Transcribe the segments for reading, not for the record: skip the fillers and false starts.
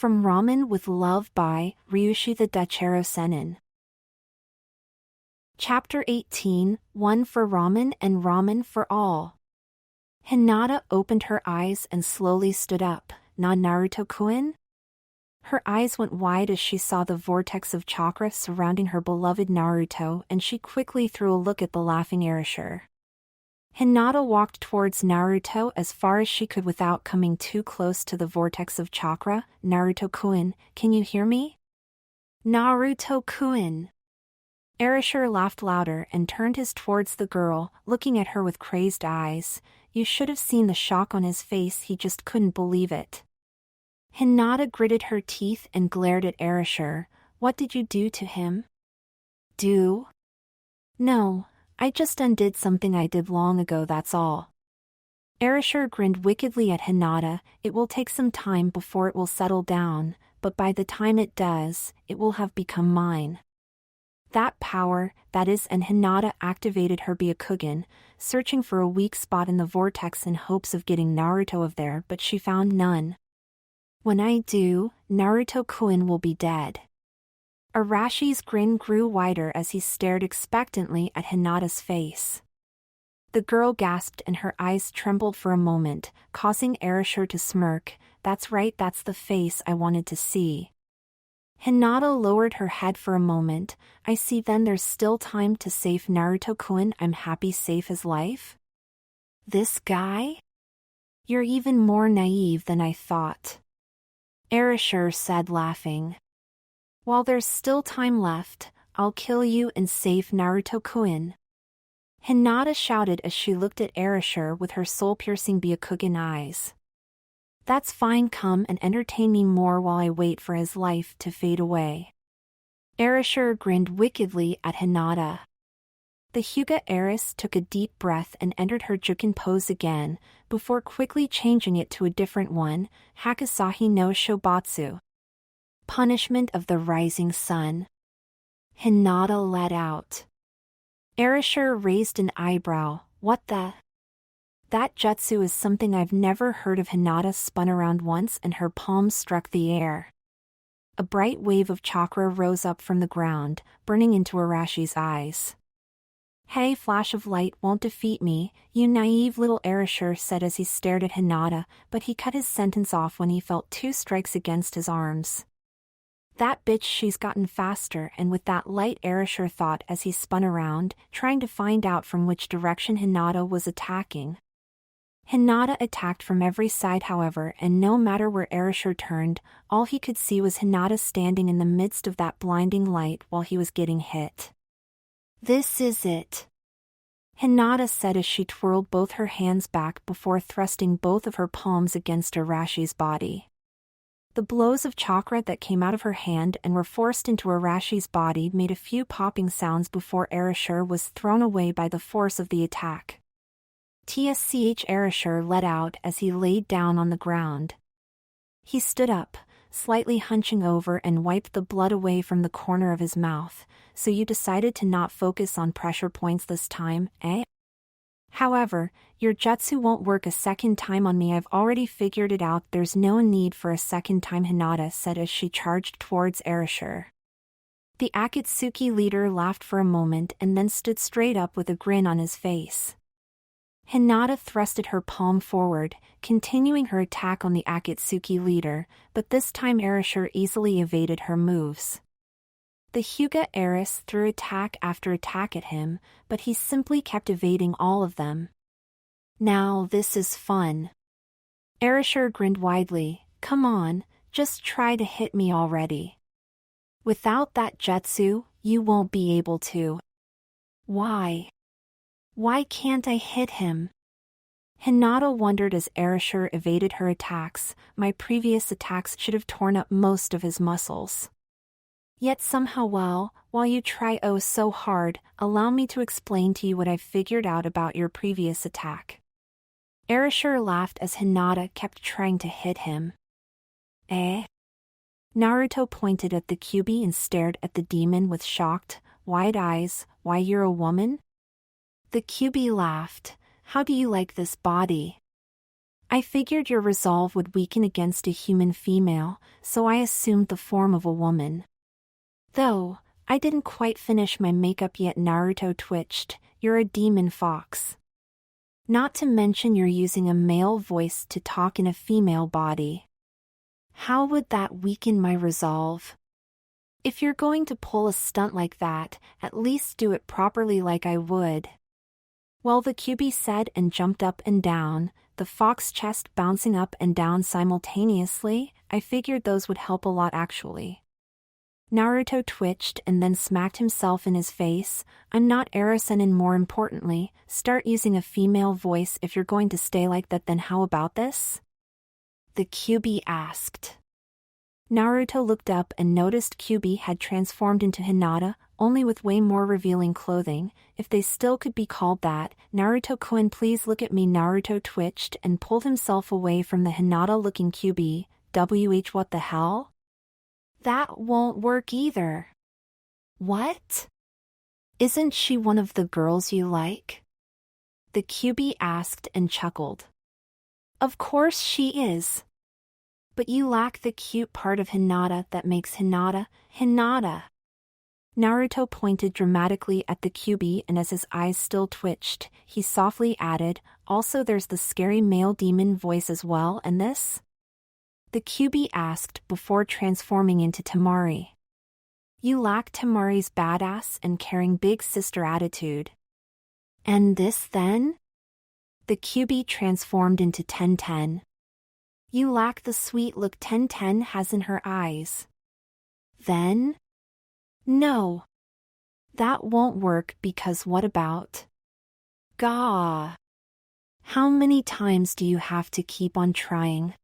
From Ramen with Love by Ryushi-the-DutchEroSennin. Chapter 18, One for Ramen and Ramen for All. Hinata opened her eyes and slowly stood up. "Na Naruto-kun?" Her eyes went wide as she saw the vortex of chakra surrounding her beloved Naruto, and she quickly threw a look at the laughing Erasure. Hinata walked towards Naruto as far as she could without coming too close to the vortex of chakra. "Naruto-kun, can you hear me?" "Naruto-kun." Erasure laughed louder and turned his towards the girl, looking at her with crazed eyes. You should have seen the shock on his face, he just couldn't believe it. Hinata gritted her teeth and glared at Erasure. "What did you do to him?" "Do? No. I just undid something I did long ago, that's all." Erasure grinned wickedly at Hinata. "It will take some time before it will settle down, but by the time it does, it will have become mine." That power, that is, and Hinata activated her Byakugan, searching for a weak spot in the vortex in hopes of getting Naruto of there, but she found none. "When I do, Naruto-kun will be dead." Arashi's grin grew wider as he stared expectantly at Hinata's face. The girl gasped and her eyes trembled for a moment, causing Erasure to smirk. "That's right, that's the face I wanted to see." Hinata lowered her head for a moment. "I see, then there's still time to save Naruto-kun. I'm happy safe as life." "This guy? You're even more naive than I thought," Erasure said, laughing. "While there's still time left, I'll kill you and save Naruto-kun," Hinata shouted as she looked at Erasure with her soul-piercing Byakugan eyes. "That's fine, come and entertain me more while I wait for his life to fade away." Erasure grinned wickedly at Hinata. The Hyuga heiress took a deep breath and entered her Jukin pose again, before quickly changing it to a different one, Hakusahi no Shobatsu. "Punishment of the rising sun," Hinata let out. Erasure raised an eyebrow. "What the?" "That jutsu is something I've never heard of." Hinata spun around once and her palms struck the air. A bright wave of chakra rose up from the ground, burning into Arashi's eyes. "Hey, flash of light won't defeat me, you naive little," Erasure said as he stared at Hinata, but he cut his sentence off when he felt 2 strikes against his arms. "That bitch, she's gotten faster," and with that light, Erasure thought as he spun around, trying to find out from which direction Hinata was attacking. Hinata attacked from every side, however, and no matter where Erasure turned, all he could see was Hinata standing in the midst of that blinding light while he was getting hit. "This is it," Hinata said as she twirled both her hands back before thrusting both of her palms against Arashi's body. The blows of chakra that came out of her hand and were forced into Arashi's body made a few popping sounds before Erasure was thrown away by the force of the attack. "Tsch," Erasure let out as he laid down on the ground. He stood up, slightly hunching over, and wiped the blood away from the corner of his mouth. "So you decided to not focus on pressure points this time, eh? However, your jutsu won't work a second time on me. I've already figured it out. There's no need for a second time," Hinata said as she charged towards Erasure. The Akatsuki leader laughed for a moment and then stood straight up with a grin on his face. Hinata thrusted her palm forward, continuing her attack on the Akatsuki leader, but this time Erasure easily evaded her moves. The Hyuga heiress threw attack after attack at him, but he simply kept evading all of them. "Now this is fun." Erasure grinned widely. "Come on, just try to hit me already. Without that jutsu, you won't be able to." "Why? Why can't I hit him?" Hinata wondered as Erasure evaded her attacks. "My previous attacks should have torn up most of his muscles. Yet somehow, while you try oh so hard, allow me to explain to you what I've figured out about your previous attack." Erasure laughed as Hinata kept trying to hit him. "Eh?" Naruto pointed at the Kyuubi and stared at the demon with shocked, wide eyes. "Why, you're a woman?" The Kyuubi laughed. "How do you like this body?" I figured your resolve would weaken against a human female, so I assumed the form of a woman. Though, I didn't quite finish my makeup yet. Naruto twitched. You're a demon fox. Not to mention you're using a male voice to talk in a female body. How would that weaken my resolve? If you're going to pull a stunt like that, at least do it properly like I would. Well, the QB said and jumped up and down, the fox chest bouncing up and down simultaneously. I figured those would help a lot actually. Naruto twitched and then smacked himself in his face. I'm not Erosennin. More importantly, start using a female voice if you're going to stay like that. Then how about this? The QB asked. Naruto looked up and noticed QB had transformed into Hinata, only with way more revealing clothing, if they still could be called that. Naruto-kun, please look at me. Naruto twitched and pulled himself away from the Hinata-looking QB. What the hell? That won't work either. What? Isn't she one of the girls you like? The QB asked and chuckled. Of course she is. But you lack the cute part of Hinata that makes Hinata, Hinata. Naruto pointed dramatically at the QB, and as his eyes still twitched, he softly added, also there's the scary male demon voice as well. And this? The QB asked before transforming into Temari. You lack Temari's badass and caring big sister attitude. And this then? The QB transformed into Ten. You lack the sweet look Ten has in her eyes. Then? No. That won't work because what about? Gah. How many times do you have to keep on trying?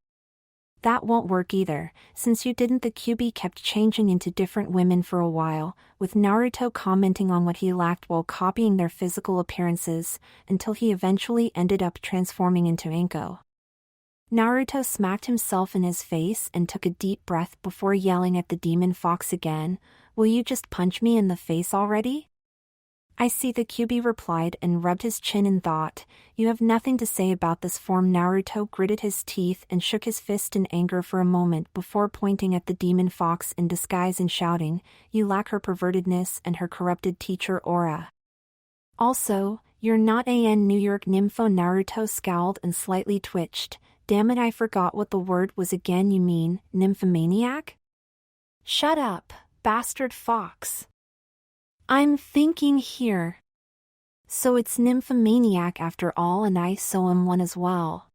That won't work either, since you didn't. The QB kept changing into different women for a while, with Naruto commenting on what he lacked while copying their physical appearances, until he eventually ended up transforming into Anko. Naruto smacked himself in his face and took a deep breath before yelling at the demon fox again, will you just punch me in the face already? I see, the QB replied and rubbed his chin in thought. You have nothing to say about this form. Naruto gritted his teeth and shook his fist in anger for a moment before pointing at the demon fox in disguise and shouting, you lack her pervertedness and her corrupted teacher aura. Also, you're not a New York nympho. Naruto scowled and slightly twitched. Damn it, I forgot what the word was again. You mean, nymphomaniac? Shut up, bastard fox. I'm thinking here. So it's nymphomaniac after all, and I so am one as well.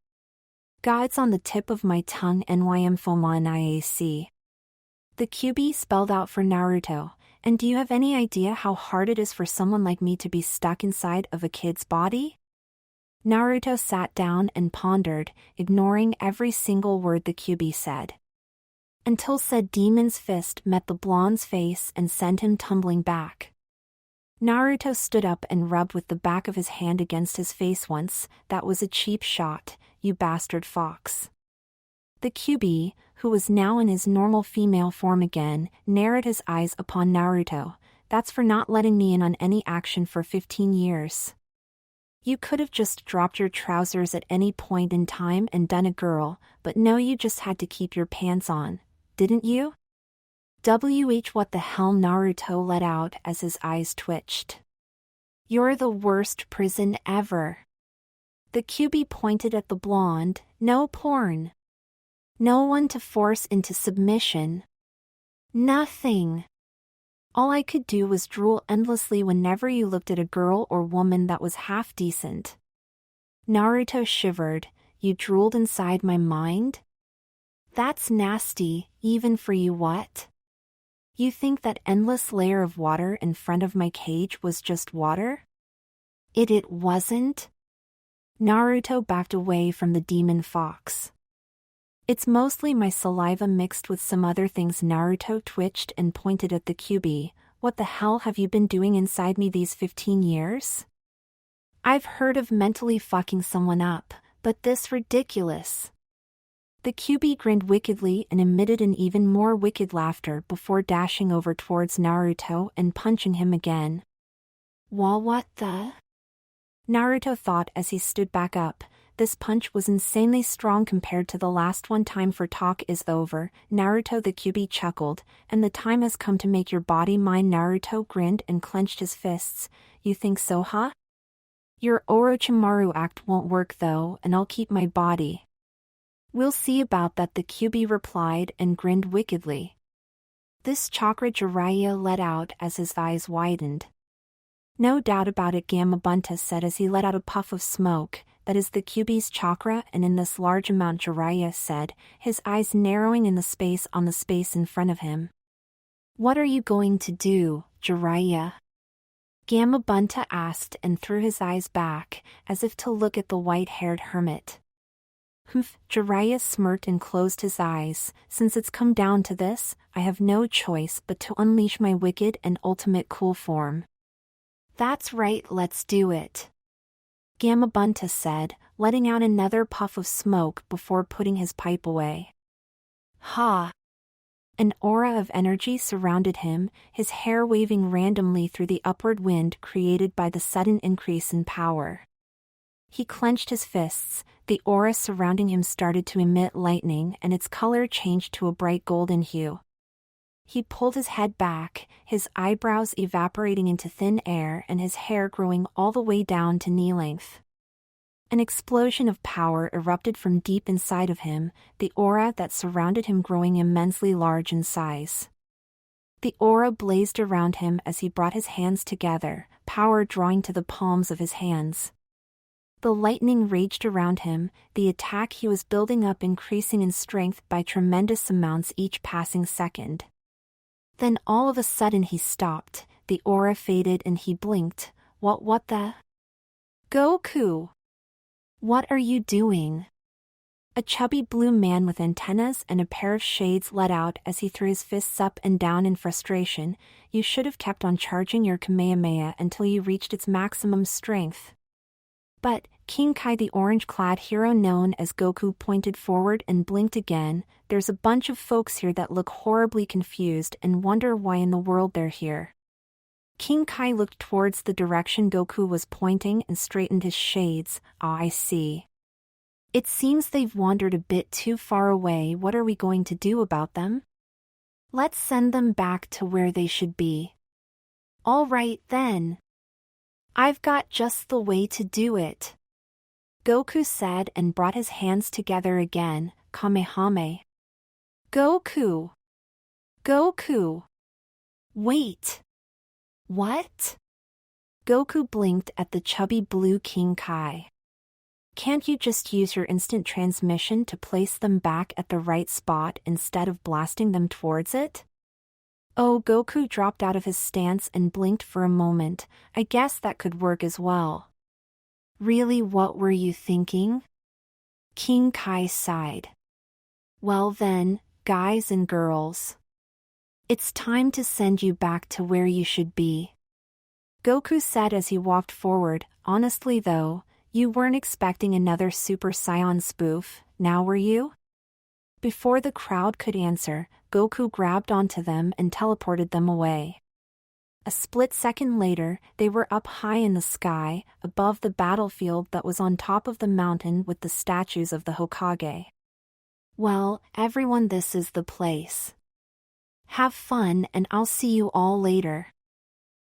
God's on the tip of my tongue. NYMphomaniac. The QB spelled out for Naruto, and do you have any idea how hard it is for someone like me to be stuck inside of a kid's body? Naruto sat down and pondered, ignoring every single word the QB said. Until said demon's fist met the blonde's face and sent him tumbling back. Naruto stood up and rubbed with the back of his hand against his face once. That was a cheap shot, you bastard fox. The QB, who was now in his normal female form again, narrowed his eyes upon Naruto. That's for not letting me in on any action for 15 years. You could have just dropped your trousers at any point in time and done a girl, but no, you just had to keep your pants on, didn't you? What the hell? Naruto let out as his eyes twitched. You're the worst prison ever. The QB pointed at the blonde. No porn. No one to force into submission. Nothing. All I could do was drool endlessly whenever you looked at a girl or woman that was half decent. Naruto shivered. You drooled inside my mind? That's nasty, even for you. What? You think that endless layer of water in front of my cage was just water? It wasn't? Naruto backed away from the demon fox. It's mostly my saliva mixed with some other things. Naruto twitched and pointed at the QB. What the hell have you been doing inside me these 15 years? I've heard of mentally fucking someone up, but this ridiculous. The QB grinned wickedly and emitted an even more wicked laughter before dashing over towards Naruto and punching him again. Well, what the? Naruto thought as he stood back up. this punch was insanely strong compared to the last one. Time for talk is over, Naruto. The Kyuubi chuckled, and the time has come to make your body mine. Naruto grinned and clenched his fists. You think so, huh? Your Orochimaru act won't work though, and I'll keep my body. We'll see about that, the Kyuubi replied and grinned wickedly. This chakra Jiraiya let out as his eyes widened. No doubt about it, Gamabunta said as he let out a puff of smoke. That is the Kyuubi's chakra, and in this large amount, Jiraiya said, his eyes narrowing in the space in front of him. What are you going to do, Jiraiya? Gamabunta asked and threw his eyes back, as if to look at the white-haired hermit. Humph, Jiraiya smirked and closed his eyes. Since it's come down to this, I have no choice but to unleash my wicked and ultimate cool form. That's right, let's do it. Gamabunta said, letting out another puff of smoke before putting his pipe away. Ha! An aura of energy surrounded him, his hair waving randomly through the upward wind created by the sudden increase in power. He clenched his fists, the aura surrounding him started to emit lightning and its color changed to a bright golden hue. He pulled his head back, his eyebrows evaporating into thin air and his hair growing all the way down to knee length. An explosion of power erupted from deep inside of him, the aura that surrounded him growing immensely large in size. The aura blazed around him as he brought his hands together, power drawing to the palms of his hands. The lightning raged around him, the attack he was building up increasing in strength by tremendous amounts each passing second. Then all of a sudden he stopped, the aura faded and he blinked. What the? Goku! What are you doing? A chubby blue man with antennas and a pair of shades let out as he threw his fists up and down in frustration. You should have kept on charging your Kamehameha until you reached its maximum strength. But, King Kai, the orange-clad hero known as Goku, pointed forward and blinked again. There's a bunch of folks here that look horribly confused and wonder why in the world they're here. King Kai looked towards the direction Goku was pointing and straightened his shades. Ah, I see. It seems they've wandered a bit too far away. What are we going to do about them? Let's send them back to where they should be. All right then. I've got just the way to do it. Goku said and brought his hands together again, Kamehameha. Goku! Goku! Wait! What? Goku blinked at the chubby blue King Kai. Can't you just use your instant transmission to place them back at the right spot instead of blasting them towards it? Oh, Goku dropped out of his stance and blinked for a moment. I guess that could work as well. Really, what were you thinking? King Kai sighed. Well then, guys and girls. It's time to send you back to where you should be. Goku said as he walked forward. Honestly though, you weren't expecting another Super Saiyan spoof, now were you? Before the crowd could answer, Goku grabbed onto them and teleported them away. A split second later, they were up high in the sky, above the battlefield that was on top of the mountain with the statues of the Hokage. Well, everyone, this is the place. Have fun and I'll see you all later.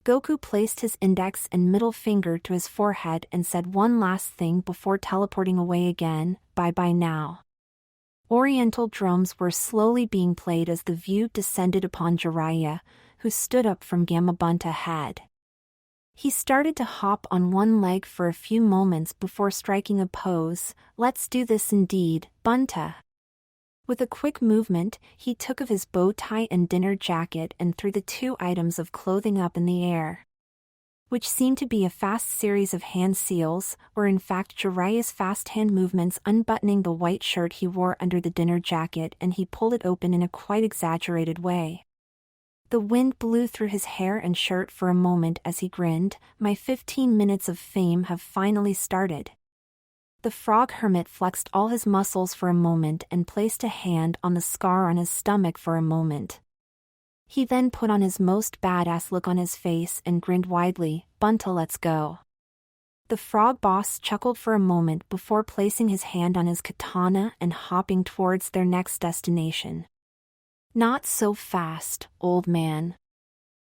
Goku placed his index and middle finger to his forehead and said one last thing before teleporting away again. Bye-bye now. Oriental drums were slowly being played as the view descended upon Jiraiya, who stood up from Gamabunta head. He started to hop on one leg for a few moments before striking a pose. Let's do this indeed, Bunta. With a quick movement, he took off his bow tie and dinner jacket and threw the two items of clothing up in the air. Which seemed to be a fast series of hand seals, or in fact Jiraiya's fast hand movements unbuttoning the white shirt he wore under the dinner jacket, and he pulled it open in a quite exaggerated way. The wind blew through his hair and shirt for a moment as he grinned. My 15 minutes of fame have finally started. The frog hermit flexed all his muscles for a moment and placed a hand on the scar on his stomach for a moment. He then put on his most badass look on his face and grinned widely. Bunta, let's go. The frog boss chuckled for a moment before placing his hand on his katana and hopping towards their next destination. Not so fast, old man.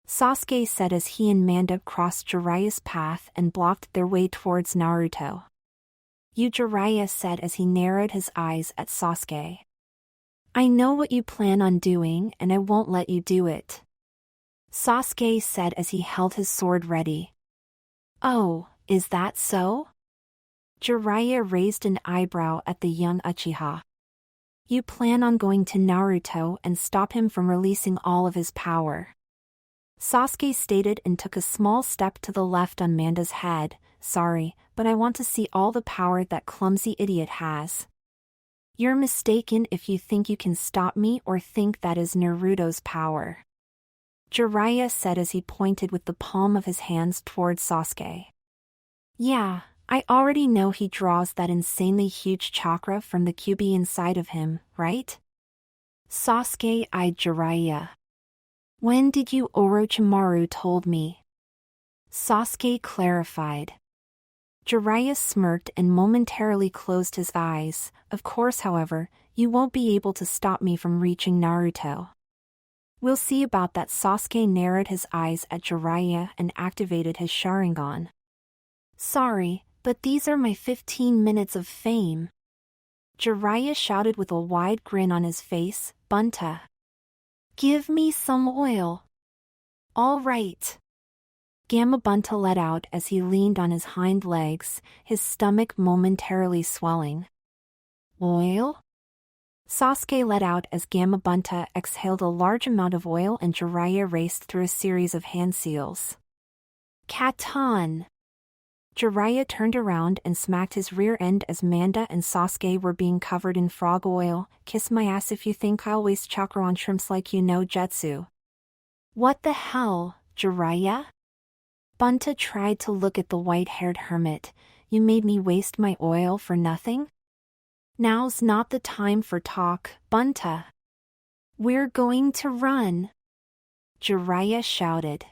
Sasuke said as he and Manda crossed Jiraiya's path and blocked their way towards Naruto. You, Jiraiya said as he narrowed his eyes at Sasuke. I know what you plan on doing and I won't let you do it. Sasuke said as he held his sword ready. Oh, is that so? Jiraiya raised an eyebrow at the young Uchiha. You plan on going to Naruto and stop him from releasing all of his power. Sasuke stated and took a small step to the left on Manda's head. Sorry, but I want to see all the power that clumsy idiot has. You're mistaken if you think you can stop me or think that is Naruto's power. Jiraiya said as he pointed with the palm of his hands towards Sasuke. Yeah, I already know he draws that insanely huge chakra from the QB inside of him, right? Sasuke eyed Jiraiya. When did you Orochimaru told me? Sasuke clarified. Jiraiya smirked and momentarily closed his eyes. Of course, however, you won't be able to stop me from reaching Naruto. We'll see about that. Sasuke narrowed his eyes at Jiraiya and activated his Sharingan. Sorry, but these are my 15 minutes of fame. Jiraiya shouted with a wide grin on his face. Bunta. Give me some oil. All right. Gamabunta let out as he leaned on his hind legs, his stomach momentarily swelling. Oil? Sasuke let out as Gamabunta exhaled a large amount of oil and Jiraiya raced through a series of hand seals. Katan! Jiraiya turned around and smacked his rear end as Manda and Sasuke were being covered in frog oil. Kiss my ass if you think I'll waste chakra on shrimps like you know jutsu. What the hell, Jiraiya? Bunta tried to look at the white-haired hermit. You made me waste my oil for nothing? Now's not the time for talk, Bunta. We're going to run. Jiraiya shouted.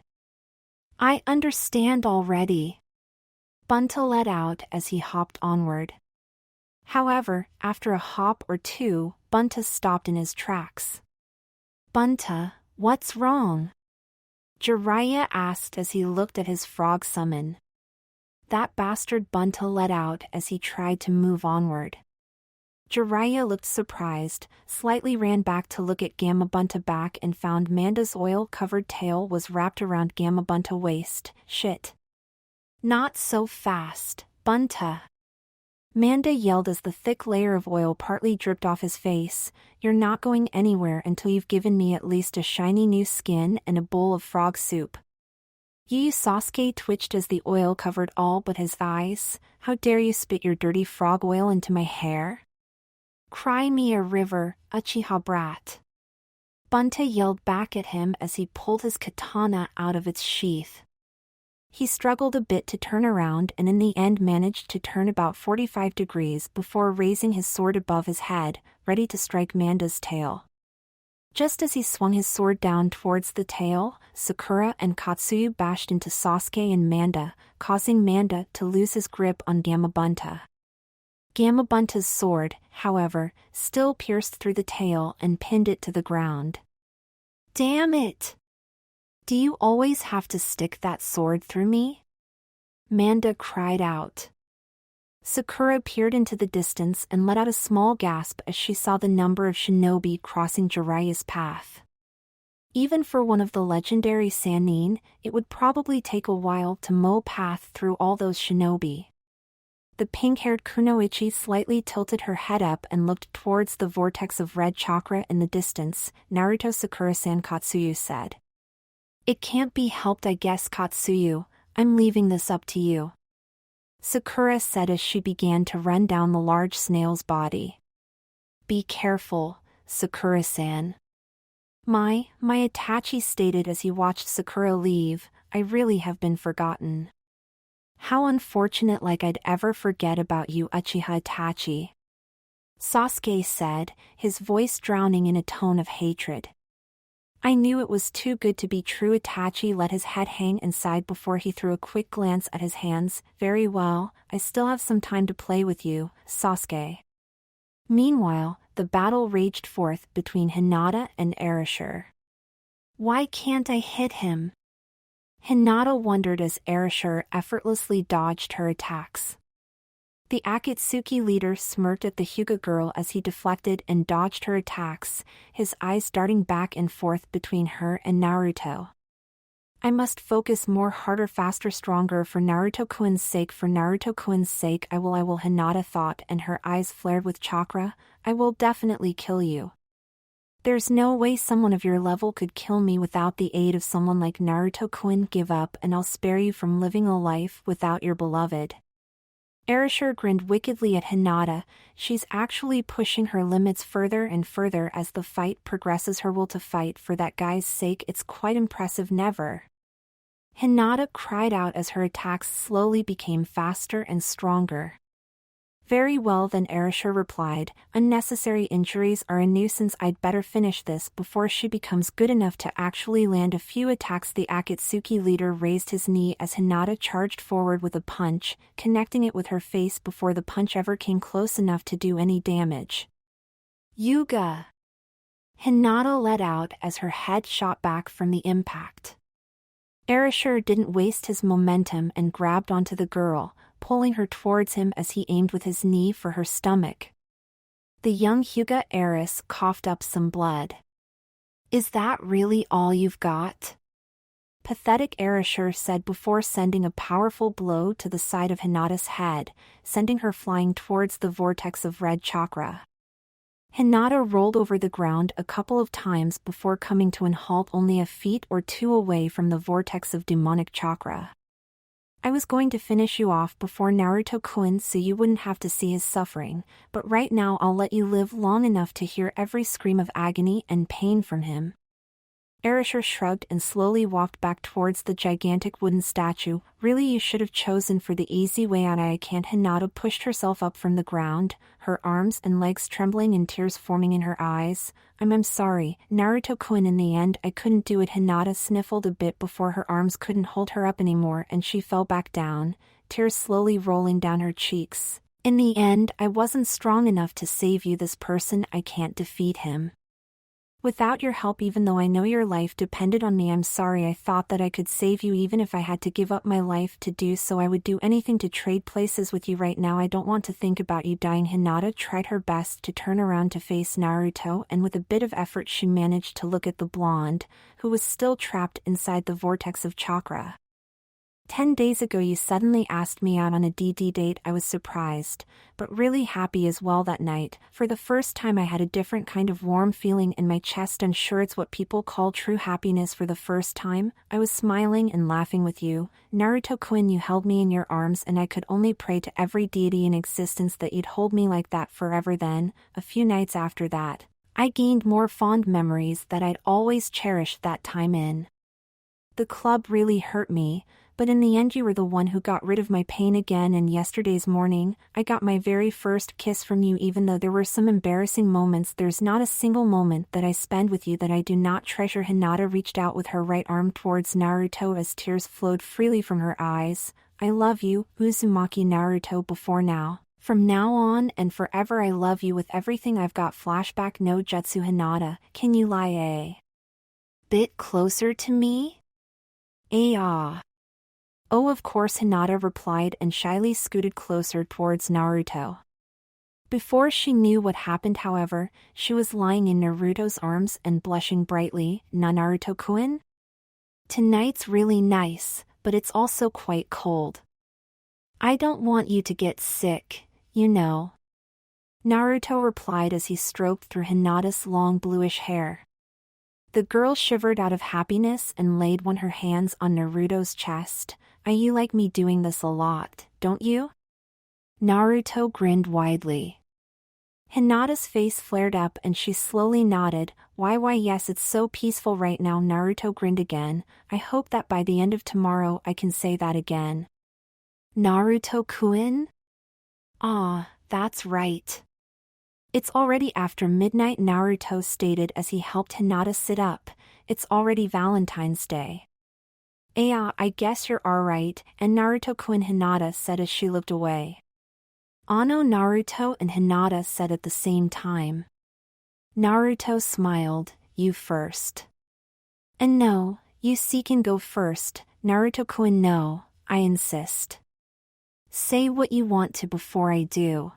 I understand already. Bunta let out as he hopped onward. However, after a hop or two, Bunta stopped in his tracks. Bunta, what's wrong? Jiraiya asked as he looked at his frog summon. That bastard, Bunta let out as he tried to move onward. Jiraiya looked surprised, slightly ran back to look at Gamabunta back and found Manda's oil-covered tail was wrapped around Gamabunta waist. Shit. Not so fast, Bunta. Manda yelled as the thick layer of oil partly dripped off his face. You're not going anywhere until you've given me at least a shiny new skin and a bowl of frog soup. Sasuke twitched as the oil covered all but his eyes. How dare you spit your dirty frog oil into my hair? Cry me a river, Uchiha brat. Bunta yelled back at him as he pulled his katana out of its sheath. He struggled a bit to turn around and in the end managed to turn about 45 degrees before raising his sword above his head, ready to strike Manda's tail. Just as he swung his sword down towards the tail, Sakura and Katsuyu bashed into Sasuke and Manda, causing Manda to lose his grip on Gamabunta. Gamabunta's sword, however, still pierced through the tail and pinned it to the ground. Damn it! Do you always have to stick that sword through me? Manda cried out. Sakura peered into the distance and let out a small gasp as she saw the number of shinobi crossing Jiraiya's path. Even for one of the legendary Sannin, it would probably take a while to mow path through all those shinobi. The pink-haired Kunoichi slightly tilted her head up and looked towards the vortex of red chakra in the distance. Naruto Sakura-san, Katsuyu said. It can't be helped, I guess, Katsuyu. I'm leaving this up to you. Sakura said as she began to run down the large snail's body. Be careful, Sakura-san. My Itachi stated as he watched Sakura leave, I really have been forgotten. How unfortunate, like I'd ever forget about you, Uchiha Itachi. Sasuke said, his voice drowning in a tone of hatred. I knew it was too good to be true. Itachi let his head hang inside before he threw a quick glance at his hands. Very well, I still have some time to play with you, Sasuke. Meanwhile, the battle raged forth between Hinata and Erasure. Why can't I hit him? Hinata wondered as Erasure effortlessly dodged her attacks. The Akatsuki leader smirked at the Hyuga girl as he deflected and dodged her attacks, his eyes darting back and forth between her and Naruto. I must focus more, harder, faster, stronger for Naruto-kun's sake. For Naruto-kun's sake I will, Hinata thought, and her eyes flared with chakra. I will definitely kill you. There's no way someone of your level could kill me without the aid of someone like Naruto-kun. Give up and I'll spare you from living a life without your beloved. Erasure grinned wickedly at Hinata. She's actually pushing her limits further and further as the fight progresses. Her will to fight for that guy's sake, it's quite impressive. Never. Hinata cried out as her attacks slowly became faster and stronger. Very well then, Erasure replied, unnecessary injuries are a nuisance. I'd better finish this before she becomes good enough to actually land a few attacks. The Akatsuki leader raised his knee as Hinata charged forward with a punch, connecting it with her face before the punch ever came close enough to do any damage. Yuga! Hinata let out as her head shot back from the impact. Erasure didn't waste his momentum and grabbed onto the girl, pulling her towards him as he aimed with his knee for her stomach. The young Hyuga heiress coughed up some blood. Is that really all you've got? Pathetic, Erasure said before sending a powerful blow to the side of Hinata's head, sending her flying towards the vortex of red chakra. Hinata rolled over the ground a couple of times before coming to an halt only a feet or two away from the vortex of demonic chakra. I was going to finish you off before Naruto-kun so you wouldn't have to see his suffering, but right now I'll let you live long enough to hear every scream of agony and pain from him. Erasure shrugged and slowly walked back towards the gigantic wooden statue. Really, you should have chosen for the easy way out. I can't. Hinata pushed herself up from the ground, her arms and legs trembling and tears forming in her eyes. I'm sorry, Naruto-kun, in the end I couldn't do it. Hinata sniffled a bit before her arms couldn't hold her up anymore and she fell back down, tears slowly rolling down her cheeks. In the end I wasn't strong enough to save you. This person, I can't defeat him. Without your help, even though I know your life depended on me, I'm sorry. I thought that I could save you even if I had to give up my life to do so. I would do anything to trade places with you right now. I don't want to think about you dying. Hinata tried her best to turn around to face Naruto, and with a bit of effort she managed to look at the blonde, who was still trapped inside the vortex of chakra. 10 days ago you suddenly asked me out on a DD date. I was surprised, but really happy as well that night. For the first time I had a different kind of warm feeling in my chest. I'm sure it's what people call true happiness. For the first time, I was smiling and laughing with you. Naruto-kun, you held me in your arms and I could only pray to every deity in existence that you'd hold me like that forever. Then, a few nights after that, I gained more fond memories that I'd always cherished that time in. The club really hurt me, but in the end you were the one who got rid of my pain again. And yesterday's morning, I got my very first kiss from you. Even though there were some embarrassing moments, there's not a single moment that I spend with you that I do not treasure. Hinata reached out with her right arm towards Naruto as tears flowed freely from her eyes. I love you, Uzumaki Naruto. Before now, from now on and forever, I love you with everything I've got. Flashback no jutsu. Hinata, can you lie a bit closer to me? Ah. Oh, of course, Hinata replied and shyly scooted closer towards Naruto. Before she knew what happened, however, she was lying in Naruto's arms and blushing brightly. Naruto-kun? Tonight's really nice, but it's also quite cold. I don't want you to get sick, you know. Naruto replied as he stroked through Hinata's long bluish hair. The girl shivered out of happiness and laid one her hands on Naruto's chest. You like me doing this a lot, don't you? Naruto grinned widely. Hinata's face flared up and she slowly nodded. Why yes, it's so peaceful right now. Naruto grinned again. I hope that by the end of tomorrow I can say that again. Naruto-kun? Ah, that's right. It's already after midnight, Naruto stated as he helped Hinata sit up, it's already Valentine's Day. Yeah, I guess you're alright, and Naruto-kun, Hinata said as she looked away. Ano, Naruto and Hinata said at the same time. Naruto smiled, you first. And no, you can go first, Naruto-kun. No, I insist. Say what you want to before I do.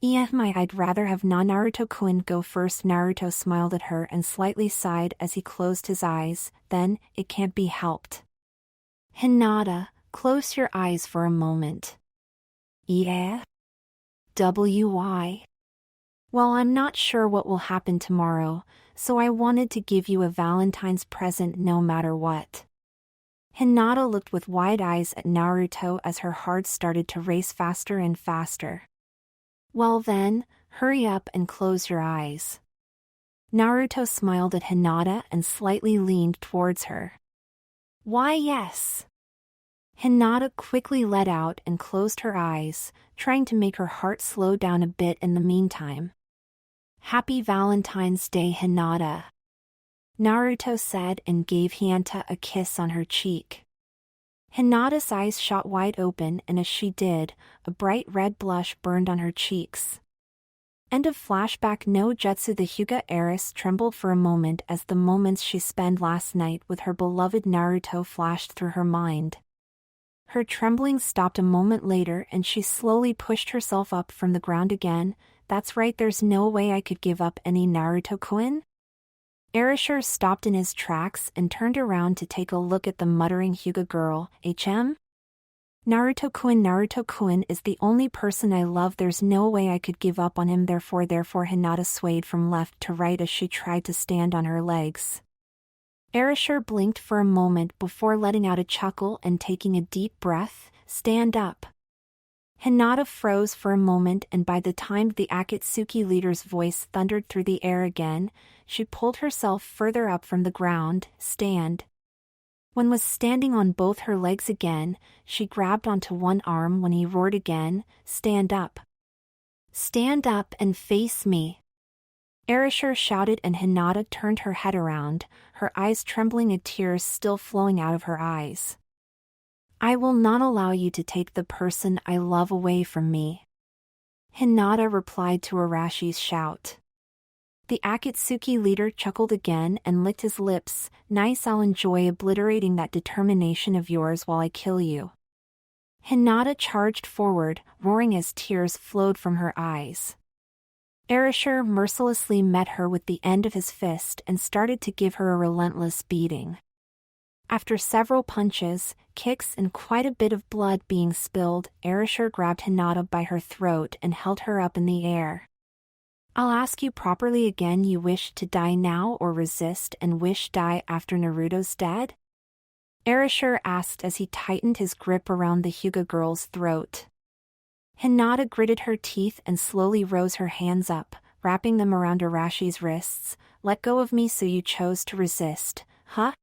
I'd rather have Naruto-kun go first. Naruto smiled at her and slightly sighed as he closed his eyes. Then, it can't be helped. Hinata, close your eyes for a moment. Yeah? Why? Well, I'm not sure what will happen tomorrow, so I wanted to give you a Valentine's present no matter what. Hinata looked with wide eyes at Naruto as her heart started to race faster and faster. Well then, hurry up and close your eyes. Naruto smiled at Hinata and slightly leaned towards her. Why yes. Hinata quickly let out and closed her eyes, trying to make her heart slow down a bit in the meantime. Happy Valentine's Day, Hinata. Naruto said and gave Hinata a kiss on her cheek. Hinata's eyes shot wide open, and as she did, a bright red blush burned on her cheeks. End of flashback. No Jutsu. The Hyuga heiress trembled for a moment as the moments she spent last night with her beloved Naruto flashed through her mind. Her trembling stopped a moment later and she slowly pushed herself up from the ground again. That's right, there's no way I could give up any Naruto-kun? Erasure stopped in his tracks and turned around to take a look at the muttering Hyuga girl. Naruto-kun is the only person I love. There's no way I could give up on him. Therefore Hinata swayed from left to right as she tried to stand on her legs. Erasure blinked for a moment before letting out a chuckle and taking a deep breath. Stand up. Hinata froze for a moment, and by the time the Akatsuki leader's voice thundered through the air again, she pulled herself further up from the ground. Stand. When was standing on both her legs again, she grabbed onto one arm when he roared again. Stand up. Stand up and face me. Erasure shouted, and Hinata turned her head around, her eyes trembling and tears still flowing out of her eyes. I will not allow you to take the person I love away from me. Hinata replied to Arashi's shout. The Akatsuki leader chuckled again and licked his lips. Nice, I'll enjoy obliterating that determination of yours while I kill you. Hinata charged forward, roaring as tears flowed from her eyes. Erasure mercilessly met her with the end of his fist and started to give her a relentless beating. After several punches, kicks and quite a bit of blood being spilled, Erasure grabbed Hinata by her throat and held her up in the air. I'll ask you properly again, you wish to die now or resist and wish die after Naruto's dead? Erasure asked as he tightened his grip around the Hyuga girl's throat. Hinata gritted her teeth and slowly rose her hands up, wrapping them around Arashi's wrists. Let go of me, so you chose to resist, huh?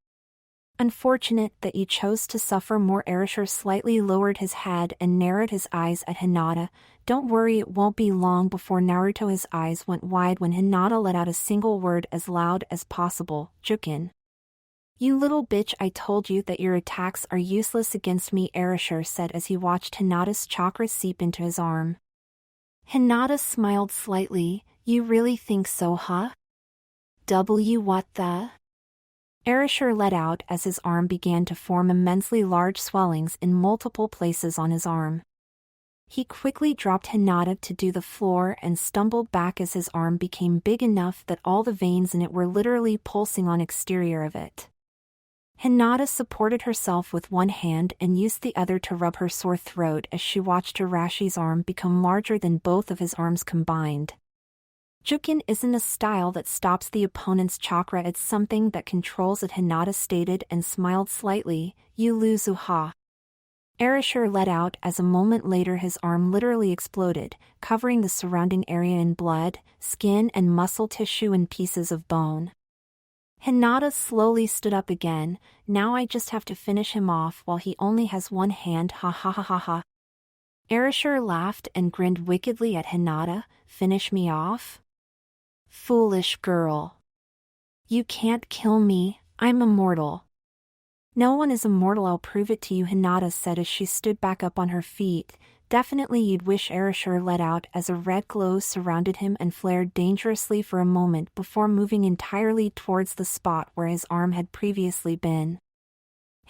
Unfortunate that you chose to suffer more. Erasure slightly lowered his head and narrowed his eyes at Hinata. Don't worry, it won't be long before Naruto. His eyes went wide when Hinata let out a single word as loud as possible. Jukin. You little bitch, I told you that your attacks are useless against me, Erasure said as he watched Hinata's chakra seep into his arm. Hinata smiled slightly. You really think so, huh? What the? Erasure let out as his arm began to form immensely large swellings in multiple places on his arm. He quickly dropped Hinata to the floor and stumbled back as his arm became big enough that all the veins in it were literally pulsing on exterior of it. Hinata supported herself with one hand and used the other to rub her sore throat as she watched Arashi's arm become larger than both of his arms combined. Jukin isn't a style that stops the opponent's chakra, it's something that controls it, Hinata stated and smiled slightly. You lose, uha. Erasure let out as a moment later his arm literally exploded, covering the surrounding area in blood, skin and muscle tissue and pieces of bone. Hinata slowly stood up again. Now I just have to finish him off while he only has one hand, ha ha ha ha ha. Erasure laughed and grinned wickedly at Hinata. Finish me off? Foolish girl. You can't kill me, I'm immortal. No one is immortal, I'll prove it to you, Hinata said as she stood back up on her feet. Definitely you'd wish, Erasure let out as a red glow surrounded him and flared dangerously for a moment before moving entirely towards the spot where his arm had previously been.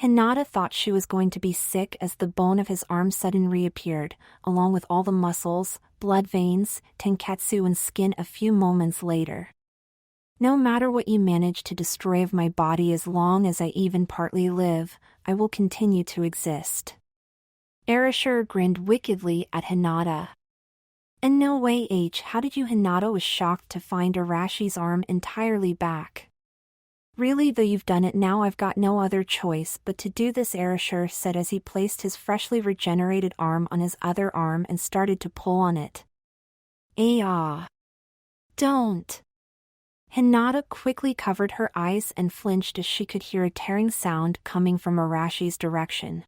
Hinata thought she was going to be sick as the bone of his arm suddenly reappeared, along with all the muscles, blood veins, tenketsu and skin a few moments later. No matter what you manage to destroy of my body, as long as I even partly live, I will continue to exist. Erasure grinned wickedly at Hinata. In no way, how did you? Hinata was shocked to find Arashi's arm entirely back. Really, though you've done it now, I've got no other choice but to do this, Erasure said as he placed his freshly regenerated arm on his other arm and started to pull on it. Don't. Hinata quickly covered her eyes and flinched as she could hear a tearing sound coming from Arashi's direction.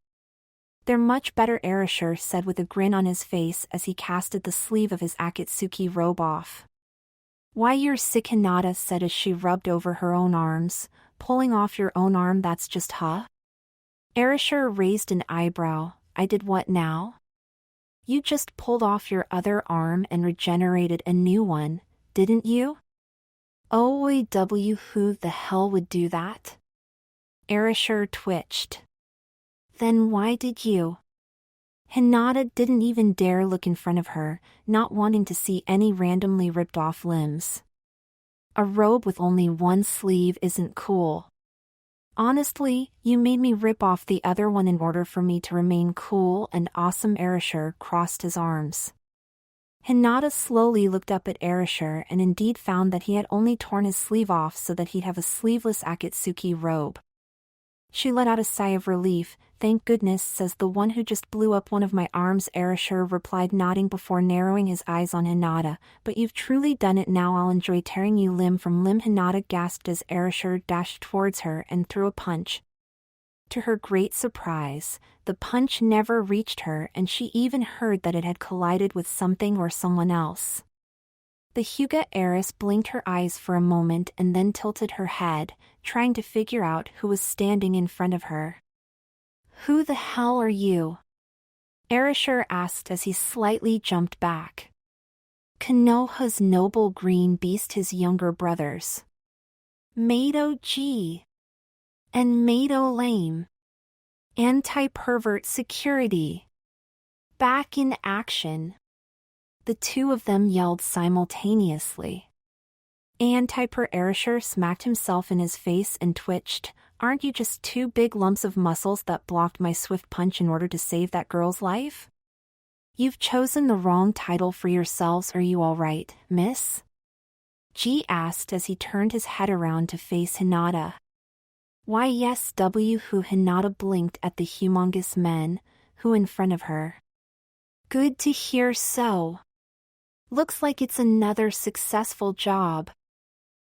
They're much better, Erasure said with a grin on his face as he casted the sleeve of his Akatsuki robe off. Why, you're sick, Hinata said as she rubbed over her own arms. Pulling off your own arm, that's just Erasure raised an eyebrow. I did what now? You just pulled off your other arm and regenerated a new one, didn't you? Who the hell would do that? Erasure twitched. Then why did you? Hinata didn't even dare look in front of her, not wanting to see any randomly ripped off limbs. A robe with only one sleeve isn't cool. Honestly, you made me rip off the other one in order for me to remain cool and awesome. Erasure crossed his arms. Hinata slowly looked up at Erasure and indeed found that he had only torn his sleeve off so that he'd have a sleeveless Akatsuki robe. She let out a sigh of relief. Thank goodness, says the one who just blew up one of my arms, Erasure replied, nodding before narrowing his eyes on Hinata. But you've truly done it now, I'll enjoy tearing you limb from limb, Hinata gasped as Erasure dashed towards her and threw a punch. To her great surprise, the punch never reached her and she even heard that it had collided with something or someone else. The Hyuga heiress blinked her eyes for a moment and then tilted her head, trying to figure out who was standing in front of her. Who the hell are you? Erasure asked as he slightly jumped back. Konoha's noble green beast, his younger brothers. Mato G. And Mato Lame. Anti-pervert security. Back in action. The two of them yelled simultaneously. Anti-per Erasure smacked himself in his face and twitched. Aren't you just two big lumps of muscles that blocked my swift punch in order to save that girl's life? You've chosen the wrong title for yourselves. Are you all right, miss? G asked as he turned his head around to face Hinata. Why yes, who Hinata blinked at the humongous men, who in front of her. Good to hear so. Looks like it's another successful job.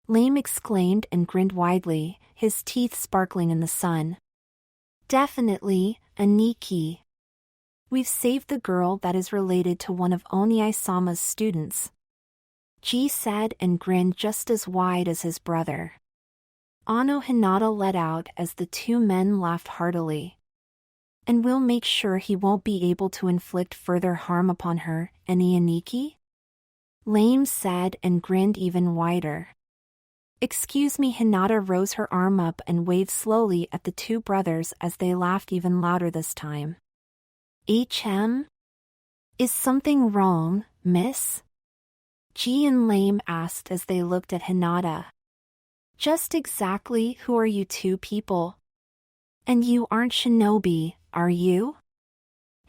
Lame exclaimed and grinned widely, his teeth sparkling in the sun. Definitely, Aniki. We've saved the girl that is related to one of Oniai-sama's students. G said and grinned just as wide as his brother. Ano, Hinata let out as the two men laughed heartily. And we'll make sure he won't be able to inflict further harm upon her, any Aniki? Lame said and grinned even wider. Excuse me, Hinata rose her arm up and waved slowly at the two brothers as they laughed even louder this time. HM? Is something wrong, miss? G and Lame asked as they looked at Hinata. Just exactly who are you two people? And you aren't shinobi, are you?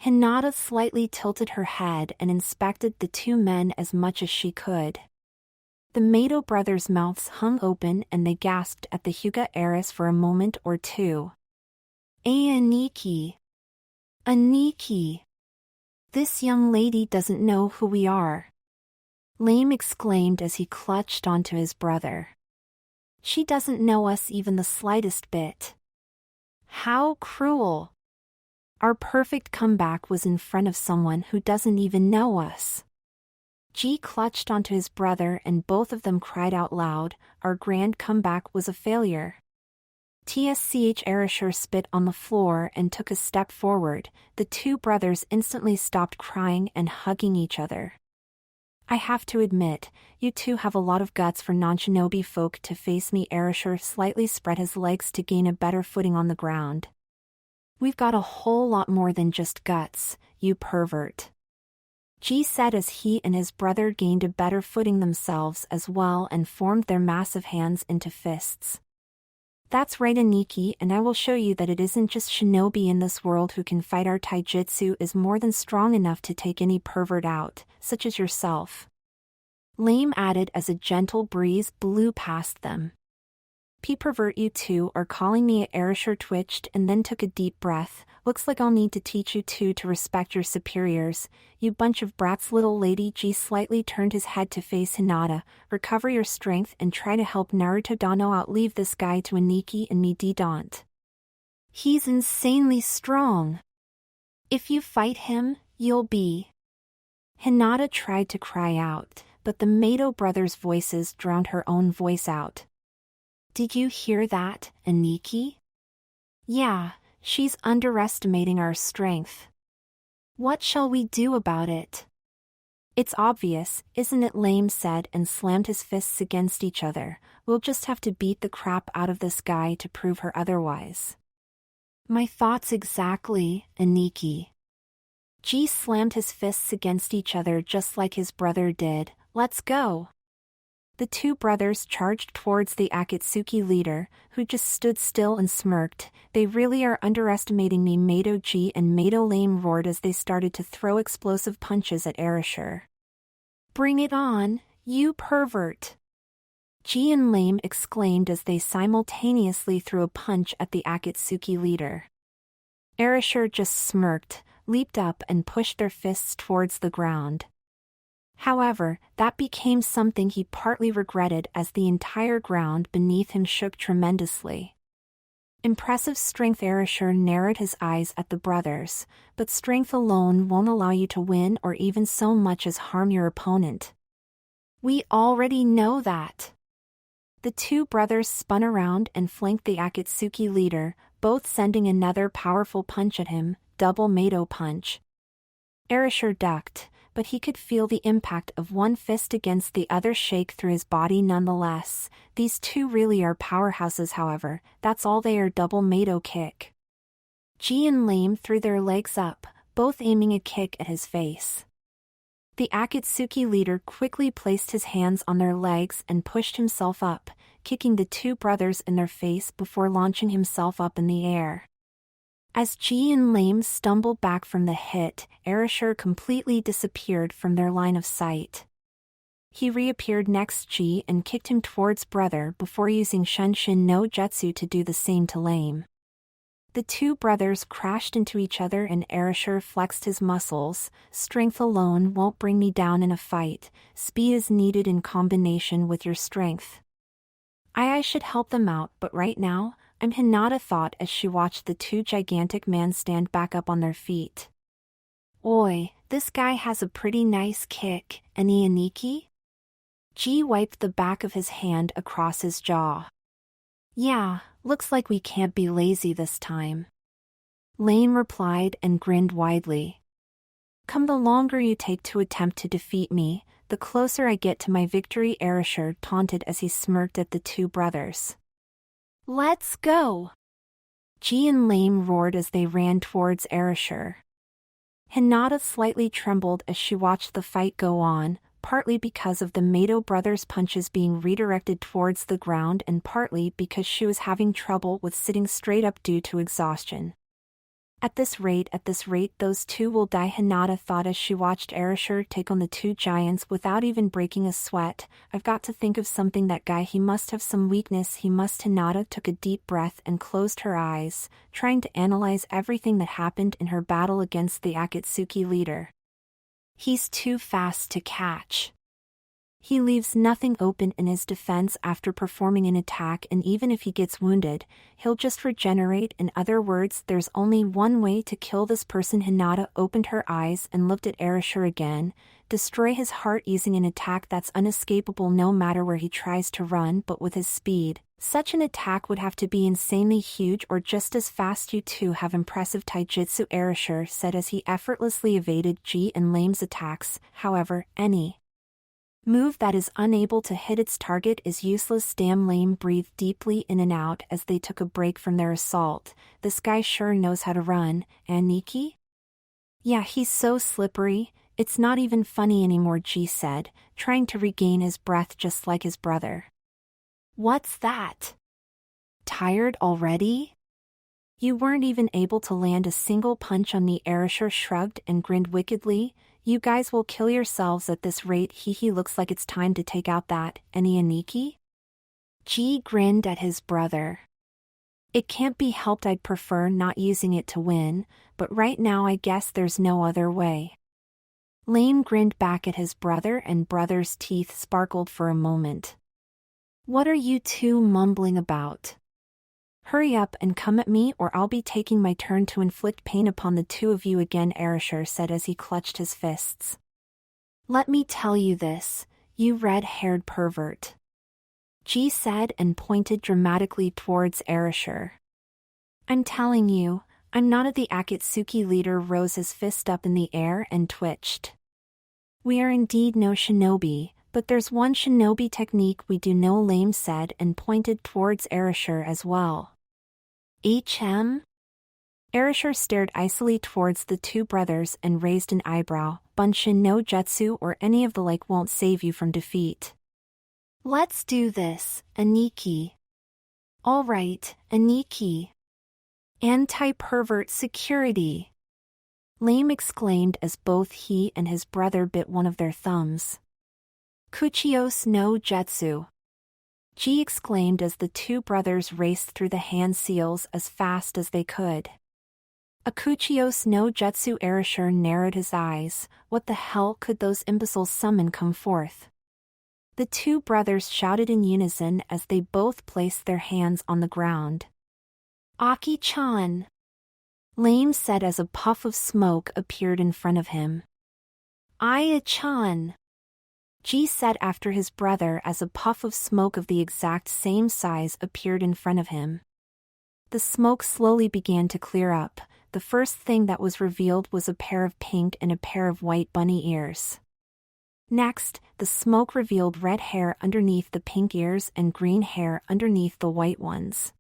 Hinata slightly tilted her head and inspected the two men as much as she could. The Mato brothers' mouths hung open and they gasped at the Hyuga heiress for a moment or two. Aniki. Aniki. This young lady doesn't know who we are. Lame exclaimed as he clutched onto his brother. She doesn't know us even the slightest bit. How cruel. Our perfect comeback was in front of someone who doesn't even know us. Ji clutched onto his brother and both of them cried out loud, "Our grand comeback was a failure." TSCH Erasure spit on the floor and took a step forward. The two brothers instantly stopped crying and hugging each other. "I have to admit, you two have a lot of guts for non-shinobi folk to face me." Erasure slightly spread his legs to gain a better footing on the ground. "We've got a whole lot more than just guts, you pervert," Ji said as he and his brother gained a better footing themselves as well and formed their massive hands into fists. "That's right, Aniki, and I will show you that it isn't just shinobi in this world who can fight. Our taijutsu is more than strong enough to take any pervert out, such as yourself," Lame added as a gentle breeze blew past them. "Pervert, you two are calling me?" Erasure twitched and then took a deep breath. "Looks like I'll need to teach you two to respect your superiors, you bunch of brats." Little lady Ji slightly turned his head to face Hinata. "Recover your strength and try to help Naruto Dano out. Leave this guy to Aniki and me. Don't. He's insanely strong. If you fight him, you'll be..." Hinata tried to cry out, but the Mato brothers' voices drowned her own voice out. "Did you hear that, Aniki? Yeah, she's underestimating our strength. What shall we do about it?" "It's obvious, isn't it?" Lame said and slammed his fists against each other. "We'll just have to beat the crap out of this guy to prove her otherwise." "My thoughts exactly, Aniki." Ji slammed his fists against each other just like his brother did. "Let's go." The two brothers charged towards the Akatsuki leader, who just stood still and smirked. "They really are underestimating me." Mato Ji and Mato Lame roared as they started to throw explosive punches at Erasure. "Bring it on, you pervert!" Ji and Lame exclaimed as they simultaneously threw a punch at the Akatsuki leader. Erasure just smirked, leaped up and pushed their fists towards the ground. However, that became something he partly regretted as the entire ground beneath him shook tremendously. Impressive strength. Erasure narrowed his eyes at the brothers, but strength alone won't allow you to win or even so much as harm your opponent. We already know that. The two brothers spun around and flanked the Akatsuki leader, both sending another powerful punch at him, double Mato punch. Erasure ducked, but he could feel the impact of one fist against the other shake through his body nonetheless. These two really are powerhouses. However, that's all they are. Double Mato kick. Ji and Lame threw their legs up, both aiming a kick at his face. The Akatsuki leader quickly placed his hands on their legs and pushed himself up, kicking the two brothers in their face before launching himself up in the air. As Ji and Lame stumbled back from the hit, Erasure completely disappeared from their line of sight. He reappeared next Ji and kicked him towards brother before using Shunshin no Jutsu to do the same to Lame. The two brothers crashed into each other and Erasure flexed his muscles. "Strength alone won't bring me down in a fight. Speed is needed in combination with your strength. I should help them out, but right now, Hinata thought as she watched the two gigantic men stand back up on their feet. "Oi, this guy has a pretty nice kick, any Aniki?" Ji wiped the back of his hand across his jaw. "Yeah, looks like we can't be lazy this time," Lane replied and grinned widely. "Come, the longer you take to attempt to defeat me, the closer I get to my victory," Erasure taunted as he smirked at the two brothers. "Let's go!" Ji and Lame roared as they ran towards Erasure. Hinata slightly trembled as she watched the fight go on, partly because of the Mato brothers' punches being redirected towards the ground and partly because she was having trouble with sitting straight up due to exhaustion. At this rate, those two will die," Hinata thought as she watched Erasure take on the two giants without even breaking a sweat. "I've got to think of something. That guy, he must have some weakness. Hinata took a deep breath and closed her eyes, trying to analyze everything that happened in her battle against the Akatsuki leader. "He's too fast to catch. He leaves nothing open in his defense after performing an attack, and even if he gets wounded, he'll just regenerate. In other words, there's only one way to kill this person." Hinata opened her eyes and looked at Erasure again. destroy his heart using an attack that's unescapable no matter where he tries to run. But with his speed, such an attack would have to be insanely huge or just as fast. You two have impressive taijutsu, Erasure said as he effortlessly evaded Ji and Lame's attacks. However, any move that is unable to hit its target is useless. Damn. Lame breathed deeply in and out as they took a break from their assault. This guy sure knows how to run, and Nikki? Yeah, he's so slippery, it's not even funny anymore, Ji said, trying to regain his breath just like his brother. What's that? Tired already? You weren't even able to land a single punch on me. Erasure shrugged and grinned wickedly. You guys will kill yourselves at this rate. He looks like it's time to take out that Aniki? Ji grinned at his brother. It can't be helped, I'd prefer not using it to win, but right now I guess there's no other way. Lame grinned back at his brother and brother's teeth sparkled for a moment. What are you two mumbling about? Hurry up and come at me or I'll be taking my turn to inflict pain upon the two of you again, Erasure said as he clutched his fists. Let me tell you this, you red-haired pervert. Ji said and pointed dramatically towards Erasure. I'm telling you, I'm not. The Akatsuki leader rose his fist up in the air and twitched. We are indeed no shinobi, but there's one shinobi technique we do know, Lame said and pointed towards Erasure as well. Erasure stared icily towards the two brothers and raised an eyebrow. Bunshin no jutsu or any of the like won't save you from defeat. Let's do this, Aniki. All right, Aniki. Anti-pervert security. Lame exclaimed as both he and his brother bit one of their thumbs. Kuchios no jutsu. Ji exclaimed as the two brothers raced through the hand seals as fast as they could. Akuchios no jutsu. Erasure narrowed his eyes. What the hell could those imbeciles summon come forth? The two brothers shouted in unison as they both placed their hands on the ground. Aki-chan! Lame said as a puff of smoke appeared in front of him. Aya-chan! Ji said after his brother as a puff of smoke of the exact same size appeared in front of him. The smoke slowly began to clear up. The first thing that was revealed was a pair of pink and a pair of white bunny ears. Next, the smoke revealed red hair underneath the pink ears and green hair underneath the white ones.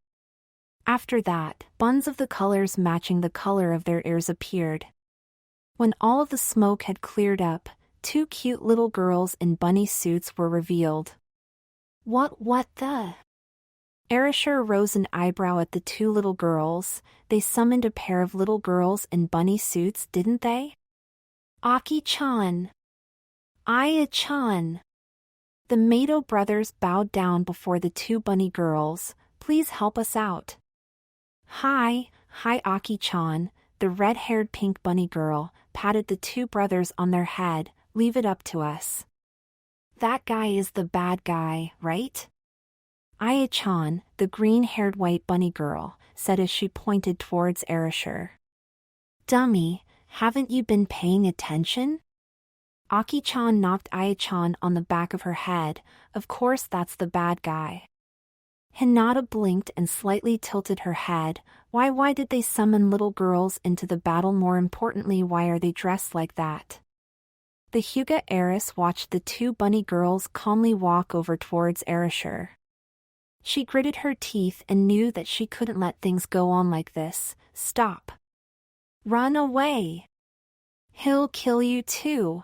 After that, buns of the colors matching the color of their ears appeared. When all of the smoke had cleared up, two cute little girls in bunny suits were revealed. What the? Erasure rose an eyebrow at the two little girls. They summoned a pair of little girls in bunny suits, didn't they? Aki-chan! Aya-chan! The Mato brothers bowed down before the two bunny girls. Please help us out. Hi Aki-chan, the red-haired pink bunny girl, patted the two brothers on their head. Leave it up to us. That guy is the bad guy, right? Aya-chan, the green-haired white bunny girl, said as she pointed towards Erasure. Dummy, haven't you been paying attention? Aki-chan knocked Aya-chan on the back of her head. Of course that's the bad guy. Hinata blinked and slightly tilted her head. Why did they summon little girls into the battle? More importantly, why are they dressed like that? The Hyuga heiress watched the two bunny girls calmly walk over towards Erasure. She gritted her teeth and knew that she couldn't let things go on like this. Stop. Run away. He'll kill you too.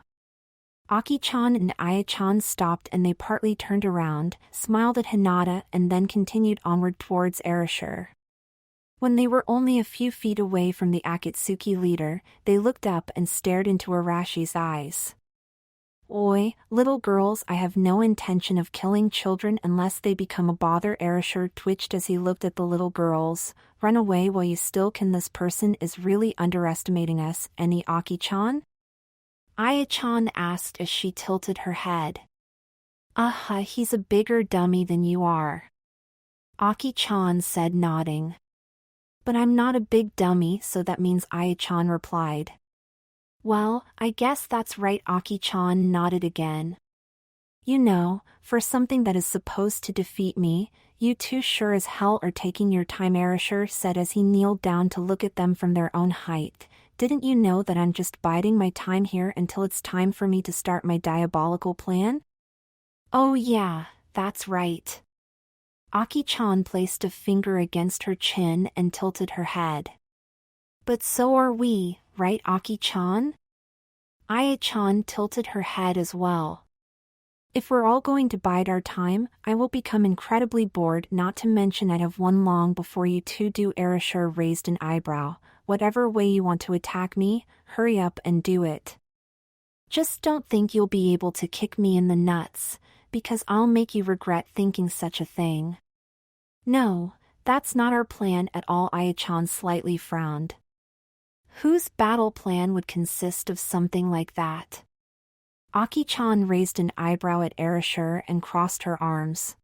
Aki-chan and Aya-chan stopped and they partly turned around, smiled at Hinata and then continued onward towards Erasure. When they were only a few feet away from the Akatsuki leader, they looked up and stared into Arashi's eyes. Oi, little girls, I have no intention of killing children unless they become a bother. Erasure twitched as he looked at the little girls. Run away while you still can. This person is really underestimating us. Any Aki-chan? Aya-chan asked as she tilted her head. He's a bigger dummy than you are. Aki-chan said, nodding. But I'm not a big dummy, so that means Aya-chan replied. Well, I guess that's right. Aki-chan nodded again. You know, for something that is supposed to defeat me, you two sure as hell are taking your time, Erasure said as he kneeled down to look at them from their own height. Didn't you know that I'm just biding my time here until it's time for me to start my diabolical plan? Oh yeah, that's right. Aki-chan placed a finger against her chin and tilted her head. But so are we, right, Aki-chan? Aya-chan tilted her head as well. If we're all going to bide our time, I will become incredibly bored, not to mention I'd have one long before you two do. Erasure raised an eyebrow. Whatever way you want to attack me, hurry up and do it. Just don't think you'll be able to kick me in the nuts, because I'll make you regret thinking such a thing. No, that's not our plan at all. Aya-chan slightly frowned. Whose battle plan would consist of something like that? Aki-chan raised an eyebrow at Erasure and crossed her arms.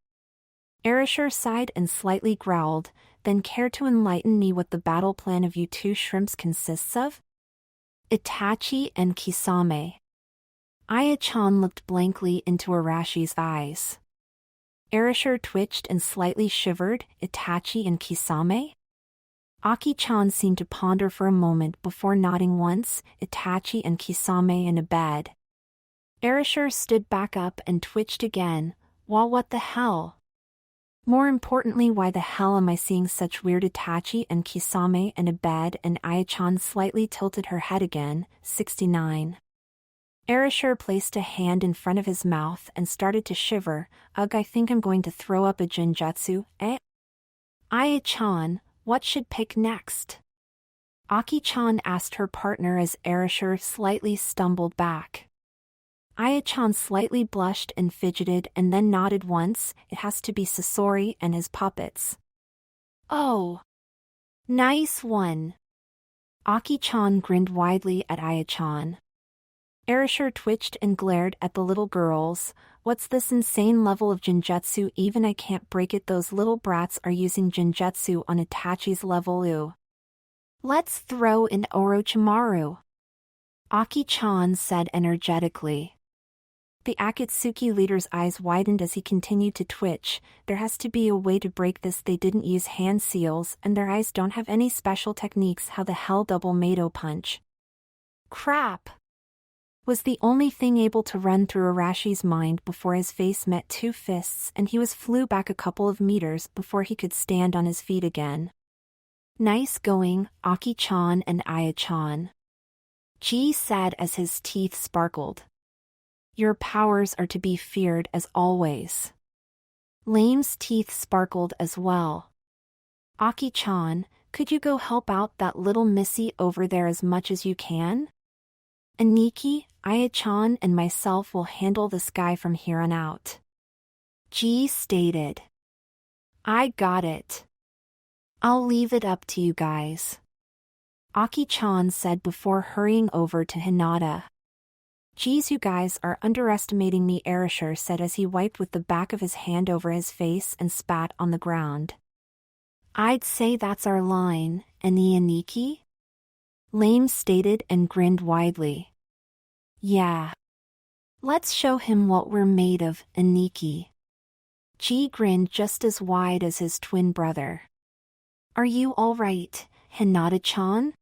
Erasure sighed and slightly growled, then care to enlighten me what the battle plan of you two shrimps consists of? Itachi and Kisame. Aya-chan looked blankly into Arashi's eyes. Erasure twitched and slightly shivered. Itachi and Kisame? Aki-chan seemed to ponder for a moment before nodding once. Itachi and Kisame in a bed. Erasure stood back up and twitched again. Well, what the hell? More importantly, why the hell am I seeing such weird Itachi and Kisame in a bed? And Aya-chan slightly tilted her head again. 69. Erasure placed a hand in front of his mouth and started to shiver. Ugh, I think I'm going to throw up a genjutsu, eh? Aya-chan, what should pick next? Aki-chan asked her partner as Erasure slightly stumbled back. Aya-chan slightly blushed and fidgeted and then nodded once. It has to be Sasori and his puppets. Oh! Nice one! Aki-chan grinned widely at Aya-chan. Erasure twitched and glared at the little girls. What's this insane level of genjutsu? Even I can't break it. Those little brats are using genjutsu on Itachi's level. Ooh. Let's throw in Orochimaru. Aki-chan said energetically. The Akatsuki leader's eyes widened as he continued to twitch. There has to be a way to break this. They didn't use hand seals and their eyes don't have any special techniques. How the hell double Mato punch? Crap! Was the only thing able to run through Arashi's mind before his face met two fists and he flew back a couple of meters before he could stand on his feet again. Nice going, Aki-chan and Aya-chan. Ji said as his teeth sparkled. Your powers are to be feared as always. Lame's teeth sparkled as well. Aki-chan, could you go help out that little missy over there as much as you can? Aniki, Aya-chan and myself will handle this guy from here on out. Ji stated. I got it. I'll leave it up to you guys. Aki-chan said before hurrying over to Hinata. Geez, you guys are underestimating me, Erasure said as he wiped with the back of his hand over his face and spat on the ground. I'd say that's our line, Aniki? Lame stated and grinned widely. Yeah. Let's show him what we're made of, Aniki. Ji grinned just as wide as his twin brother. Are you all right, Hinata-chan?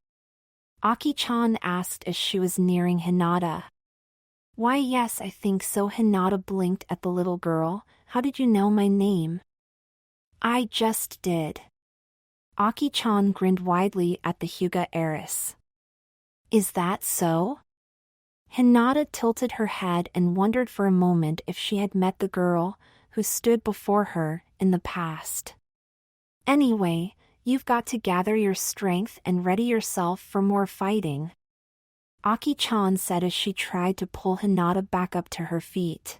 Aki-chan asked as she was nearing Hinata. Why yes, I think so. Hinata blinked at the little girl. How did you know my name? I just did. Aki-chan grinned widely at the Hyuga heiress. Is that so? Hinata tilted her head and wondered for a moment if she had met the girl who stood before her in the past. Anyway, you've got to gather your strength and ready yourself for more fighting. Aki-chan said as she tried to pull Hinata back up to her feet.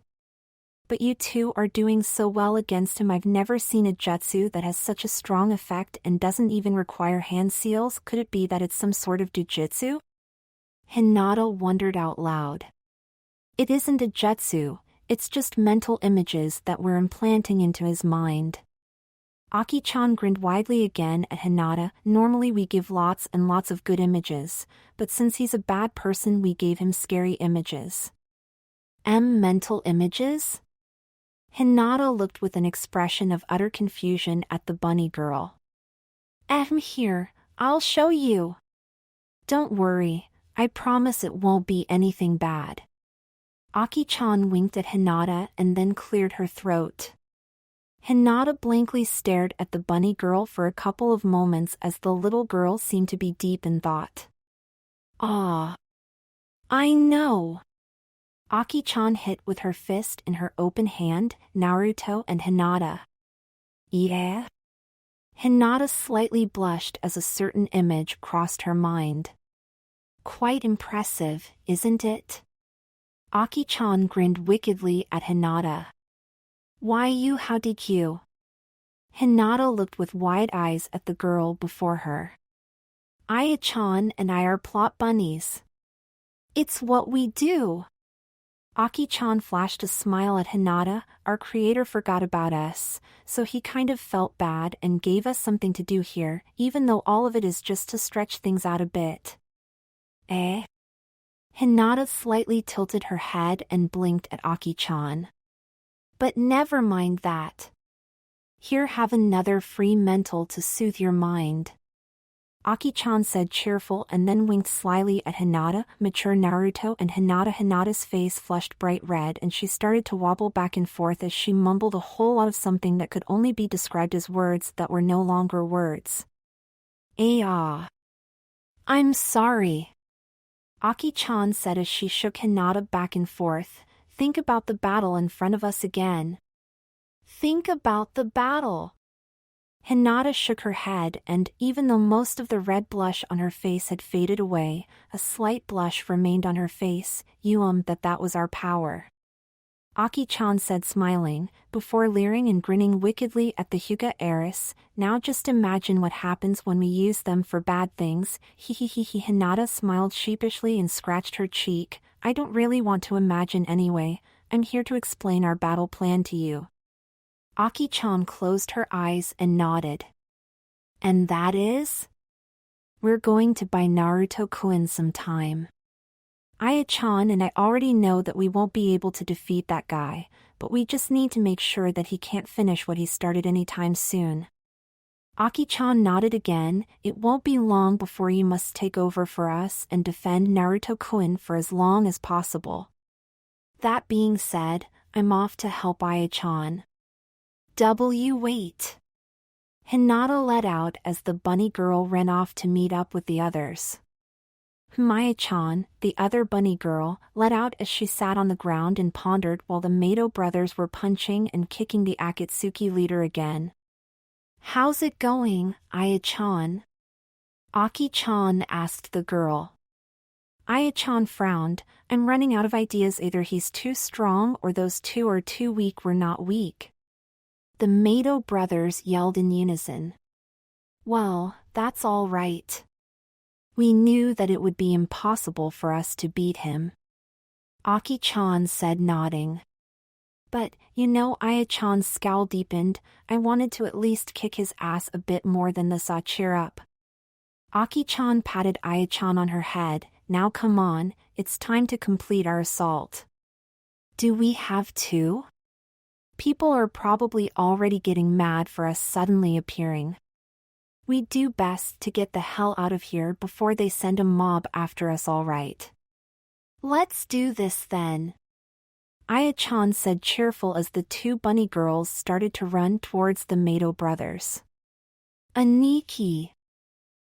But you two are doing so well against him. I've never seen a jutsu that has such a strong effect and doesn't even require hand seals. Could it be that it's some sort of jujitsu? Hinata wondered out loud. It isn't a jutsu, it's just mental images that we're implanting into his mind. Aki-chan grinned widely again at Hinata. Normally we give lots and lots of good images, but since he's a bad person we gave him scary images. Mental images? Hinata looked with an expression of utter confusion at the bunny girl. Here, I'll show you. Don't worry, I promise it won't be anything bad. Aki-chan winked at Hinata and then cleared her throat. Hinata blankly stared at the bunny girl for a couple of moments as the little girl seemed to be deep in thought. Ah, I know. Aki-chan hit with her fist in her open hand, Naruto and Hinata. Yeah? Hinata slightly blushed as a certain image crossed her mind. Quite impressive, isn't it? Aki-chan grinned wickedly at Hinata. Why you, how did you? Hinata looked with wide eyes at the girl before her. Aya-chan and I are plot bunnies. It's what we do. Aki-chan flashed a smile at Hinata. Our creator forgot about us, so he kind of felt bad and gave us something to do here, even though all of it is just to stretch things out a bit. Eh? Hinata slightly tilted her head and blinked at Aki-chan. But never mind that. Here, have another free mental to soothe your mind. Aki-chan said cheerful and then winked slyly at Hinata, mature Naruto and Hinata. Hinata's face flushed bright red and she started to wobble back and forth as she mumbled a whole lot of something that could only be described as words that were no longer words. I'm sorry. Aki-chan said as she shook Hinata back and forth. Think about the battle in front of us again. Think about the battle. Hinata shook her head and, even though most of the red blush on her face had faded away, a slight blush remained on her face. That was our power. Aki-chan said smiling, before leering and grinning wickedly at the Hyuga heiress. Now just imagine what happens when we use them for bad things. Hinata smiled sheepishly and scratched her cheek. I don't really want to imagine anyway. I'm here to explain our battle plan to you. Aki-chan closed her eyes and nodded. And that is? We're going to buy Naruto-kun some time. Aya-chan and I already know that we won't be able to defeat that guy, but we just need to make sure that he can't finish what he started anytime soon. Aki-chan nodded again. It won't be long before you must take over for us and defend Naruto-kun for as long as possible. That being said, I'm off to help Aya-chan. Wait. Hinata let out as the bunny girl ran off to meet up with the others. Maya-chan, the other bunny girl, let out as she sat on the ground and pondered while the Mato brothers were punching and kicking the Akatsuki leader again. How's it going, Aya-chan? Aki-chan asked the girl. Aya-chan frowned. I'm running out of ideas. Either he's too strong or those two are too weak. We're not weak. The Mato brothers yelled in unison. Well, that's all right. We knew that it would be impossible for us to beat him. Aki-chan said, nodding. But, Aya-chan's scowl deepened. I wanted to at least kick his ass a bit more than this. Cheer up. Aki-chan patted Aya-chan on her head. Now come on, it's time to complete our assault. Do we have to? People are probably already getting mad for us suddenly appearing. We'd do best to get the hell out of here before they send a mob after us, all right. Let's do this then. Aya-chan said cheerful as the two bunny girls started to run towards the Mato brothers. Aniki!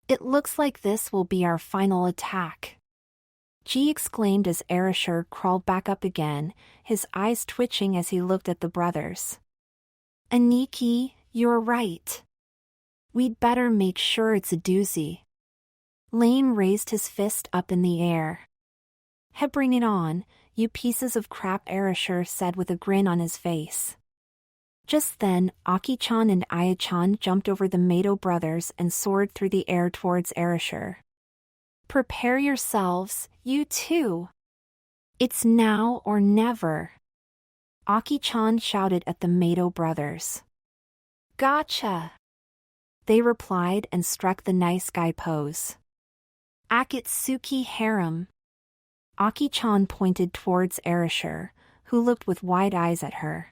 It looks like this will be our final attack. Ji exclaimed as Erasure crawled back up again, his eyes twitching as he looked at the brothers. Aniki, you're right. We'd better make sure it's a doozy. Lane raised his fist up in the air. Bring it on, you pieces of crap, Erasure said with a grin on his face. Just then, Aki-chan and Aya-chan jumped over the Mato brothers and soared through the air towards Erasure. Prepare yourselves, you two. It's now or never. Aki-chan shouted at the Mato brothers. Gotcha! They replied and struck the nice guy pose. Akatsuki harem. Aki-chan pointed towards Erasure, who looked with wide eyes at her.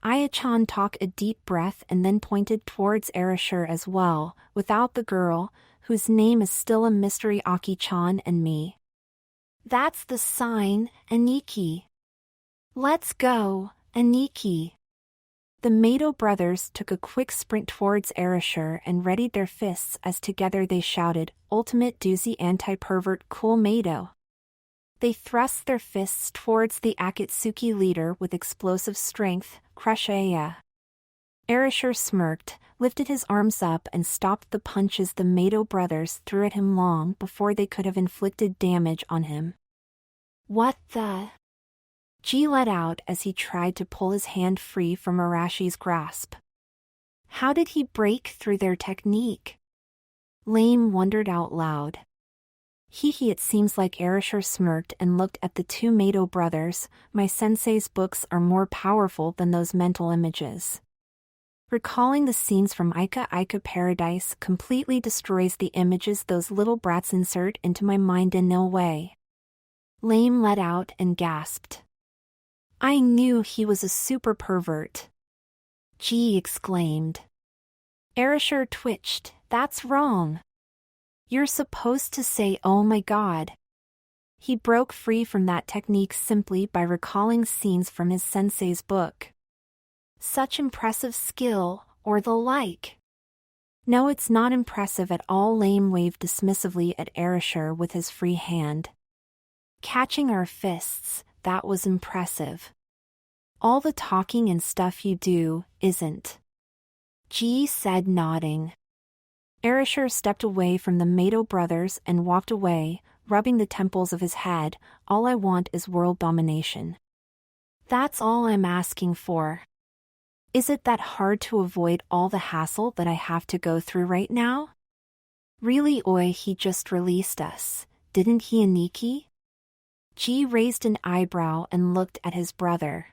Aya-chan took a deep breath and then pointed towards Erasure as well, without the girl, whose name is still a mystery. Aki-chan and me. That's the sign, Aniki. Let's go, Aniki. The Mato brothers took a quick sprint towards Erasure and readied their fists as together they shouted, Ultimate doozy anti-pervert cool Mato. They thrust their fists towards the Akatsuki leader with explosive strength, crush Aya. Erasure smirked, lifted his arms up and stopped the punches the Mato brothers threw at him long before they could have inflicted damage on him. What the? G let out as he tried to pull his hand free from Arashi's grasp. How did he break through their technique? Lame wondered out loud. It seems like Erasure smirked and looked at the two Mato brothers. My sensei's books are more powerful than those mental images. Recalling the scenes from Ika Paradise completely destroys the images those little brats insert into my mind in no way. Lame let out and gasped. I knew he was a super pervert. G exclaimed. Erasure twitched. That's wrong. You're supposed to say oh my god. He broke free from that technique simply by recalling scenes from his sensei's book. Such impressive skill, or the like. No, it's not impressive at all. Lame waved dismissively at Erasure with his free hand. Catching our fists, that was impressive. All the talking and stuff you do, isn't. G said, nodding. Erasure stepped away from the Mato brothers and walked away, rubbing the temples of his head. All I want is world domination. That's all I'm asking for. Is it that hard to avoid all the hassle that I have to go through right now? Really? He just released us, didn't he, Aniki? G raised an eyebrow and looked at his brother.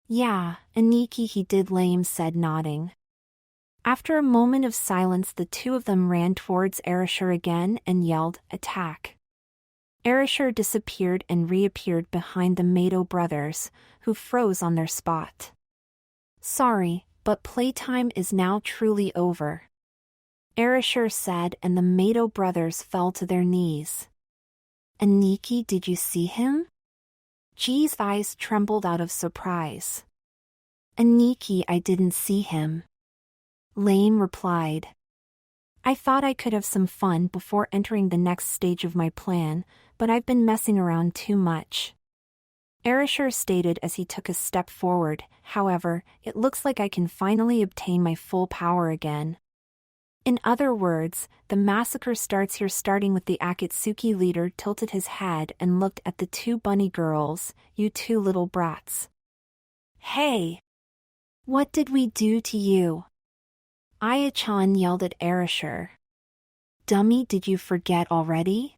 Yeah, Aniki he did. Lame said, nodding. After a moment of silence the two of them ran towards Erasure again and yelled, attack. Erasure disappeared and reappeared behind the Mato brothers, who froze on their spot. Sorry, but playtime is now truly over. Erasure said, and the Mato brothers fell to their knees. Aniki, did you see him? G's eyes trembled out of surprise. Aniki, I didn't see him. Lame replied. I thought I could have some fun before entering the next stage of my plan, but I've been messing around too much. Erasure stated as he took a step forward. However, it looks like I can finally obtain my full power again. In other words, the massacre starts here, starting with the Akatsuki leader tilted his head and looked at the two bunny girls. You two little brats. Hey! What did we do to you? Aya-chan yelled at Erasure. Dummy, did you forget already?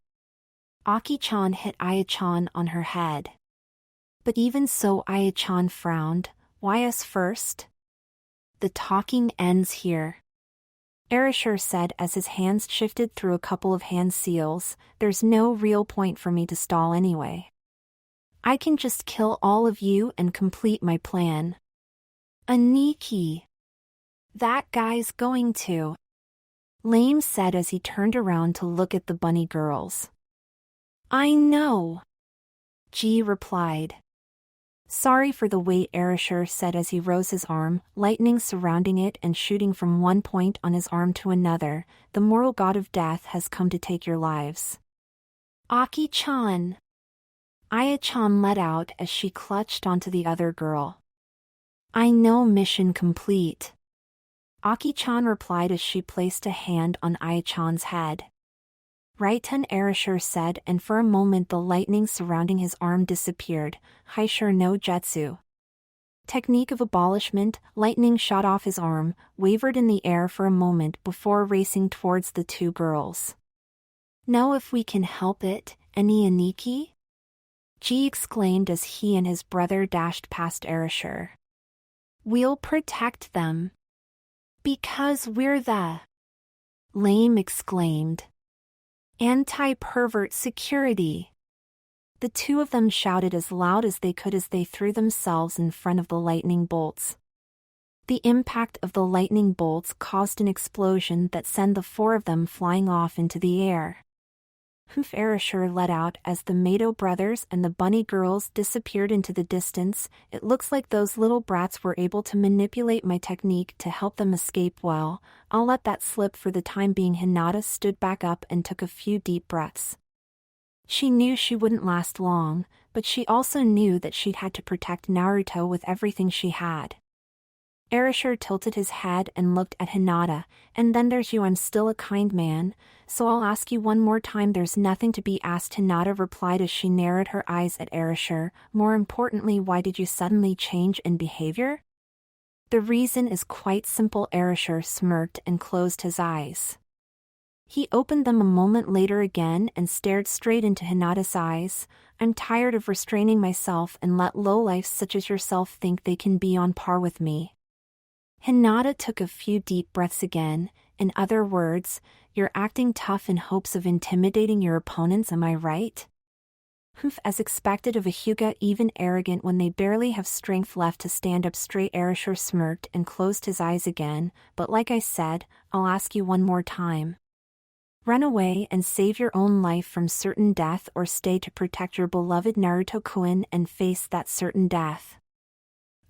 Aki-chan hit Aya-chan on her head. But even so, Aya-chan frowned. Why us first? The talking ends here. Erasure said as his hands shifted through a couple of hand seals. There's no real point for me to stall anyway. I can just kill all of you and complete my plan. Aniki. That guy's going to. Lame said as he turned around to look at the bunny girls. I know. G replied. Sorry for the wait, Erasure said as he rose his arm, lightning surrounding it and shooting from one point on his arm to another. The moral god of death has come to take your lives. Aki-chan. Aya-chan let out as she clutched onto the other girl. I know, mission complete. Aki-chan replied as she placed a hand on Aya-chan's head. Right-ten, Erasure said, and for a moment the lightning surrounding his arm disappeared. Haishur no Jetsu. Technique of abolishment, lightning shot off his arm, wavered in the air for a moment before racing towards the two girls. Know if we can help it, any Aniki? G exclaimed as he and his brother dashed past Erasure. We'll protect them. Because we're the... Lame exclaimed. Anti-pervert security. The two of them shouted as loud as they could as they threw themselves in front of the lightning bolts. The impact of the lightning bolts caused an explosion that sent the four of them flying off into the air. Erasure let out as the Mato brothers and the bunny girls disappeared into the distance. It looks like those little brats were able to manipulate my technique to help them escape. Well, I'll let that slip for the time being. Hinata stood back up and took a few deep breaths. She knew she wouldn't last long, but she also knew that she'd had to protect Naruto with everything she had. Erasure tilted his head and looked at Hinata. And then there's you. I'm still a kind man, so I'll ask you one more time. There's nothing to be asked, Hinata replied as she narrowed her eyes at Erasure. More importantly, why did you suddenly change in behavior? The reason is quite simple. Erasure smirked and closed his eyes. He opened them a moment later again and stared straight into Hinata's eyes. I'm tired of restraining myself and let lowlifes such as yourself think they can be on par with me. Hinata took a few deep breaths again. In other words, you're acting tough in hopes of intimidating your opponents, am I right? As expected of a Hyuga, even arrogant when they barely have strength left to stand up straight. Erasure smirked and closed his eyes again. But like I said, I'll ask you one more time. Run away and save your own life from certain death, or stay to protect your beloved Naruto-kun and face that certain death.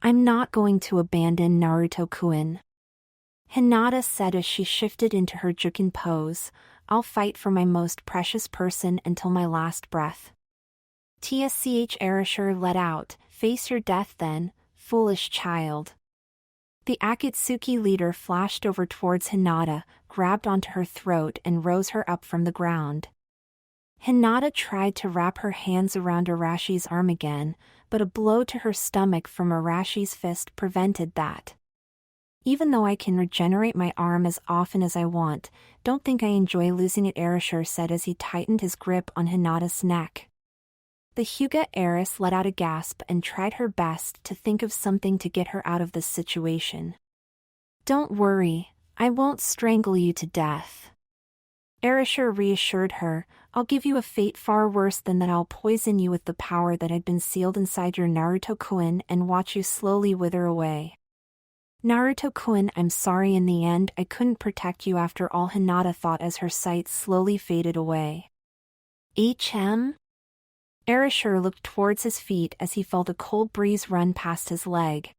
I'm not going to abandon Naruto-kun, Hinata said as she shifted into her Jukin pose. I'll fight for my most precious person until my last breath. Tsch Erasure let out. Face your death then, foolish child. The Akatsuki leader flashed over towards Hinata, grabbed onto her throat and rose her up from the ground. Hinata tried to wrap her hands around Arashi's arm again, but a blow to her stomach from Arashi's fist prevented that. Even though I can regenerate my arm as often as I want, don't think I enjoy losing it, Erasure said as he tightened his grip on Hinata's neck. The Hyuga heiress let out a gasp and tried her best to think of something to get her out of this situation. Don't worry, I won't strangle you to death. Erasure reassured her. I'll give you a fate far worse than that. I'll poison you with the power that had been sealed inside your Naruto-kun and watch you slowly wither away. Naruto-kun, I'm sorry, in the end I couldn't protect you after all, Hinata thought as her sight slowly faded away. Erasure looked towards his feet as he felt a cold breeze run past his leg.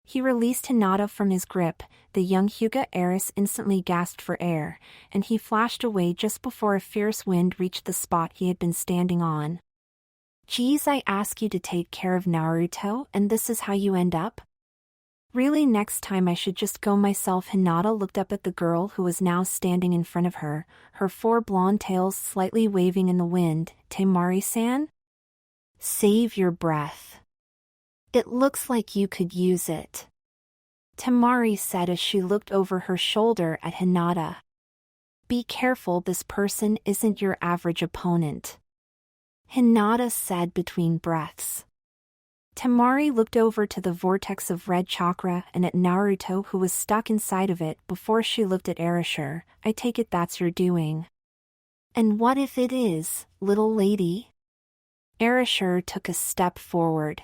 He released Hinata from his grip. The young Hyuga heiress instantly gasped for air, and he flashed away just before a fierce wind reached the spot he had been standing on. Geez, I ask you to take care of Naruto, and this is how you end up? Really, next time I should just go myself. Hinata looked up at the girl who was now standing in front of her, her four blonde tails slightly waving in the wind. Temari-san? Save your breath. It looks like you could use it, Temari said as she looked over her shoulder at Hinata. Be careful, this person isn't your average opponent, Hinata said between breaths. Temari looked over to the vortex of red chakra and at Naruto, who was stuck inside of it, before she looked at Erasure. I take it that's your doing. And what if it is, little lady? Erasure took a step forward.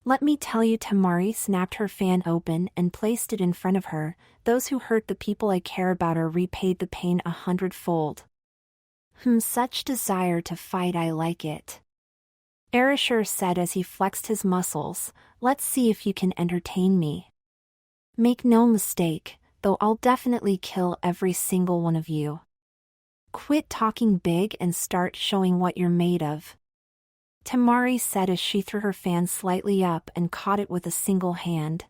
Let me tell you, Temari snapped her fan open and placed it in front of her. Those who hurt the people I care about are repaid the pain 100-fold. Such desire to fight, I like it, Erasure said as he flexed his muscles. Let's see if you can entertain me. Make no mistake, though I'll definitely kill every single one of you. Quit talking big and start showing what you're made of, Temari said as she threw her fan slightly up and caught it with a single hand.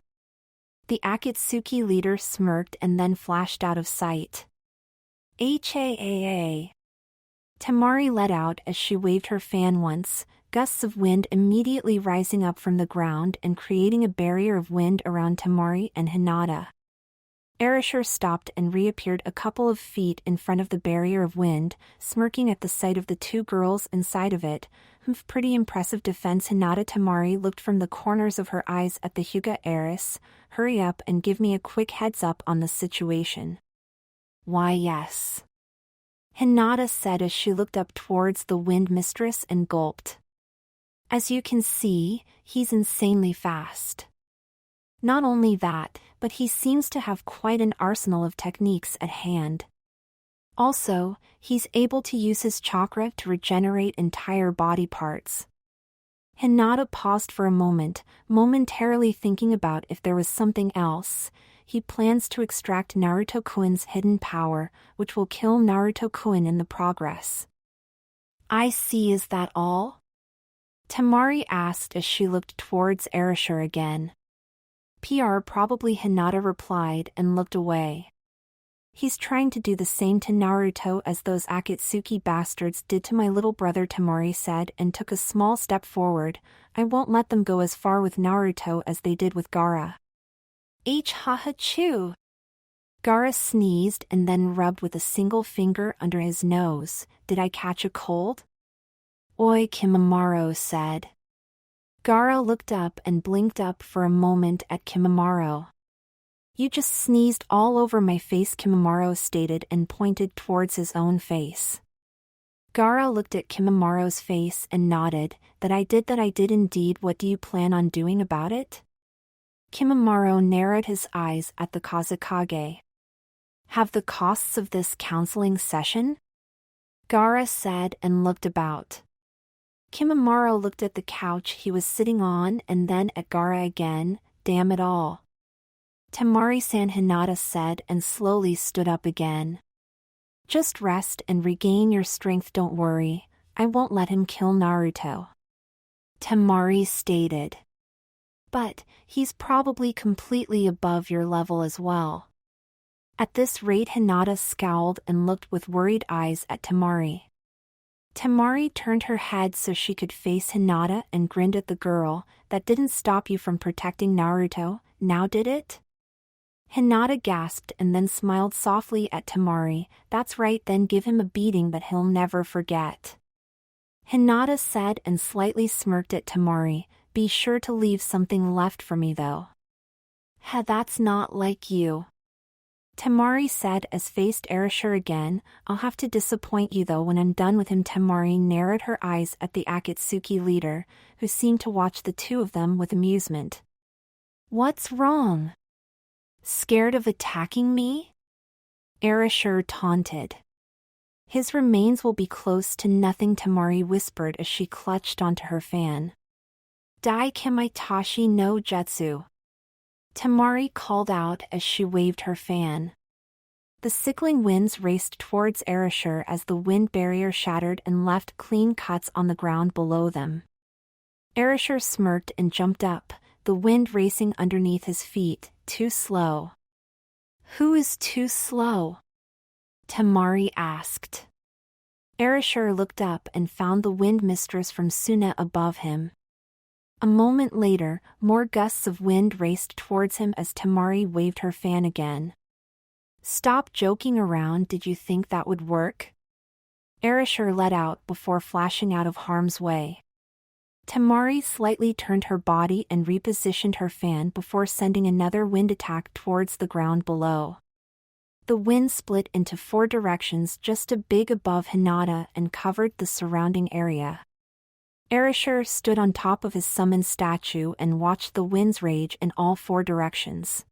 The Akatsuki leader smirked and then flashed out of sight. Temari let out as she waved her fan once, gusts of wind immediately rising up from the ground and creating a barrier of wind around Temari and Hinata. Erasure stopped and reappeared a couple of feet in front of the barrier of wind, smirking at the sight of the two girls inside of it. Pretty impressive defense. Hinata Temari looked from the corners of her eyes at the Hyuga heiress. Hurry up and give me a quick heads up on the situation. Why yes. Hinata said as she looked up towards the wind mistress and gulped. As you can see, he's insanely fast. Not only that, but he seems to have quite an arsenal of techniques at hand. Also, he's able to use his chakra to regenerate entire body parts. Hinata paused for a moment, momentarily thinking about if there was something else. He plans to extract Naruto-kun's hidden power, which will kill Naruto-kun in the progress. I see. Is that all? Temari asked as she looked towards Erasure again. Probably, Hinata replied and looked away. He's trying to do the same to Naruto as those Akatsuki bastards did to my little brother, Temari said, and took a small step forward. I won't let them go as far with Naruto as they did with Gaara. Ha-ha-chew. Gaara sneezed and then rubbed with a single finger under his nose. Did I catch a cold? Oi, Kimimaro said. Gaara looked up and blinked up for a moment at Kimimaro. You just sneezed all over my face, Kimimaro stated and pointed towards his own face. Gaara looked at Kimimaro's face and nodded. That I did indeed. What do you plan on doing about it? Kimimaro narrowed his eyes at the Kazekage. Have the costs of this counseling session? Gaara said and looked about. Kimimaro looked at the couch he was sitting on and then at Gaara again. Damn it all. Temari-san, Hinata said and slowly stood up again. Just rest and regain your strength, don't worry. I won't let him kill Naruto. Temari stated. But, he's probably completely above your level as well. At this rate, Hinata scowled and looked with worried eyes at Temari. Temari turned her head so she could face Hinata and grinned at the girl. That didn't stop you from protecting Naruto, now did it? Hinata gasped and then smiled softly at Temari. That's right, then give him a beating that he'll never forget. Hinata said and slightly smirked at Temari. Be sure to leave something left for me though. That's not like you. Temari said as faced Erasure again. I'll have to disappoint you though when I'm done with him. Temari narrowed her eyes at the Akatsuki leader, who seemed to watch the two of them with amusement. What's wrong? Scared of attacking me? Erasure taunted. His remains will be close to nothing, Temari whispered as she clutched onto her fan. Dai Kamaitashi no Jutsu. Temari called out as she waved her fan. The sickling winds raced towards Erasure as the wind barrier shattered and left clean cuts on the ground below them. Erasure smirked and jumped up, the wind racing underneath his feet. Too slow. Who is too slow? Temari asked. Erasure looked up and found the wind mistress from Suna above him. A moment later, more gusts of wind raced towards him as Temari waved her fan again. Stop joking around, did you think that would work? Erasure let out before flashing out of harm's way. Temari slightly turned her body and repositioned her fan before sending another wind attack towards the ground below. The wind split into 4 directions just a bit above Hinata and covered the surrounding area. Erasure stood on top of his summoned statue and watched the winds rage in all 4 directions.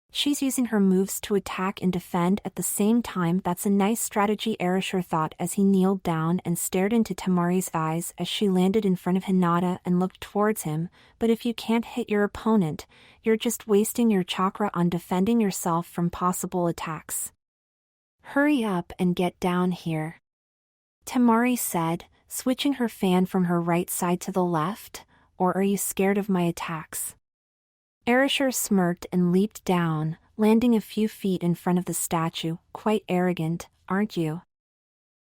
She's using her moves to attack and defend at the same time. That's a nice strategy, Erasure thought as he kneeled down and stared into Temari's eyes as she landed in front of Hinata and looked towards him. But if you can't hit your opponent, you're just wasting your chakra on defending yourself from possible attacks. Hurry up and get down here. Temari said, switching her fan from her right side to the left. Or are you scared of my attacks? Erasure smirked and leaped down, landing a few feet in front of the statue. Quite arrogant, aren't you?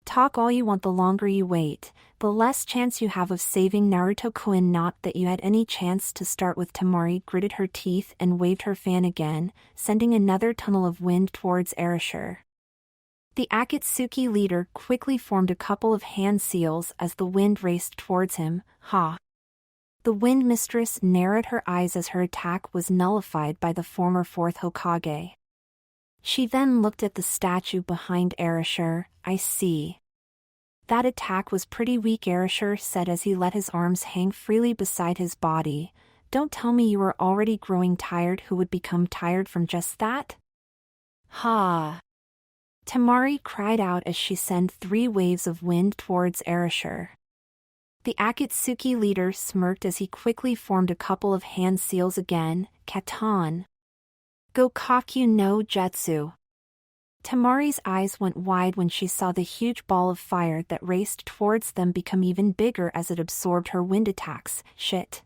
Talk all you want. The longer you wait, the less chance you have of saving Naruto-kun. Not that you had any chance to start with. Temari gritted her teeth and waved her fan again, sending another tunnel of wind towards Erasure. The Akatsuki leader quickly formed a couple of hand seals as the wind raced towards him. Ha! The wind mistress narrowed her eyes as her attack was nullified by the former fourth Hokage. She then looked at the statue behind Erasure. I see. That attack was pretty weak, Erasure said as he let his arms hang freely beside his body. Don't tell me you were already growing tired. Who would become tired from just that? Ha! Temari cried out as she sent 3 waves of wind towards Erasure. The Akatsuki leader smirked as he quickly formed a couple of hand seals again. Katan. Gokaku no Jutsu. Temari's eyes went wide when she saw the huge ball of fire that raced towards them become even bigger as it absorbed her wind attacks. Shit.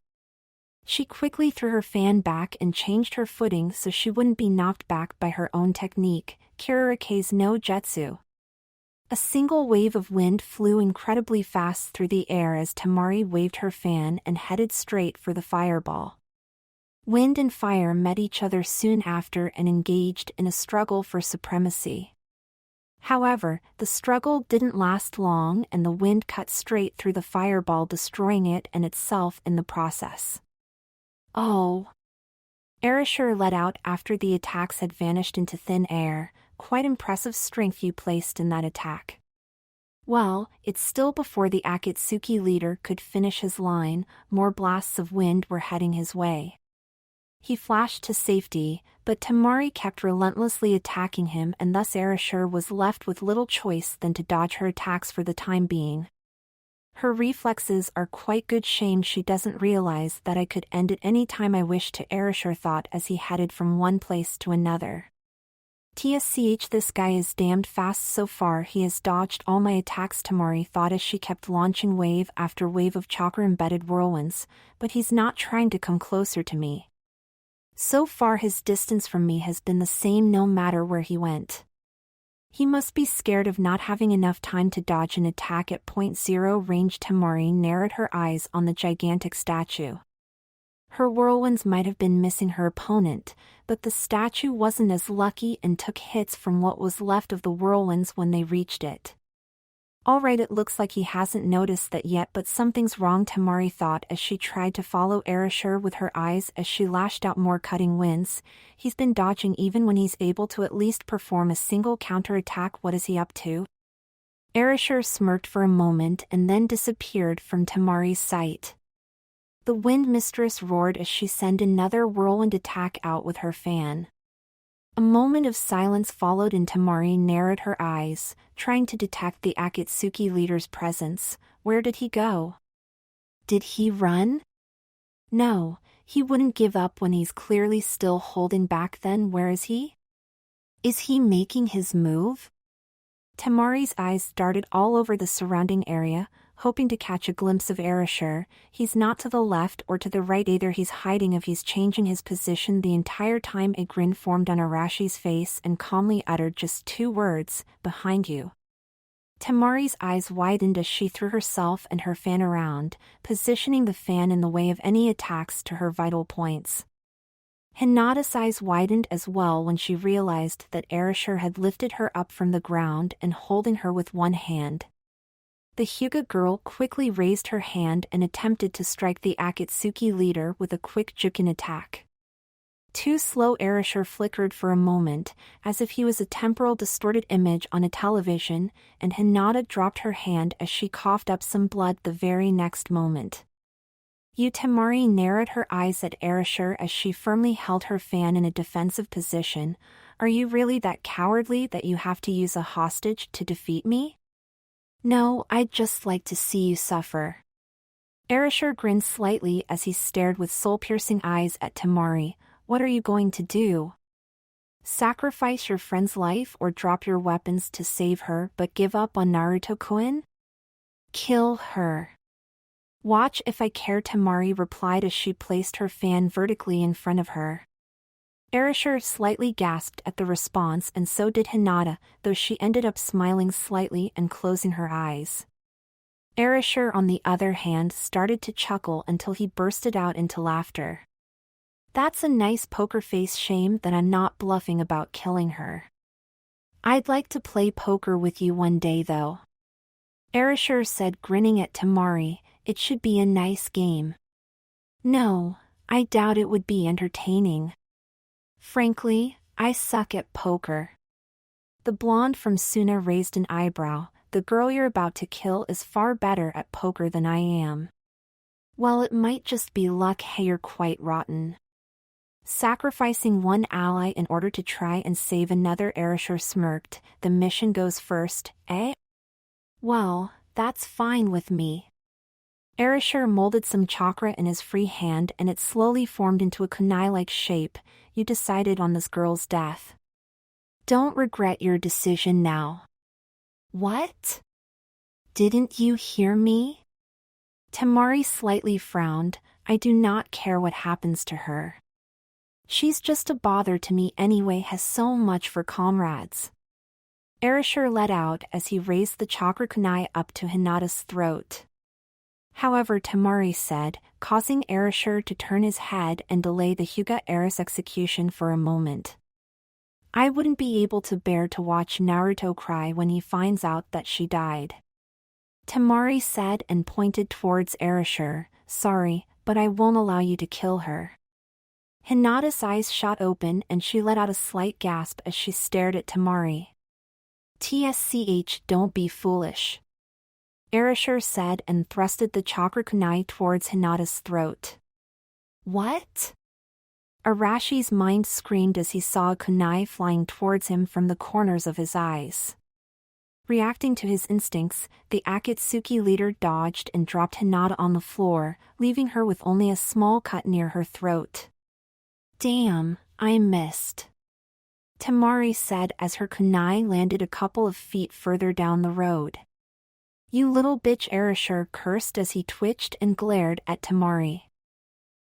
She quickly threw her fan back and changed her footing so she wouldn't be knocked back by her own technique, Kirurake's no Jutsu. A single wave of wind flew incredibly fast through the air as Temari waved her fan and headed straight for the fireball. Wind and fire met each other soon after and engaged in a struggle for supremacy. However, the struggle didn't last long and the wind cut straight through the fireball, destroying it and itself in the process. Oh! Erasure let out after the attacks had vanished into thin air. Quite impressive strength you placed in that attack. Well, it's still before the Akatsuki leader could finish his line. More blasts of wind were heading his way. He flashed to safety, but Temari kept relentlessly attacking him and thus Erasure was left with little choice than to dodge her attacks for the time being. Her reflexes are quite good. Shame she doesn't realize that I could end it any time I wish to, Erasure thought as he headed from one place to another. Tsch, this guy is damned fast. So far he has dodged all my attacks, Temari thought as she kept launching wave after wave of chakra-embedded whirlwinds, but he's not trying to come closer to me. So far his distance from me has been the same no matter where he went. He must be scared of not having enough time to dodge an attack at .0 range. Temari narrowed her eyes on the gigantic statue. Her whirlwinds might have been missing her opponent, but the statue wasn't as lucky and took hits from what was left of the whirlwinds when they reached it. Alright, it looks like he hasn't noticed that yet, but something's wrong, Temari thought as she tried to follow Erasure with her eyes as she lashed out more cutting winds. He's been dodging even when he's able to at least perform a single counterattack. What is he up to? Erasure smirked for a moment and then disappeared from Temari's sight. The wind mistress roared as she sent another whirlwind attack out with her fan. A moment of silence followed and Temari narrowed her eyes, trying to detect the Akatsuki leader's presence. Where did he go? Did he run? No, he wouldn't give up when he's clearly still holding back. Then where is he? Is he making his move? Temari's eyes darted all over the surrounding area, hoping to catch a glimpse of Erasure. He's not to the left or to the right either. He's hiding if he's changing his position the entire time. A grin formed on Arashi's face and calmly uttered just 2 words, behind you. Temari's eyes widened as she threw herself and her fan around, positioning the fan in the way of any attacks to her vital points. Hinata's eyes widened as well when she realized that Erasure had lifted her up from the ground and holding her with one hand. The Hyuga girl quickly raised her hand and attempted to strike the Akatsuki leader with a quick Jukin attack. Too slow. Erasure flickered for a moment, as if he was a temporal distorted image on a television, and Hinata dropped her hand as she coughed up some blood the very next moment. Temari narrowed her eyes at Erasure as she firmly held her fan in a defensive position. Are you really that cowardly that you have to use a hostage to defeat me? No, I'd just like to see you suffer. Erasure grinned slightly as he stared with soul-piercing eyes at Temari. What are you going to do? Sacrifice your friend's life or drop your weapons to save her but give up on Naruto-kun? Kill her. Watch if I care, Temari replied as she placed her fan vertically in front of her. Erasure slightly gasped at the response, and so did Hinata, though she ended up smiling slightly and closing her eyes. Erasure, on the other hand, started to chuckle until he bursted out into laughter. That's a nice poker face. Shame that I'm not bluffing about killing her. I'd like to play poker with you one day though. Erasure said, grinning at Temari. It should be a nice game. No, I doubt it would be entertaining. Frankly, I suck at poker. The blonde from Suna raised an eyebrow. The girl you're about to kill is far better at poker than I am. Well, it might just be luck. Hey, you're quite rotten. Sacrificing one ally in order to try and save another. Erasure smirked. The mission goes first, eh? Well, that's fine with me. Erasure molded some chakra in his free hand and it slowly formed into a kunai-like shape. You decided on this girl's death. Don't regret your decision now. What? Didn't you hear me? Temari slightly frowned. I do not care what happens to her. She's just a bother to me anyway. Has so much for comrades. Erasure let out as he raised the chakra kunai up to Hinata's throat. However, Temari said, causing Erasure to turn his head and delay the Hyuga heiress execution for a moment. I wouldn't be able to bear to watch Naruto cry when he finds out that she died. Temari said and pointed towards Erasure. Sorry, but I won't allow you to kill her. Hinata's eyes shot open and she let out a slight gasp as she stared at Temari. Tsch, don't be foolish. Erasure said and thrusted the chakra kunai towards Hinata's throat. What? Arashi's mind screamed as he saw a kunai flying towards him from the corners of his eyes. Reacting to his instincts, the Akatsuki leader dodged and dropped Hinata on the floor, leaving her with only a small cut near her throat. Damn, I missed. Temari said as her kunai landed a couple of feet further down the road. You little bitch, Erasure cursed as he twitched and glared at Temari.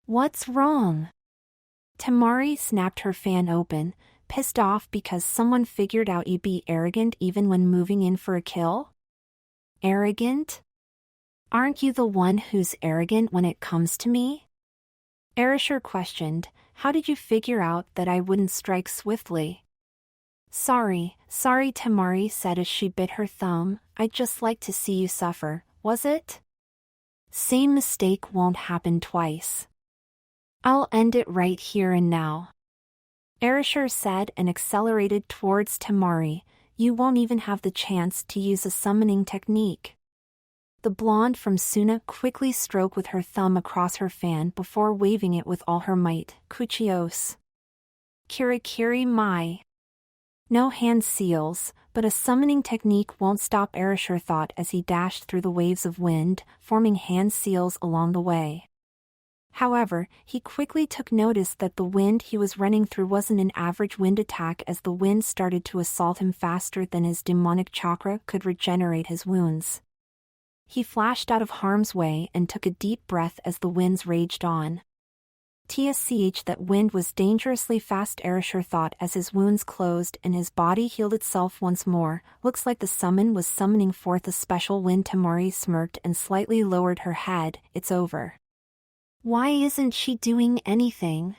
What's wrong? Temari snapped her fan open, pissed off because someone figured out you'd be arrogant even when moving in for a kill? Arrogant? Aren't you the one who's arrogant when it comes to me? Erasure questioned. How did you figure out that I wouldn't strike swiftly? Sorry, Temari said as she bit her thumb. I'd just like to see you suffer, was it? Same mistake won't happen twice. I'll end it right here and now. Erasure said and accelerated towards Temari. You won't even have the chance to use a summoning technique. The blonde from Suna quickly stroked with her thumb across her fan before waving it with all her might. Kuchios. Kirikiri mai. No hand seals, but a summoning technique won't stop, Erasure thought as he dashed through the waves of wind, forming hand seals along the way. However, he quickly took notice that the wind he was running through wasn't an average wind attack as the wind started to assault him faster than his demonic chakra could regenerate his wounds. He flashed out of harm's way and took a deep breath as the winds raged on. Tsch, that wind was dangerously fast, Erasure thought as his wounds closed and his body healed itself once more. Looks like the summon was summoning forth a special wind. Temari smirked and slightly lowered her head. It's over. Why isn't she doing anything?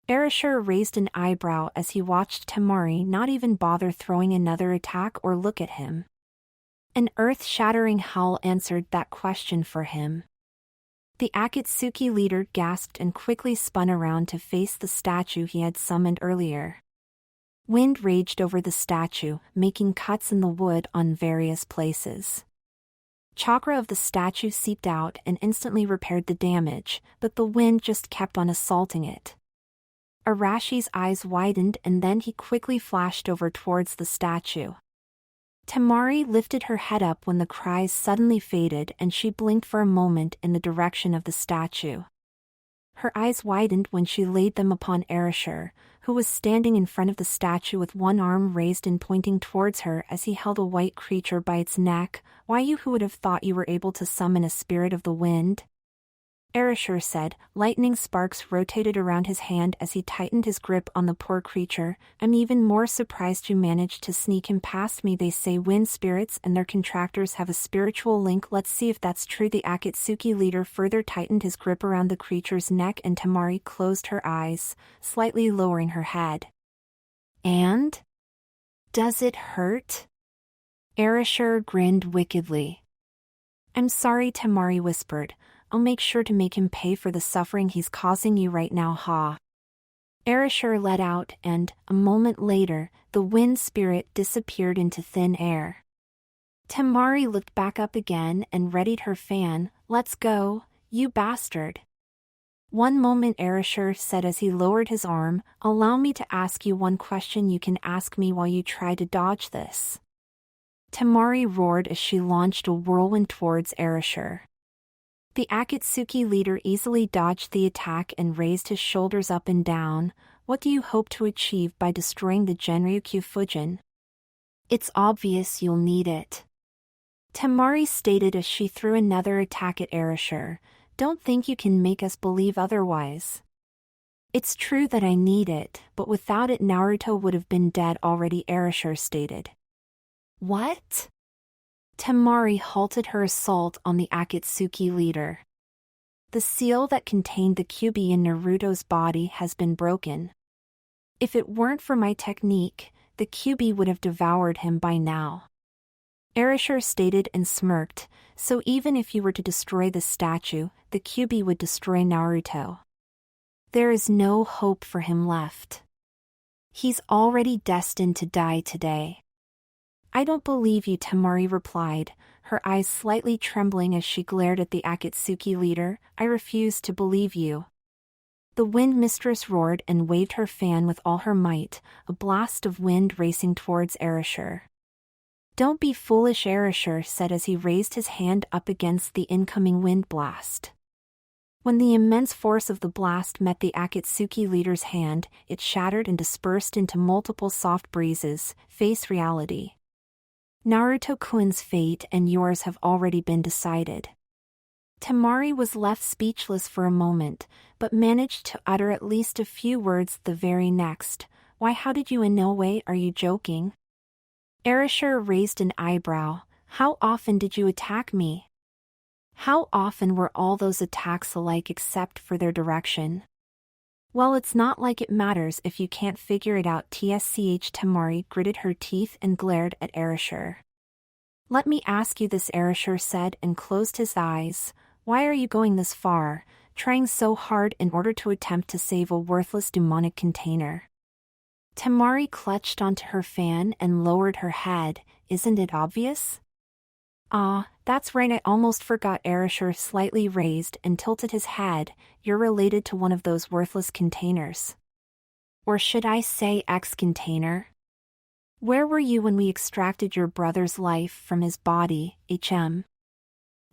Erasure raised an eyebrow as he watched Temari not even bother throwing another attack or look at him. An earth-shattering howl answered that question for him. The Akatsuki leader gasped and quickly spun around to face the statue he had summoned earlier. Wind raged over the statue, making cuts in the wood on various places. Chakra of the statue seeped out and instantly repaired the damage, but the wind just kept on assaulting it. Arashi's eyes widened and then he quickly flashed over towards the statue. Temari lifted her head up when the cries suddenly faded and she blinked for a moment in the direction of the statue. Her eyes widened when she laid them upon Erasure, who was standing in front of the statue with one arm raised and pointing towards her as he held a white creature by its neck. Why, you who would have thought you were able to summon a spirit of the wind? Erasure said. Lightning sparks rotated around his hand as he tightened his grip on the poor creature. I'm even more surprised you managed to sneak him past me. They say wind spirits and their contractors have a spiritual link. Let's see if that's true. The Akatsuki leader further tightened his grip around the creature's neck and Temari closed her eyes, slightly lowering her head. And? Does it hurt? Erasure grinned wickedly. I'm sorry, Temari whispered. I'll make sure to make him pay for the suffering he's causing you right now, ha. Erasure let out and, a moment later, the wind spirit disappeared into thin air. Temari looked back up again and readied her fan. Let's go, you bastard. One moment, Erasure said as he lowered his arm. Allow me to ask you one question. You can ask me while you try to dodge this. Temari roared as she launched a whirlwind towards Erasure. The Akatsuki leader easily dodged the attack and raised his shoulders up and down. What do you hope to achieve by destroying the Genryukyu Fujin? It's obvious you'll need it. Temari stated as she threw another attack at Erasure. Don't think you can make us believe otherwise. It's true that I need it, but without it Naruto would have been dead already, Erasure stated. What? Temari halted her assault on the Akatsuki leader. The seal that contained the Kyuubi in Naruto's body has been broken. If it weren't for my technique, the Kyuubi would have devoured him by now. Erasure stated and smirked, so even if you were to destroy the statue, the Kyuubi would destroy Naruto. There is no hope for him left. He's already destined to die today. I don't believe you, Temari replied, her eyes slightly trembling as she glared at the Akatsuki leader. I refuse to believe you. The wind mistress roared and waved her fan with all her might, a blast of wind racing towards Erasure. Don't be foolish, Erasure said as he raised his hand up against the incoming wind blast. When the immense force of the blast met the Akatsuki leader's hand, it shattered and dispersed into multiple soft breezes. Face reality. Naruto-kun's fate and yours have already been decided. Temari was left speechless for a moment, but managed to utter at least a few words the very next. Why, how did you? In no way are you joking? Erasure raised an eyebrow. How often did you attack me? How often were all those attacks alike except for their direction? Well, it's not like it matters if you can't figure it out. Tsch. Temari gritted her teeth and glared at Erasure. Let me ask you this, Erasure said and closed his eyes. Why are you going this far, trying so hard in order to attempt to save a worthless demonic container? Temari clutched onto her fan and lowered her head. Isn't it obvious? Ah, that's right, I almost forgot. Erasure slightly raised and tilted his head. You're related to one of those worthless containers. Or should I say X-container? Where were you when we extracted your brother's life from his body, HM?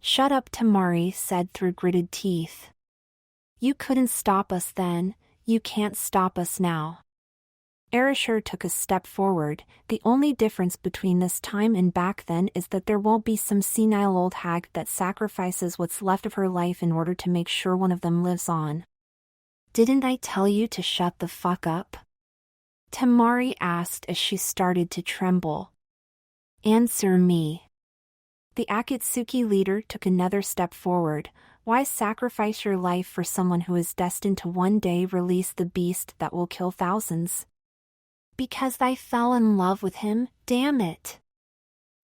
Shut up, Temari said through gritted teeth. You couldn't stop us then, you can't stop us now. Erasure took a step forward. The only difference between this time and back then is that there won't be some senile old hag that sacrifices what's left of her life in order to make sure one of them lives on. Didn't I tell you to shut the fuck up? Temari asked as she started to tremble. Answer me. The Akatsuki leader took another step forward. Why sacrifice your life for someone who is destined to one day release the beast that will kill thousands? Because I fell in love with him, damn it!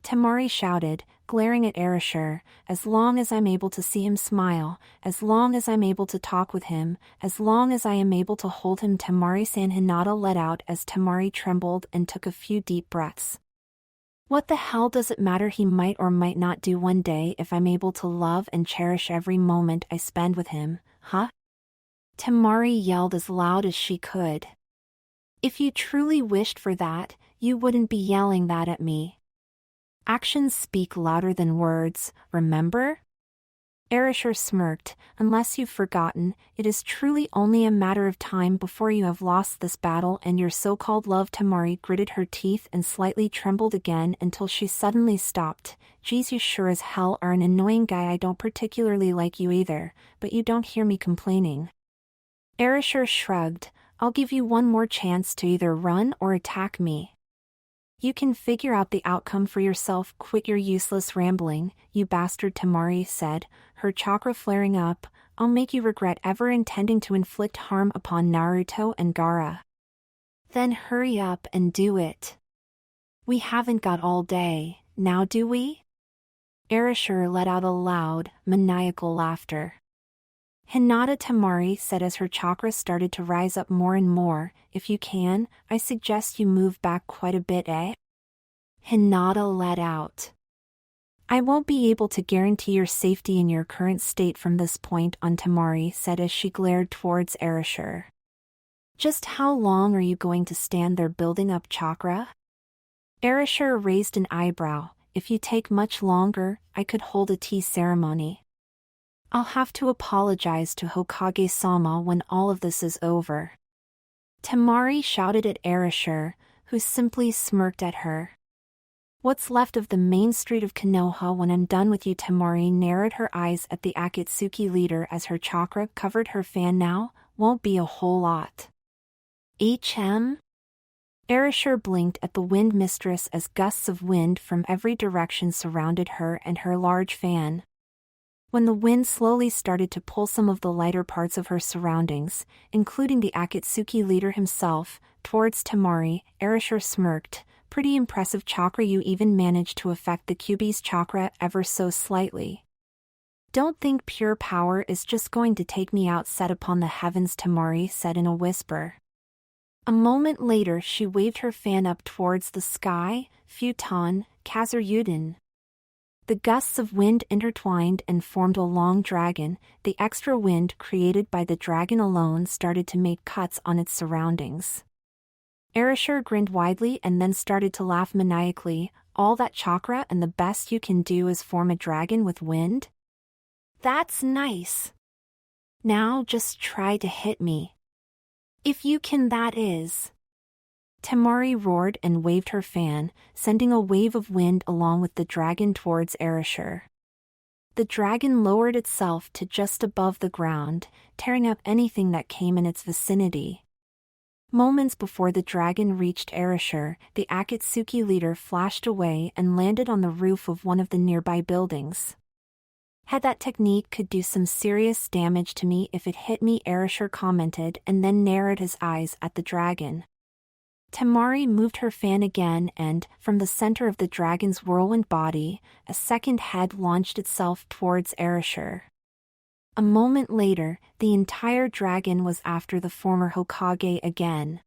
Temari shouted, glaring at Erasure. As long as I'm able to see him smile, as long as I'm able to talk with him, as long as I am able to hold him. Temari-san. Hinata let out as Temari trembled and took a few deep breaths. What the hell does it matter? He might or might not do one day if I'm able to love and cherish every moment I spend with him, huh? Temari yelled as loud as she could. If you truly wished for that, you wouldn't be yelling that at me. Actions speak louder than words, remember? Erishur smirked. Unless you've forgotten, it is truly only a matter of time before you have lost this battle and your so-called love. Tamari gritted her teeth and slightly trembled again until she suddenly stopped. Geez, you sure as hell are an annoying guy. I don't particularly like you either, but you don't hear me complaining. Erishur shrugged. I'll give you one more chance to either run or attack me. You can figure out the outcome for yourself. Quit your useless rambling, you bastard, Tamari said, her chakra flaring up. I'll make you regret ever intending to inflict harm upon Naruto and Gaara. Then hurry up and do it. We haven't got all day, now do we? Erishur let out a loud, maniacal laughter. Hinata, Tamari said as her chakra started to rise up more and more. If you can, I suggest you move back quite a bit, eh? Hinata let out. I won't be able to guarantee your safety in your current state from this point on, Tamari said as she glared towards Erishur. Just how long are you going to stand there building up chakra? Erishur raised an eyebrow. If you take much longer, I could hold a tea ceremony. I'll have to apologize to Hokage-sama when all of this is over. Tamari shouted at Erishur, who simply smirked at her. What's left of the main street of Konoha when I'm done with you? Tamari narrowed her eyes at the Akatsuki leader as her chakra covered her fan. Now, won't be a whole lot. HM? Erishur blinked at the wind mistress as gusts of wind from every direction surrounded her and her large fan. When the wind slowly started to pull some of the lighter parts of her surroundings, including the Akatsuki leader himself, towards Tamari, Erishur smirked. Pretty impressive chakra. You even managed to affect the Kyuubi's chakra ever so slightly. Don't think pure power is just going to take me out. Set upon the heavens, Tamari said in a whisper. A moment later she waved her fan up towards the sky. Futon, Kazuryuden. The gusts of wind intertwined and formed a long dragon. The extra wind created by the dragon alone started to make cuts on its surroundings. Erishur grinned widely and then started to laugh maniacally. All that chakra and the best you can do is form a dragon with wind? That's nice. Now just try to hit me. If you can, that is. Tamari roared and waved her fan, sending a wave of wind along with the dragon towards Erishur. The dragon lowered itself to just above the ground, tearing up anything that came in its vicinity. Moments before the dragon reached Erishur, the Akatsuki leader flashed away and landed on the roof of one of the nearby buildings. Had that technique could do some serious damage to me if it hit me, Erishur commented and then narrowed his eyes at the dragon. Tamari moved her fan again and, from the center of the dragon's whirlwind body, a second head launched itself towards Erishur. A moment later, the entire dragon was after the former Hokage again.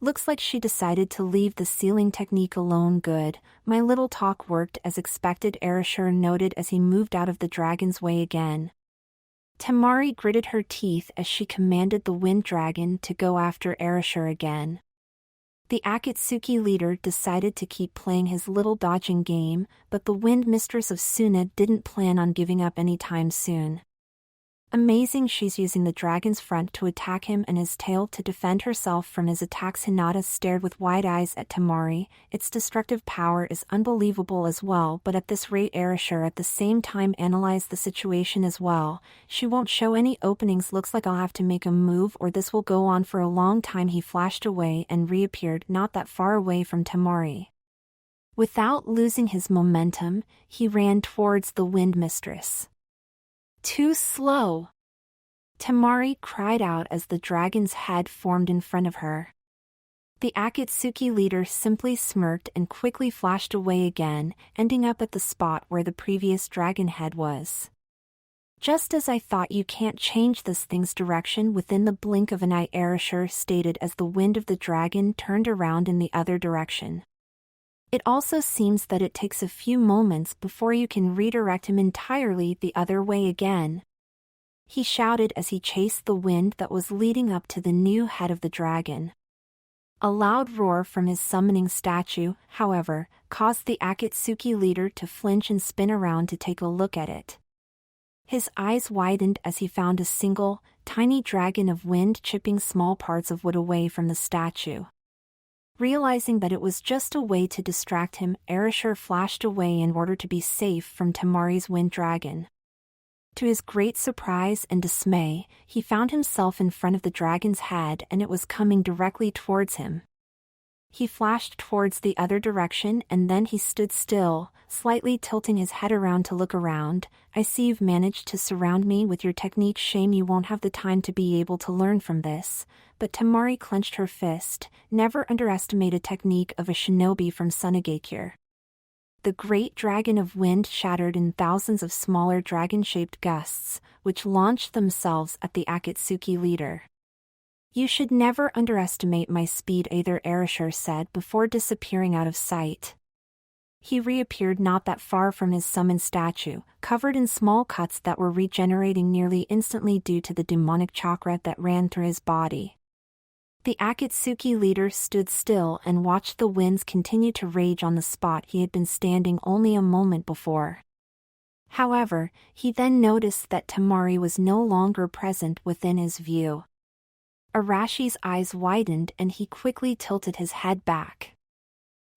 Looks like she decided to leave the sealing technique alone. Good, my little talk worked as expected, Erishur noted as he moved out of the dragon's way again. Tamari gritted her teeth as she commanded the wind dragon to go after Erishur again. The Akatsuki leader decided to keep playing his little dodging game, but the wind mistress of Suna didn't plan on giving up anytime soon. Amazing, she's using the dragon's front to attack him and his tail to defend herself from his attacks. Hinata stared with wide eyes at Tamari. Its destructive power is unbelievable as well, but at this rate Erishur at the same time analyzed the situation as well. She won't show any openings. Looks like I'll have to make a move or this will go on for a long time. He flashed away and reappeared not that far away from Tamari. Without losing his momentum, he ran towards the wind mistress. Too slow! Tamari cried out as the dragon's head formed in front of her. The Akatsuki leader simply smirked and quickly flashed away again, ending up at the spot where the previous dragon head was. Just as I thought, you can't change this thing's direction within the blink of an eye, Erishur stated as the wind of the dragon turned around in the other direction. It also seems that it takes a few moments before you can redirect him entirely the other way again. He shouted as he chased the wind that was leading up to the new head of the dragon. A loud roar from his summoning statue, however, caused the Akatsuki leader to flinch and spin around to take a look at it. His eyes widened as he found a single, tiny dragon of wind chipping small parts of wood away from the statue. Realizing that it was just a way to distract him, Erasure flashed away in order to be safe from Temari's wind dragon. To his great surprise and dismay, he found himself in front of the dragon's head and it was coming directly towards him. He flashed towards the other direction and then he stood still, slightly tilting his head around to look around. "I see you've managed to surround me with your technique. Shame you won't have the time to be able to learn from this." But Temari clenched her fist. Never underestimate a technique of a shinobi from Sunagakure. The great dragon of wind shattered in thousands of smaller dragon-shaped gusts, which launched themselves at the Akatsuki leader. "You should never underestimate my speed," either Erasure said before disappearing out of sight. He reappeared not that far from his summoned statue, covered in small cuts that were regenerating nearly instantly due to the demonic chakra that ran through his body. The Akatsuki leader stood still and watched the winds continue to rage on the spot he had been standing only a moment before. However, he then noticed that Temari was no longer present within his view. Arashi's eyes widened and he quickly tilted his head back.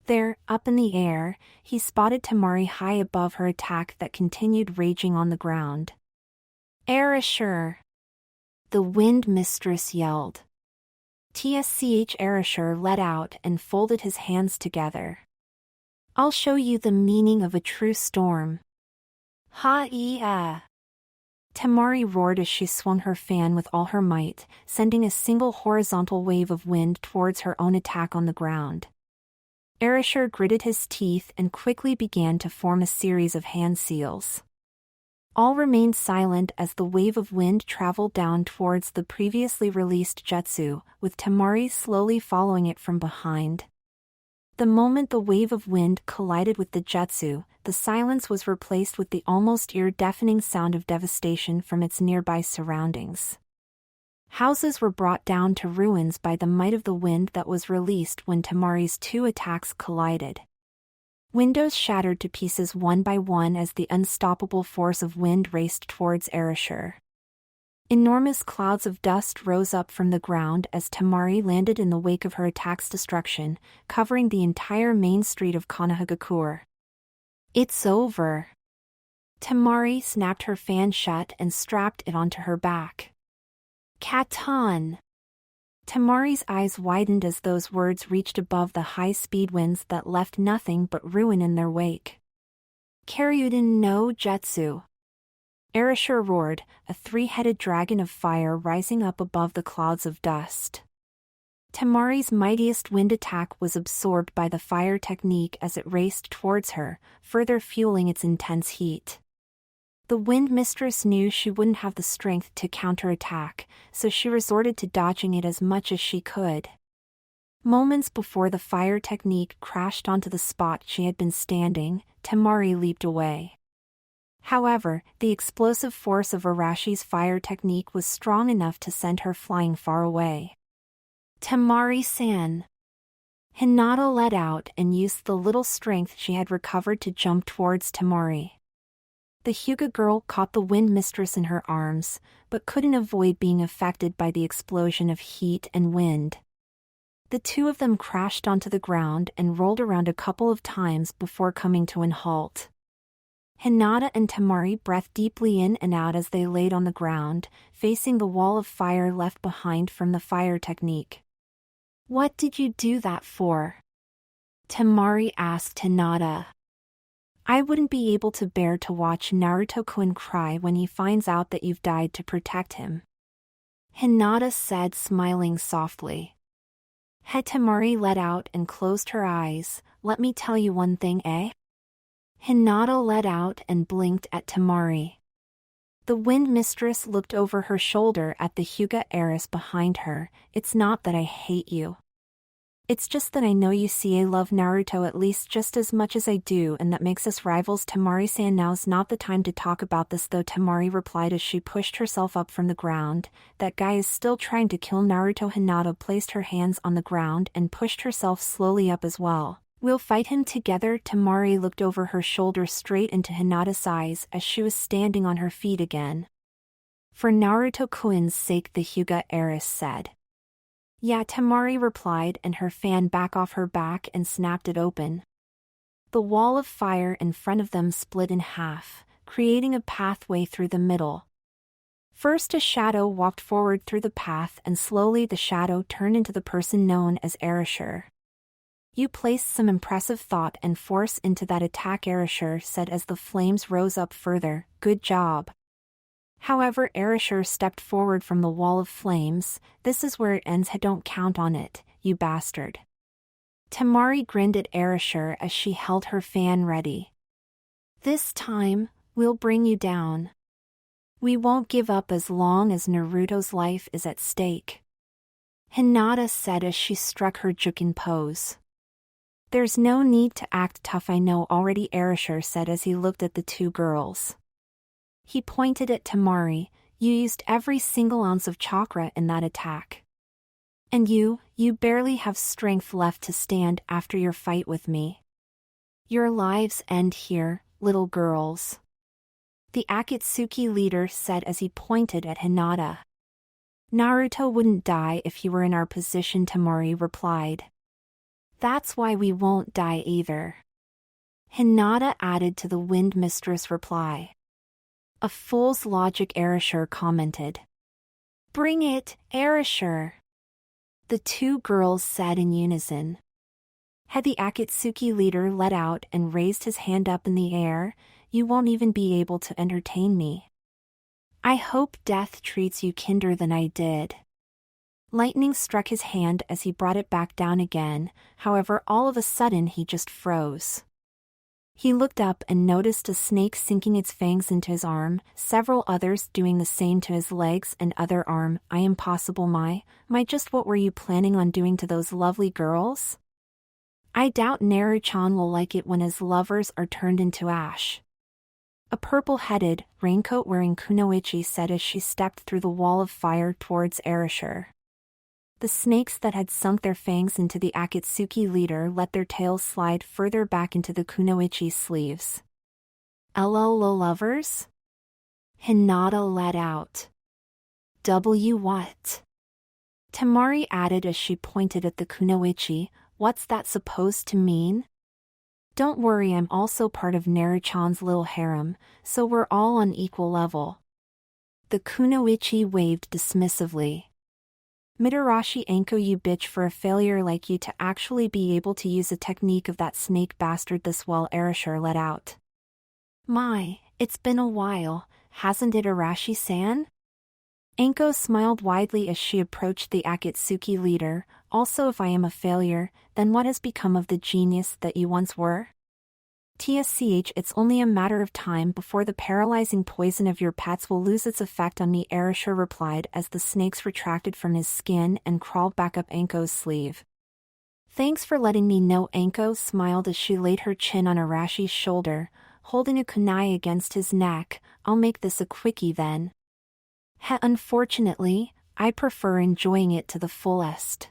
There, up in the air, he spotted Temari high above her attack that continued raging on the ground. "Erasure!" the wind mistress yelled. Erasure let out and folded his hands together. "I'll show you the meaning of a true storm." "Ha-ee-ah!" Temari roared as she swung her fan with all her might, sending a single horizontal wave of wind towards her own attack on the ground. Erasure gritted his teeth and quickly began to form a series of hand seals. All remained silent as the wave of wind traveled down towards the previously released jutsu, with Temari slowly following it from behind. The moment the wave of wind collided with the jutsu, the silence was replaced with the almost ear-deafening sound of devastation from its nearby surroundings. Houses were brought down to ruins by the might of the wind that was released when Temari's two attacks collided. Windows shattered to pieces one by one as the unstoppable force of wind raced towards Erasure. Enormous clouds of dust rose up from the ground as Temari landed in the wake of her attack's destruction, covering the entire main street of Konohagakure. "It's over." Temari snapped her fan shut and strapped it onto her back. "Katon!" Temari's eyes widened as those words reached above the high-speed winds that left nothing but ruin in their wake. "Karyuden no Jutsu!" Erasure roared, a three-headed dragon of fire rising up above the clouds of dust. Temari's mightiest wind attack was absorbed by the fire technique as it raced towards her, further fueling its intense heat. The wind mistress knew she wouldn't have the strength to counterattack, so she resorted to dodging it as much as she could. Moments before the fire technique crashed onto the spot she had been standing, Temari leaped away. However, the explosive force of Arashi's fire technique was strong enough to send her flying far away. "Temari-san!" Hinata let out and used the little strength she had recovered to jump towards Temari. The Hyuga girl caught the wind mistress in her arms, but couldn't avoid being affected by the explosion of heat and wind. The two of them crashed onto the ground and rolled around a couple of times before coming to an halt. Hinata and Temari breathed deeply in and out as they laid on the ground, facing the wall of fire left behind from the fire technique. "What did you do that for?" Temari asked Hinata. "I wouldn't be able to bear to watch Naruto-kun cry when he finds out that you've died to protect him," Hinata said, smiling softly. Temari let out and closed her eyes. "Let me tell you one thing, eh?" Hinata let out and blinked at Temari. The wind mistress looked over her shoulder at the Hyuga heiress behind her. "It's not that I hate you. It's just that I know you see I love Naruto at least just as much as I do, and that makes us rivals." Temari-san, now's not the time to talk about this though, Temari replied as she pushed herself up from the ground. "That guy is still trying to kill Naruto." Hinata placed her hands on the ground and pushed herself slowly up as well. We'll fight him together. Temari looked over her shoulder straight into Hinata's eyes as she was standing on her feet again. For Naruto-kun's sake, the Hyuga heiress said. Yeah, Temari replied, and her fan back off her back and snapped it open. The wall of fire in front of them split in half, creating a pathway through the middle. First a shadow walked forward through the path, and slowly the shadow turned into the person known as Erasure. You placed some impressive thought and force into that attack, Erasure said as the flames rose up further. Good job. However, Erasure stepped forward from the wall of flames. This is where it ends. Don't count on it, you bastard. Temari grinned at Erasure as she held her fan ready. This time, we'll bring you down. We won't give up as long as Naruto's life is at stake. Hinata said as she struck her Jukin pose. There's no need to act tough, I know already, Erasure said as he looked at the two girls. He pointed at Temari. You used every single ounce of chakra in that attack. And you barely have strength left to stand after your fight with me. Your lives end here, little girls. The Akatsuki leader said as he pointed at Hinata. Naruto wouldn't die if he were in our position, Temari replied. That's why we won't die either. Hinata added to the Wind Mistress' reply. A fool's logic, Erasure commented. Bring it, Erasure. The two girls said in unison. Had the Akatsuki leader let out and raised his hand up in the air, you won't even be able to entertain me. I hope death treats you kinder than I did. Lightning struck his hand as he brought it back down again, however all of a sudden he just froze. He looked up and noticed a snake sinking its fangs into his arm, several others doing the same to his legs and other arm. I impossible, my just what were you planning on doing to those lovely girls? I doubt Naru-chan will like it when his lovers are turned into ash. A purple-headed, raincoat-wearing kunoichi said as she stepped through the wall of fire towards Erasure. The snakes that had sunk their fangs into the Akatsuki leader let their tails slide further back into the kunoichi's sleeves. LOL lovers? Hinata let out. W what? Temari added as she pointed at the kunoichi. What's that supposed to mean? Don't worry, I'm also part of Naru-chan's little harem, so we're all on equal level. The kunoichi waved dismissively. Mitarashi Anko, you bitch, for a failure like you to actually be able to use a technique of that snake bastard this well, Erasure let out. My, it's been a while, hasn't it, Arashi-san? Anko smiled widely as she approached the Akatsuki leader. Also, if I am a failure, then what has become of the genius that you once were? TSCH, it's only a matter of time before the paralyzing poison of your pets will lose its effect on me, Erasure replied as the snakes retracted from his skin and crawled back up Anko's sleeve. Thanks for letting me know, Anko smiled as she laid her chin on Arashi's shoulder, holding a kunai against his neck. I'll make this a quickie then. Unfortunately, I prefer enjoying it to the fullest.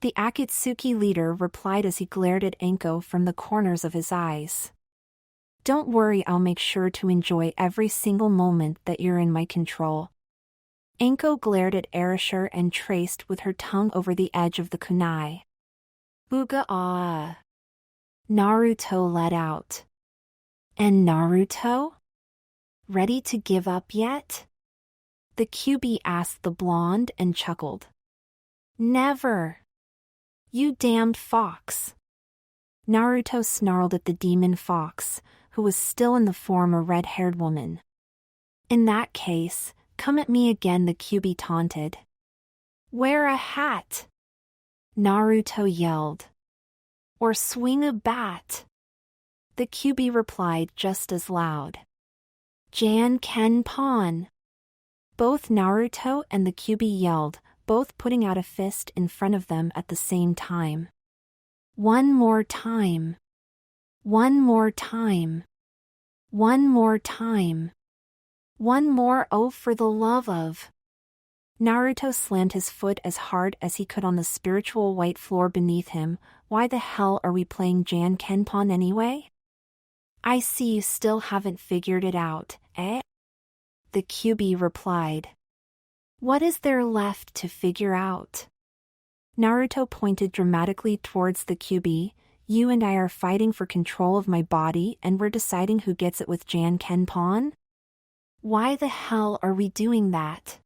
The Akatsuki leader replied as he glared at Anko from the corners of his eyes. Don't worry, I'll make sure to enjoy every single moment that you're in my control. Anko glared at Erasure and traced with her tongue over the edge of the kunai. Uga ah. Naruto let out. And Naruto? Ready to give up yet? The QB asked the blonde and chuckled. Never. You damned fox. Naruto snarled at the demon fox, who was still in the form a red-haired woman. In that case, come at me again, the QB taunted. Wear a hat. Naruto yelled. Or swing a bat. The QB replied just as loud. Jan Ken Pon. Both Naruto and the QB yelled, both putting out a fist in front of them at the same time. One more time. One more time. One more time. One more, oh for the love of. Naruto slammed his foot as hard as he could on the spiritual white floor beneath him, why the hell are we playing Jan Kenpon anyway? I see you still haven't figured it out, eh? The QB replied. What is there left to figure out? Naruto pointed dramatically towards the QB. You and I are fighting for control of my body and we're deciding who gets it with Jan Kenpon? Why the hell are we doing that?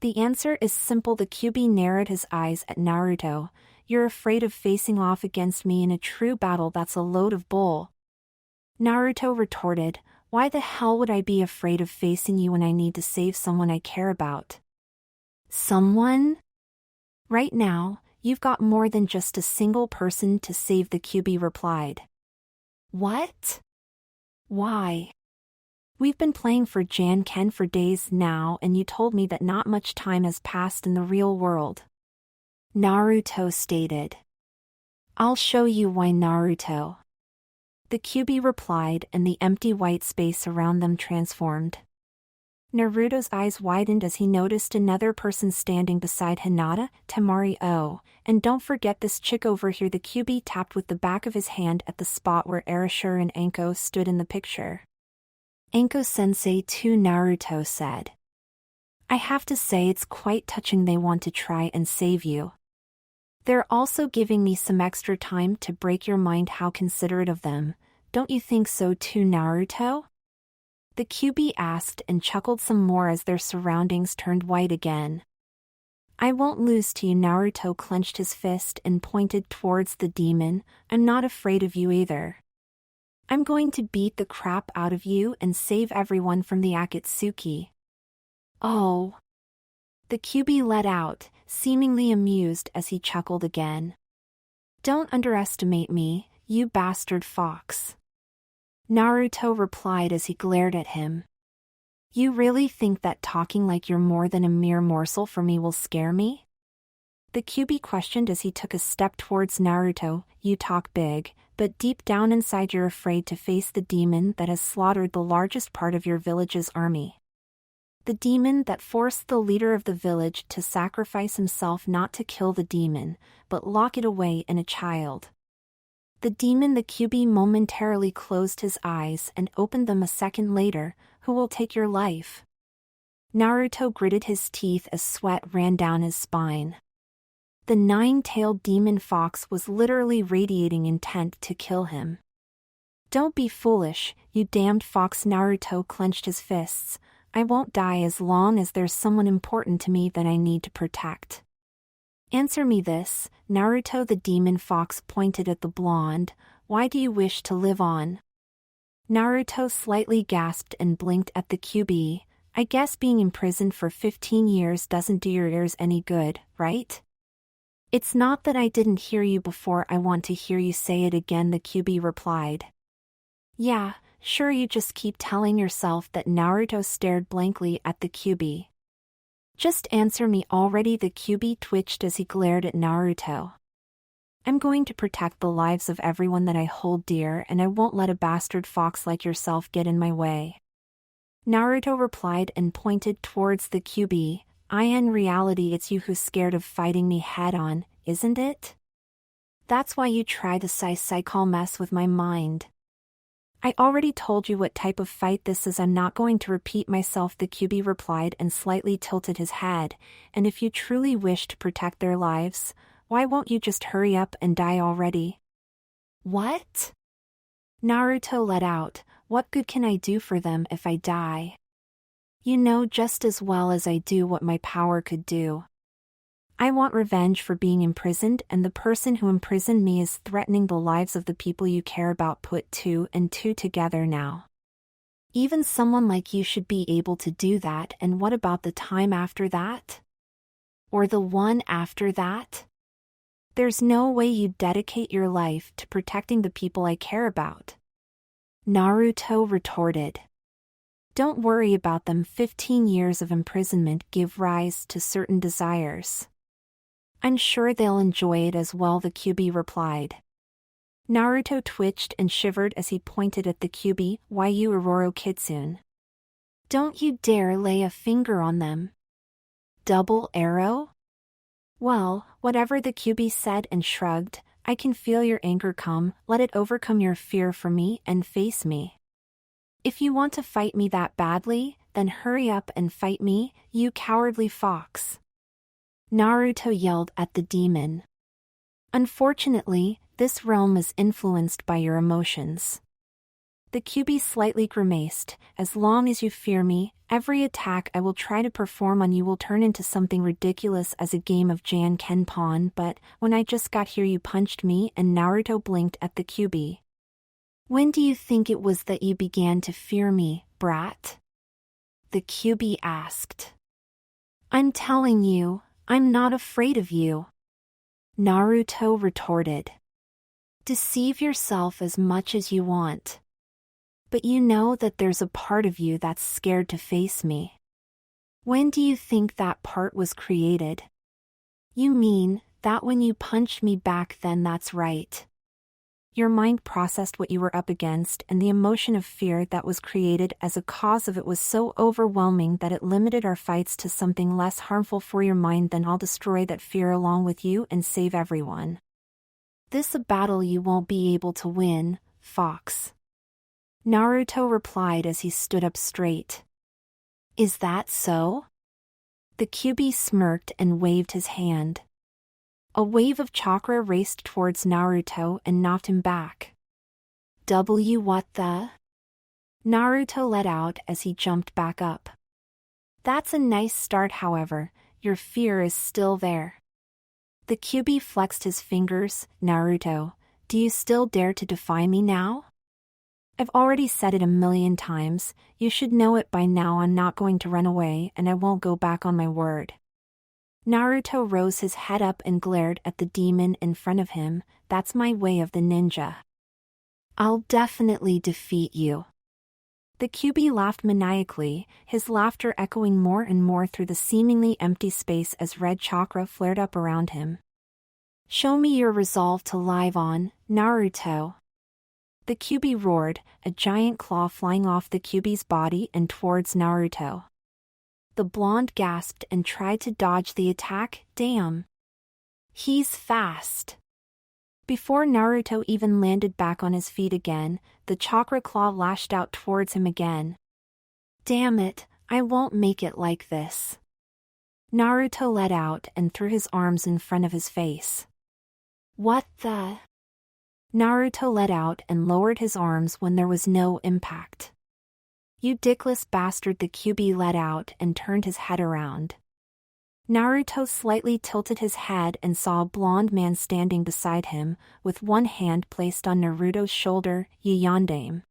The answer is simple. The QB narrowed his eyes at Naruto. You're afraid of facing off against me in a true battle. That's a load of bull. Naruto retorted, why the hell would I be afraid of facing you when I need to save someone I care about? Someone? Right now, you've got more than just a single person to save, the QB replied. What? Why? We've been playing for Jan Ken for days now and you told me that not much time has passed in the real world. Naruto stated. I'll show you why, Naruto. The QB replied and the empty white space around them transformed. Naruto's eyes widened as he noticed another person standing beside Hinata, Temari. Oh, and don't forget this chick over here. The QB tapped with the back of his hand at the spot where Erasure and Anko stood in the picture. Anko-sensei too, Naruto said. I have to say it's quite touching they want to try and save you. They're also giving me some extra time to break your mind. How considerate of them, don't you think so too, Naruto? The QB asked and chuckled some more as their surroundings turned white again. I won't lose to you. Naruto clenched his fist and pointed towards the demon. I'm not afraid of you either. I'm going to beat the crap out of you and save everyone from the Akatsuki. Oh. The QB let out, seemingly amused as he chuckled again. Don't underestimate me, you bastard fox. Naruto replied as he glared at him. You really think that talking like you're more than a mere morsel for me will scare me? The QB questioned as he took a step towards Naruto. You talk big, but deep down inside you're afraid to face the demon that has slaughtered the largest part of your village's army. The demon that forced the leader of the village to sacrifice himself, not to kill the demon, but lock it away in a child. The demon. The QB momentarily closed his eyes and opened them a second later. Who will take your life? Naruto gritted his teeth as sweat ran down his spine. The nine-tailed demon fox was literally radiating intent to kill him. Don't be foolish, you damned fox. Naruto clenched his fists. I won't die as long as there's someone important to me that I need to protect. Answer me this, Naruto. The demon fox pointed at the blonde. Why do you wish to live on? Naruto slightly gasped and blinked at the QB. I guess being imprisoned for 15 years doesn't do your ears any good, right? It's not that I didn't hear you before. I want to hear you say it again, the QB replied. Yeah, sure, you just keep telling yourself that. Naruto stared blankly at the QB. Just answer me already. The QB twitched as he glared at Naruto. I'm going to protect the lives of everyone that I hold dear, and I won't let a bastard fox like yourself get in my way. Naruto replied and pointed towards the QB. In reality it's you who's scared of fighting me head on, isn't it? That's why you try to psychol mess with my mind. I already told you what type of fight this is. I'm not going to repeat myself, the QB replied and slightly tilted his head. And if you truly wish to protect their lives, why won't you just hurry up and die already? What? Naruto let out. What good can I do for them if I die? You know just as well as I do what my power could do. I want revenge for being imprisoned, and the person who imprisoned me is threatening the lives of the people you care about. Put two and two together now. Even someone like you should be able to do that. And what about the time after that? Or the one after that? There's no way you'd dedicate your life to protecting the people I care about. Naruto retorted. Don't worry about them. 15 years of imprisonment give rise to certain desires. I'm sure they'll enjoy it as well, the QB replied. Naruto twitched and shivered as he pointed at the QB. Why, you Ororo Kitsune. Don't you dare lay a finger on them. Double arrow? Well, whatever, the QB said and shrugged. I can feel your anger come, let it overcome your fear for me and face me. If you want to fight me that badly, then hurry up and fight me, you cowardly fox. Naruto yelled at the demon. Unfortunately, this realm is influenced by your emotions. The Kyuubi slightly grimaced. As long as you fear me, every attack I will try to perform on you will turn into something ridiculous as a game of Jan-Ken-Pon, but when I just got here you punched me, and Naruto blinked at the Kyuubi. When do you think it was that you began to fear me, brat? The Kyuubi asked. I'm telling you, I'm not afraid of you. Naruto retorted. Deceive yourself as much as you want. But you know that there's a part of you that's scared to face me. When do you think that part was created? You mean, that when you punched me back then? That's right. Your mind processed what you were up against, and the emotion of fear that was created as a cause of it was so overwhelming that it limited our fights to something less harmful for your mind. Then I'll destroy that fear along with you and save everyone. This a battle you won't be able to win, fox. Naruto replied as he stood up straight. Is that so? The Kyuubi smirked and waved his hand. A wave of chakra raced towards Naruto and knocked him back. What the? Naruto let out as he jumped back up. That's a nice start, however, your fear is still there. The Kyuubi flexed his fingers. Naruto, do you still dare to defy me now? I've already said it 1,000,000 times, you should know it by now. I'm not going to run away and I won't go back on my word. Naruto rose his head up and glared at the demon in front of him. That's my way of the ninja. I'll definitely defeat you. The Kyuubi laughed maniacally, his laughter echoing more and more through the seemingly empty space as red chakra flared up around him. Show me your resolve to live on, Naruto. The Kyuubi roared, a giant claw flying off the Kyuubi's body and towards Naruto. The blonde gasped and tried to dodge the attack. Damn. He's fast. Before Naruto even landed back on his feet again, the chakra claw lashed out towards him again. Damn it, I won't make it like this. Naruto let out and threw his arms in front of his face. What the? Naruto let out and lowered his arms when there was no impact. You dickless bastard, the Kyuubi let out and turned his head around. Naruto slightly tilted his head and saw a blonde man standing beside him, with one hand placed on Naruto's shoulder. Yandame.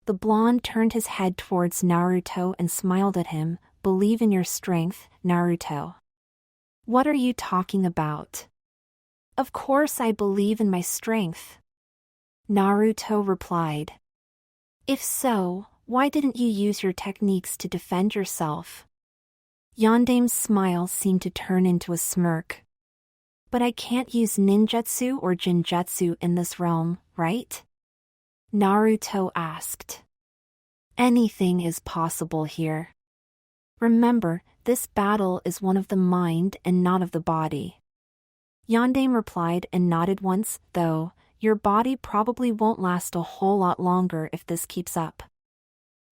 The blonde turned his head towards Naruto and smiled at him. Believe in your strength, Naruto. What are you talking about? Of course I believe in my strength. Naruto replied. If so, why didn't you use your techniques to defend yourself? Yandame's smile seemed to turn into a smirk. But I can't use ninjutsu or jinjutsu in this realm, right? Naruto asked. Anything is possible here. Remember, this battle is one of the mind and not of the body. Yandame replied and nodded once, though, your body probably won't last a whole lot longer if this keeps up.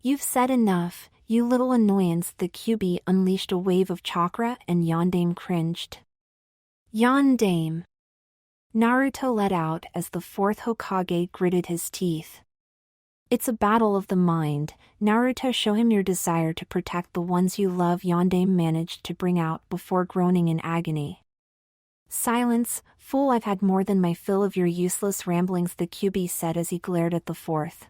You've said enough, you little annoyance. The Kyuubi unleashed a wave of chakra and Yandame cringed. Yandame! Naruto let out as the fourth Hokage gritted his teeth. It's a battle of the mind. Naruto, show him your desire to protect the ones you love, Yandame managed to bring out before groaning in agony. Silence, fool, I've had more than my fill of your useless ramblings, the Kyuubi said as he glared at the fourth.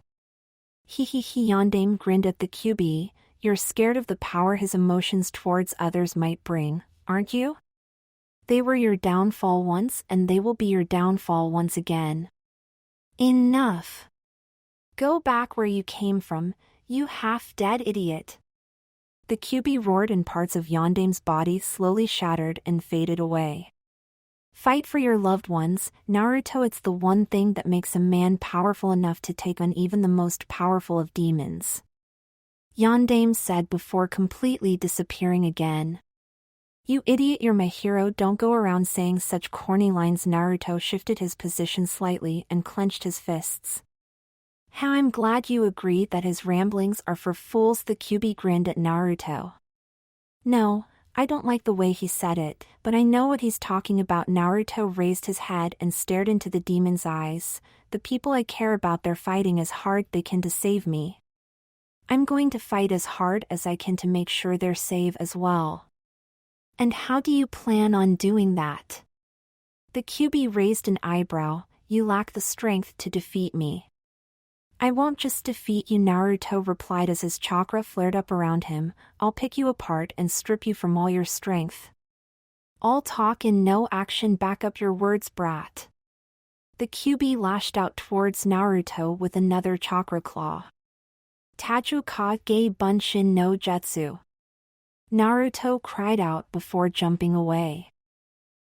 Yandame grinned at the Kyuubi. You're scared of the power his emotions towards others might bring, aren't you? They were your downfall once and they will be your downfall once again. Enough. Go back where you came from, you half-dead idiot. The Kyuubi roared and parts of Yandame's body slowly shattered and faded away. Fight for your loved ones, Naruto. It's the one thing that makes a man powerful enough to take on even the most powerful of demons. Yandame said before completely disappearing again. You idiot, you're my hero, don't go around saying such corny lines. Naruto shifted his position slightly and clenched his fists. How I'm glad you agreed that his ramblings are for fools. The Kyuubi grinned at Naruto. No, I don't like the way he said it, but I know what he's talking about. Naruto raised his head and stared into the demon's eyes. The people I care about, they're fighting as hard they can to save me. I'm going to fight as hard as I can to make sure they're safe as well. And how do you plan on doing that? The Kyuubi raised an eyebrow. You lack the strength to defeat me. I won't just defeat you, Naruto replied as his chakra flared up around him. I'll pick you apart and strip you from all your strength. All talk and no action, back up your words, brat. The Kyuubi lashed out towards Naruto with another chakra claw. Taju Kage Bunshin no Jutsu. Naruto cried out before jumping away.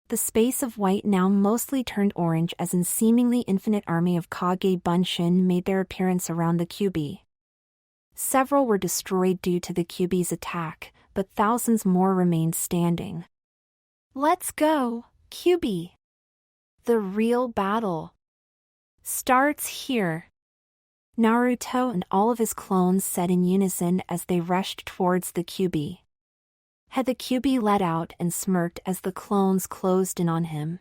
The space of white now mostly turned orange as an seemingly infinite army of Kage Bunshin made their appearance around the Kyuubi. Several were destroyed due to the Kyuubi's attack, but thousands more remained standing. Let's go, Kyuubi! The real battle starts here. Naruto and all of his clones said in unison as they rushed towards the Kyuubi. Had the Kyuubi let out and smirked as the clones closed in on him.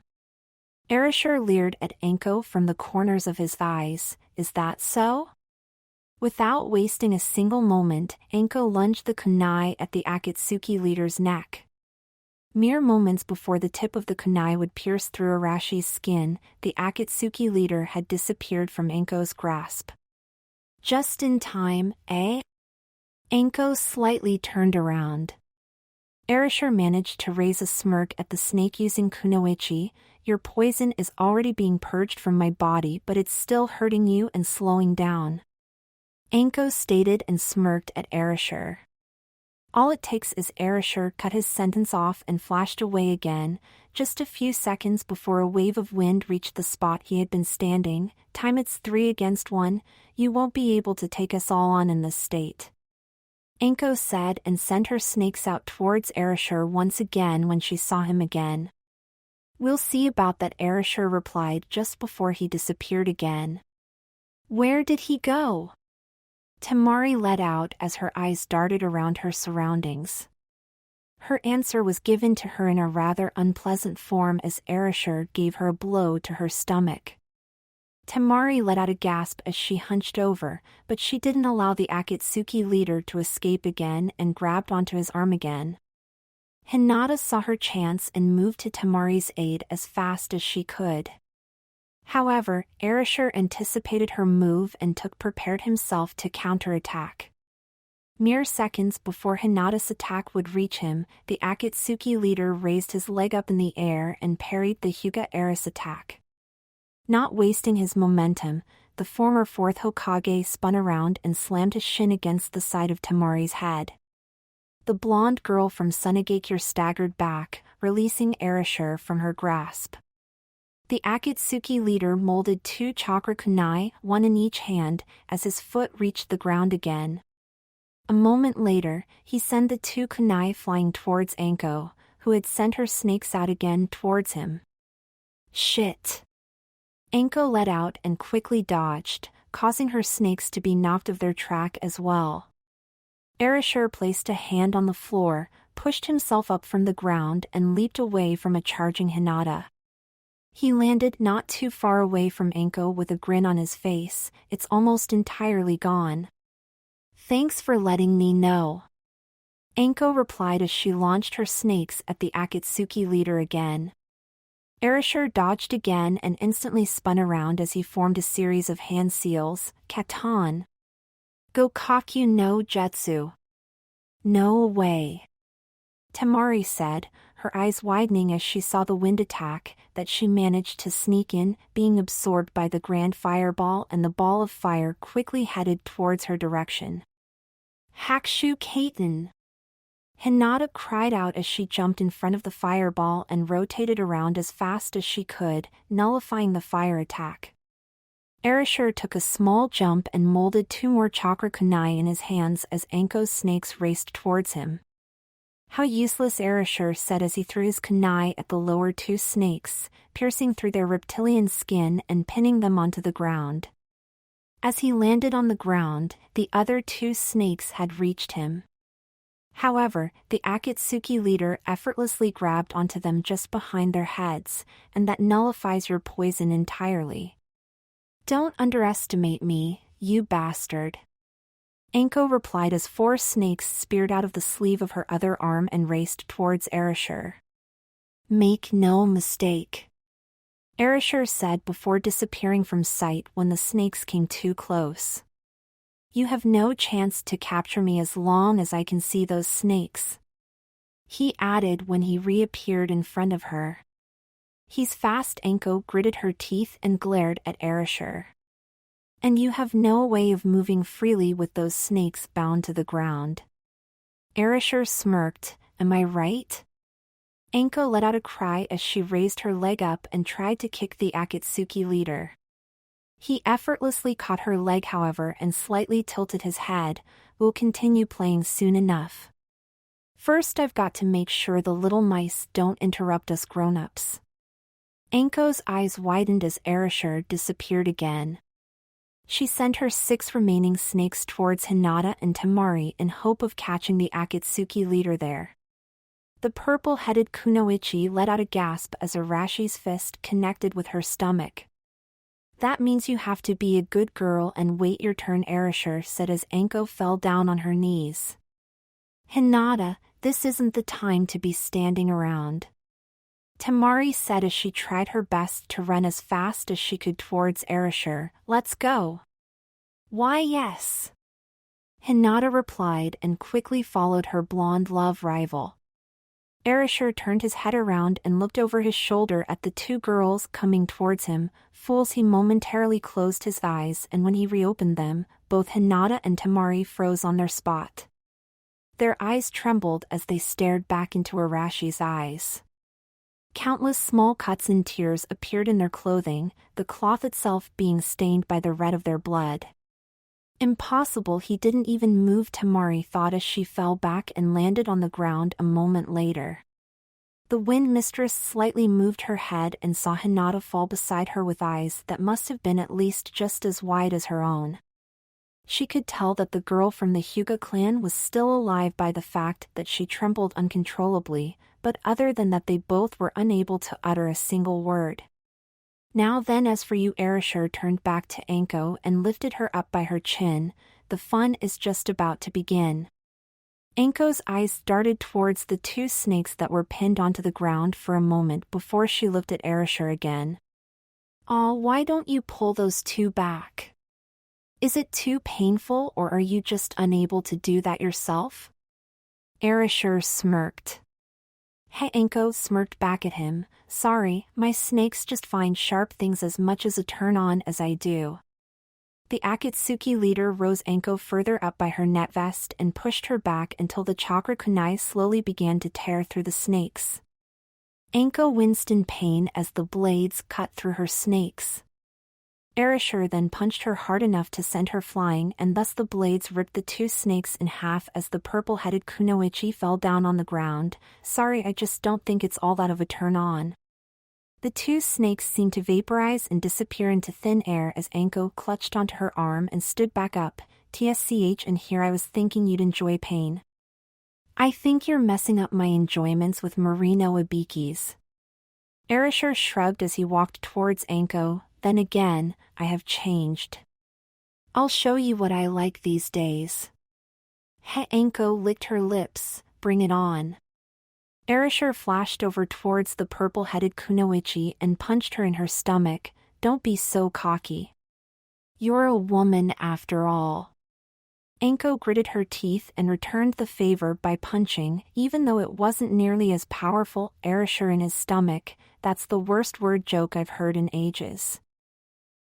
Erasure leered at Anko from the corners of his eyes. Is that so? Without wasting a single moment, Anko lunged the kunai at the Akatsuki leader's neck. Mere moments before the tip of the kunai would pierce through Arashi's skin, the Akatsuki leader had disappeared from Anko's grasp. Just in time, eh? Anko slightly turned around. Erasure managed to raise a smirk at the snake using kunoichi. Your poison is already being purged from my body, but it's still hurting you and slowing down. Anko stated and smirked at Erasure. All it takes is Erasure cut his sentence off and flashed away again, just a few seconds before a wave of wind reached the spot he had been standing. Time it's 3 against 1, you won't be able to take us all on in this state. Anko said and sent her snakes out towards Erasure once again when she saw him again. We'll see about that, Erasure replied just before he disappeared again. Where did he go? Temari let out as her eyes darted around her surroundings. Her answer was given to her in a rather unpleasant form as Erasure gave her a blow to her stomach. Temari let out a gasp as she hunched over, but she didn't allow the Akatsuki leader to escape again and grabbed onto his arm again. Hinata saw her chance and moved to Temari's aid as fast as she could. However, Erasure anticipated her move and prepared himself to counterattack. Mere seconds before Hinata's attack would reach him, the Akatsuki leader raised his leg up in the air and parried the Hyuga Era's attack. Not wasting his momentum, the former 4th Hokage spun around and slammed his shin against the side of Temari's head. The blonde girl from Sunagakure staggered back, releasing Erasure from her grasp. The Akatsuki leader molded 2 chakra kunai, one in each hand, as his foot reached the ground again. A moment later, he sent the 2 kunai flying towards Anko, who had sent her snakes out again towards him. Shit! Anko let out and quickly dodged, causing her snakes to be knocked off their track as well. Erasure placed a hand on the floor, pushed himself up from the ground and leaped away from a charging Hinata. He landed not too far away from Anko with a grin on his face. It's almost entirely gone. Thanks for letting me know. Anko replied as she launched her snakes at the Akatsuki leader again. Erasure dodged again and instantly spun around as he formed a series of hand seals. Katan. Gokaku no Jutsu. No way. Temari said, her eyes widening as she saw the wind attack that she managed to sneak in, being absorbed by the grand fireball, and the ball of fire quickly headed towards her direction. Hakushu Kaiten! Hinata cried out as she jumped in front of the fireball and rotated around as fast as she could, nullifying the fire attack. Erasure took a small jump and molded 2 more chakra kunai in his hands as Anko's snakes raced towards him. How useless, Erasure said as he threw his kunai at the lower two snakes, piercing through their reptilian skin and pinning them onto the ground. As he landed on the ground, the other two snakes had reached him. However, the Akatsuki leader effortlessly grabbed onto them just behind their heads, and that nullifies your poison entirely. Don't underestimate me, you bastard. Anko replied as four snakes speared out of the sleeve of her other arm and raced towards Erasure. Make no mistake, Erasure said before disappearing from sight when the snakes came too close. You have no chance to capture me as long as I can see those snakes, he added when he reappeared in front of her. He's fast. Anko gritted her teeth and glared at Erasure. And you have no way of moving freely with those snakes bound to the ground. Erasure smirked. Am I right? Anko let out a cry as she raised her leg up and tried to kick the Akatsuki leader. He effortlessly caught her leg, however, and slightly tilted his head. We'll continue playing soon enough. First, I've got to make sure the little mice don't interrupt us grown-ups. Anko's eyes widened as Erasure disappeared again. She sent her 6 remaining snakes towards Hinata and Temari in hope of catching the Akatsuki leader there. The purple-headed Kunoichi let out a gasp as Arashi's fist connected with her stomach. That means you have to be a good girl and wait your turn, Erasure said as Anko fell down on her knees. Hinata, this isn't the time to be standing around, Temari said as she tried her best to run as fast as she could towards Erasure. Let's go. Why, yes, Hinata replied and quickly followed her blonde love rival. Erasure turned his head around and looked over his shoulder at the two girls coming towards him. Fools, he momentarily closed his eyes, and when he reopened them, both Hinata and Temari froze on their spot. Their eyes trembled as they stared back into Arashi's eyes. Countless small cuts and tears appeared in their clothing, the cloth itself being stained by the red of their blood. Impossible, he didn't even move, Temari thought as she fell back and landed on the ground a moment later. The wind mistress slightly moved her head and saw Hinata fall beside her with eyes that must have been at least just as wide as her own. She could tell that the girl from the Hyuga clan was still alive by the fact that she trembled uncontrollably, but other than that they both were unable to utter a single word. Now then, as for you, Erasure turned back to Anko and lifted her up by her chin. The fun is just about to begin. Anko's eyes darted towards the two snakes that were pinned onto the ground for a moment before she looked at Erasure again. Aw, why don't you pull those two back? Is it too painful, or are you just unable to do that yourself? Erasure smirked. Hey, Anko smirked back at him. Sorry, my snakes just find sharp things as much as a turn-on as I do. The Akatsuki leader rose Anko further up by her net vest and pushed her back until the chakra kunai slowly began to tear through the snakes. Anko winced in pain as the blades cut through her snakes. Erasure then punched her hard enough to send her flying, and thus the blades ripped the two snakes in half as the purple-headed Kunoichi fell down on the ground. Sorry, I just don't think it's all that of a turn-on. The two snakes seemed to vaporize and disappear into thin air as Anko clutched onto her arm and stood back up. TSCH, and here I was thinking you'd enjoy pain. I think you're messing up my enjoyments with merino abikis. Erasure shrugged as he walked towards Anko. Then again, I have changed. I'll show you what I like these days. Anko licked her lips. Bring it on. Erasure flashed over towards the purple-headed Kunoichi and punched her in her stomach. Don't be so cocky. You're a woman after all. Anko gritted her teeth and returned the favor by punching, even though it wasn't nearly as powerful. Erasure in his stomach. That's the worst word joke I've heard in ages.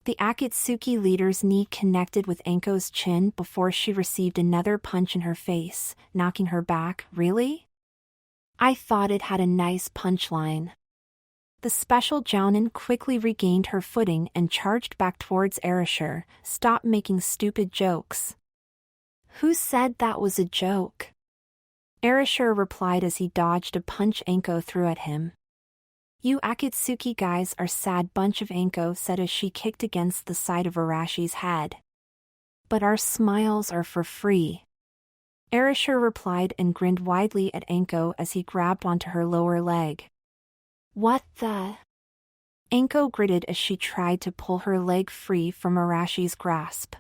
The Akatsuki leader's knee connected with Anko's chin before she received another punch in her face, knocking her back. Really? I thought it had a nice punchline. The special jounin quickly regained her footing and charged back towards Erasure. Stop making stupid jokes. Who said that was a joke? Erasure replied as he dodged a punch Anko threw at him. You Akatsuki guys are sad bunch of, Anko said as she kicked against the side of Arashi's head. But our smiles are for free. Erasure replied and grinned widely at Anko as he grabbed onto her lower leg. What the? Anko gritted as she tried to pull her leg free from Arashi's grasp.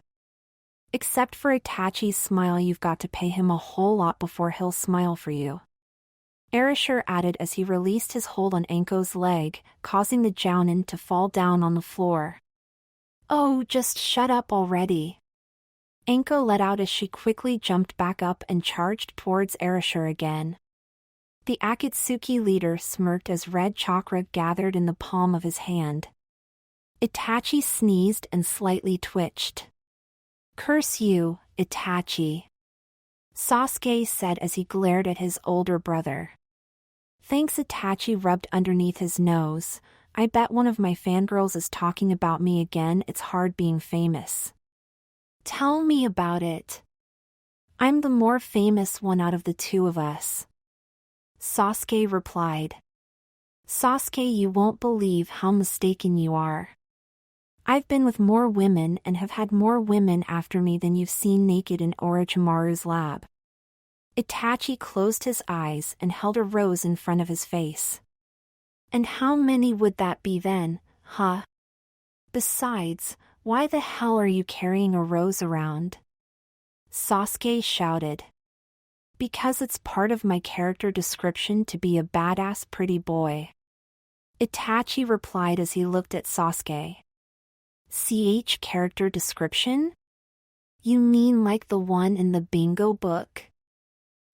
Except for Itachi's smile, you've got to pay him a whole lot before he'll smile for you. Erasure added as he released his hold on Anko's leg, causing the jounin to fall down on the floor. Oh, just shut up already. Anko let out as she quickly jumped back up and charged towards Erasure again. The Akatsuki leader smirked as red chakra gathered in the palm of his hand. Itachi sneezed and slightly twitched. Curse you, Itachi, Sasuke said as he glared at his older brother. Thanks. Itachi rubbed underneath his nose. I bet one of my fangirls is talking about me again. It's hard being famous. Tell me about it. I'm the more famous one out of the two of us, Sasuke replied. Sasuke, you won't believe how mistaken you are. I've been with more women and have had more women after me than you've seen naked in Orochimaru's lab. Itachi closed his eyes and held a rose in front of his face. And how many would that be then, huh? Besides, why the hell are you carrying a rose around? Sasuke shouted. Because it's part of my character description to be a badass pretty boy, Itachi replied as he looked at Sasuke. Character description? You mean like the one in the bingo book?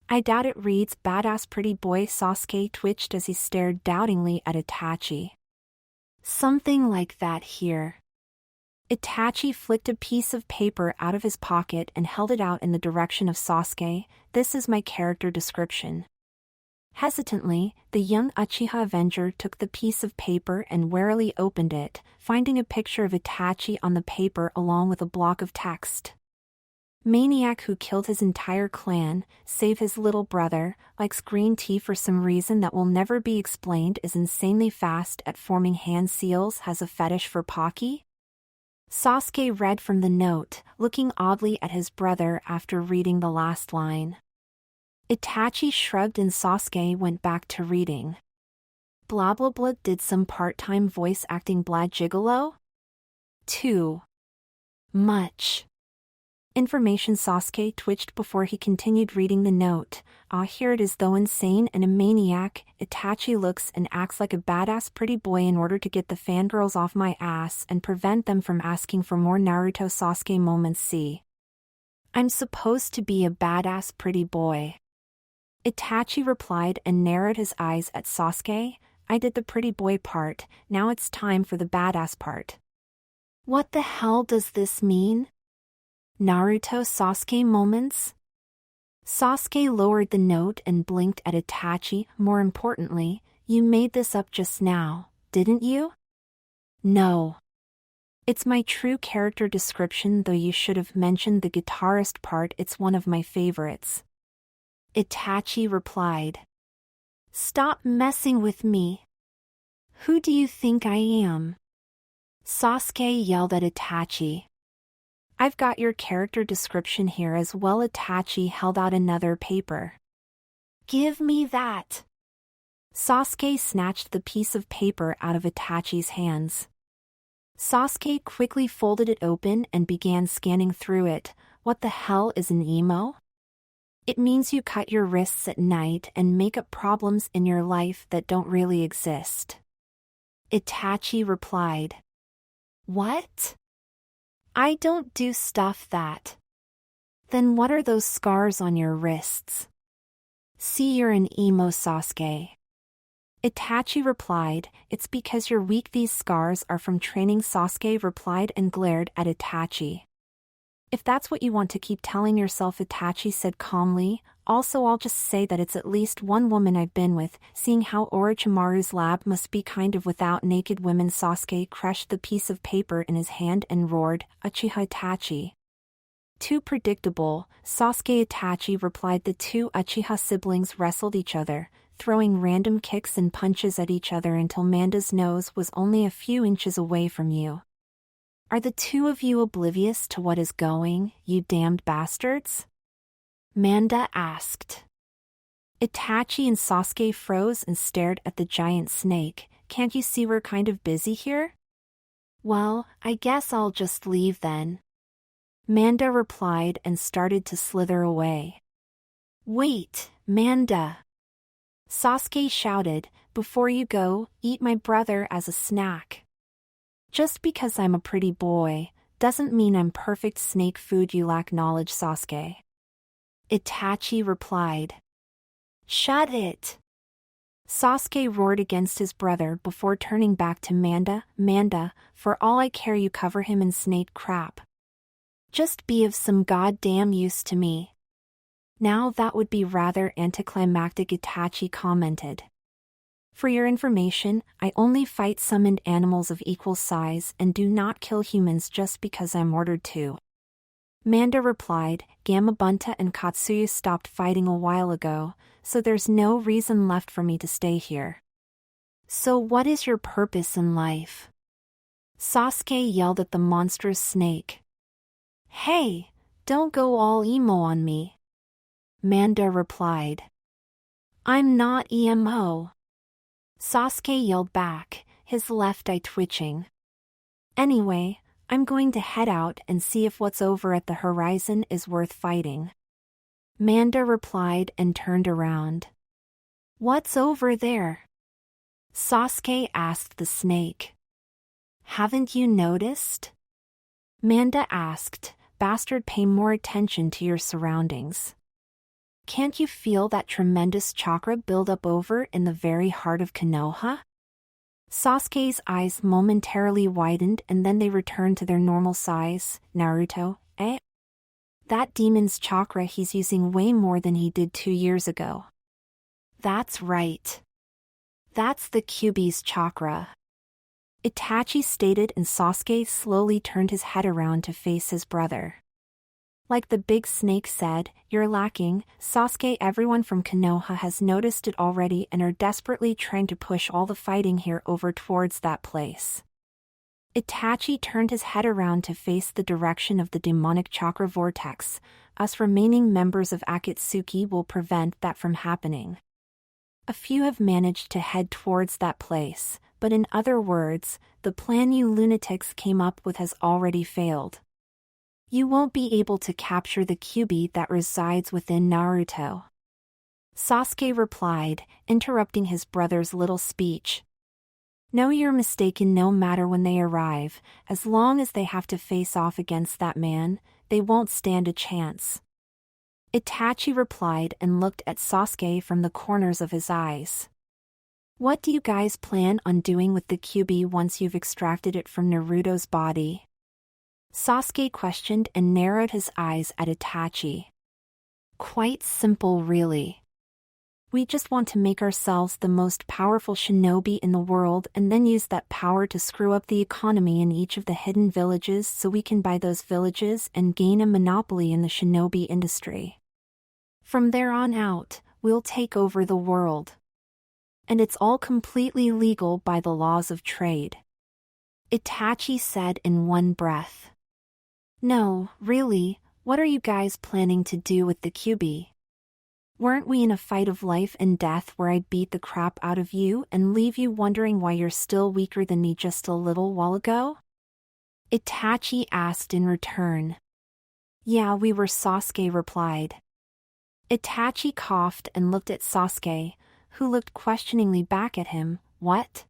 I doubt it reads badass pretty boy. Sasuke twitched as he stared doubtingly at Itachi. Something like that here. Itachi flicked a piece of paper out of his pocket and held it out in the direction of Sasuke. This is my character description. Hesitantly, the young Uchiha Avenger took the piece of paper and warily opened it, finding a picture of Itachi on the paper along with a block of text. Maniac who killed his entire clan, save his little brother, likes green tea for some reason that will never be explained, is insanely fast at forming hand seals, has a fetish for Pocky? Sasuke read from the note, looking oddly at his brother after reading the last line. Itachi shrugged and Sasuke went back to reading. Blah blah blah. Did some part-time voice acting. Blah gigolo? Too much information. Sasuke twitched before he continued reading the note. Ah, here it is. Though insane and a maniac, Itachi looks and acts like a badass pretty boy in order to get the fangirls off my ass and prevent them from asking for more Naruto Sasuke moments. See, I'm supposed to be a badass pretty boy, Itachi replied and narrowed his eyes at Sasuke. I did the pretty boy part, now it's time for the badass part. What the hell does this mean? Naruto Sasuke moments? Sasuke lowered the note and blinked at Itachi. More importantly, you made this up just now, didn't you? No. It's my true character description, though you should have mentioned the guitarist part. It's one of my favorites, Itachi replied. Stop messing with me. Who do you think I am? Sasuke yelled at Itachi. I've got your character description here as well. Itachi held out another paper. Give me that. Sasuke snatched the piece of paper out of Itachi's hands. Sasuke quickly folded it open and began scanning through it. What the hell is an emo? It means you cut your wrists at night and make up problems in your life that don't really exist, Itachi replied. What? I don't do stuff that. Then what are those scars on your wrists? See, you're an emo, Sasuke. Itachi replied. It's because you're weak. These scars are from training, Sasuke replied and glared at Itachi. If that's what you want to keep telling yourself, Itachi said calmly. Also, I'll just say that it's at least one woman I've been with, seeing how Orochimaru's lab must be kind of without naked women. Sasuke crushed the piece of paper in his hand and roared, Uchiha Itachi, Too predictable, Sasuke Itachi replied. The two Uchiha siblings wrestled each other, throwing random kicks and punches at each other until Manda's nose was only a few inches away from you. Are the two of you oblivious to what is going, you damned bastards? Manda asked. Itachi and Sasuke froze and stared at the giant snake. Can't you see we're kind of busy here? Well, I guess I'll just leave then. Manda replied and started to slither away. Wait, Manda! Sasuke shouted, before you go, eat my brother as a snack. Just because I'm a pretty boy, doesn't mean I'm perfect snake food. You lack knowledge, Sasuke. Itachi replied. Shut it! Sasuke roared against his brother before turning back to Manda. Manda, for all I care you cover him in snake crap. Just be of some goddamn use to me. Now that would be rather anticlimactic, Itachi commented. For your information, I only fight summoned animals of equal size and do not kill humans just because I'm ordered to. Manda replied, Gamabunta and Katsuya stopped fighting a while ago, so there's no reason left for me to stay here. So what is your purpose in life? Sasuke yelled at the monstrous snake. Hey, don't go all emo on me. Manda replied. I'm not emo. Sasuke yelled back, his left eye twitching. Anyway, I'm going to head out and see if what's over at the horizon is worth fighting. Manda replied and turned around. What's over there? Sasuke asked the snake. Haven't you noticed? Manda asked, Bastard, pay more attention to your surroundings. Can't you feel that tremendous chakra build up over in the very heart of Konoha? Sasuke's eyes momentarily widened and then they returned to their normal size. Naruto, eh? That demon's chakra, he's using way more than he did 2 years ago. That's right. That's the Kyuubi's chakra. Itachi stated, and Sasuke slowly turned his head around to face his brother. Like the big snake said, you're lacking, Sasuke. Everyone from Konoha has noticed it already and are desperately trying to push all the fighting here over towards that place. Itachi turned his head around to face the direction of the demonic chakra vortex. Us remaining members of Akatsuki will prevent that from happening. A few have managed to head towards that place, but in other words, the plan you lunatics came up with has already failed. You won't be able to capture the Kyuubi that resides within Naruto. Sasuke replied, interrupting his brother's little speech. No, you're mistaken. No matter when they arrive, as long as they have to face off against that man, they won't stand a chance. Itachi replied and looked at Sasuke from the corners of his eyes. What do you guys plan on doing with the Kyuubi once you've extracted it from Naruto's body? Sasuke questioned and narrowed his eyes at Itachi. Quite simple, really. We just want to make ourselves the most powerful shinobi in the world and then use that power to screw up the economy in each of the hidden villages so we can buy those villages and gain a monopoly in the shinobi industry. From there on out, we'll take over the world. And it's all completely legal by the laws of trade. Itachi said in one breath. No, really, what are you guys planning to do with the Kyuubi? Weren't we in a fight of life and death where I beat the crap out of you and leave you wondering why you're still weaker than me just a little while ago? Itachi asked in return. Yeah, we were, Sasuke replied. Itachi coughed and looked at Sasuke, who looked questioningly back at him. What?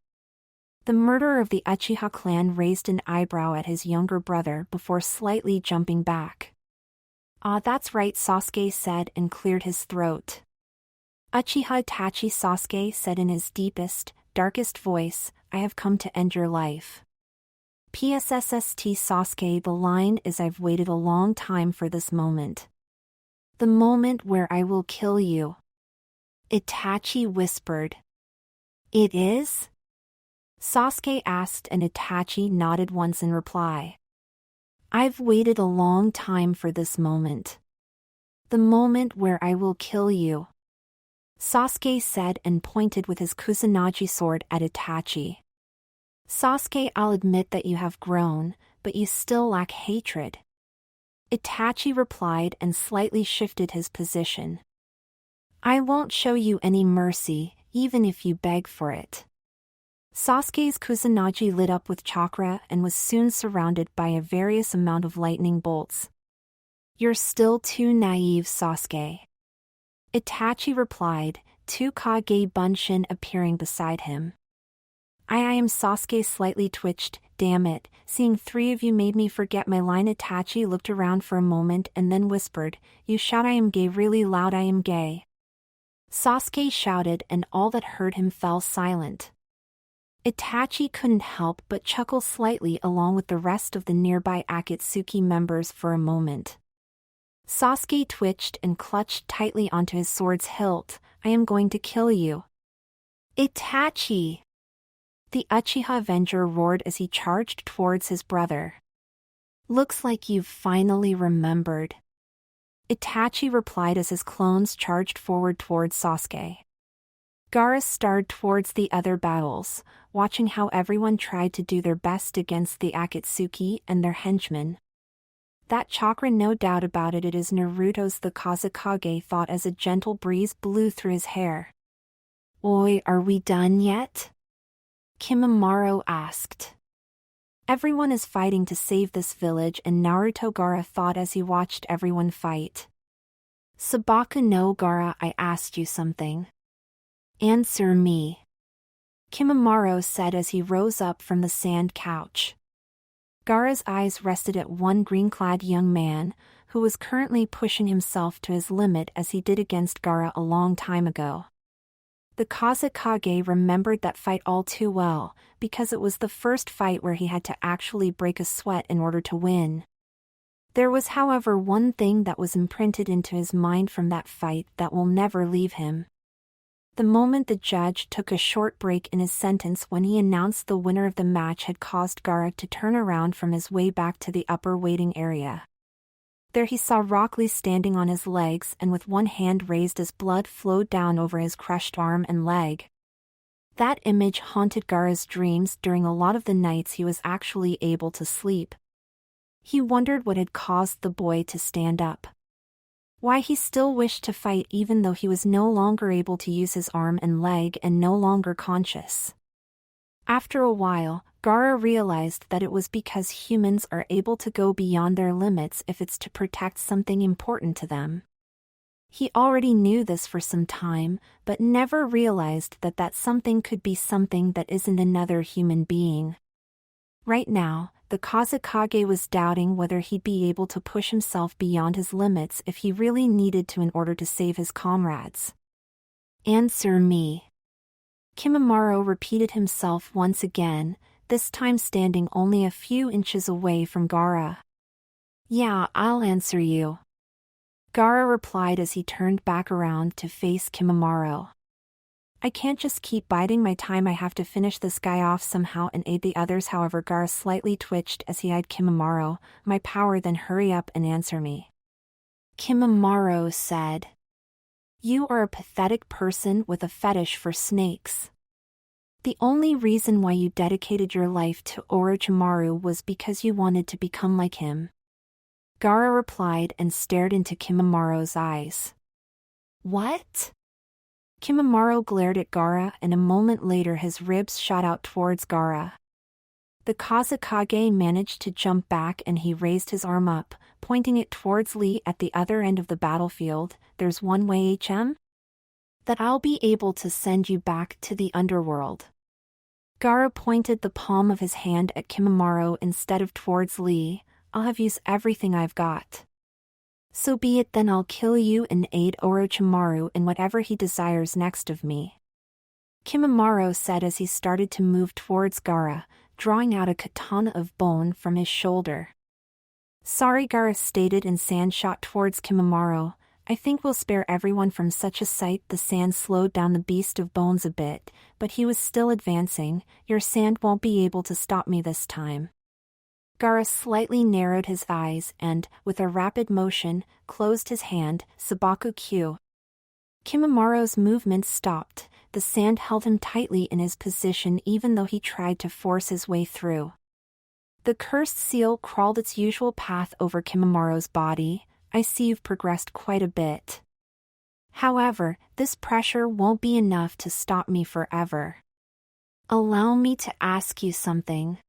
The murderer of the Uchiha clan raised an eyebrow at his younger brother before slightly jumping back. Ah, that's right, Sasuke said and cleared his throat. Uchiha Itachi, Sasuke said in his deepest, darkest voice, I have come to end your life. PSSST Sasuke, the line is I've waited a long time for this moment. The moment where I will kill you. Itachi whispered. It is? Sasuke asked and Itachi nodded once in reply. I've waited a long time for this moment. The moment where I will kill you. Sasuke said and pointed with his Kusanagi sword at Itachi. Sasuke, I'll admit that you have grown, but you still lack hatred. Itachi replied and slightly shifted his position. I won't show you any mercy, even if you beg for it. Sasuke's Kusanagi lit up with chakra and was soon surrounded by a various amount of lightning bolts. You're still too naive, Sasuke. Itachi replied, two Kage Bunshin appearing beside him. I am Sasuke slightly twitched, damn it, seeing three of you made me forget my line. Itachi looked around for a moment and then whispered, you shout I am gay really loud. I am gay. Sasuke shouted and all that heard him fell silent. Itachi couldn't help but chuckle slightly along with the rest of the nearby Akatsuki members for a moment. Sasuke twitched and clutched tightly onto his sword's hilt. I am going to kill you. Itachi! The Uchiha Avenger roared as he charged towards his brother. Looks like you've finally remembered. Itachi replied as his clones charged forward towards Sasuke. Gaara starred towards the other battles, watching how everyone tried to do their best against the Akatsuki and their henchmen. That chakra, no doubt about it, it is Naruto's. The Kazekage thought as a gentle breeze blew through his hair. Oi, are we done yet? Kimimaro asked. Everyone is fighting to save this village, and Naruto, Gaara thought as he watched everyone fight. Sabaku no Gaara, I asked you something. Answer me. Kimimaro said as he rose up from the sand couch. Gaara's eyes rested at one green-clad young man, who was currently pushing himself to his limit as he did against Gaara a long time ago. The Kazekage remembered that fight all too well, because it was the first fight where he had to actually break a sweat in order to win. There was, however, one thing that was imprinted into his mind from that fight that will never leave him. The moment the judge took a short break in his sentence when he announced the winner of the match had caused Gaara to turn around from his way back to the upper waiting area. There he saw Rock Lee standing on his legs and with one hand raised as blood flowed down over his crushed arm and leg. That image haunted Gaara's dreams during a lot of the nights he was actually able to sleep. He wondered what had caused the boy to stand up. Why he still wished to fight even though he was no longer able to use his arm and leg and no longer conscious. After a while, Gaara realized that it was because humans are able to go beyond their limits if it's to protect something important to them. He already knew this for some time, but never realized that that something could be something that isn't another human being. Right now, the Kazekage was doubting whether he'd be able to push himself beyond his limits if he really needed to in order to save his comrades. Answer me. Kimimaro repeated himself once again, this time standing only a few inches away from Gaara. Yeah, I'll answer you. Gaara replied as he turned back around to face Kimimaro. I can't just keep biding my time, I have to finish this guy off somehow and aid the others. However, Gaara slightly twitched as he eyed Kimimaro. My power, then hurry up and answer me. Kimimaro said. You are a pathetic person with a fetish for snakes. The only reason why you dedicated your life to Orochimaru was because you wanted to become like him. Gaara replied and stared into Kimimaro's eyes. What? Kimimaro glared at Gaara and a moment later his ribs shot out towards Gaara. The Kazekage managed to jump back and he raised his arm up, pointing it towards Lee at the other end of the battlefield. There's one way, HM? That I'll be able to send you back to the underworld. Gaara pointed the palm of his hand at Kimimaro instead of towards Lee. I'll have used everything I've got. So be it then, I'll kill you and aid Orochimaru in whatever he desires next of me. Kimimaro said as he started to move towards Gaara, drawing out a katana of bone from his shoulder. Sorry, Gaara stated, and sand shot towards Kimimaro. I think we'll spare everyone from such a sight. The sand slowed down the beast of bones a bit, but he was still advancing. Your sand won't be able to stop me this time. Gaara slightly narrowed his eyes and, with a rapid motion, closed his hand, Sabaku Q. Kimimura's movements stopped. The sand held him tightly in his position even though he tried to force his way through. The cursed seal crawled its usual path over Kimimura's body. I see you've progressed quite a bit. However, this pressure won't be enough to stop me forever. Allow me to ask you something.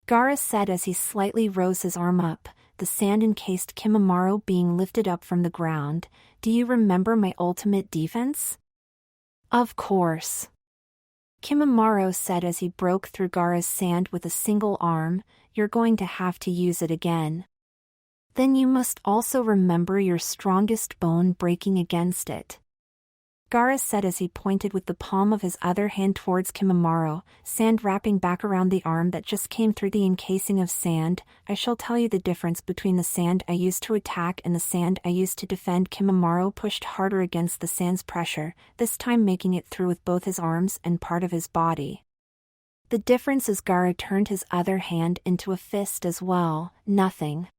Gaara said as he slightly rose his arm up, the sand-encased Kimimura being lifted up from the ground. Do you remember my ultimate defense? Of course. Kimimura said as he broke through Gaara's sand with a single arm. You're going to have to use it again. Then you must also remember your strongest bone breaking against it. Gaara said as he pointed with the palm of his other hand towards Kimimura, sand wrapping back around the arm that just came through the encasing of sand. I shall tell you the difference between the sand I used to attack and the sand I used to defend. Kimimura pushed harder against the sand's pressure, this time making it through with both his arms and part of his body. The difference is Gaara turned his other hand into a fist as well. Nothing.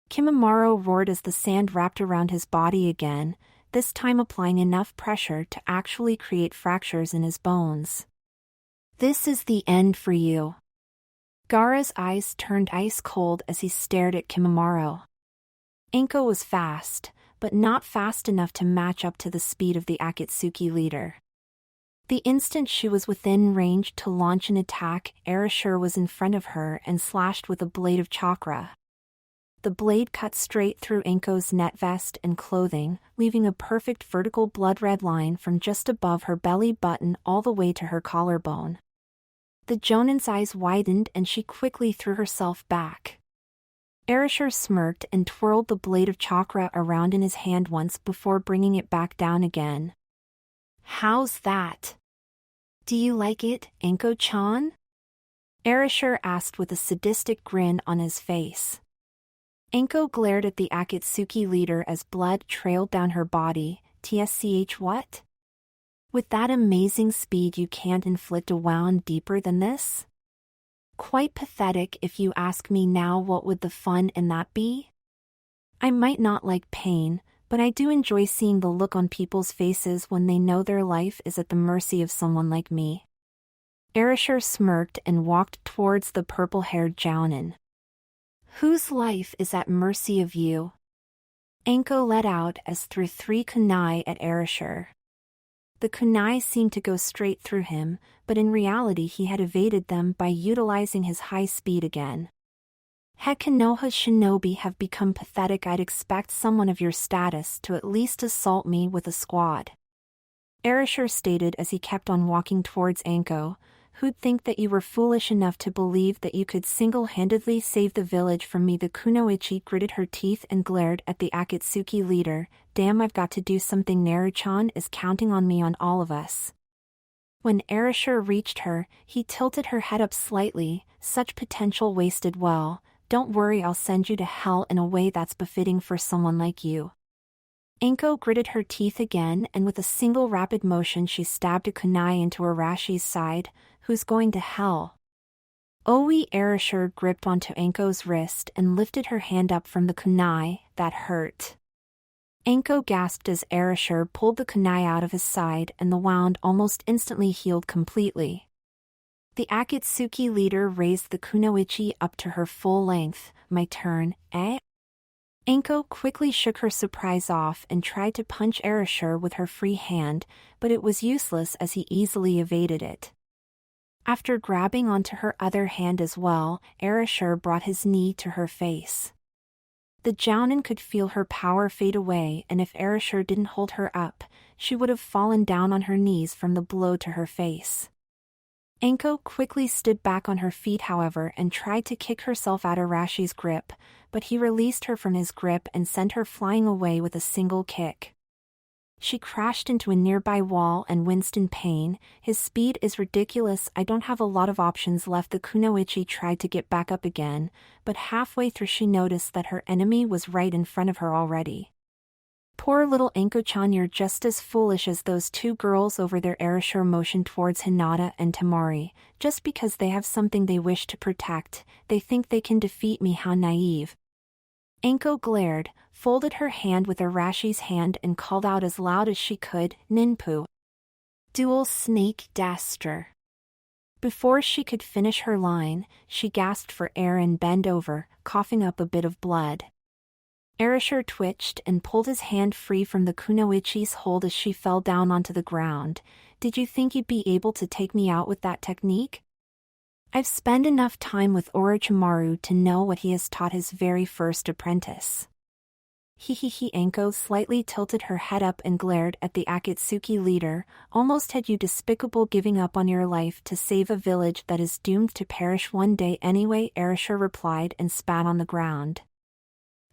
Kimimura roared as the sand wrapped around his body again, this time applying enough pressure to actually create fractures in his bones. This is the end for you. Gaara's eyes turned ice cold as he stared at Kimimura. Anko was fast, but not fast enough to match up to the speed of the Akatsuki leader. The instant she was within range to launch an attack, Erasure was in front of her and slashed with a blade of chakra. The blade cut straight through Anko's net vest and clothing, leaving a perfect vertical blood-red line from just above her belly button all the way to her collarbone. The Jonin's eyes widened and she quickly threw herself back. Erasure smirked and twirled the blade of chakra around in his hand once before bringing it back down again. How's that? Do you like it, Anko-chan? Erasure asked with a sadistic grin on his face. Anko glared at the Akatsuki leader as blood trailed down her body. TSCH what? With that amazing speed you can't inflict a wound deeper than this? Quite pathetic if you ask me now. What would the fun in that be? I might not like pain, but I do enjoy seeing the look on people's faces when they know their life is at the mercy of someone like me. Erasure smirked and walked towards the purple-haired Jounin. Whose life is at mercy of you? Anko let out as threw 3 kunai at Erasure. The kunai seemed to go straight through him, but in reality he had evaded them by utilizing his high speed again. Heck, Konoha shinobi have become pathetic. I'd expect someone of your status to at least assault me with a squad. Erasure stated as he kept on walking towards Anko. Who'd think that you were foolish enough to believe that you could single-handedly save the village from me? The kunoichi gritted her teeth and glared at the Akatsuki leader. Damn, I've got to do something. Naru-chan is counting on me on all of us. When Erasure reached her, he tilted her head up slightly. Such potential wasted. Well, don't worry, I'll send you to hell in a way that's befitting for someone like you. Anko gritted her teeth again and with a single rapid motion she stabbed a kunai into Arashi's side. Who's going to hell? Oi! Erasure gripped onto Anko's wrist and lifted her hand up from the kunai. That hurt. Anko gasped as Erasure pulled the kunai out of his side and the wound almost instantly healed completely. The Akatsuki leader raised the kunoichi up to her full length. My turn, eh? Anko quickly shook her surprise off and tried to punch Erasure with her free hand, but it was useless as he easily evaded it. After grabbing onto her other hand as well, Erasure brought his knee to her face. The Jounin could feel her power fade away, and if Erasure didn't hold her up, she would have fallen down on her knees from the blow to her face. Anko quickly stood back on her feet however and tried to kick herself out of Arashi's grip, but he released her from his grip and sent her flying away with a single kick. She crashed into a nearby wall and winced in pain. His speed is ridiculous. I don't have a lot of options left. The kunoichi tried to get back up again, but halfway through she noticed that her enemy was right in front of her already. Poor little Anko-chan, you're just as foolish as those two girls over there. Erasure motioned towards Hinata and Temari. Just because they have something they wish to protect, they think they can defeat me. How naive. Anko glared, folded her hand with Arashi's hand and called out as loud as she could, Ninpu. Dual snake daster. Before she could finish her line, she gasped for air and bent over, coughing up a bit of blood. Erasure twitched and pulled his hand free from the kunoichi's hold as she fell down onto the ground. Did you think you'd be able to take me out with that technique? I've spent enough time with Orochimaru to know what he has taught his very first apprentice. He. Anko slightly tilted her head up and glared at the Akatsuki leader. Almost had you despicable, giving up on your life to save a village that is doomed to perish one day anyway, Erasure replied and spat on the ground.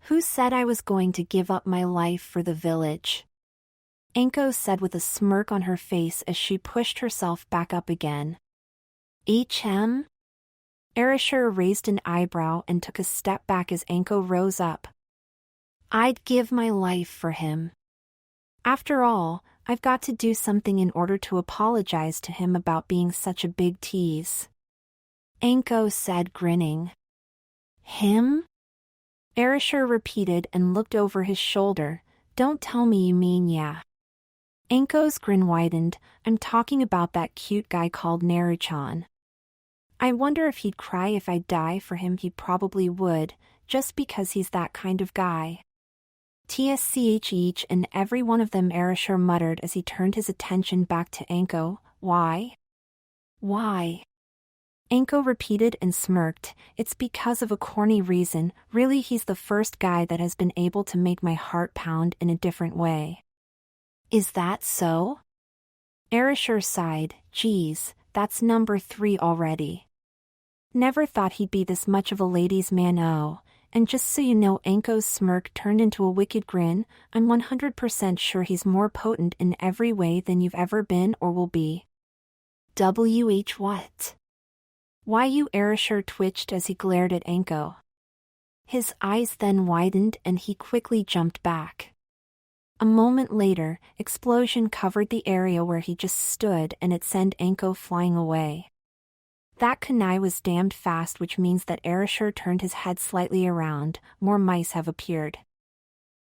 Who said I was going to give up my life for the village? Anko said with a smirk on her face as she pushed herself back up again. HM? Erasure raised an eyebrow and took a step back as Anko rose up. I'd give my life for him. After all, I've got to do something in order to apologize to him about being such a big tease. Anko said, grinning. Him? Erasure repeated and looked over his shoulder. Don't tell me you mean yeah. Anko's grin widened. I'm talking about that cute guy called Naruchan. I wonder if he'd cry if I die for him. He probably would, just because he's that kind of guy. TSCH each and every one of them, Erasure muttered as he turned his attention back to Anko. Why? Why? Anko repeated and smirked. It's because of a corny reason. Really, he's the first guy that has been able to make my heart pound in a different way. Is that so? Erasure sighed. Geez, that's number 3 already. Never thought he'd be this much of a ladies' man. Oh, and just so you know, Anko's smirk turned into a wicked grin. I'm 100% sure he's more potent in every way than you've ever been or will be. WH what? Why you? Erasure twitched as he glared at Anko. His eyes then widened and he quickly jumped back. A moment later, explosion covered the area where he just stood and it sent Anko flying away. That kunai was damned fast, which means that Erasure turned his head slightly around. More mice have appeared.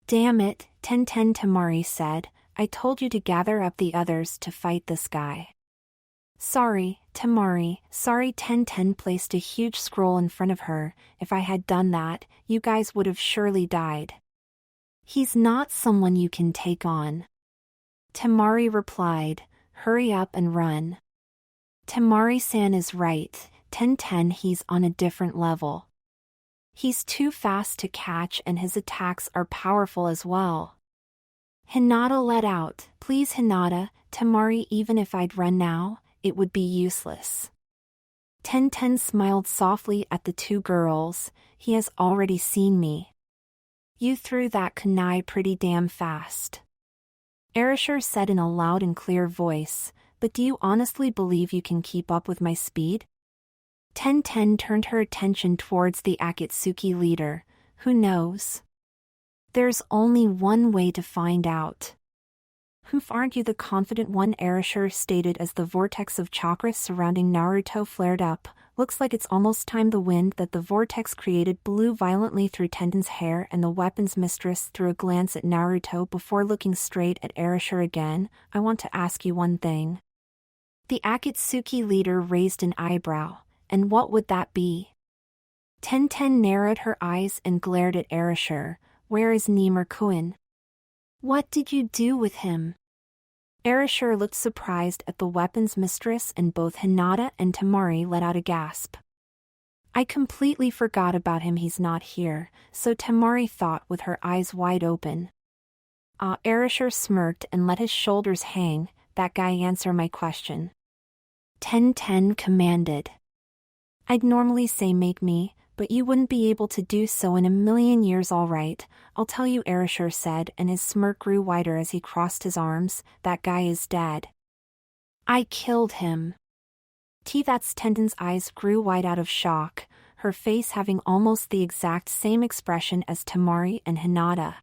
Damn it, Ten, Temari said. I told you to gather up the others to fight this guy. Sorry, Temari, sorry. Ten placed a huge scroll in front of her. If I had done that, you guys would have surely died. He's not someone you can take on. Temari replied. Hurry up and run. Temari-san is right, Ten, he's on a different level. He's too fast to catch and his attacks are powerful as well. Hinata let out. Please Hinata, Temari, even if I'd run now, it would be useless. Ten smiled softly at the two girls. He has already seen me. You threw that kunai pretty damn fast. Erasure said in a loud and clear voice. But do you honestly believe you can keep up with my speed? Ten turned her attention towards the Akatsuki leader. Who knows? There's only one way to find out. Aren't you the confident one? Erasure stated as the vortex of chakra surrounding Naruto flared up. Looks like it's almost time. The wind that the vortex created blew violently through Tenden's hair, and the weapons mistress threw a glance at Naruto before looking straight at Erasure again. I want to ask you one thing. The Akatsuki leader raised an eyebrow. And what would that be? Ten narrowed her eyes and glared at Erasure. Where is Nimur-kun? What did you do with him? Erasure looked surprised at the weapons mistress, and both Hinata and Temari let out a gasp. I completely forgot about him. He's not here, so Temari thought with her eyes wide open. Erasure smirked and let his shoulders hang. That guy answer my question. Ten commanded. I'd normally say make me, but you wouldn't be able to do so in a million years. All right, I'll tell you, Erasure said, and his smirk grew wider as he crossed his arms. That guy is dead. I killed him. That's Tenden's eyes grew wide out of shock, her face having almost the exact same expression as Temari and Hinata.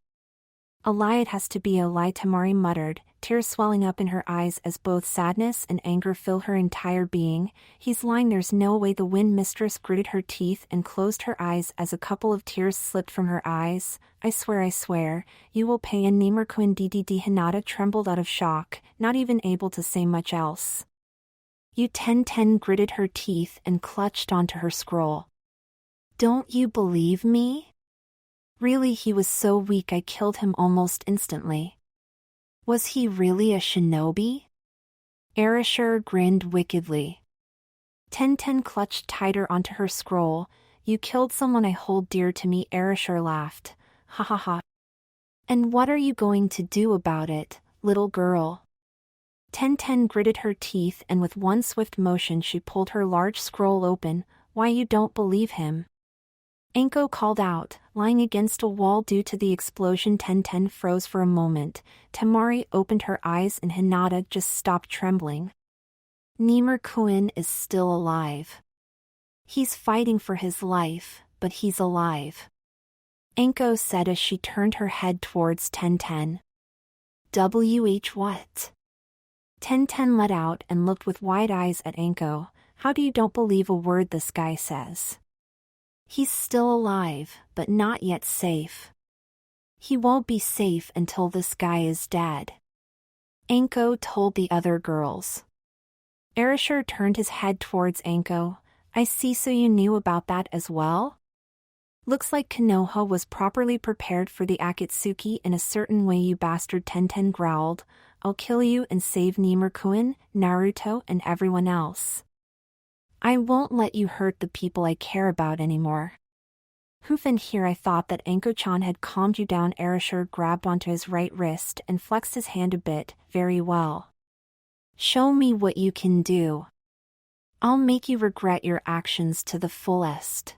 A lie, it has to be a lie, Tamari muttered, tears swelling up in her eyes as both sadness and anger fill her entire being. He's lying, there's no way. The wind mistress gritted her teeth and closed her eyes as a couple of tears slipped from her eyes. I swear, you will pay. And Nimerkuin Ddd Hinata trembled out of shock, not even able to say much else. You Ten gritted her teeth and clutched onto her scroll. Don't you believe me? Really, he was so weak I killed him almost instantly. Was he really a shinobi? Erasure grinned wickedly. Ten clutched tighter onto her scroll. You killed someone I hold dear to me, Erasure laughed. Ha ha ha. And what are you going to do about it, little girl? Ten gritted her teeth and with one swift motion she pulled her large scroll open. Why, you don't believe him? Anko called out, lying against a wall due to the explosion. Ten froze for a moment. Tamari opened her eyes and Hinata just stopped trembling. Nimerkuin is still alive. He's fighting for his life, but he's alive. Anko said as she turned her head towards Ten. What? Ten let out and looked with wide eyes at Anko. How do you don't believe a word this guy says? He's still alive, but not yet safe. He won't be safe until this guy is dead. Anko told the other girls. Erasure turned his head towards Anko. I see, so you knew about that as well? Looks like Konoha was properly prepared for the Akatsuki in a certain way, you bastard. Ten growled. I'll kill you and save Nimerkuin, Naruto, and everyone else. I won't let you hurt the people I care about anymore. Hoofen, here I thought that Anko-chan had calmed you down. Erasure grabbed onto his right wrist and flexed his hand a bit. Very well. Show me what you can do. I'll make you regret your actions to the fullest.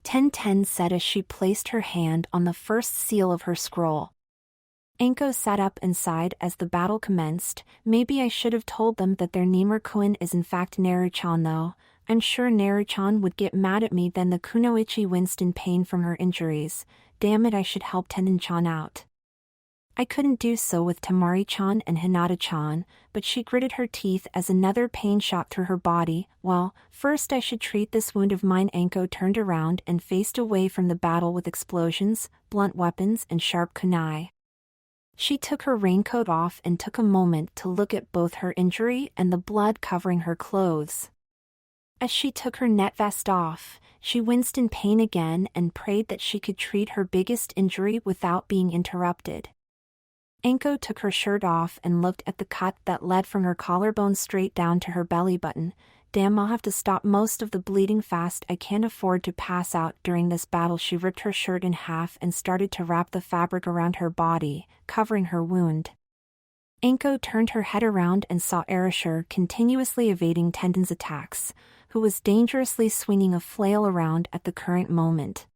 Ten said as she placed her hand on the first seal of her scroll. Anko sat up and sighed as the battle commenced. Maybe I should have told them that their Nimerkuin is in fact Naru-chan though. I'm sure Naru-chan would get mad at me. Then the Kunoichi winced in pain from her injuries. Damn it, I should help Tenen-chan out. I couldn't do so with Tamari-chan and Hinata-chan, but she gritted her teeth as another pain shot through her body. Well, first I should treat this wound of mine. Anko turned around and faced away from the battle with explosions, blunt weapons, and sharp kunai. She took her raincoat off and took a moment to look at both her injury and the blood covering her clothes. As she took her net vest off, she winced in pain again and prayed that she could treat her biggest injury without being interrupted. Anko took her shirt off and looked at the cut that led from her collarbone straight down to her belly button. Damn, I'll have to stop most of the bleeding fast. I can't afford to pass out during this battle. She ripped her shirt in half and started to wrap the fabric around her body, covering her wound. Anko turned her head around and saw Erasure continuously evading Tenden's attacks, who was dangerously swinging a flail around at the current moment.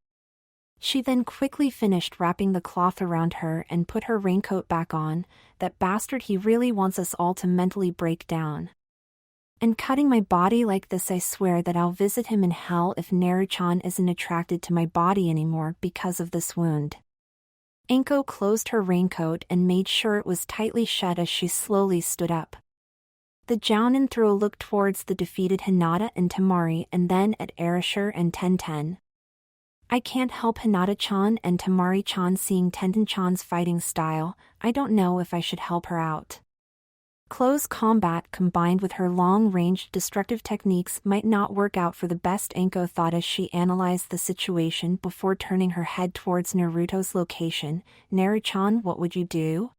She then quickly finished wrapping the cloth around her and put her raincoat back on. That bastard, he really wants us all to mentally break down. And cutting my body like this, I swear that I'll visit him in hell if Naru-chan isn't attracted to my body anymore because of this wound. Anko closed her raincoat and made sure it was tightly shut as she slowly stood up. The Jounin threw a look towards the defeated Hinata and Tamari and then at Erasure and Ten. I can't help Hinata-chan and Tamari-chan seeing Tenten-chan's fighting style. I don't know if I should help her out. Close combat combined with her long-range destructive techniques might not work out for the best, Anko thought as she analyzed the situation before turning her head towards Naruto's location. Naru-chan, what would you do?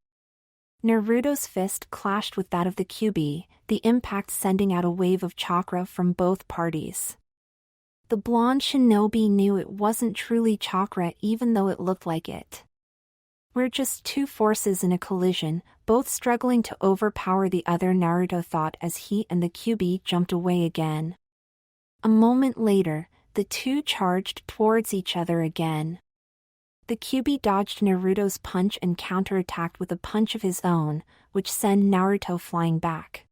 Naruto's fist clashed with that of the Kyuubi, the impact sending out a wave of chakra from both parties. The blonde shinobi knew it wasn't truly chakra even though it looked like it. We're just two forces in a collision, both struggling to overpower the other, Naruto thought as he and the Kyuubi jumped away again. A moment later, the two charged towards each other again. The Kyuubi dodged Naruto's punch and counterattacked with a punch of his own, which sent Naruto flying back.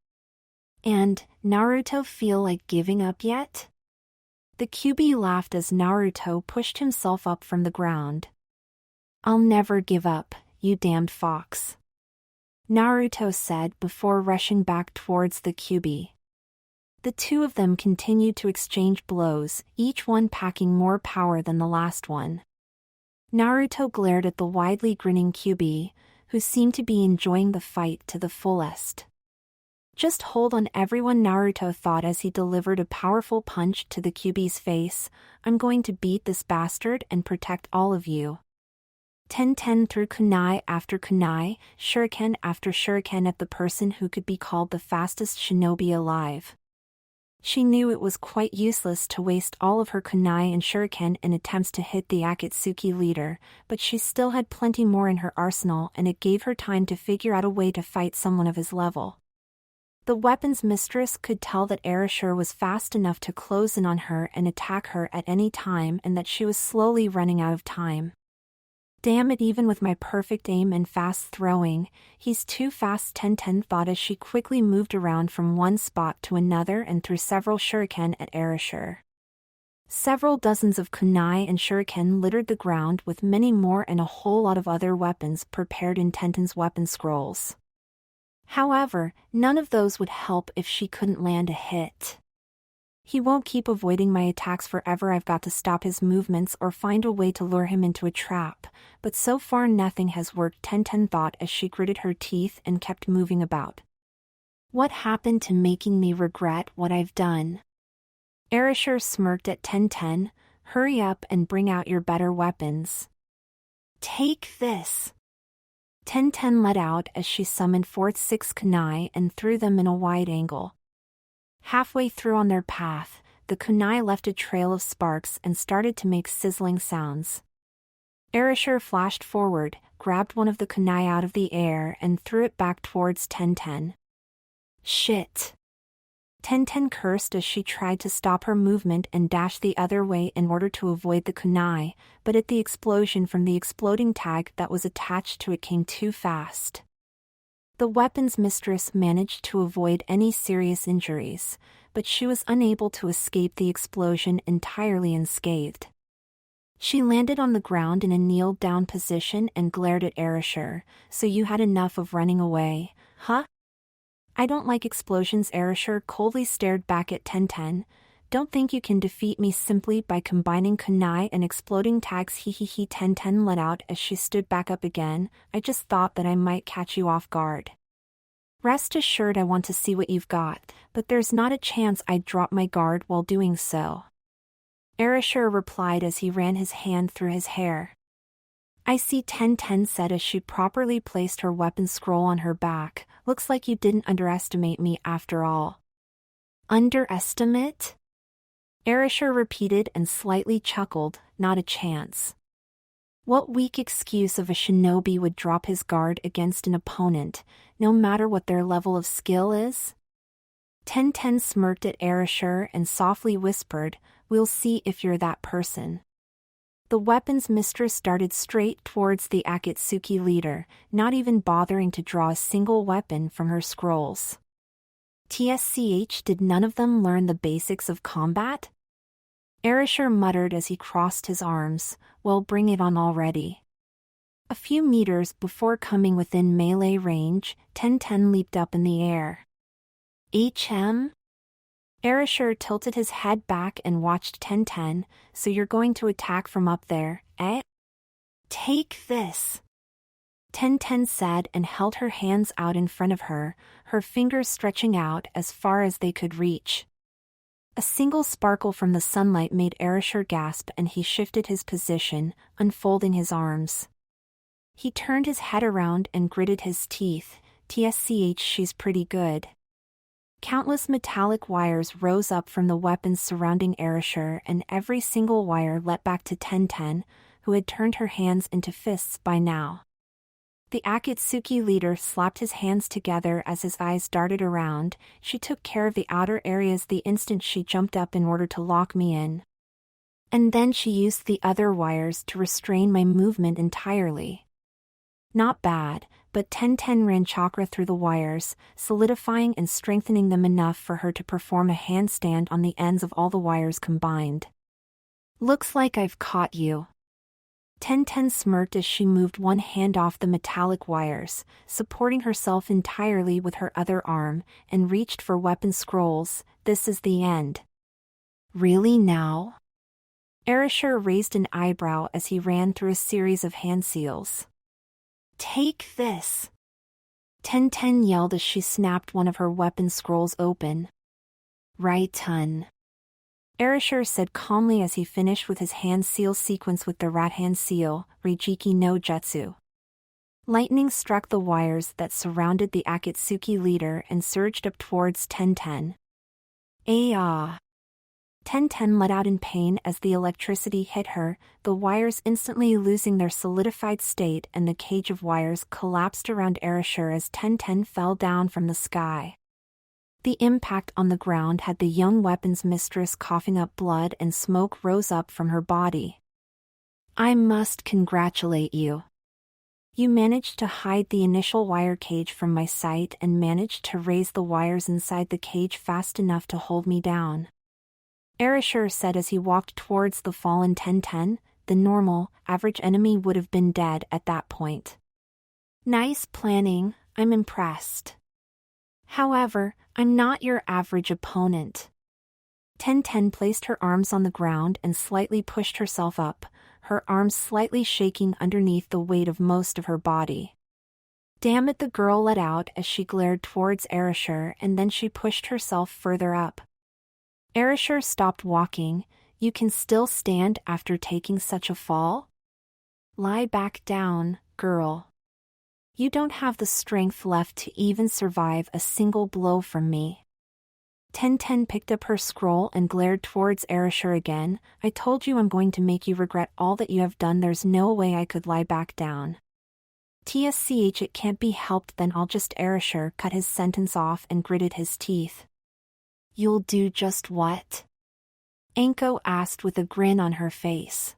And, Naruto feel like giving up yet? The Kyuubi laughed as Naruto pushed himself up from the ground. I'll never give up, you damned fox," Naruto said before rushing back towards the Kyuubi. The two of them continued to exchange blows, each one packing more power than the last one. Naruto glared at the widely grinning Kyuubi, who seemed to be enjoying the fight to the fullest. "Just hold on everyone," Naruto thought as he delivered a powerful punch to the Kyuubi's face. "I'm going to beat this bastard and protect all of you." Tenten threw kunai after kunai, shuriken after shuriken at the person who could be called the fastest shinobi alive. She knew it was quite useless to waste all of her kunai and shuriken in attempts to hit the Akatsuki leader, but she still had plenty more in her arsenal, and it gave her time to figure out a way to fight someone of his level. The weapons mistress could tell that Erasure was fast enough to close in on her and attack her at any time, and that she was slowly running out of time. "Damn it, even with my perfect aim and fast throwing, he's too fast," Tenten thought as she quickly moved around from one spot to another and threw several shuriken at Erasure. Several dozens of kunai and shuriken littered the ground, with many more and a whole lot of other weapons prepared in Tenten's weapon scrolls. However, none of those would help if she couldn't land a hit. "He won't keep avoiding my attacks forever. I've got to stop his movements or find a way to lure him into a trap, but so far nothing has worked," Tenten thought as she gritted her teeth and kept moving about. "What happened to making me regret what I've done?" Erasure smirked at Tenten. "Hurry up and bring out your better weapons." "Take this." Tenten let out as she summoned forth 6 kunai and threw them in a wide angle. Halfway through on their path, the kunai left a trail of sparks and started to make sizzling sounds. Erasure flashed forward, grabbed one of the kunai out of the air and threw it back towards Tenten. "Shit!" Tenten cursed as she tried to stop her movement and dash the other way in order to avoid the kunai, but at the explosion from the exploding tag that was attached to it came too fast. The weapons mistress managed to avoid any serious injuries, but she was unable to escape the explosion entirely unscathed. She landed on the ground in a kneel-down position and glared at Erasure. "So you had enough of running away, huh?" "I don't like explosions," Erasure coldly stared back at Tenten. "Don't think you can defeat me simply by combining kunai and exploding tags, he, Tenten let out as she stood back up again. "I just thought that I might catch you off guard. Rest assured I want to see what you've got, but there's not a chance I'd drop my guard while doing so," Erasure replied as he ran his hand through his hair. "I see," Tenten said as she properly placed her weapon scroll on her back. "Looks like you didn't underestimate me after all." "Underestimate?" Erasure repeated and slightly chuckled. "Not a chance. What weak excuse of a shinobi would drop his guard against an opponent, no matter what their level of skill is?" Tenten smirked at Erasure and softly whispered, "We'll see if you're that person." The weapons mistress darted straight towards the Akatsuki leader, not even bothering to draw a single weapon from her scrolls. "Tsch, did none of them learn the basics of combat?" Erasure muttered as he crossed his arms. "Well, bring it on already." A few meters before coming within melee range, Tenten leaped up in the air. "HM?" Erasure tilted his head back and watched Tenten. "So you're going to attack from up there, eh?" "Take this," Tenten said and held her hands out in front of her, her fingers stretching out as far as they could reach. A single sparkle from the sunlight made Erasure gasp, and he shifted his position, unfolding his arms. He turned his head around and gritted his teeth. "Tsch, she's pretty good." Countless metallic wires rose up from the weapons surrounding Erasure, and every single wire led back to Tenten, who had turned her hands into fists by now. The Akatsuki leader slapped his hands together as his eyes darted around. "She took care of the outer areas the instant she jumped up in order to lock me in. And then she used the other wires to restrain my movement entirely." Not bad, but Tenten ran chakra through the wires, solidifying and strengthening them enough for her to perform a handstand on the ends of all the wires combined. "Looks like I've caught you." Ten smirked as she moved one hand off the metallic wires, supporting herself entirely with her other arm, and reached for weapon scrolls. This is the end. Really now? Erasure raised an eyebrow as he ran through a series of hand seals. Take this! Ten yelled as she snapped one of her weapon scrolls open. Right-ton. Erasure said calmly as he finished with his hand seal sequence with the rat hand seal, Reijiki no Jutsu. Lightning struck the wires that surrounded the Akatsuki leader and surged up towards Ten. Ah! Ten let out in pain as the electricity hit her, the wires instantly losing their solidified state, and the cage of wires collapsed around Erasure as Ten fell down from the sky. The impact on the ground had the young weapons mistress coughing up blood, and smoke rose up from her body. I must congratulate you. You managed to hide the initial wire cage from my sight and managed to raise the wires inside the cage fast enough to hold me down. Erasure said as he walked towards the fallen Ten. The normal, average enemy would have been dead at that point. Nice planning, I'm impressed. However, I'm not your average opponent. Ten placed her arms on the ground and slightly pushed herself up, her arms slightly shaking underneath the weight of most of her body. Damn it, the girl let out as she glared towards Erasure, and then she pushed herself further up. Erasure stopped walking. You can still stand after taking such a fall? Lie back down, girl. You don't have the strength left to even survive a single blow from me. Ten picked up her scroll and glared towards Erasure again. I told you I'm going to make you regret all that you have done. There's no way I could lie back down. TSCH, it can't be helped. Then I'll just. Erasure cut his sentence off and gritted his teeth. You'll do just what? Anko asked with a grin on her face.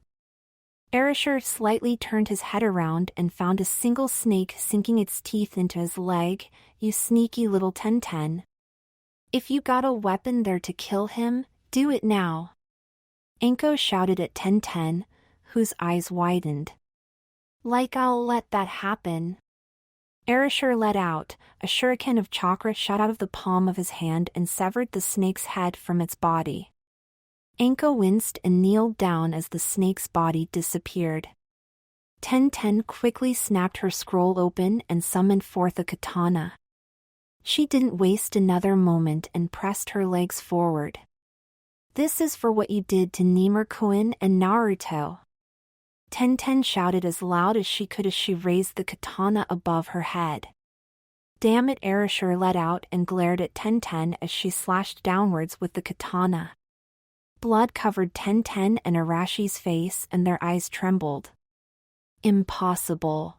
Erasure slightly turned his head around and found a single snake sinking its teeth into his leg. You sneaky little Ten. If you got a weapon there to kill him, do it now. Anko shouted at Ten, whose eyes widened. Like I'll let that happen. Erasure let out. A shuriken of chakra shot out of the palm of his hand and severed the snake's head from its body. Anko winced and kneeled down as the snake's body disappeared. Ten quickly snapped her scroll open and summoned forth a katana. She didn't waste another moment and pressed her legs forward. This is for what you did to Nimur-kun and Naruto. Ten shouted as loud as she could as she raised the katana above her head. Damn it, Erasure let out and glared at Ten as she slashed downwards with the katana. Blood covered Ten and Arashi's face and their eyes trembled. Impossible.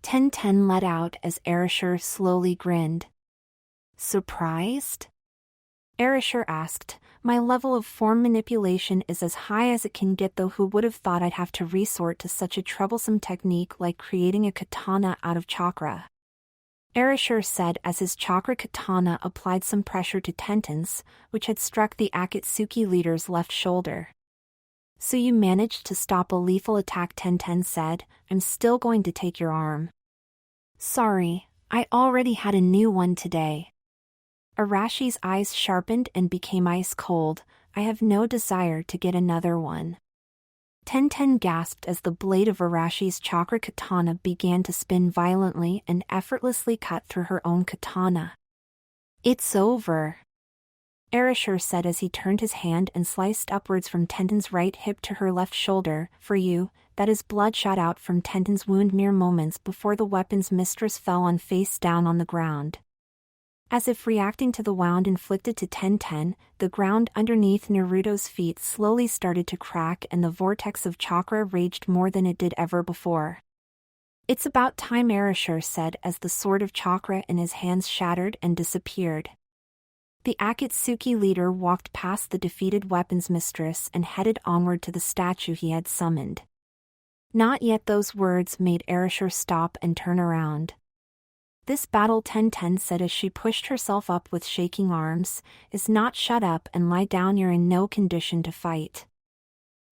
Ten let out as Erasure slowly grinned. Surprised? Erasure asked. My level of form manipulation is as high as it can get, though who would have thought I'd have to resort to such a troublesome technique like creating a katana out of chakra. Erasure said as his chakra katana applied some pressure to Ten's, which had struck the Akatsuki leader's left shoulder. So you managed to stop a lethal attack, Ten said. I'm still going to take your arm. Sorry, I already had a new one today. Arashi's eyes sharpened and became ice cold. I have no desire to get another one. Ten gasped as the blade of Arashi's chakra katana began to spin violently and effortlessly cut through her own katana. It's over. Erasure said as he turned his hand and sliced upwards from Ten's right hip to her left shoulder. For you, that is. Blood shot out from Ten's wound mere moments before the weapon's mistress fell on face down on the ground. As if reacting to the wound inflicted to Ten, the ground underneath Naruto's feet slowly started to crack and the vortex of chakra raged more than it did ever before. It's about time, Erasure said as the sword of chakra in his hands shattered and disappeared. The Akatsuki leader walked past the defeated weapons mistress and headed onward to the statue he had summoned. Not yet. Those words made Erasure stop and turn around. This battle, Ten said as she pushed herself up with shaking arms, is not. Shut up and lie down. You're in no condition to fight.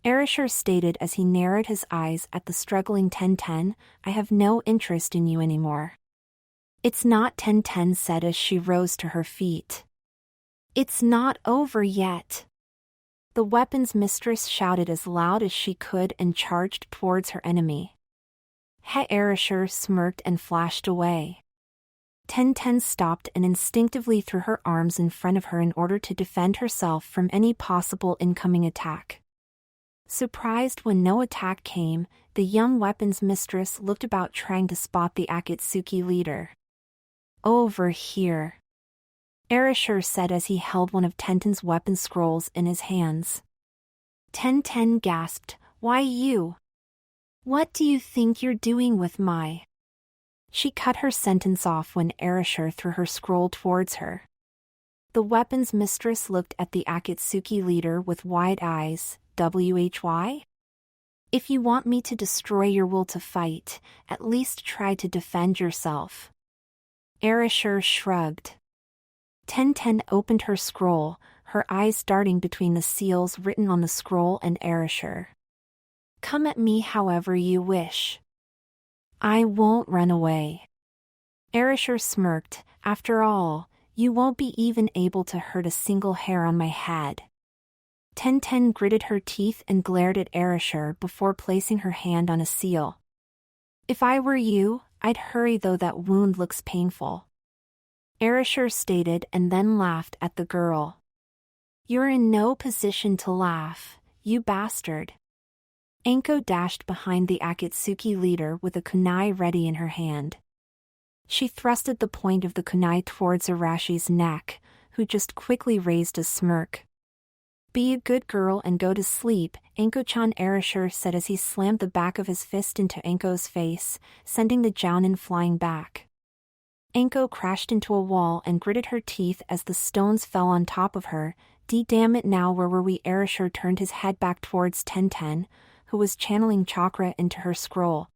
Erasure stated as he narrowed his eyes at the struggling Ten-Ten. "I have no interest in you anymore." "It's not," Ten-Ten said as she rose to her feet. "It's not over yet." The weapon's mistress shouted as loud as she could and charged towards her enemy. Erasure smirked and flashed away. Ten-Ten stopped and instinctively threw her arms in front of her in order to defend herself from any possible incoming attack. Surprised when no attack came, the young weapon's mistress looked about trying to spot the Akatsuki leader. "Over here," Erasure said as he held one of Ten-Ten's weapon scrolls in his hands. Ten-Ten gasped, "Why you? What do you think you're doing with my—" She cut her sentence off when Erasure threw her scroll towards her. The weapon's mistress looked at the Akatsuki leader with wide eyes. "Why? If you want me to destroy your will to fight, at least try to defend yourself." Erasure shrugged. Ten-Ten opened her scroll, her eyes darting between the seals written on the scroll and Erasure. "Come at me however you wish. I won't run away." Erasure smirked. "After all, you won't be even able to hurt a single hair on my head." Ten-Ten gritted her teeth and glared at Erasure before placing her hand on a seal. "If I were you, I'd hurry though that wound looks painful," Erasure stated and then laughed at the girl. "You're in no position to laugh, you bastard." Anko dashed behind the Akatsuki leader with a kunai ready in her hand. She thrusted the point of the kunai towards Arashi's neck, who just quickly raised a smirk. "Be a good girl and go to sleep," Anko-chan, Erasure said as he slammed the back of his fist into Anko's face, sending the jounin flying back. Anko crashed into a wall and gritted her teeth as the stones fell on top of her. Damn it, now where were we?" Erasure turned his head back towards Ten-Ten, who was channeling chakra into her scroll.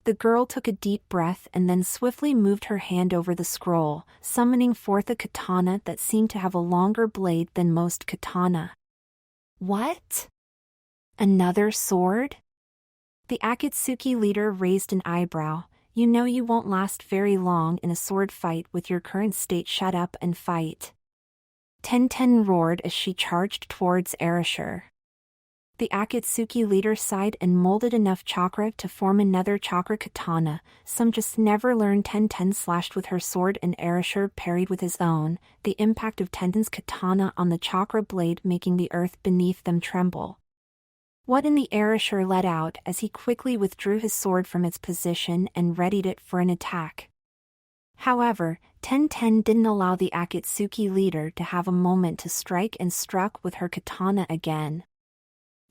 The girl took a deep breath and then swiftly moved her hand over the scroll, summoning forth a katana that seemed to have a longer blade than most katana. "What? Another sword?" The Akatsuki leader raised an eyebrow. "You know you won't last very long in a sword fight with your current state. Shut up and fight." Ten-Ten roared as she charged towards Erasure. The Akatsuki leader sighed and molded enough chakra to form another chakra katana. Some just never learned. Ten-Ten slashed with her sword and Erasure parried with his own, the impact of Ten-Ten's katana on the chakra blade making the earth beneath them tremble. "What in the?" Erasure let out as he quickly withdrew his sword from its position and readied it for an attack. However, Ten-Ten didn't allow the Akatsuki leader to have a moment to strike and struck with her katana again.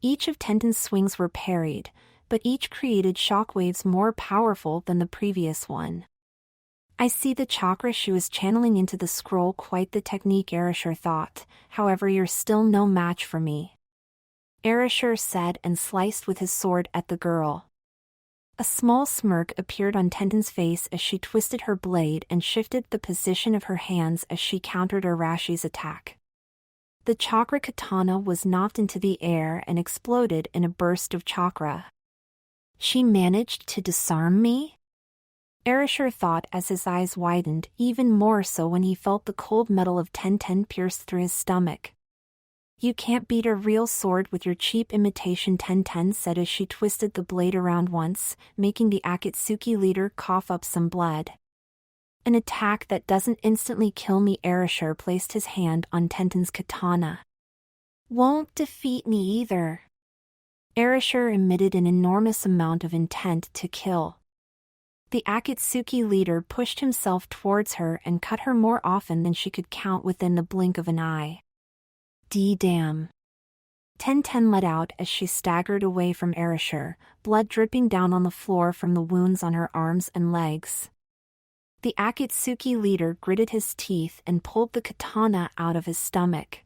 Each of Ten-Ten's swings were parried, but each created shockwaves more powerful than the previous one. "I see the chakra she was channeling into the scroll. Quite the technique," Erasure thought. "However, you're still no match for me," Erasure said and sliced with his sword at the girl. A small smirk appeared on Ten-Ten's face as she twisted her blade and shifted the position of her hands as she countered Arashi's attack. The chakra katana was knocked into the air and exploded in a burst of chakra. "She managed to disarm me?" Erasure thought as his eyes widened, even more so when he felt the cold metal of Ten-Ten pierce through his stomach. "You can't beat a real sword with your cheap imitation," Ten-Ten said as she twisted the blade around once, making the Akatsuki leader cough up some blood. "An attack that doesn't instantly kill me." Erasure placed his hand on Ten-Ten's katana. "Won't defeat me either." Erasure emitted an enormous amount of intent to kill. The Akatsuki leader pushed himself towards her and cut her more often than she could count within the blink of an eye. Damn. Ten-Ten let out as she staggered away from Erasure, blood dripping down on the floor from the wounds on her arms and legs. The Akatsuki leader gritted his teeth and pulled the katana out of his stomach.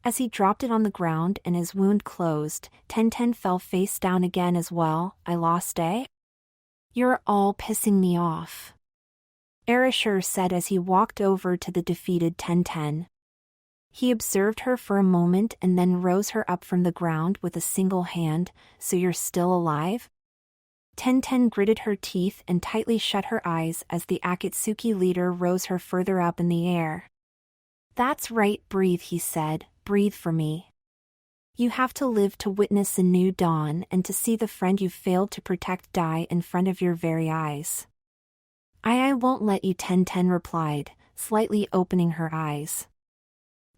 As he dropped it on the ground and his wound closed, Ten-Ten fell face down again as well. "I lost, eh? You're all pissing me off," Erasure said as he walked over to the defeated Ten-Ten. He observed her for a moment and then rose her up from the ground with a single hand. So you're still alive? Tenten gritted her teeth and tightly shut her eyes as the Akatsuki leader rose her further up in the air. That's right, breathe, he said, breathe for me. You have to live to witness a new dawn and to see the friend you failed to protect die in front of your very eyes. I won't let you, Tenten replied, slightly opening her eyes.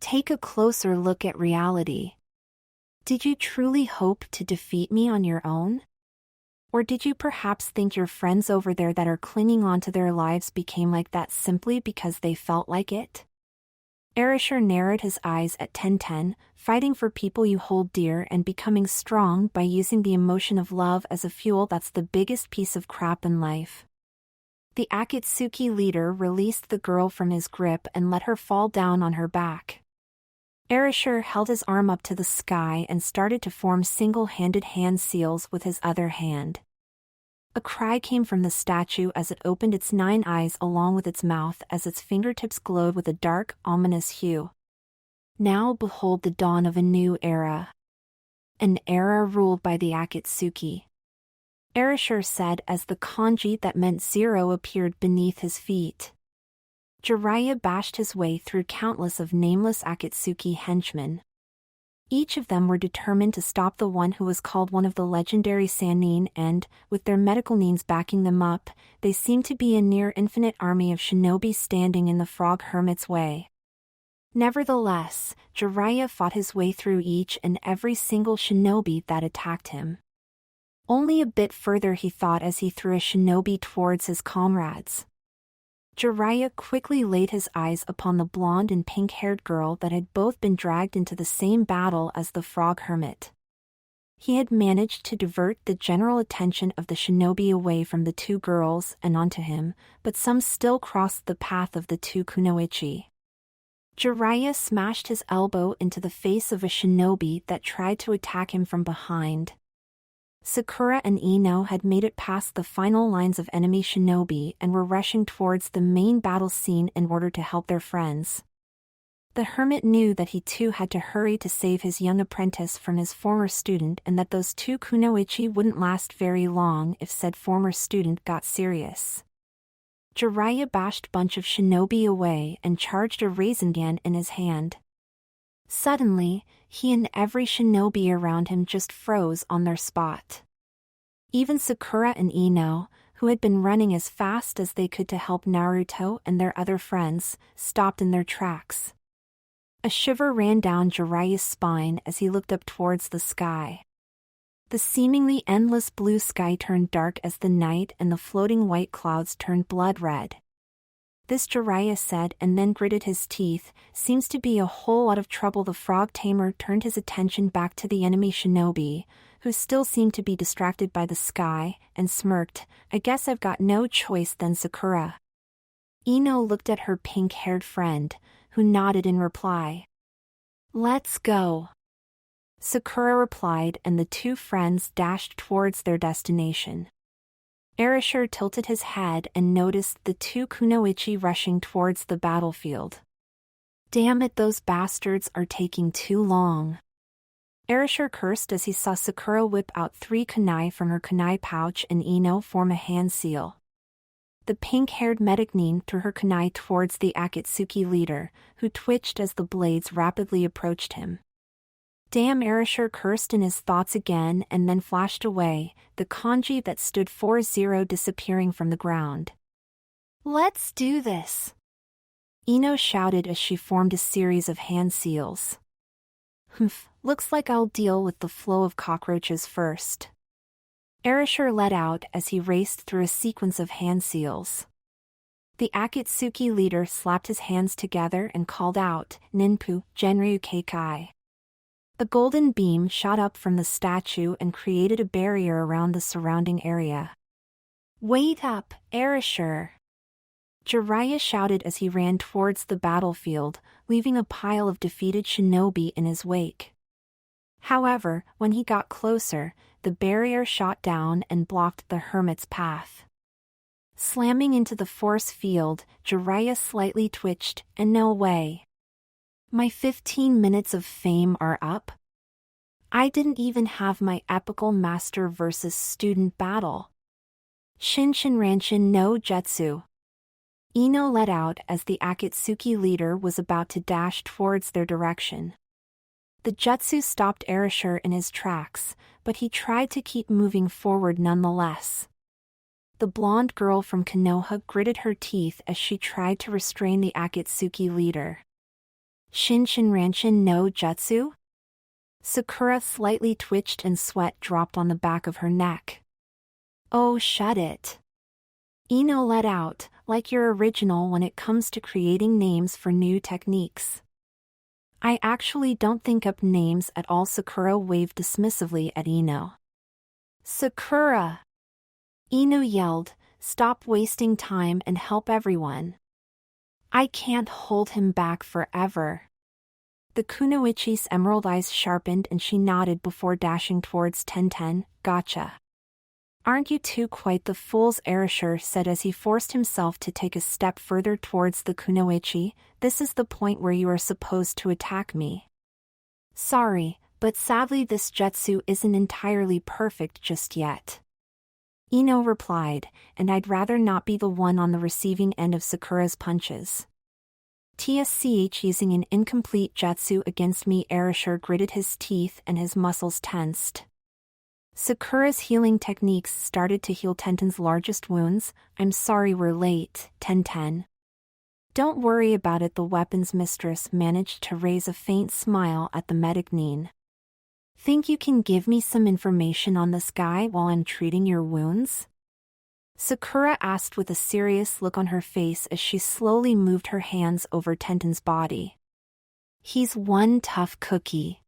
Take a closer look at reality. Did you truly hope to defeat me on your own? Or did you perhaps think your friends over there that are clinging on to their lives became like that simply because they felt like it? Erasure narrowed his eyes at Tenten, fighting for people you hold dear and becoming strong by using the emotion of love as a fuel. That's the biggest piece of crap in life. The Akatsuki leader released the girl from his grip and let her fall down on her back. Erasure held his arm up to the sky and started to form single-handed hand seals with his other hand. A cry came from the statue as it opened its 9 eyes along with its mouth as its fingertips glowed with a dark, ominous hue. Now behold the dawn of a new era. An era ruled by the Akatsuki. Erasure said as the kanji that meant 0 appeared beneath his feet. Jiraiya bashed his way through countless of nameless Akatsuki henchmen. Each of them were determined to stop the one who was called one of the legendary Sannin and, with their medical needs backing them up, they seemed to be a near-infinite army of shinobi standing in the frog hermit's way. Nevertheless, Jiraiya fought his way through each and every single shinobi that attacked him. Only a bit further he thought as he threw a shinobi towards his comrades. Jiraiya quickly laid his eyes upon the blonde and pink-haired girl that had both been dragged into the same battle as the frog hermit. He had managed to divert the general attention of the shinobi away from the 2 girls and onto him, but some still crossed the path of the 2 kunoichi. Jiraiya smashed his elbow into the face of a shinobi that tried to attack him from behind. Sakura and Ino had made it past the final lines of enemy shinobi and were rushing towards the main battle scene in order to help their friends. The hermit knew that he too had to hurry to save his young apprentice from his former student and that those 2 kunoichi wouldn't last very long if said former student got serious. Jiraiya bashed bunch of shinobi away and charged a Rasengan in his hand. Suddenly, he and every shinobi around him just froze on their spot. Even Sakura and Ino, who had been running as fast as they could to help Naruto and their other friends, stopped in their tracks. A shiver ran down Jiraiya's spine as he looked up towards the sky. The seemingly endless blue sky turned dark as the night and the floating white clouds turned blood red. This, Jiraiya said and then gritted his teeth, seems to be a whole lot of trouble. The frog tamer turned his attention back to the enemy shinobi, who still seemed to be distracted by the sky, and smirked, I guess I've got no choice then, Sakura. Ino looked at her pink-haired friend, who nodded in reply. Let's go. Sakura replied and the 2 friends dashed towards their destination. Erasure tilted his head and noticed the 2 kunoichi rushing towards the battlefield. Damn it, those bastards are taking too long. Erasure cursed as he saw Sakura whip out 3 kunai from her kunai pouch and Ino form a hand seal. The pink-haired Metagnin threw her kunai towards the Akatsuki leader, who twitched as the blades rapidly approached him. Damn, Erasure cursed in his thoughts again and then flashed away, the kanji that stood for 0 disappearing from the ground. Let's do this! Ino shouted as she formed a series of hand seals. Humph, looks like I'll deal with the flow of cockroaches first. Erasure let out as he raced through a sequence of hand seals. The Akatsuki leader slapped his hands together and called out, Ninpu, Genryu Keikai. A golden beam shot up from the statue and created a barrier around the surrounding area. Wait up, Erasure! Jiraiya shouted as he ran towards the battlefield, leaving a pile of defeated shinobi in his wake. However, when he got closer, the barrier shot down and blocked the hermit's path. Slamming into the force field, Jiraiya slightly twitched, and no way. My 15 minutes of fame are up? I didn't even have my epical master versus student battle. Shinshin no Jutsu. Ino let out as the Akatsuki leader was about to dash towards their direction. The jutsu stopped Erasure in his tracks, but he tried to keep moving forward nonetheless. The blonde girl from Konoha gritted her teeth as she tried to restrain the Akatsuki leader. Shinshin no Jutsu? Sakura slightly twitched and sweat dropped on the back of her neck. Oh, shut it. Ino let out, like you're original when it comes to creating names for new techniques. I actually don't think up names at all. Sakura waved dismissively at Ino. Sakura! Ino yelled, stop wasting time and help everyone. I can't hold him back forever. The kunoichi's emerald eyes sharpened and she nodded before dashing towards Tenten. Gotcha. Aren't you two quite the fools? Erasure said as he forced himself to take a step further towards the kunoichi. This is the point where you are supposed to attack me. Sorry, but sadly this jutsu isn't entirely perfect just yet. Ino replied, and I'd rather not be the one on the receiving end of Sakura's punches. TSCH using an incomplete jutsu against me. Erasure gritted his teeth and his muscles tensed. Sakura's healing techniques started to heal Tenten's largest wounds. I'm sorry we're late, Tenten. Don't worry about it. The weapons mistress managed to raise a faint smile at the medignine. Think you can give me some information on this guy while I'm treating your wounds? Sakura asked with a serious look on her face as she slowly moved her hands over Tenten's body. He's one tough cookie.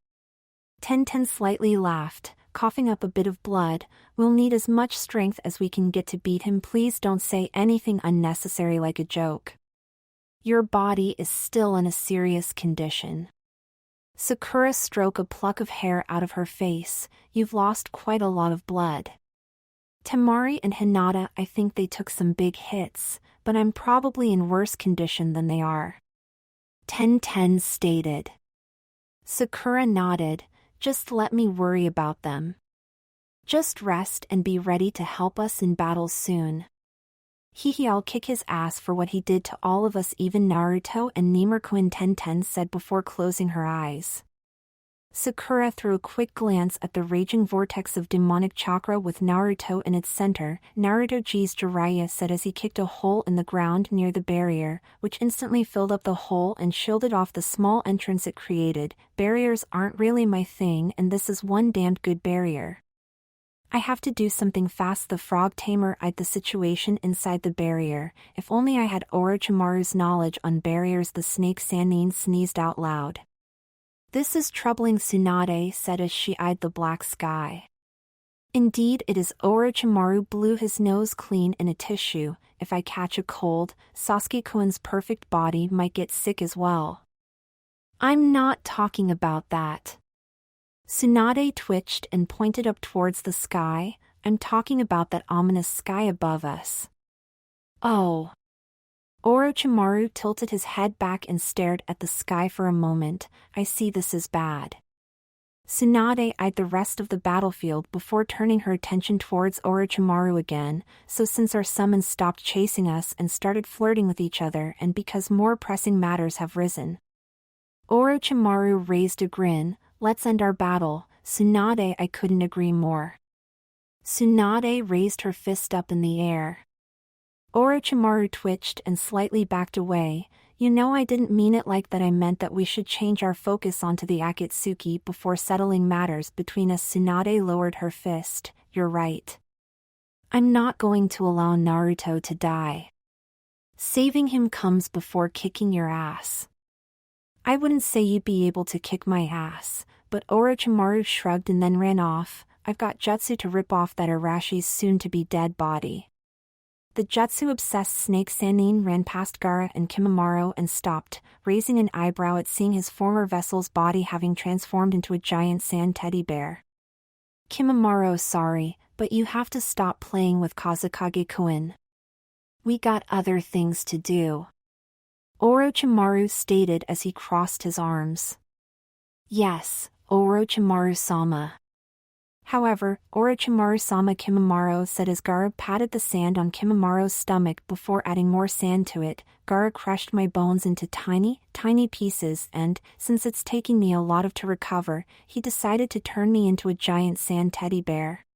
Tenten slightly laughed, coughing up a bit of blood. We'll need as much strength as we can get to beat him. Please don't say anything unnecessary like a joke. Your body is still in a serious condition. Sakura stroked a pluck of hair out of her face. You've lost quite a lot of blood. Temari and Hinata, I think they took some big hits, but I'm probably in worse condition than they are. Tenten stated. Sakura nodded. Just let me worry about them. Just rest and be ready to help us in battle soon. I'll kick his ass for what he did to all of us, even Naruto and Nimerkuin. Tenten said before closing her eyes. Sakura threw a quick glance at the raging vortex of demonic chakra with Naruto in its center. Naruto G's Jiraiya said as he kicked a hole in the ground near the barrier, which instantly filled up the hole and shielded off the small entrance it created. Barriers aren't really my thing, and this is one damned good barrier. I have to do something fast. The frog tamer eyed the situation inside the barrier. If only I had Orochimaru's knowledge on barriers. The snake Sannin sneezed out loud. This is troubling, Tsunade said as she eyed the black sky. Indeed it is. Orochimaru blew his nose clean in a tissue. If I catch a cold, Sasuke-kun's perfect body might get sick as well. I'm not talking about that. Tsunade twitched and pointed up towards the sky. I'm talking about that ominous sky above us. Oh. Orochimaru tilted his head back and stared at the sky for a moment. I see, this is bad. Tsunade eyed the rest of the battlefield before turning her attention towards Orochimaru again. So since our summons stopped chasing us and started flirting with each other, and because more pressing matters have risen. Orochimaru raised a grin. Let's end our battle, Tsunade. I couldn't agree more. Tsunade raised her fist up in the air. Orochimaru twitched and slightly backed away. You know, I didn't mean it like that. I meant that we should change our focus onto the Akatsuki before settling matters between us. Tsunade lowered her fist. You're right. I'm not going to allow Naruto to die. Saving him comes before kicking your ass. I wouldn't say you'd be able to kick my ass, but Orochimaru shrugged and then ran off. I've got jutsu to rip off that Arashi's soon-to-be dead body. The jutsu-obsessed snake Sannin ran past Gaara and Kimimaro and stopped, raising an eyebrow at seeing his former vessel's body having transformed into a giant sand teddy bear. Kimimaro, sorry, but you have to stop playing with Kazekage-kun. We got other things to do. Orochimaru stated as he crossed his arms. Yes, Orochimaru-sama. However, Orochimaru-sama Kimimaro said as Gaara patted the sand on Kimimara's stomach before adding more sand to it. Gaara crushed my bones into tiny, tiny pieces and, since it's taking me a lot to recover, he decided to turn me into a giant sand teddy bear.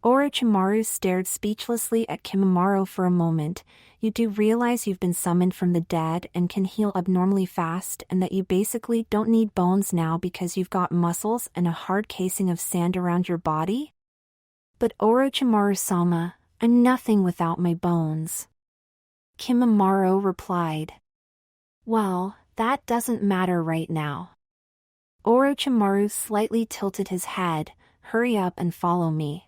Orochimaru stared speechlessly at Kimimaro for a moment. You do realize you've been summoned from the dead and can heal abnormally fast, and that you basically don't need bones now because you've got muscles and a hard casing of sand around your body? But Orochimaru-sama, I'm nothing without my bones. Kimimaro replied. Well, that doesn't matter right now. Orochimaru slightly tilted his head. Hurry up and follow me.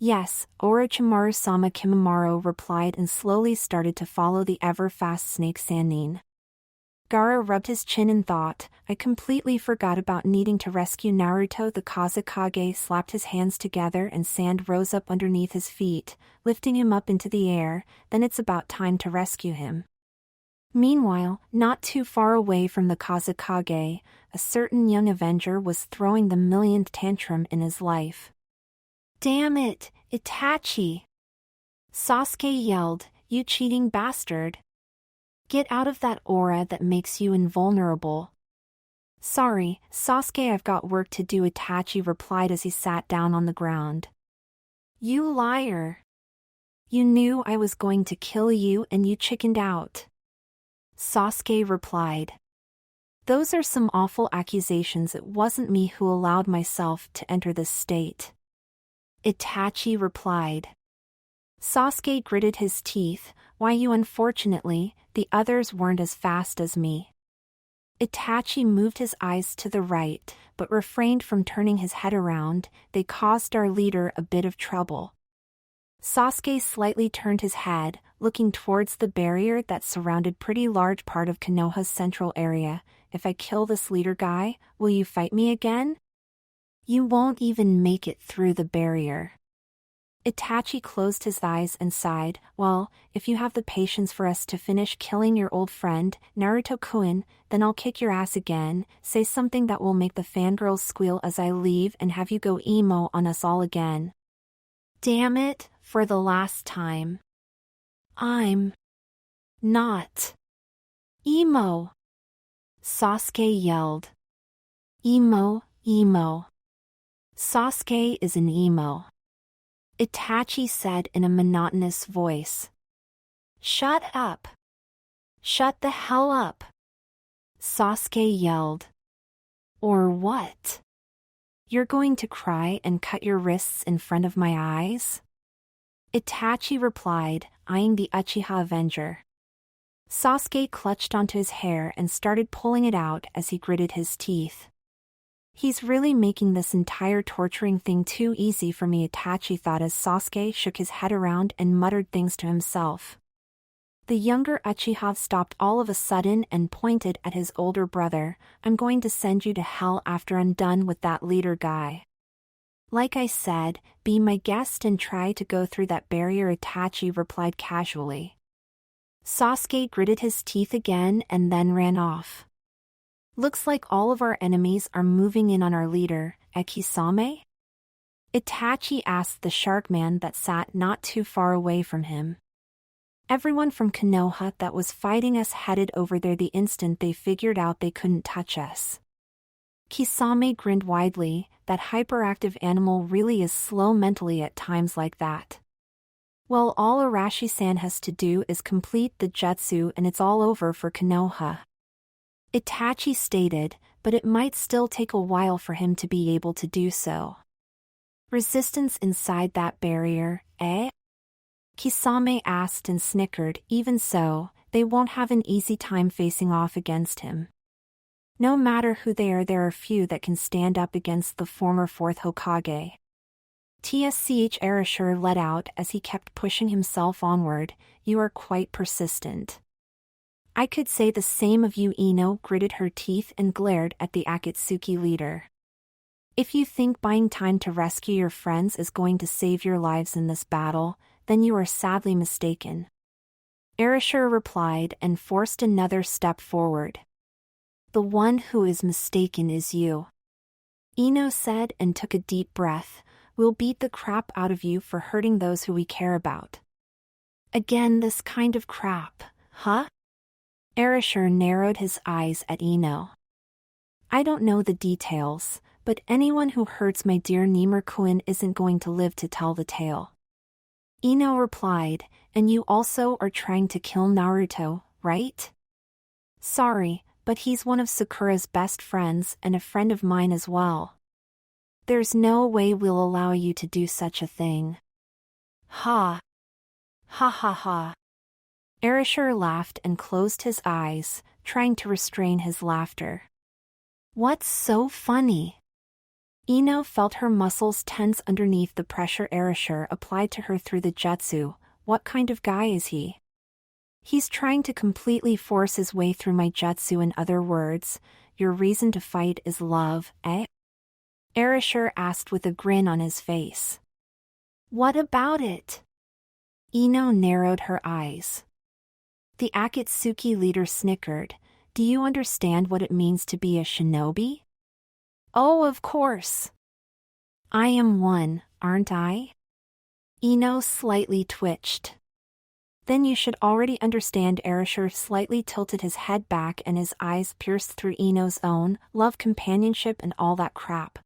Yes, Orochimaru-sama Kimimaro replied and slowly started to follow the ever-fast snake Sannin. Gaara rubbed his chin in thought. I completely forgot about needing to rescue Naruto. The Kazekage slapped his hands together and sand rose up underneath his feet, lifting him up into the air. Then it's about time to rescue him. Meanwhile, not too far away from the Kazekage, a certain young Avenger was throwing the millionth tantrum in his life. Damn it, Itachi! Sasuke yelled, you cheating bastard! Get out of that aura that makes you invulnerable. Sorry, Sasuke, I've got work to do, Itachi replied as he sat down on the ground. You liar! You knew I was going to kill you and you chickened out. Sasuke replied. Those are some awful accusations. It wasn't me who allowed myself to enter this state. Itachi replied. Sasuke gritted his teeth. Why you unfortunately, the others weren't as fast as me. Itachi moved his eyes to the right, but refrained from turning his head around. They caused our leader a bit of trouble. Sasuke slightly turned his head, looking towards the barrier that surrounded pretty large part of Konoha's central area. If I kill this leader guy, will you fight me again? You won't even make it through the barrier. Itachi closed his eyes and sighed. Well, if you have the patience for us to finish killing your old friend, Naruto-kun, then I'll kick your ass again, say something that will make the fangirls squeal as I leave and have you go emo on us all again. Damn it, for the last time. I'm not emo. Sasuke yelled. Emo, emo. Sasuke is an emo. Itachi said in a monotonous voice. Shut up. Shut the hell up. Sasuke yelled. Or what? You're going to cry and cut your wrists in front of my eyes? Itachi replied, eyeing the Uchiha Avenger. Sasuke clutched onto his hair and started pulling it out as he gritted his teeth. He's really making this entire torturing thing too easy for me, Itachi thought as Sasuke shook his head around and muttered things to himself. The younger Uchiha stopped all of a sudden and pointed at his older brother. I'm going to send you to hell after I'm done with that leader guy. Like I said, be my guest and try to go through that barrier, Itachi replied casually. Sasuke gritted his teeth again and then ran off. Looks like all of our enemies are moving in on our leader, Ekisame? Itachi asked the shark man that sat not too far away from him. Everyone from Konoha that was fighting us headed over there the instant they figured out they couldn't touch us. Kisame grinned widely. That hyperactive animal really is slow mentally at times like that. Well, all Arashi-san has to do is complete the jutsu and it's all over for Konoha. Itachi stated, but it might still take a while for him to be able to do so. Resistance inside that barrier, eh? Kisame asked and snickered. Even so, they won't have an easy time facing off against him. No matter who they are, there are few that can stand up against the former fourth Hokage. TSCH let out as he kept pushing himself onward. You are quite persistent. I could say the same of you. Ino gritted her teeth and glared at the Akatsuki leader. If you think buying time to rescue your friends is going to save your lives in this battle, then you are sadly mistaken. Erasure replied and forced another step forward. The one who is mistaken is you. Ino said and took a deep breath. We'll beat the crap out of you for hurting those who we care about. Again this kind of crap, huh? Erasure narrowed his eyes at Ino. I don't know the details, but anyone who hurts my dear Nimur-kun isn't going to live to tell the tale. Ino replied, and you also are trying to kill Naruto, right? Sorry, but he's one of Sakura's best friends and a friend of mine as well. There's no way we'll allow you to do such a thing. Ha! Ha ha ha! Erasure laughed and closed his eyes, trying to restrain his laughter. What's so funny? Ino felt her muscles tense underneath the pressure Erasure applied to her through the jutsu. What kind of guy is he? He's trying to completely force his way through my jutsu. In other words, your reason to fight is love, eh? Erasure asked with a grin on his face. What about it? Ino narrowed her eyes. The Akatsuki leader snickered. Do you understand what it means to be a shinobi? Oh, of course. I am one, aren't I? Ino slightly twitched. Then you should already understand. Erasure slightly tilted his head back and his eyes pierced through Ino's own. Love, companionship and all that crap.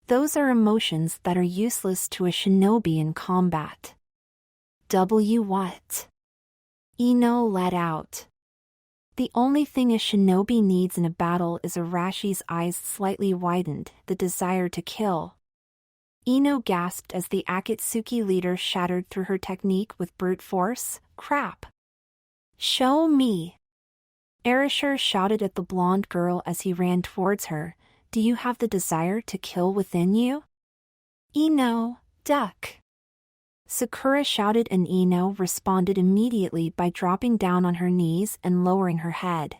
Those are emotions that are useless to a shinobi in combat. What? Ino let out. The only thing a shinobi needs in a battle is Arashi's eyes slightly widened, the desire to kill. Ino gasped as the Akatsuki leader shattered through her technique with brute force. Crap! Show me! Erasure shouted at the blonde girl as he ran towards her. Do you have the desire to kill within you? Ino, duck! Sakura shouted and Ino responded immediately by dropping down on her knees and lowering her head.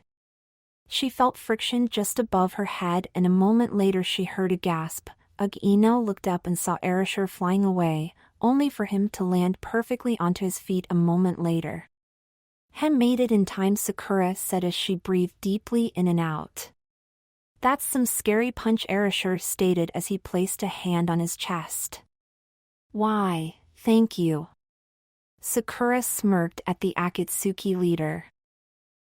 She felt friction just above her head and a moment later she heard a gasp. Ino looked up and saw Erasure flying away, only for him to land perfectly onto his feet a moment later. He made it in time, Sakura said as she breathed deeply in and out. That's some scary punch, Erasure stated as he placed a hand on his chest. Why, thank you. Sakura smirked at the Akatsuki leader.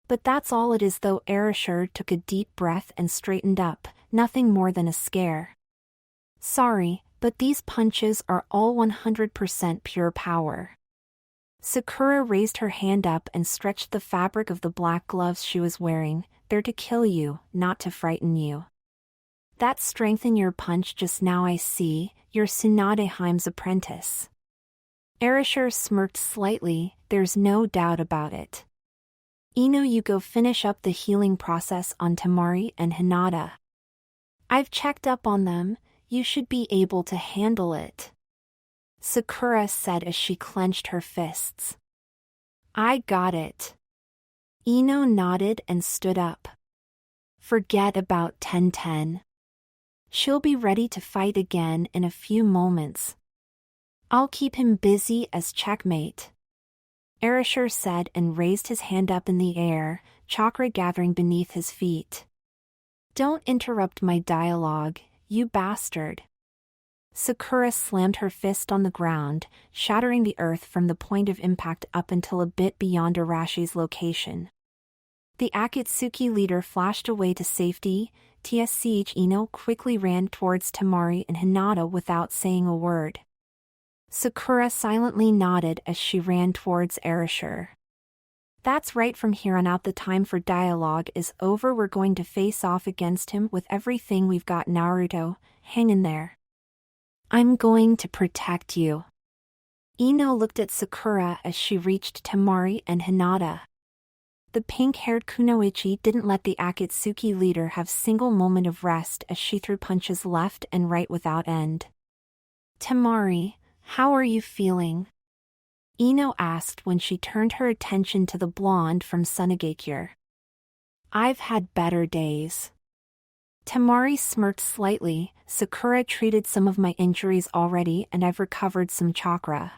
But that's all it is though. Erasure took a deep breath and straightened up, nothing more than a scare. Sorry, but these punches are all 100% pure power. Sakura raised her hand up and stretched the fabric of the black gloves she was wearing. They're to kill you, not to frighten you. That strength in your punch just now, I see. You're Tsunadeheim's apprentice. Erasure smirked slightly. There's no doubt about it. Ino, you go finish up the healing process on Temari and Hinata. I've checked up on them. You should be able to handle it. Sakura said as she clenched her fists. I got it. Ino nodded and stood up. Forget about 10-10. She'll be ready to fight again in a few moments. I'll keep him busy as checkmate. Erasure said and raised his hand up in the air, chakra gathering beneath his feet. Don't interrupt my dialogue, you bastard. Sakura slammed her fist on the ground, shattering the earth from the point of impact up until a bit beyond Arashi's location. The Akatsuki leader flashed away to safety. TSCH Ino quickly ran towards Temari and Hinata without saying a word. Sakura silently nodded as she ran towards Erasure. That's right, from here on out the time for dialogue is over. We're going to face off against him with everything we've got. Naruto, hang in there. I'm going to protect you. Ino looked at Sakura as she reached Temari and Hinata. The pink-haired Kunoichi didn't let the Akatsuki leader have single moment of rest as she threw punches left and right without end. Temari, how are you feeling? Ino asked when she turned her attention to the blonde from Sunagakure. I've had better days. Temari smirked slightly. Sakura treated some of my injuries already and I've recovered some chakra.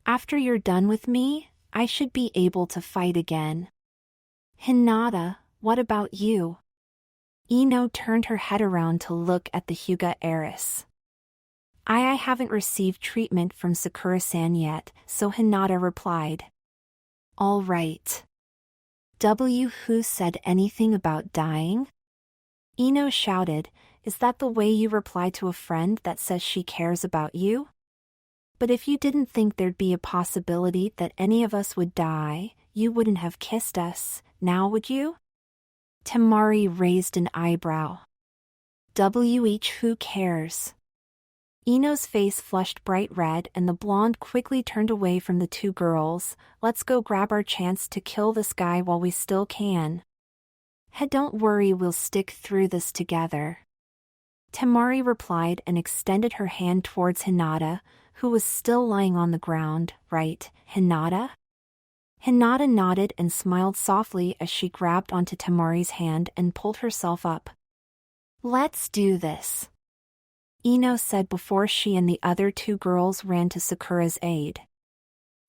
After you're done with me, I should be able to fight again. Hinata, what about you? Ino turned her head around to look at the Hyuga heiress. I haven't received treatment from Sakura-san yet, so Hinata replied. All right. Who said anything about dying? Ino shouted, is that the way you reply to a friend that says she cares about you? But if you didn't think there'd be a possibility that any of us would die, you wouldn't have kissed us, now would you? Temari raised an eyebrow. Who cares? Ino's face flushed bright red and the blonde quickly turned away from the two girls. Let's go grab our chance to kill this guy while we still can. Don't worry, we'll stick through this together. Temari replied and extended her hand towards Hinata, who was still lying on the ground. Right, Hinata? Hinata nodded and smiled softly as she grabbed onto Temari's hand and pulled herself up. Let's do this, Ino said before she and the other two girls ran to Sakura's aid.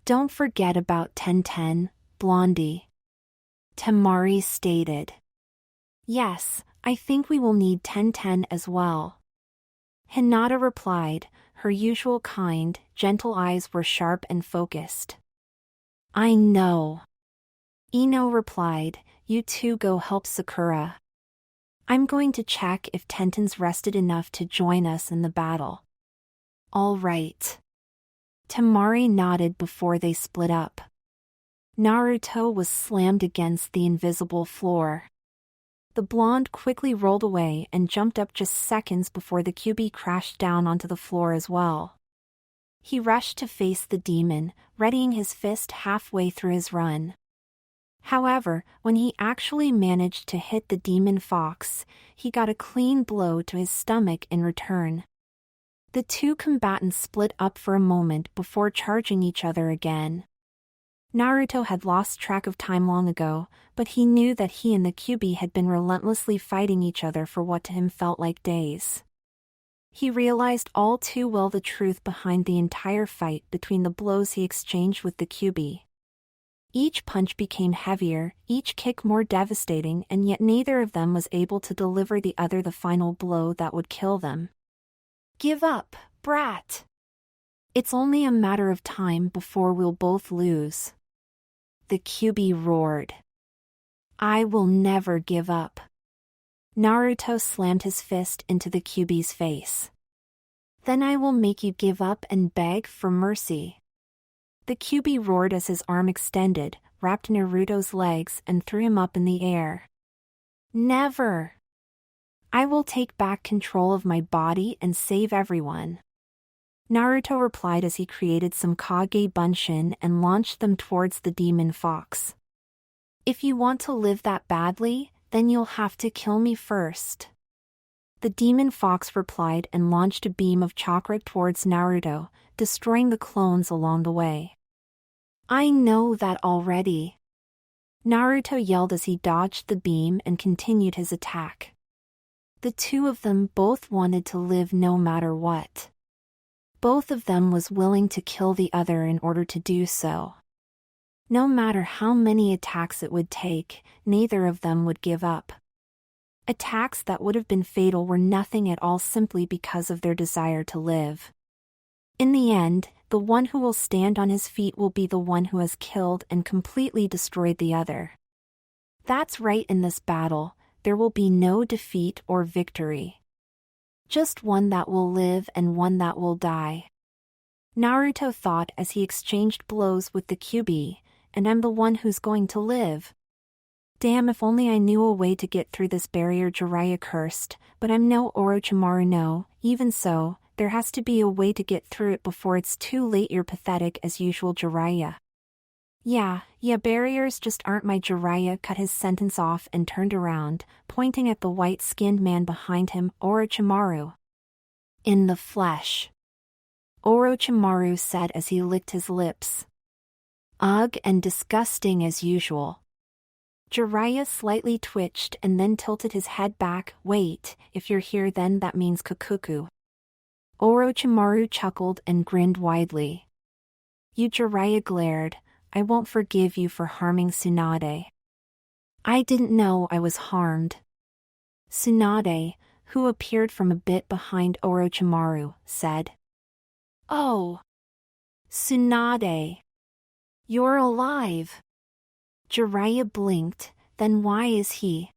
Don't forget about Ten, Blondie, Temari stated. Yes, I think we will need Ten as well. Hinata replied, her usual kind, gentle eyes were sharp and focused. I know. Ino replied, you two go help Sakura. I'm going to check if Tenten's rested enough to join us in the battle. All right. Temari nodded before they split up. Naruto was slammed against the invisible floor. The blonde quickly rolled away and jumped up just seconds before the Kyuubi crashed down onto the floor as well. He rushed to face the demon, readying his fist halfway through his run. However, when he actually managed to hit the demon fox, he got a clean blow to his stomach in return. The two combatants split up for a moment before charging each other again. Naruto had lost track of time long ago, but he knew that he and the Kyuubi had been relentlessly fighting each other for what to him felt like days. He realized all too well the truth behind the entire fight between the blows he exchanged with the Kyuubi. Each punch became heavier, each kick more devastating, and yet neither of them was able to deliver the other the final blow that would kill them. Give up, brat! It's only a matter of time before we'll both lose. The Kyuubi roared. I will never give up. Naruto slammed his fist into the Kyuubi's face. Then I will make you give up and beg for mercy. The Kyuubi roared as his arm extended, wrapped Naruto's legs and threw him up in the air. Never! I will take back control of my body and save everyone. Naruto replied as he created some Kage Bunshin and launched them towards the demon fox. If you want to live that badly, then you'll have to kill me first. The demon fox replied and launched a beam of chakra towards Naruto, destroying the clones along the way. I know that already. Naruto yelled as he dodged the beam and continued his attack. The two of them both wanted to live no matter what. Both of them was willing to kill the other in order to do so. No matter how many attacks it would take, neither of them would give up. Attacks that would have been fatal were nothing at all simply because of their desire to live. In the end, the one who will stand on his feet will be the one who has killed and completely destroyed the other. That's right, in this battle, there will be no defeat or victory. Just one that will live and one that will die. Naruto thought as he exchanged blows with the Kyuubi, and I'm the one who's going to live. Damn, if only I knew a way to get through this barrier. Jiraiya cursed, but I'm no Orochimaru. No, even so, there has to be a way to get through it before it's too late. You're pathetic as usual, Jiraiya. Yeah, barriers just aren't my. Jiraiya cut his sentence off and turned around, pointing at the white-skinned man behind him. Orochimaru. In the flesh. Orochimaru said as he licked his lips. Ugh, and disgusting as usual. Jiraiya slightly twitched and then tilted his head back. Wait, if you're here then that means Kakuku. Orochimaru chuckled and grinned widely. You. Jiraiya glared. I won't forgive you for harming Tsunade. I didn't know I was harmed. Tsunade, who appeared from a bit behind Orochimaru, said. Oh! Tsunade! You're alive! Jiraiya blinked, then why is he?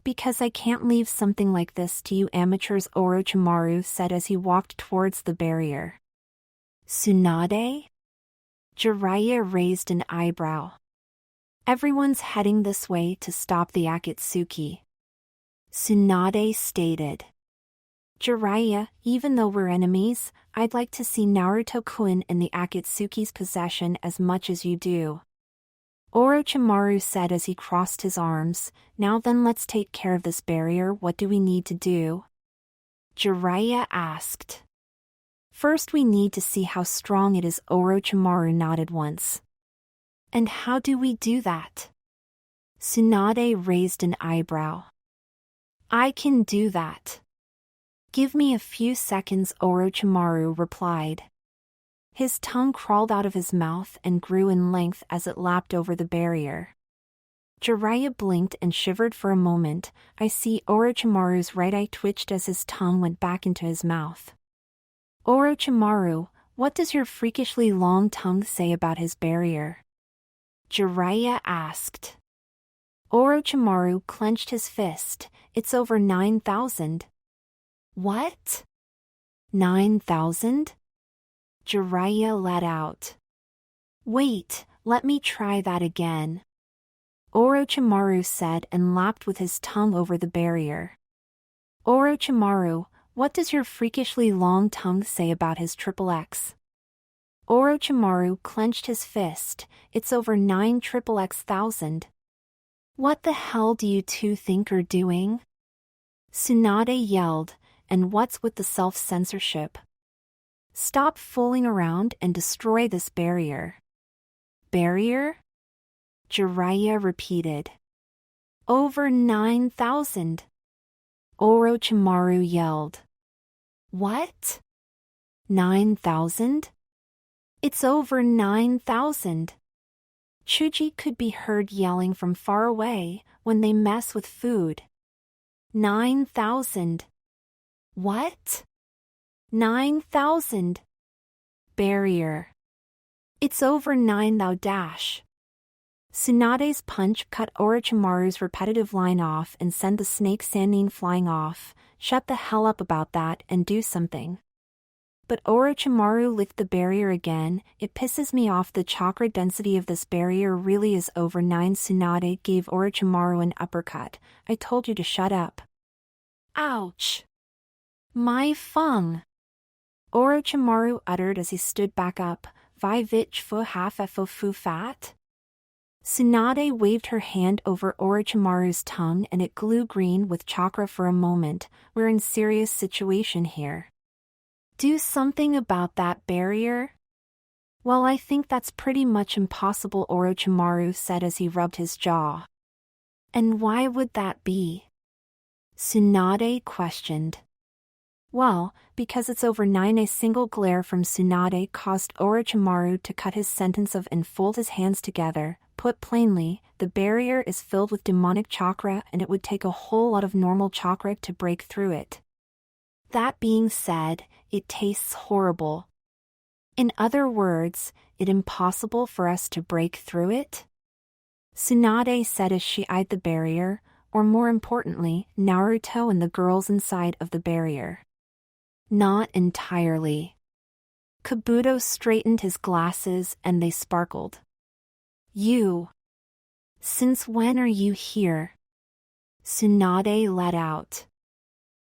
Because I can't leave something like this to you amateurs, Orochimaru said as he walked towards the barrier. Tsunade? Jiraiya raised an eyebrow. Everyone's heading this way to stop the Akatsuki. Tsunade stated. Jiraiya, even though we're enemies, I'd like to see Naruto-kun in the Akatsuki's possession as much as you do. Orochimaru said as he crossed his arms. Now then, let's take care of this barrier. What do we need to do? Jiraiya asked. First we need to see how strong it is. Orochimaru nodded once. And how do we do that? Tsunade raised an eyebrow. I can do that. Give me a few seconds, Orochimaru replied. His tongue crawled out of his mouth and grew in length as it lapped over the barrier. Jiraiya blinked and shivered for a moment. I see Orochimaru's right eye twitched as his tongue went back into his mouth. Orochimaru, what does your freakishly long tongue say about his barrier? Jiraiya asked. Orochimaru clenched his fist. It's over 9,000. What? 9,000? Jiraiya let out. Wait, let me try that again. Orochimaru said and lapped with his tongue over the barrier. Orochimaru, what does your freakishly long tongue say about his XXX? Orochimaru clenched his fist. It's over 9,000. What the hell do you two think you're doing? Tsunade yelled, and what's with the self-censorship? Stop fooling around and destroy this barrier. Barrier? Jiraiya repeated. Over 9,000. Orochimaru yelled. What? 9,000? It's over 9,000. Chuji could be heard yelling from far away. When they mess with food. 9,000. What? 9,000. Barrier. It's over 9,000. Tsunade's punch cut Orochimaru's repetitive line off and sent the snake Sannin flying off. Shut the hell up about that and do something. But Orochimaru licked the barrier again. It pisses me off. The chakra density of this barrier really is over 9. Tsunade gave Orochimaru an uppercut. I told you to shut up. Ouch! My fung! Orochimaru uttered as he stood back up. Vi vich fu half fu fat? Tsunade waved her hand over Orochimaru's tongue and it glowed green with chakra for a moment. We're in serious situation here. Do something about that barrier? Well, I think that's pretty much impossible, Orochimaru said as he rubbed his jaw. And why would that be? Tsunade questioned. Well, because it's over 9. A single glare from Tsunade caused Orochimaru to cut his sentence off and fold his hands together. Put plainly, the barrier is filled with demonic chakra and it would take a whole lot of normal chakra to break through it. That being said, it tastes horrible. In other words, it's impossible for us to break through it? Tsunade said as she eyed the barrier, or more importantly, Naruto and the girls inside of the barrier. Not entirely. Kabuto straightened his glasses and they sparkled. You. Since when are you here? Tsunade let out.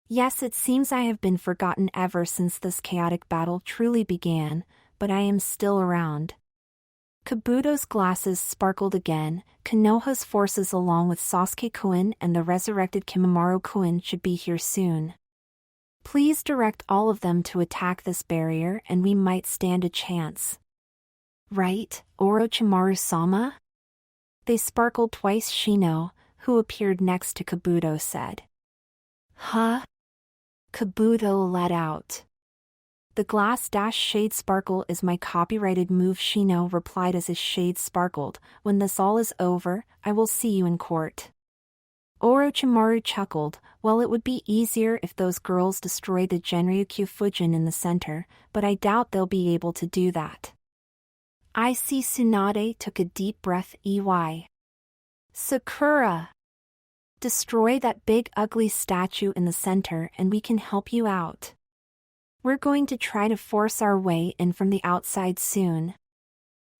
Yes, it seems I have been forgotten ever since this chaotic battle truly began, but I am still around. Kabuto's glasses sparkled again. Konoha's forces along with Sasuke-kun and the resurrected Kimimaro-kun should be here soon. Please direct all of them to attack this barrier and we might stand a chance. Right, Orochimaru-sama? They sparkled twice. Shino, who appeared next to Kabuto, said. Huh? Kabuto let out. The glass dash shade sparkle is my copyrighted move, Shino replied as his shade sparkled. When this all is over, I will see you in court. Orochimaru chuckled. Well, it would be easier if those girls destroyed the Genryukyū in the center, but I doubt they'll be able to do that. I see. Tsunade took a deep breath. Sakura! Destroy that big ugly statue in the center and we can help you out. We're going to try to force our way in from the outside soon.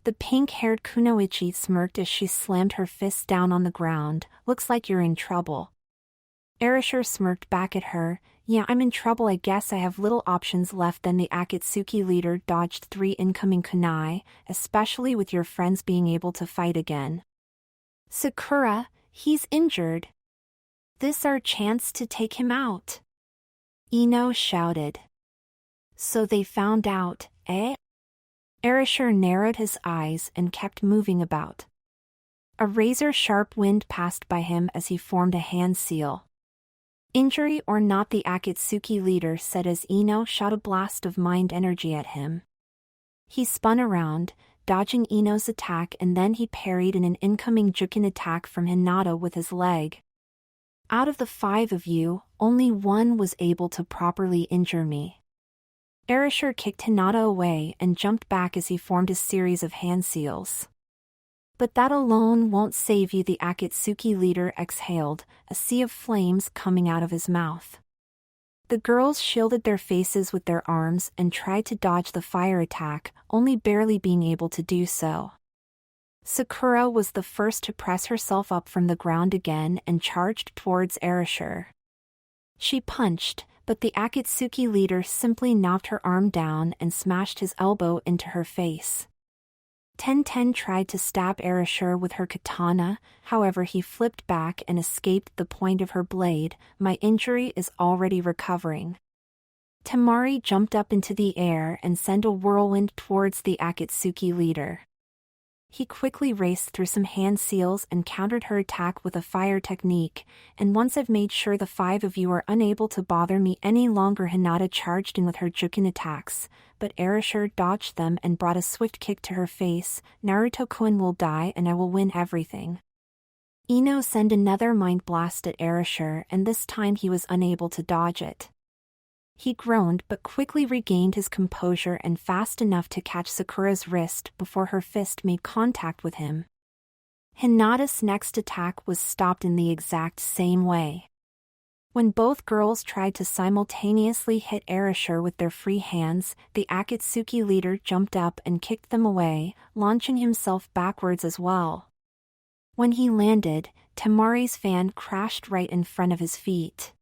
The pink-haired Kunoichi smirked as she slammed her fist down on the ground. Looks like you're in trouble. Erasure smirked back at her. Yeah, I'm in trouble. I guess I have little options left. Then the Akatsuki leader dodged 3 incoming kunai, especially with your friends being able to fight again. Sakura, he's injured. This our chance to take him out. Ino shouted. So they found out, eh? Erasure narrowed his eyes and kept moving about. A razor-sharp wind passed by him as he formed a hand seal. Injury or not, the Akatsuki leader said as Ino shot a blast of mind energy at him. He spun around, dodging Ino's attack, and then he parried an incoming Jukin attack from Hinata with his leg. Out of the 5 of you, only one was able to properly injure me. Erasure kicked Hinata away and jumped back as he formed a series of hand seals. But that alone won't save you, the Akatsuki leader exhaled, a sea of flames coming out of his mouth. The girls shielded their faces with their arms and tried to dodge the fire attack, only barely being able to do so. Sakura was the first to press herself up from the ground again and charged towards Erasure. She punched, but the Akatsuki leader simply knocked her arm down and smashed his elbow into her face. Ten tried to stab Erasure with her katana, however he flipped back and escaped the point of her blade. My injury is already recovering. Temari jumped up into the air and sent a whirlwind towards the Akatsuki leader. He quickly raced through some hand seals and countered her attack with a fire technique, and once I've made sure the 5 of you are unable to bother me any longer, Hinata charged in with her Jukin attacks, but Erasure dodged them and brought a swift kick to her face. Naruto-kun will die and I will win everything. Ino sent another mind blast at Erasure, and this time he was unable to dodge it. He groaned but quickly regained his composure and fast enough to catch Sakura's wrist before her fist made contact with him. Hinata's next attack was stopped in the exact same way. When both girls tried to simultaneously hit Erasure with their free hands, the Akatsuki leader jumped up and kicked them away, launching himself backwards as well. When he landed, Temari's fan crashed right in front of his feet.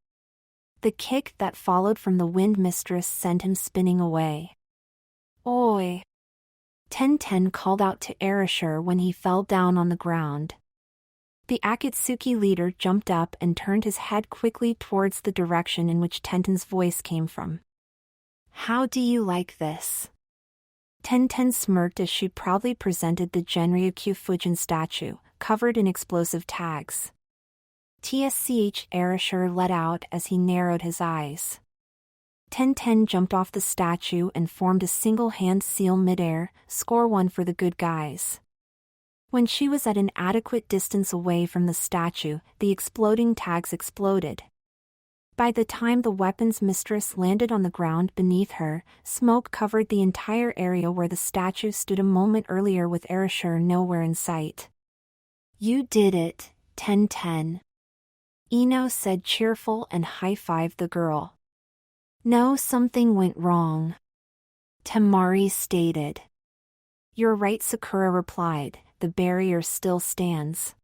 The kick that followed from the Wind Mistress sent him spinning away. Oi! Ten called out to Erasure when he fell down on the ground. The Akatsuki leader jumped up and turned his head quickly towards the direction in which Tenten's voice came from. How do you like this? Ten smirked as she proudly presented the Genryukyū statue, covered in explosive tags. Tsch, Erasure let out as he narrowed his eyes. Ten jumped off the statue and formed a single hand seal midair, score 1 for the good guys. When she was at an adequate distance away from the statue, the exploding tags exploded. By the time the weapons mistress landed on the ground beneath her, smoke covered the entire area where the statue stood a moment earlier, with Erasure nowhere in sight. You did it, Ten. Ino said cheerful and high-fived the girl. No, something went wrong, Temari stated. You're right, Sakura replied, the barrier still stands.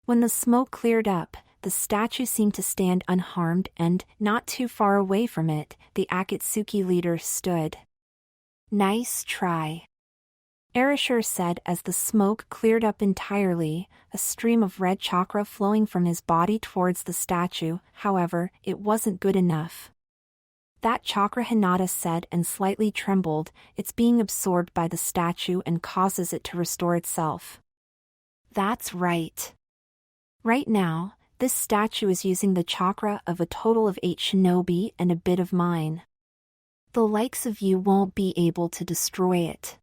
When the smoke cleared up, the statue seemed to stand unharmed and, not too far away from it, the Akatsuki leader stood. Nice try, Erasure said as the smoke cleared up entirely, a stream of red chakra flowing from his body towards the statue. However, it wasn't good enough. That chakra, Hinata said and slightly trembled, it's being absorbed by the statue and causes it to restore itself. That's right. Right now, this statue is using the chakra of a total of 8 shinobi and a bit of mine. The likes of you won't be able to destroy it.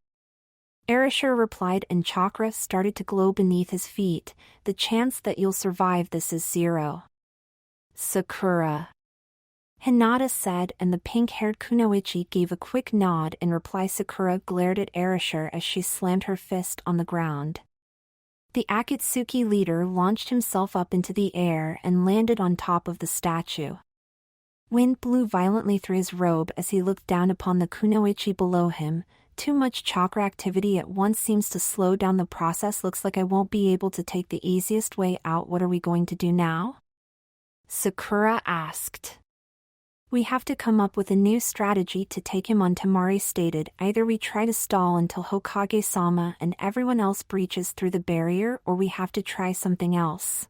Erasure replied, and chakra started to glow beneath his feet. The chance that you'll survive this is 0. Sakura, Hinata said, and the pink-haired kunoichi gave a quick nod in reply. Sakura glared at Erasure as she slammed her fist on the ground. The Akatsuki leader launched himself up into the air and landed on top of the statue. Wind blew violently through his robe as he looked down upon the kunoichi below him. Too much chakra activity at once seems to slow down the process. Looks like I won't be able to take the easiest way out. What are we going to do now? Sakura asked. We have to come up with a new strategy to take him on, Temari stated. Either we try to stall until Hokage-sama and everyone else breaches through the barrier, or we have to try something else.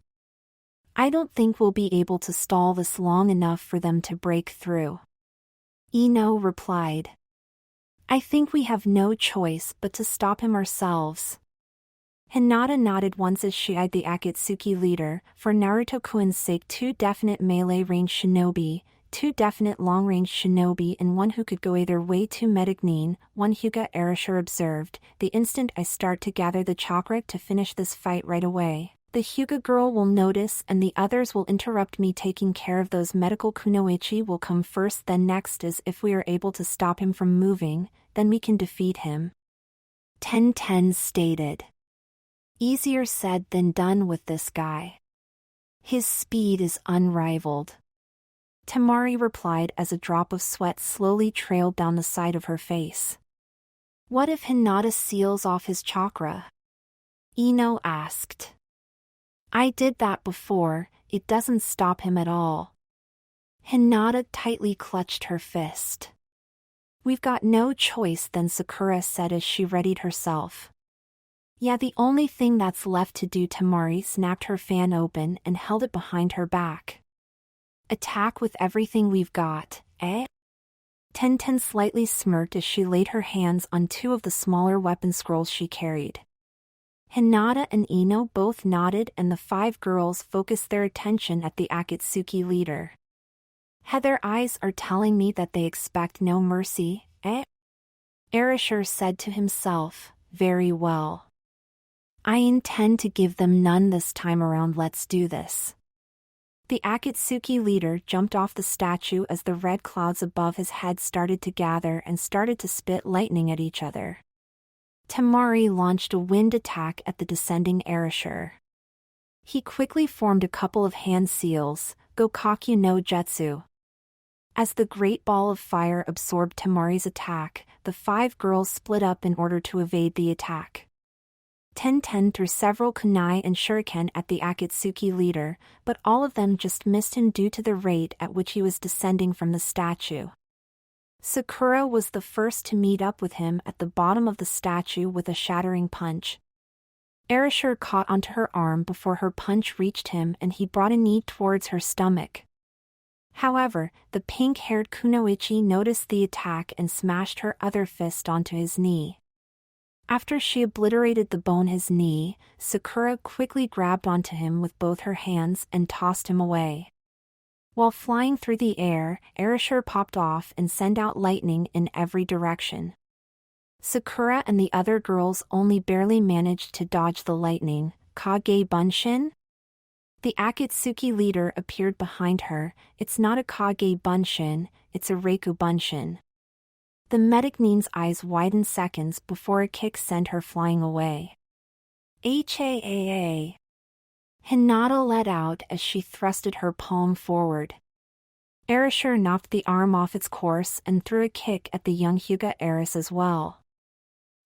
I don't think we'll be able to stall this long enough for them to break through. Ino replied. I think we have no choice but to stop him ourselves. Hinata nodded once as she eyed the Akatsuki leader. For Naruto-kun's sake, 2 definite melee-range shinobi, 2 definite long-range shinobi, and 1 who could go either way. 2 Metagnin, 1 Hyuga. Erasure observed. The instant I start to gather the chakra to finish this fight right away, the Hyuga girl will notice and the others will interrupt me. Taking care of those medical kunoichi will come first, then next is if we are able to stop him from moving, then we can defeat him. Ten stated. Easier said than done with this guy. His speed is unrivaled. Temari replied as a drop of sweat slowly trailed down the side of her face. What if Hinata seals off his chakra? Ino asked. I did that before, it doesn't stop him at all. Hinata tightly clutched her fist. We've got no choice then, Sakura said as she readied herself. Yeah, the only thing that's left to do. Temari snapped her fan open and held it behind her back. Attack with everything we've got, eh? Ten slightly smirked as she laid her hands on 2 of the smaller weapon scrolls she carried. Hinata and Ino both nodded, and the 5 girls focused their attention at the Akatsuki leader. Their eyes are telling me that they expect no mercy, eh? Erasure said to himself. Very well. I intend to give them none this time around. Let's do this. The Akatsuki leader jumped off the statue as the red clouds above his head started to gather and started to spit lightning at each other. Temari launched a wind attack at the descending Erasure. He quickly formed a couple of hand seals, Gokakyu no Jutsu. As the great ball of fire absorbed Temari's attack, the 5 girls split up in order to evade the attack. Ten threw several kunai and shuriken at the Akatsuki leader, but all of them just missed him due to the rate at which he was descending from the statue. Sakura was the first to meet up with him at the bottom of the statue with a shattering punch. Erasure caught onto her arm before her punch reached him, and he brought a knee towards her stomach. However, the pink-haired kunoichi noticed the attack and smashed her other fist onto his knee. After she obliterated the bone his knee, Sakura quickly grabbed onto him with both her hands and tossed him away. While flying through the air, Erasure popped off and sent out lightning in every direction. Sakura and the other girls only barely managed to dodge the lightning. Kage Bunshin? The Akatsuki leader appeared behind her. It's not a Kage Bunshin, it's a Reiku Bunshin. The Metagnin's eyes widened seconds before a kick sent her flying away. HAAA. Hinata let out as she thrusted her palm forward. Erasure knocked the arm off its course and threw a kick at the young Hyuga heiress as well.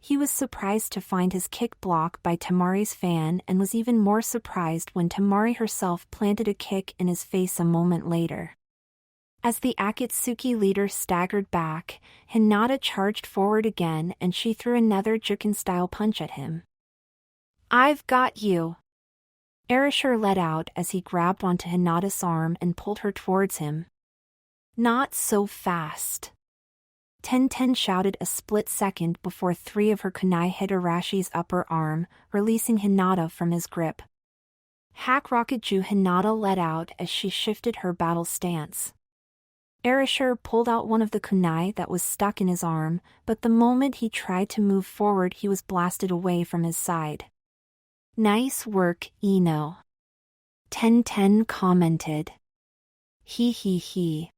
He was surprised to find his kick blocked by Temari's fan, and was even more surprised when Temari herself planted a kick in his face a moment later. As the Akatsuki leader staggered back, Hinata charged forward again and she threw another Juken-style punch at him. I've got you! Erasure let out as he grabbed onto Hinata's arm and pulled her towards him. Not so fast. Ten shouted a split second before 3 of her kunai hit Arashi's upper arm, releasing Hinata from his grip. Hack Rocketju Hinata let out as she shifted her battle stance. Erasure pulled out one of the kunai that was stuck in his arm, but the moment he tried to move forward he was blasted away from his side. "Nice work, Ino," Ten commented. He.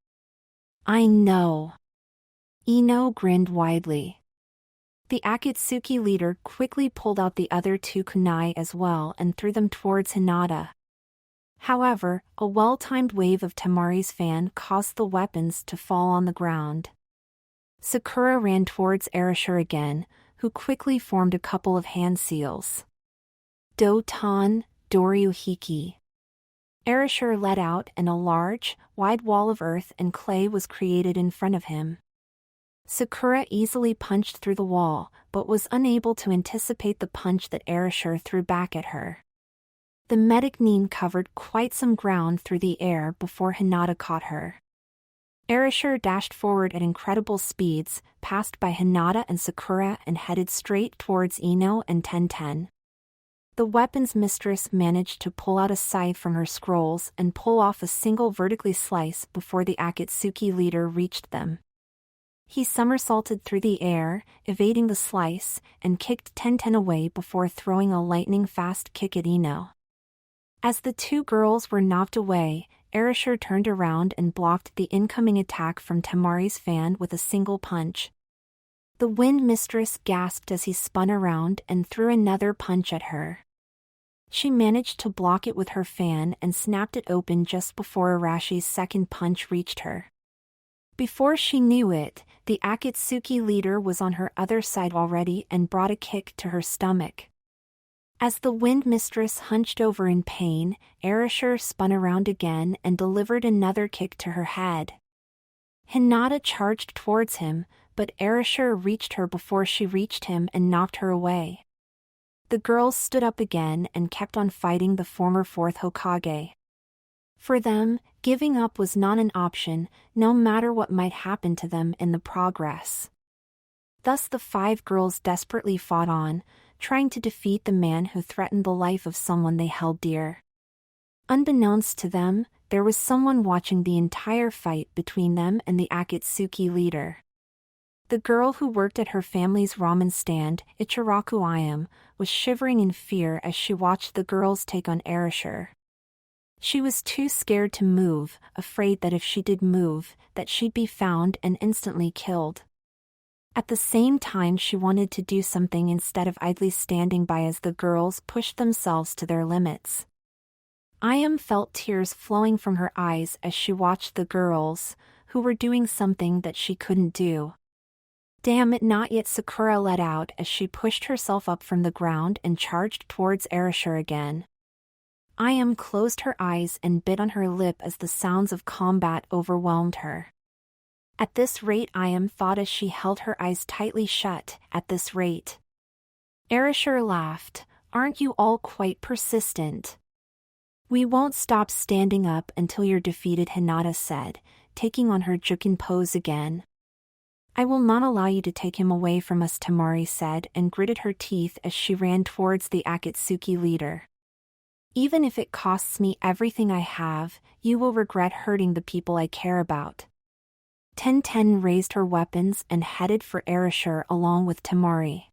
"I know." Ino grinned widely. The Akatsuki leader quickly pulled out the other two kunai as well and threw them towards Hinata. However, a well-timed wave of Temari's fan caused the weapons to fall on the ground. Sakura ran towards Erasure again, who quickly formed a couple of hand seals. Doton, Doryuhiki. Erasure let out and a large, wide wall of earth and clay was created in front of him. Sakura easily punched through the wall, but was unable to anticipate the punch that Erasure threw back at her. The Medicnine covered quite some ground through the air before Hinata caught her. Erasure dashed forward at incredible speeds, passed by Hinata and Sakura and headed straight towards Ino and Ten. The weapons mistress managed to pull out a scythe from her scrolls and pull off a single vertically slice before the Akatsuki leader reached them. He somersaulted through the air, evading the slice, and kicked Ten away before throwing a lightning-fast kick at Ino. As the two girls were knocked away, Erasure turned around and blocked the incoming attack from Temari's fan with a single punch. The Wind Mistress gasped as he spun around and threw another punch at her. She managed to block it with her fan and snapped it open just before Arashi's second punch reached her. Before she knew it, the Akatsuki leader was on her other side already and brought a kick to her stomach. As the Wind Mistress hunched over in pain, Erasure spun around again and delivered another kick to her head. Hinata charged towards him, but Erasure reached her before she reached him and knocked her away. The girls stood up again and kept on fighting the former fourth Hokage. For them, giving up was not an option, no matter what might happen to them in the progress. Thus the five girls desperately fought on, trying to defeat the man who threatened the life of someone they held dear. Unbeknownst to them, there was someone watching the entire fight between them and the Akatsuki leader. The girl who worked at her family's ramen stand, Ichiraku Ayame, was shivering in fear as she watched the girls take on Erasure. She was too scared to move, afraid that if she did move, that she'd be found and instantly killed. At the same time she wanted to do something instead of idly standing by as the girls pushed themselves to their limits. Ayame felt tears flowing from her eyes as she watched the girls, who were doing something that she couldn't do. "Damn it, not yet," Sakura let out as she pushed herself up from the ground and charged towards Erasure again. Ayame closed her eyes and bit on her lip as the sounds of combat overwhelmed her. At this rate, Ayame thought as she held her eyes tightly shut, at this rate. Erasure laughed. "Aren't you all quite persistent?" "We won't stop standing up until you're defeated," Hinata said, taking on her Jukin pose again. "I will not allow you to take him away from us," Temari said and gritted her teeth as she ran towards the Akatsuki leader. "Even if it costs me everything I have, you will regret hurting the people I care about." Ten raised her weapons and headed for Erasure along with Temari.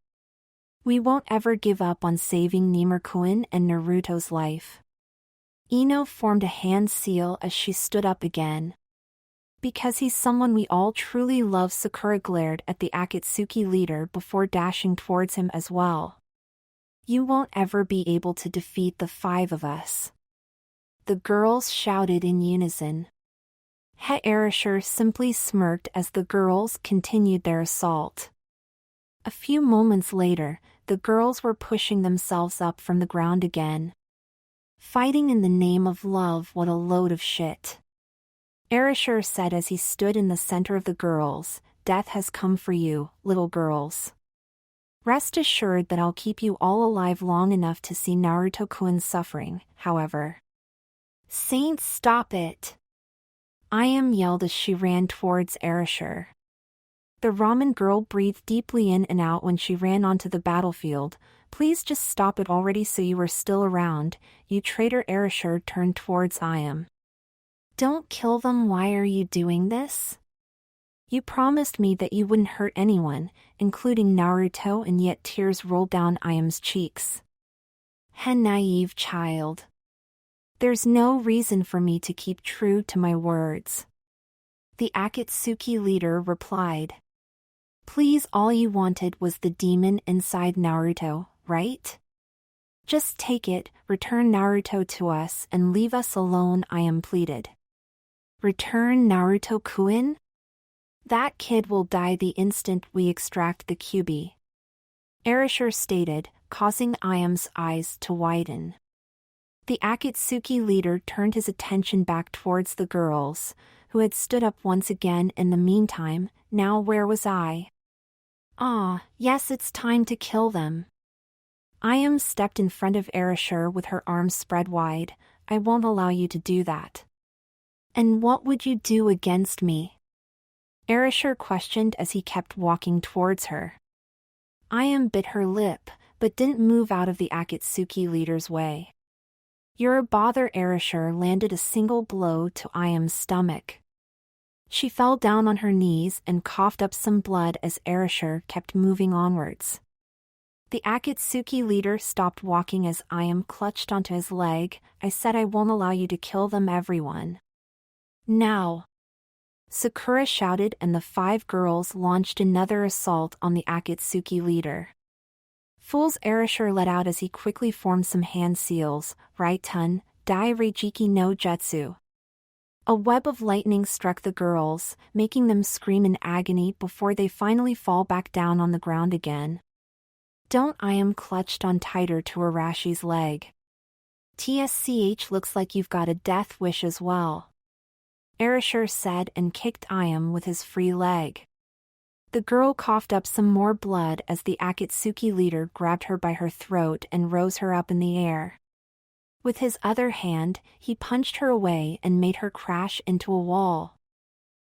"We won't ever give up on saving Nimurkuin and Naruto's life." Ino formed a hand seal as she stood up again. "Because he's someone we all truly love," Sakura glared at the Akatsuki leader before dashing towards him as well. "You won't ever be able to defeat the five of us." The girls shouted in unison. Erasure simply smirked as the girls continued their assault. A few moments later, the girls were pushing themselves up from the ground again. "Fighting in the name of love, what a load of shit," Erasure said as he stood in the center of the girls. "Death has come for you, little girls. Rest assured that I'll keep you all alive long enough to see Naruto-kun suffering, however." "Saints, stop it!" Ayame yelled as she ran towards Erasure. The ramen girl breathed deeply in and out when she ran onto the battlefield. "Please just stop it already so you were still around, you traitor." Erasure turned towards Ayame. Don't kill them. Why are you doing this? You promised me that you wouldn't hurt anyone, including Naruto, and yet tears rolled down Ayame's cheeks. Naive child. There's no reason for me to keep true to my words. The Akatsuki leader replied. Please, all you wanted was the demon inside Naruto, right? Just take it, return Naruto to us and leave us alone, Ayame pleaded. Return Naruto-kun? That kid will die the instant we extract the Kyuubi. Erasure stated, causing Ayame's eyes to widen. The Akatsuki leader turned his attention back towards the girls, who had stood up once again in the meantime. Now where was I? Yes, it's time to kill them. Ayame stepped in front of Erasure with her arms spread wide. I won't allow you to do that. And what would you do against me? Erasure questioned as he kept walking towards her. Ayame bit her lip, but didn't move out of the Akatsuki leader's way. You're a bother. Erasure landed a single blow to Ayame's stomach. She fell down on her knees and coughed up some blood as Erasure kept moving onwards. The Akatsuki leader stopped walking as Ayame clutched onto his leg. I said I won't allow you to kill them, everyone. Now! Sakura shouted, and the 5 girls launched another assault on the Akatsuki leader. Fools, Erasure let out as he quickly formed some hand seals. Raitun, Dai Reijiki no Jutsu. A web of lightning struck the girls, making them scream in agony before they finally fall back down on the ground again. Don't. Ayame clutched on tighter to Arashi's leg. TSCH, looks like you've got a death wish as well. Erasure said and kicked Ayame with his free leg. The girl coughed up some more blood as the Akatsuki leader grabbed her by her throat and rose her up in the air. With his other hand, he punched her away and made her crash into a wall.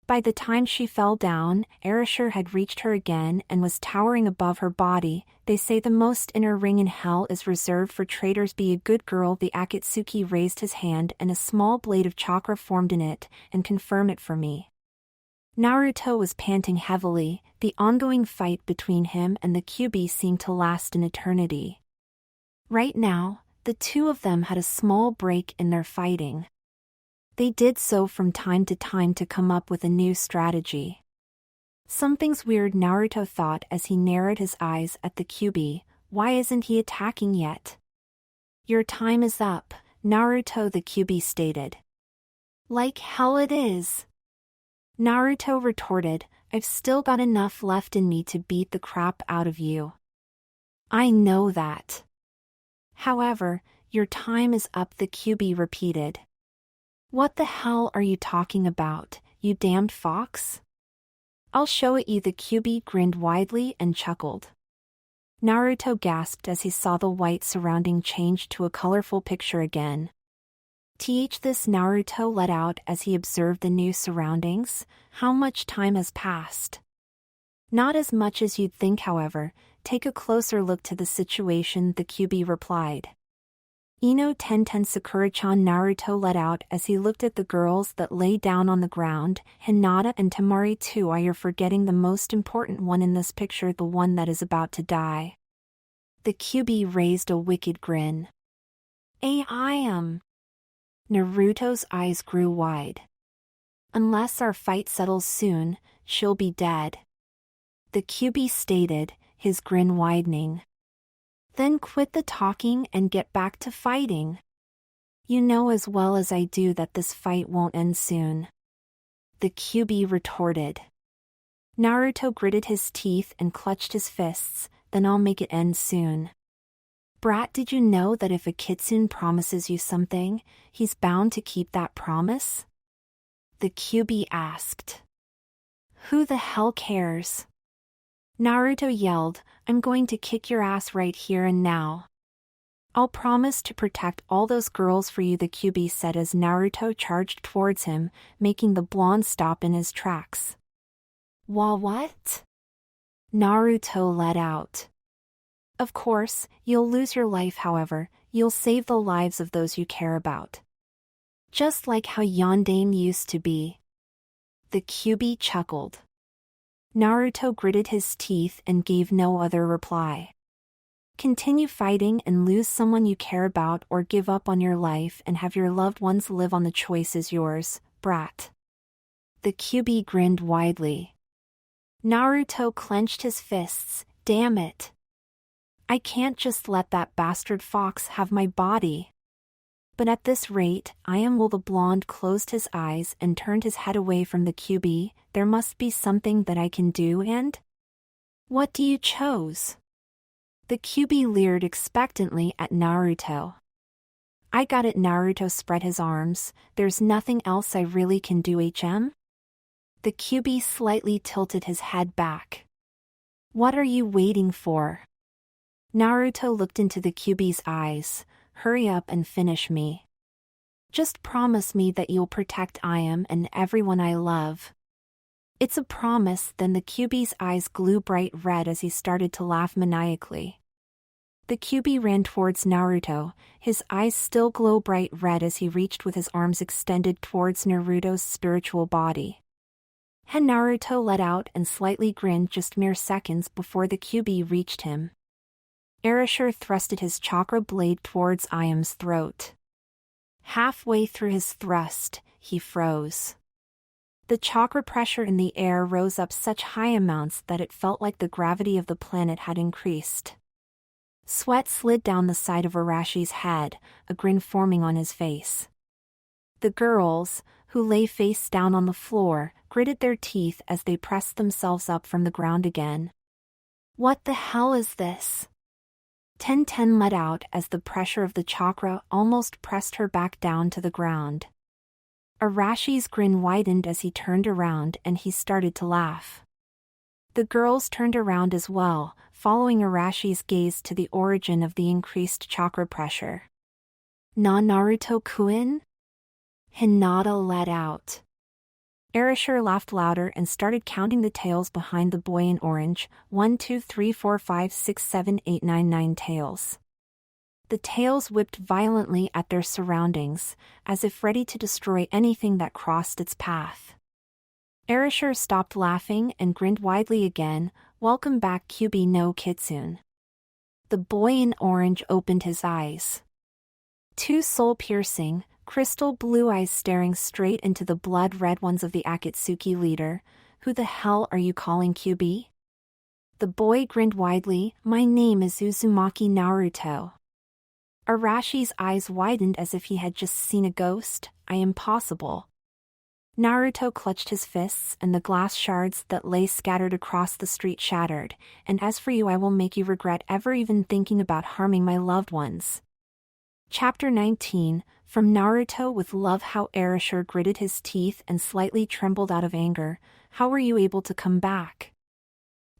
By the time she fell down, Erasure had reached her again and was towering above her body. They say the most inner ring in hell is reserved for traitors. Be a good girl. The Akatsuki raised his hand and a small blade of chakra formed in it, and confirm it for me. Naruto was panting heavily. The ongoing fight between him and the Kyuubi seemed to last an eternity. Right now, the two of them had a small break in their fighting. They did so from time to time to come up with a new strategy. Something's weird, Naruto thought as he narrowed his eyes at the Kyuubi. Why isn't he attacking yet? Your time is up, Naruto, the Kyuubi stated. Like hell it is. Naruto retorted, I've still got enough left in me to beat the crap out of you. I know that. However, your time is up, the Kyuubi repeated. What the hell are you talking about, you damned fox? I'll show it you. The Kyuubi grinned widely and chuckled. Naruto gasped as he saw the white surrounding change to a colorful picture again. This Naruto let out as he observed the new surroundings. How much time has passed? Not as much as you'd think, however. Take a closer look to the situation, the Kyuubi replied. Ino Tenten, Sakura-chan, Naruto let out as he looked at the girls that lay down on the ground. Hinata and Temari too. You're forgetting the most important one in this picture, the one that is about to die. The Kyuubi raised a wicked grin. I am. Naruto's eyes grew wide. Unless our fight settles soon, she'll be dead. The Kyuubi stated, his grin widening. Then quit the talking and get back to fighting. You know as well as I do that this fight won't end soon. The Kyuubi retorted. Naruto gritted his teeth and clutched his fists. Then I'll make it end soon. Brat, did you know that if a kitsune promises you something, he's bound to keep that promise? The Kyuubi asked. Who the hell cares? Naruto yelled, I'm going to kick your ass right here and now. I'll promise to protect all those girls for you, the Kyuubi said as Naruto charged towards him, making the blonde stop in his tracks. What? Naruto let out. Of course, you'll lose your life, however, you'll save the lives of those you care about. Just like how Yondaime used to be. The Kyuubi chuckled. Naruto gritted his teeth and gave no other reply. Continue fighting and lose someone you care about, or give up on your life and have your loved ones live on. The choice is yours, brat. The Kyuubi grinned widely. Naruto clenched his fists. Damn it. I can't just let that bastard fox have my body. But at this rate, Ayame will. The blonde closed his eyes and turned his head away from the Kyuubi. There must be something that I can do. And? What do you chose? The Kyuubi leered expectantly at Naruto. I got it. Naruto spread his arms. There's nothing else I really can do. The Kyuubi slightly tilted his head back. What are you waiting for? Naruto looked into the Kyuubi's eyes. Hurry up and finish me. Just promise me that you'll protect Ayame and everyone I love. It's a promise. Then the Kyuubi's eyes grew bright red as he started to laugh maniacally. The Kyuubi ran towards Naruto, his eyes still glow bright red as he reached with his arms extended towards Naruto's spiritual body. Naruto let out and slightly grinned just mere seconds before the Kyuubi reached him. Erasure thrusted his chakra blade towards Ayame's throat. Halfway through his thrust, he froze. The chakra pressure in the air rose up such high amounts that it felt like the gravity of the planet had increased. Sweat slid down the side of Arashi's head, a grin forming on his face. The girls, who lay face down on the floor, gritted their teeth as they pressed themselves up from the ground again. What the hell is this? Ten let out as the pressure of the chakra almost pressed her back down to the ground. Arashi's grin widened as he turned around and he started to laugh. The girls turned around as well, following Arashi's gaze to the origin of the increased chakra pressure. Naruto-kun? Hinata let out. Erasure laughed louder and started counting the tails behind the boy in orange. 1, 2, 3, 4, 5, 6, 7, 8, 9, 9 tails. The tails whipped violently at their surroundings, as if ready to destroy anything that crossed its path. Erasure stopped laughing and grinned widely again. Welcome back, Kyuubi no Kitsune. The boy in orange opened his eyes. Two soul-piercing, crystal blue eyes staring straight into the blood-red ones of the Akatsuki leader. Who the hell are you calling Kyuubi? The boy grinned widely. My name is Uzumaki Naruto. Arashi's eyes widened as if he had just seen a ghost. I am possible. Naruto clutched his fists and the glass shards that lay scattered across the street shattered. And as for you, I will make you regret ever even thinking about harming my loved ones. Chapter 19, From Naruto with Love. How Erasure gritted his teeth and slightly trembled out of anger. How were you able to come back?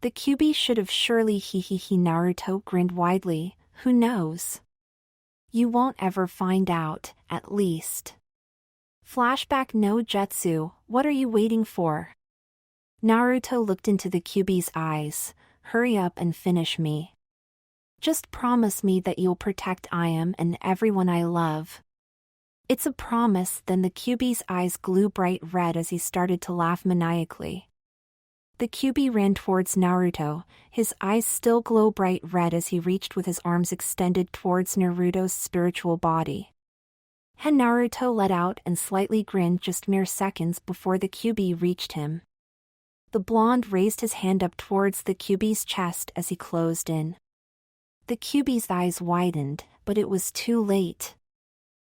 The Kyuubi should have surely. Naruto grinned widely. Who knows? You won't ever find out, at least. Flashback no jutsu, what are you waiting for? Naruto looked into the Kyuubi's eyes. Hurry up and finish me. Just promise me that you'll protect Ayame and everyone I love. It's a promise. Then the Kyuubi's eyes grew bright red as he started to laugh maniacally. The Kyuubi ran towards Naruto, his eyes still glow bright red as he reached with his arms extended towards Naruto's spiritual body. Naruto let out and slightly grinned just mere seconds before the Kyuubi reached him. The blonde raised his hand up towards the Kyuubi's chest as he closed in. The Kyuubi's eyes widened, but it was too late.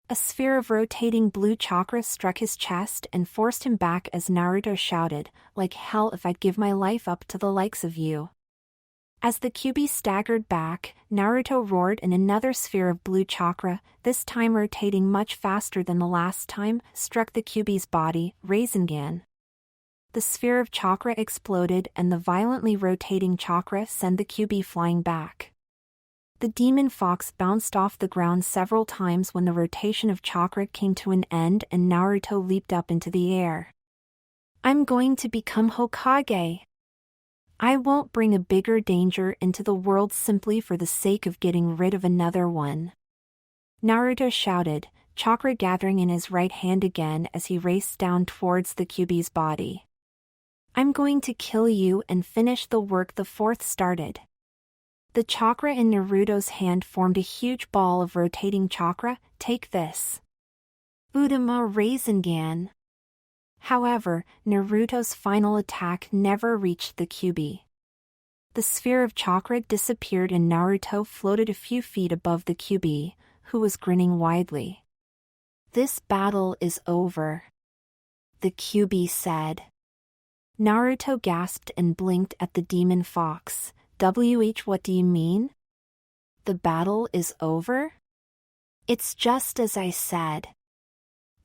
A sphere of rotating blue chakra struck his chest and forced him back as Naruto shouted, like hell if I'd give my life up to the likes of you. As the Kyuubi staggered back, Naruto roared and another sphere of blue chakra, this time rotating much faster than the last time, struck the Kyuubi's body. Rasengan. The sphere of chakra exploded and the violently rotating chakra sent the Kyuubi flying back. The demon fox bounced off the ground several times when the rotation of chakra came to an end and Naruto leaped up into the air. I'm going to become Hokage. I won't bring a bigger danger into the world simply for the sake of getting rid of another one. Naruto shouted, chakra gathering in his right hand again as he raced down towards the Kyuubi's body. I'm going to kill you and finish the work the fourth started. The chakra in Naruto's hand formed a huge ball of rotating chakra. Take this. Udama Rasengan. However, Naruto's final attack never reached the Kyuubi. The sphere of chakra disappeared and Naruto floated a few feet above the Kyuubi, who was grinning widely. This battle is over, the Kyuubi said. Naruto gasped and blinked at the demon fox. What do you mean? The battle is over? It's just as I said.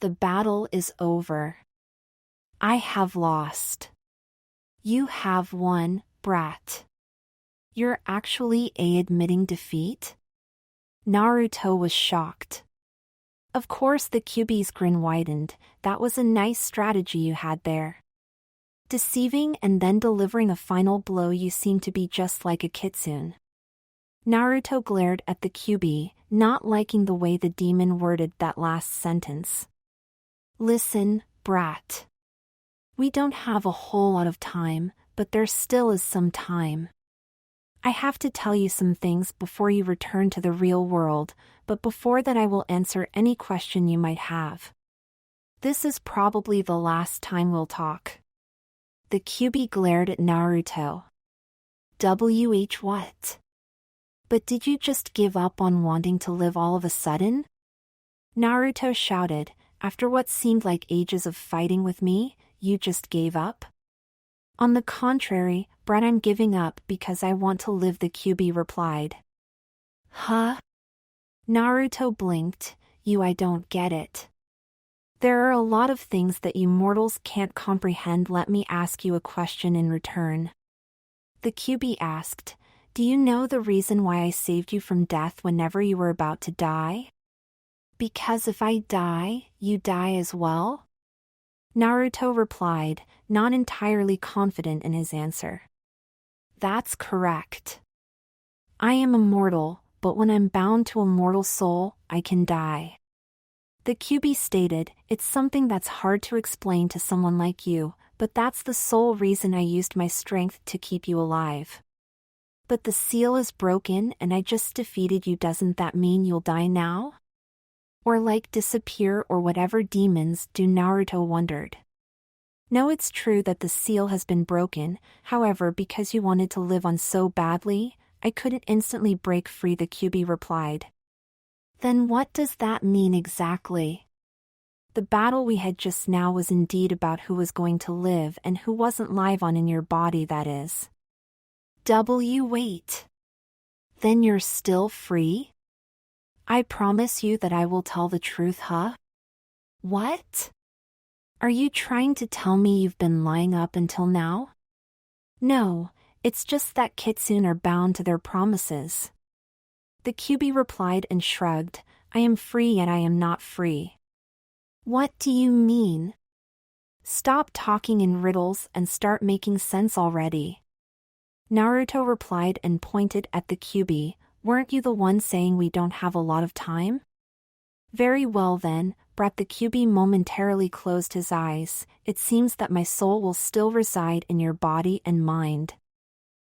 The battle is over. I have lost. You have won, brat. You're actually admitting defeat? Naruto was shocked. Of course the Kyuubi's grin widened. That was a nice strategy you had there. Deceiving and then delivering a final blow. You seem to be just like a kitsune. Naruto glared at the Kyuubi, not liking the way the demon worded that last sentence. Listen, brat. We don't have a whole lot of time, but there still is some time. I have to tell you some things before you return to the real world, but before that I will answer any question you might have. This is probably the last time we'll talk. The Kyuubi glared at Naruto. What? But did you just give up on wanting to live all of a sudden? Naruto shouted, after what seemed like ages of fighting with me, you just gave up? On the contrary, brat, I'm giving up because I want to live, the Kyuubi replied. Huh? Naruto blinked. I don't get it. There are a lot of things that you mortals can't comprehend. Let me ask you a question in return. The Kyuubi asked, do you know the reason why I saved you from death whenever you were about to die? Because if I die, you die as well? Naruto replied, not entirely confident in his answer. That's correct. I am immortal, but when I'm bound to a mortal soul, I can die. The Kyuubi stated, it's something that's hard to explain to someone like you, but that's the sole reason I used my strength to keep you alive. But the seal is broken and I just defeated you. Doesn't that mean you'll die now? Or like disappear or whatever demons do? Naruto wondered. No, it's true that the seal has been broken, however because you wanted to live on so badly, I couldn't instantly break free, the Kyuubi replied. Then what does that mean exactly? The battle we had just now was indeed about who was going to live and who wasn't live on in your body, that is. Wait. Then you're still free? I promise you that I will tell the truth, huh? What? Are you trying to tell me you've been lying up until now? No, it's just that kitsune are bound to their promises. The Kyuubi replied and shrugged, I am free yet I am not free. What do you mean? Stop talking in riddles and start making sense already. Naruto replied and pointed at the Kyuubi, weren't you the one saying we don't have a lot of time? Very well then, brat. The Kyuubi momentarily closed his eyes. It seems that my soul will still reside in your body and mind.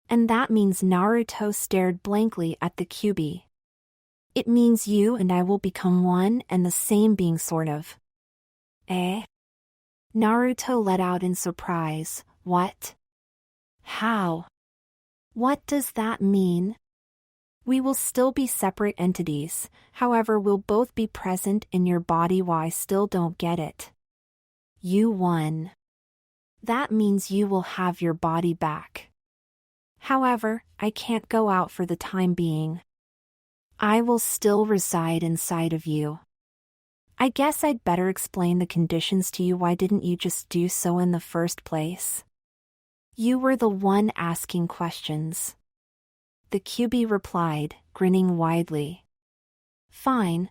And that means Naruto stared blankly at the Kyuubi. It means you and I will become one and the same being, sort of. Eh? Naruto let out in surprise. What? How? What does that mean? We will still be separate entities, however we'll both be present in your body. Why? I still don't get it. You won. That means you will have your body back. However, I can't go out for the time being. I will still reside inside of you. I guess I'd better explain the conditions to you. Why didn't you just do so in the first place? You were the one asking questions. The Kyuubi replied, grinning widely. Fine,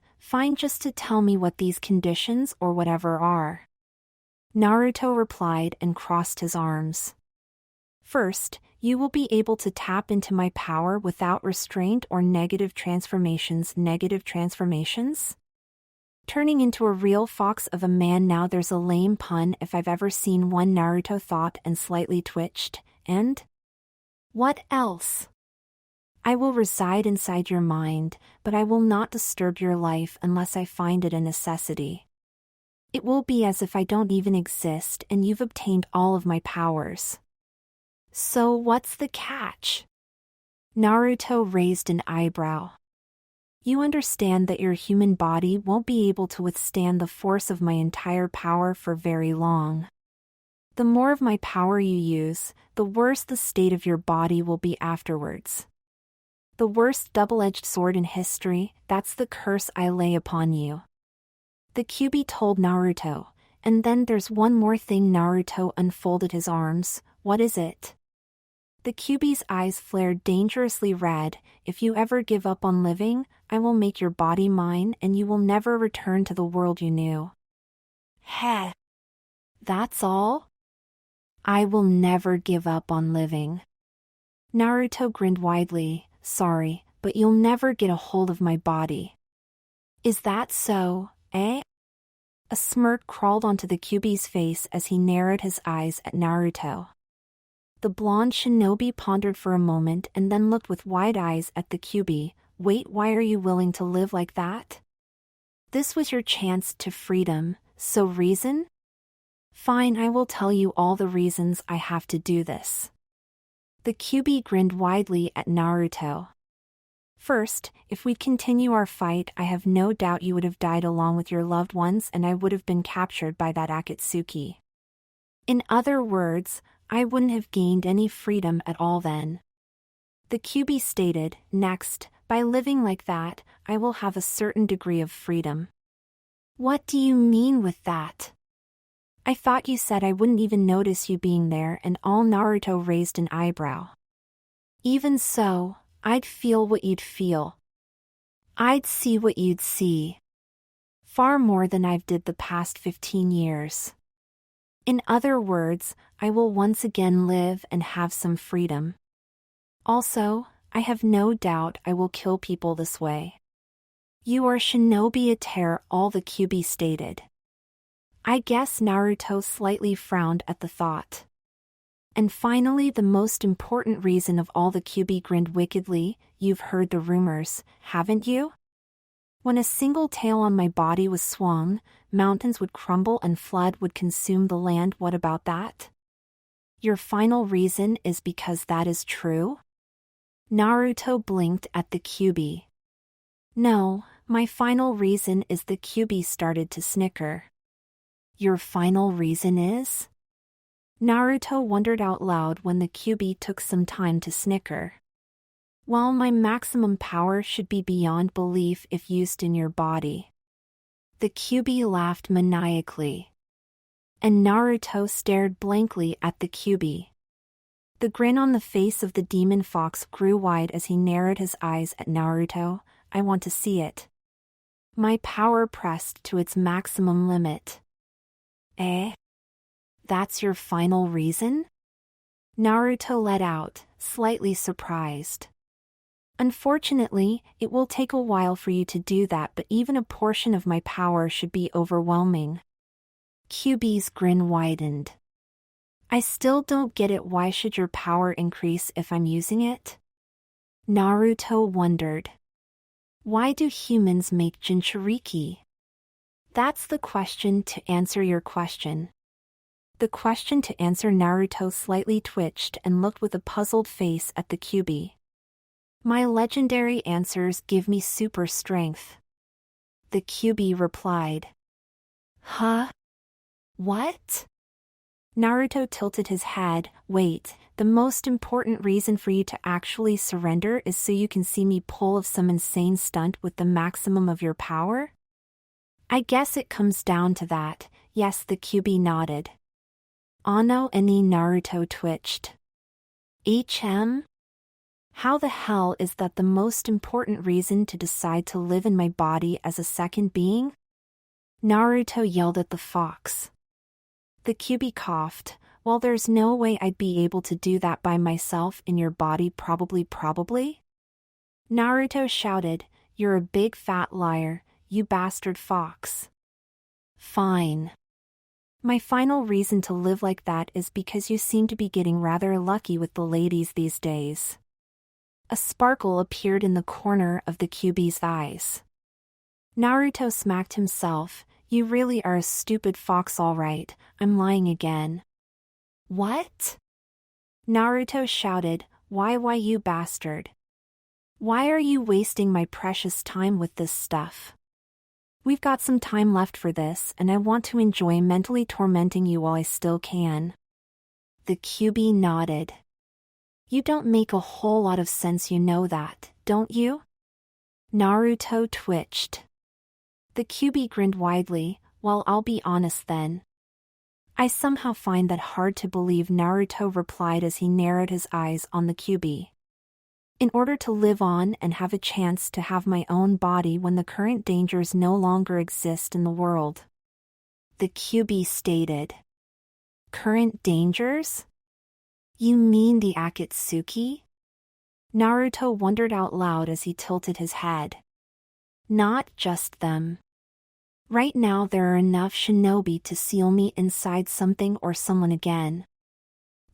just to tell me what these conditions or whatever are. Naruto replied and crossed his arms. First, you will be able to tap into my power without restraint or negative transformations. Negative transformations? Turning into a real fox of a man. Now there's a lame pun if I've ever seen one, Naruto thought and slightly twitched. And? What else? I will reside inside your mind, but I will not disturb your life unless I find it a necessity. It will be as if I don't even exist and you've obtained all of my powers. So what's the catch? Naruto raised an eyebrow. You understand that your human body won't be able to withstand the force of my entire power for very long. The more of my power you use, the worse the state of your body will be afterwards. The worst double-edged sword in history, that's the curse I lay upon you. The Kyuubi told Naruto, and then there's one more thing. Naruto unfolded his arms. What is it? The Kyuubi's eyes flared dangerously red. If you ever give up on living, I will make your body mine and you will never return to the world you knew. Heh. That's all? I will never give up on living. Naruto grinned widely. Sorry, but you'll never get a hold of my body. Is that so, eh? A smirk crawled onto the Kyuubi's face as he narrowed his eyes at Naruto. The blonde shinobi pondered for a moment and then looked with wide eyes at the Kyuubi. Wait, why are you willing to live like that? This was your chance to freedom, so reason? Fine, I will tell you all the reasons I have to do this. The Kyuubi grinned widely at Naruto. First, if we'd continue our fight, I have no doubt you would have died along with your loved ones and I would have been captured by that Akatsuki. In other words, I wouldn't have gained any freedom at all then. The Kyuubi stated, next, by living like that, I will have a certain degree of freedom. What do you mean with that? I thought you said I wouldn't even notice you being there, and all. Naruto raised an eyebrow. Even so, I'd feel what you'd feel. I'd see what you'd see. Far more than I've did the past 15 years. In other words, I will once again live and have some freedom. Also, I have no doubt I will kill people this way. You are shinobi a terror, all the Kyuubi stated. I guess Naruto slightly frowned at the thought. And finally, the most important reason of all, the Kyuubi grinned wickedly. You've heard the rumors, haven't you? When a single tail on my body was swung, mountains would crumble and flood would consume the land. What about that? Your final reason is because that is true? Naruto blinked at the Kyuubi. No, my final reason is. The Kyuubi started to snicker. Your final reason is? Naruto wondered out loud when the Kyuubi took some time to snicker. While my maximum power should be beyond belief if used in your body. The Kyuubi laughed maniacally. And Naruto stared blankly at the Kyuubi. The grin on the face of the demon fox grew wide as he narrowed his eyes at Naruto. I want to see it. My power pressed to its maximum limit. Eh? That's your final reason? Naruto let out, slightly surprised. Unfortunately, it will take a while for you to do that, but even a portion of my power should be overwhelming. Kyuubi's grin widened. I still don't get it. Why should your power increase if I'm using it? Naruto wondered. Why do humans make Jinchuriki? That's the question to answer your question. The question to answer. Naruto slightly twitched and looked with a puzzled face at the Kyuubi. My legendary answers give me super strength. The Kyuubi replied. Huh? What? Naruto tilted his head. Wait, the most important reason for you to actually surrender is so you can see me pull off some insane stunt with the maximum of your power? I guess it comes down to that. Yes, the Kyuubi nodded. Ano any. Naruto twitched. How the hell is that the most important reason to decide to live in my body as a second being? Naruto yelled at the fox. The Kyuubi coughed. Well, there's no way I'd be able to do that by myself in your body. Probably. Naruto shouted, you're a big fat liar. you bastard fox. Fine. My final reason to live like that is because you seem to be getting rather lucky with the ladies these days. A sparkle appeared in the corner of the Kyuubi's eyes. Naruto smacked himself. You really are a stupid fox, all right. I'm lying again. What? Naruto shouted, why you bastard? Why are you wasting my precious time with this stuff? We've got some time left for this, and I want to enjoy mentally tormenting you while I still can. The Kyuubi nodded. You don't make a whole lot of sense, you know that, don't you? Naruto twitched. The Kyuubi grinned widely. Well, I'll be honest then. I somehow find that hard to believe, Naruto replied as he narrowed his eyes on the Kyuubi. In order to live on and have a chance to have my own body when the current dangers no longer exist in the world. The Kyuubi stated. Current dangers? You mean the Akatsuki? Naruto wondered out loud as he tilted his head. Not just them. Right now there are enough shinobi to seal me inside something or someone again.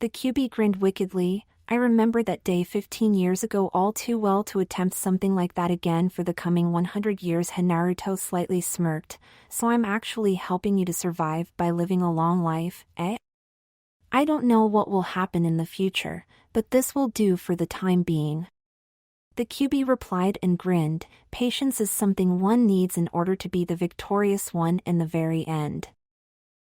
The Kyuubi grinned wickedly. I remember that day 15 years ago all too well to attempt something like that again for the coming 100 years. Naruto slightly smirked. So I'm actually helping you to survive by living a long life, eh? I don't know what will happen in the future, but this will do for the time being. The Kyuubi replied and grinned. Patience is something one needs in order to be the victorious one in the very end.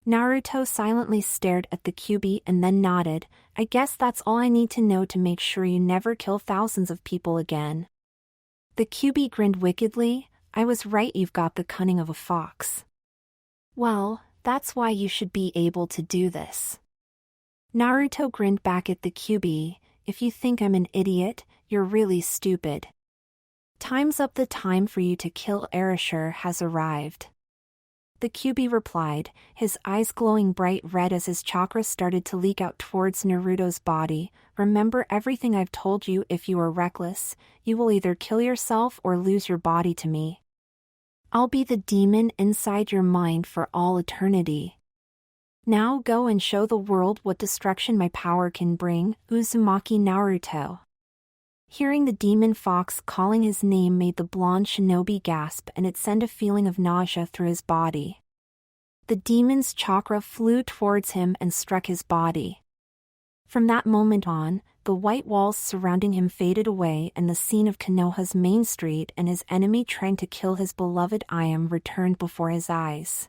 Naruto silently stared at the Kyuubi and then nodded. I guess that's all I need to know to make sure you never kill thousands of people again. The Kyuubi grinned wickedly. I was right, you've got the cunning of a fox. Well, that's why you should be able to do this. Naruto grinned back at the Kyuubi. If you think I'm an idiot, you're really stupid. Time's up. The time for you to kill Erasure has arrived. The Kyuubi replied, his eyes glowing bright red as his chakra started to leak out towards Naruto's body. Remember everything I've told you. If you are reckless, you will either kill yourself or lose your body to me. I'll be the demon inside your mind for all eternity. Now go and show the world what destruction my power can bring. Uzumaki Naruto. Hearing the demon fox calling his name made the blonde shinobi gasp, and it sent a feeling of nausea through his body. The demon's chakra flew towards him and struck his body. From that moment on, the white walls surrounding him faded away, and the scene of Konoha's main street and his enemy trying to kill his beloved Ayame returned before his eyes.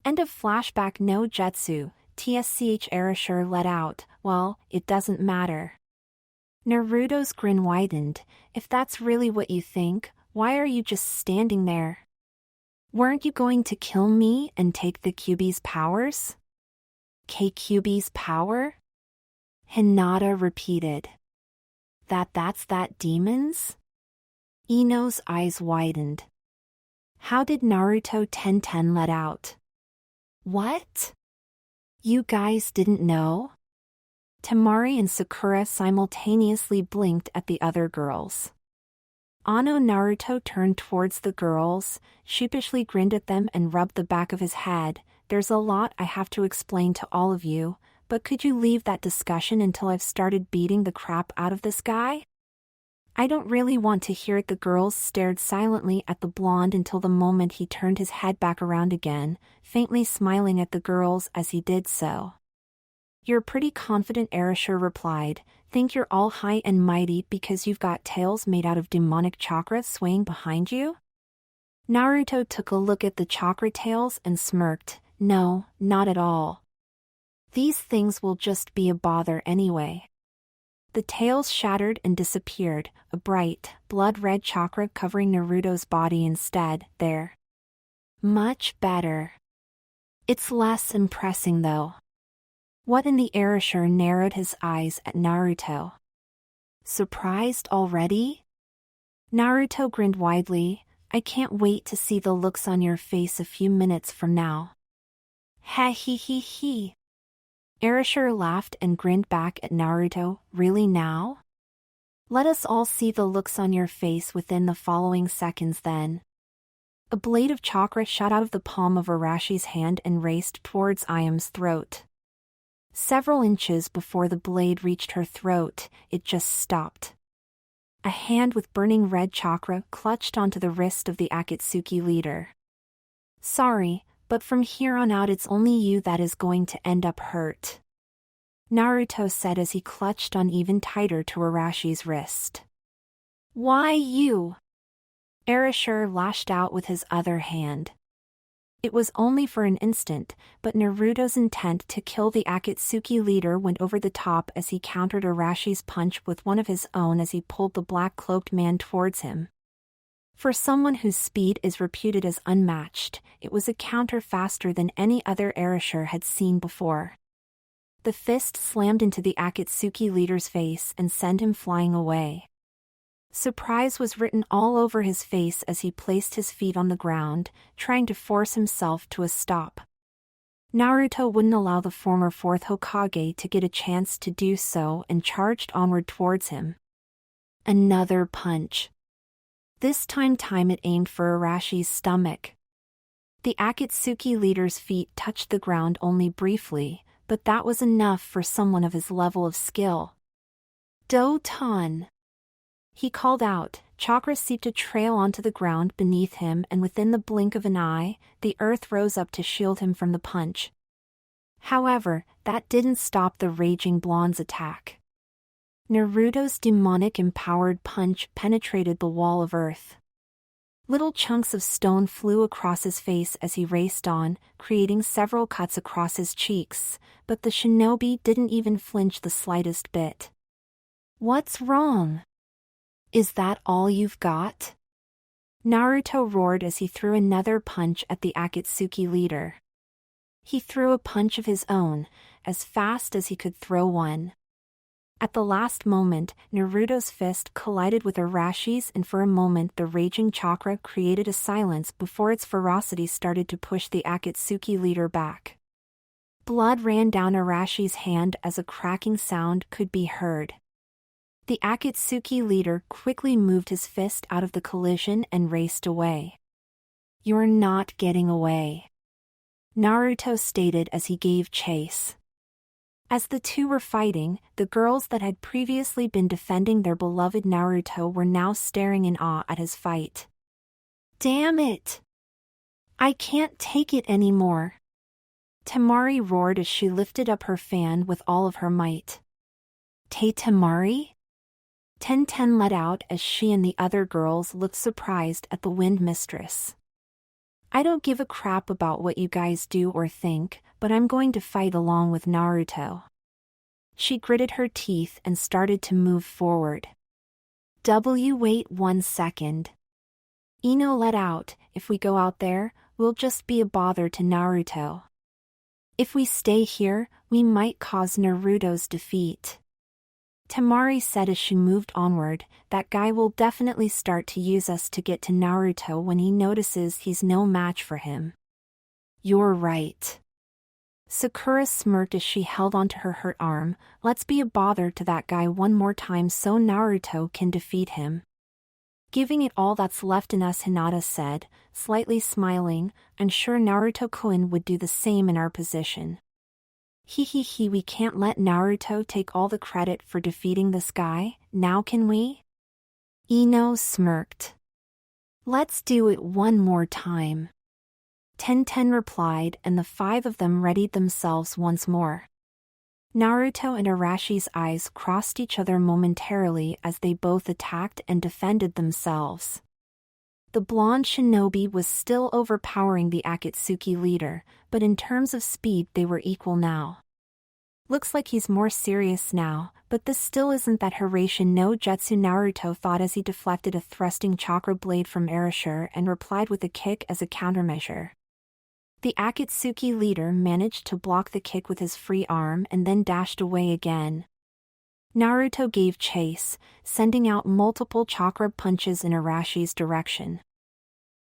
End of flashback. No Jetsu. TSCH Erasure let out. Well, it doesn't matter. Naruto's grin widened. If that's really what you think, why are you just standing there? Weren't you going to kill me and take the Kyuubi's powers? Kyuubi's power? Hinata repeated. That's that demon's? Ino's eyes widened. How did Naruto 1010 let out? What? You guys didn't know? Temari and Sakura simultaneously blinked at the other girls. Ano Naruto turned towards the girls, sheepishly grinned at them and rubbed the back of his head. There's a lot I have to explain to all of you, but could you leave that discussion until I've started beating the crap out of this guy? I don't really want to hear it. The girls stared silently at the blonde until the moment he turned his head back around again, faintly smiling at the girls as he did so. You're pretty confident, Erasure replied. Think you're all high and mighty because you've got tails made out of demonic chakra swaying behind you? Naruto took a look at the chakra tails and smirked. No, not at all. These things will just be a bother anyway. The tails shattered and disappeared, a bright, blood-red chakra covering Naruto's body instead. There. Much better. It's less impressive though. What in the Erasure narrowed his eyes at Naruto. Surprised already? Naruto grinned widely. I can't wait to see the looks on your face a few minutes from now. Ha he he he. Erasure laughed and grinned back at Naruto. Really now? Let us all see the looks on your face within the following seconds then. A blade of chakra shot out of the palm of Arashi's hand and raced towards Ayame's throat. Several inches before the blade reached her throat, it just stopped. A hand with burning red chakra clutched onto the wrist of the Akatsuki leader. "Sorry, but from here on out it's only you that is going to end up hurt," Naruto said as he clutched on even tighter to Arashi's wrist. "Why you?" Erasure lashed out with his other hand. It was only for an instant, but Naruto's intent to kill the Akatsuki leader went over the top as he countered Arashi's punch with one of his own as he pulled the black-cloaked man towards him. For someone whose speed is reputed as unmatched, it was a counter faster than any other Erasure had seen before. The fist slammed into the Akatsuki leader's face and sent him flying away. Surprise was written all over his face as he placed his feet on the ground, trying to force himself to a stop. Naruto wouldn't allow the former fourth Hokage to get a chance to do so and charged onward towards him. Another punch. This time it aimed for Arashi's stomach. The Akatsuki leader's feet touched the ground only briefly, but that was enough for someone of his level of skill. "Doton!" he called out. Chakra seeped a trail onto the ground beneath him, and within the blink of an eye, the earth rose up to shield him from the punch. However, that didn't stop the raging blonde's attack. Naruto's demonic-empowered punch penetrated the wall of earth. Little chunks of stone flew across his face as he raced on, creating several cuts across his cheeks, but the shinobi didn't even flinch the slightest bit. "What's wrong? Is that all you've got?" Naruto roared as he threw another punch at the Akatsuki leader. He threw a punch of his own, as fast as he could throw one. At the last moment, Naruto's fist collided with Arashi's, and for a moment the raging chakra created a silence before its ferocity started to push the Akatsuki leader back. Blood ran down Arashi's hand as a cracking sound could be heard. The Akatsuki leader quickly moved his fist out of the collision and raced away. "You're not getting away," Naruto stated as he gave chase. As the two were fighting, the girls that had previously been defending their beloved Naruto were now staring in awe at his fight. "Damn it! I can't take it anymore!" Temari roared as she lifted up her fan with all of her might. "Temari?" Ten let out as she and the other girls looked surprised at the wind mistress. "I don't give a crap about what you guys do or think, but I'm going to fight along with Naruto." She gritted her teeth and started to move forward. Wait 1 second. Ino let out, "If we go out there, we'll just be a bother to Naruto. If we stay here, we might cause Naruto's defeat." Temari said as she moved onward, "That guy will definitely start to use us to get to Naruto when he notices he's no match for him." "You're right." Sakura smirked as she held onto her hurt arm. "Let's be a bother to that guy one more time so Naruto can defeat him." "Giving it all that's left in us," Hinata said, slightly smiling. "I'm sure Naruto-kun would do the same in our position." He, we can't let Naruto take all the credit for defeating this guy, now can we?" Ino smirked. "Let's do it one more time." Ten replied, and the 5 of them readied themselves once more. Naruto and Arashi's eyes crossed each other momentarily as they both attacked and defended themselves. The blonde shinobi was still overpowering the Akatsuki leader, but in terms of speed they were equal now. "Looks like he's more serious now, but this still isn't that Hiraishin no Jutsu," Naruto thought as he deflected a thrusting chakra blade from Erasure and replied with a kick as a countermeasure. The Akatsuki leader managed to block the kick with his free arm and then dashed away again. Naruto gave chase, sending out multiple chakra punches in Arashi's direction.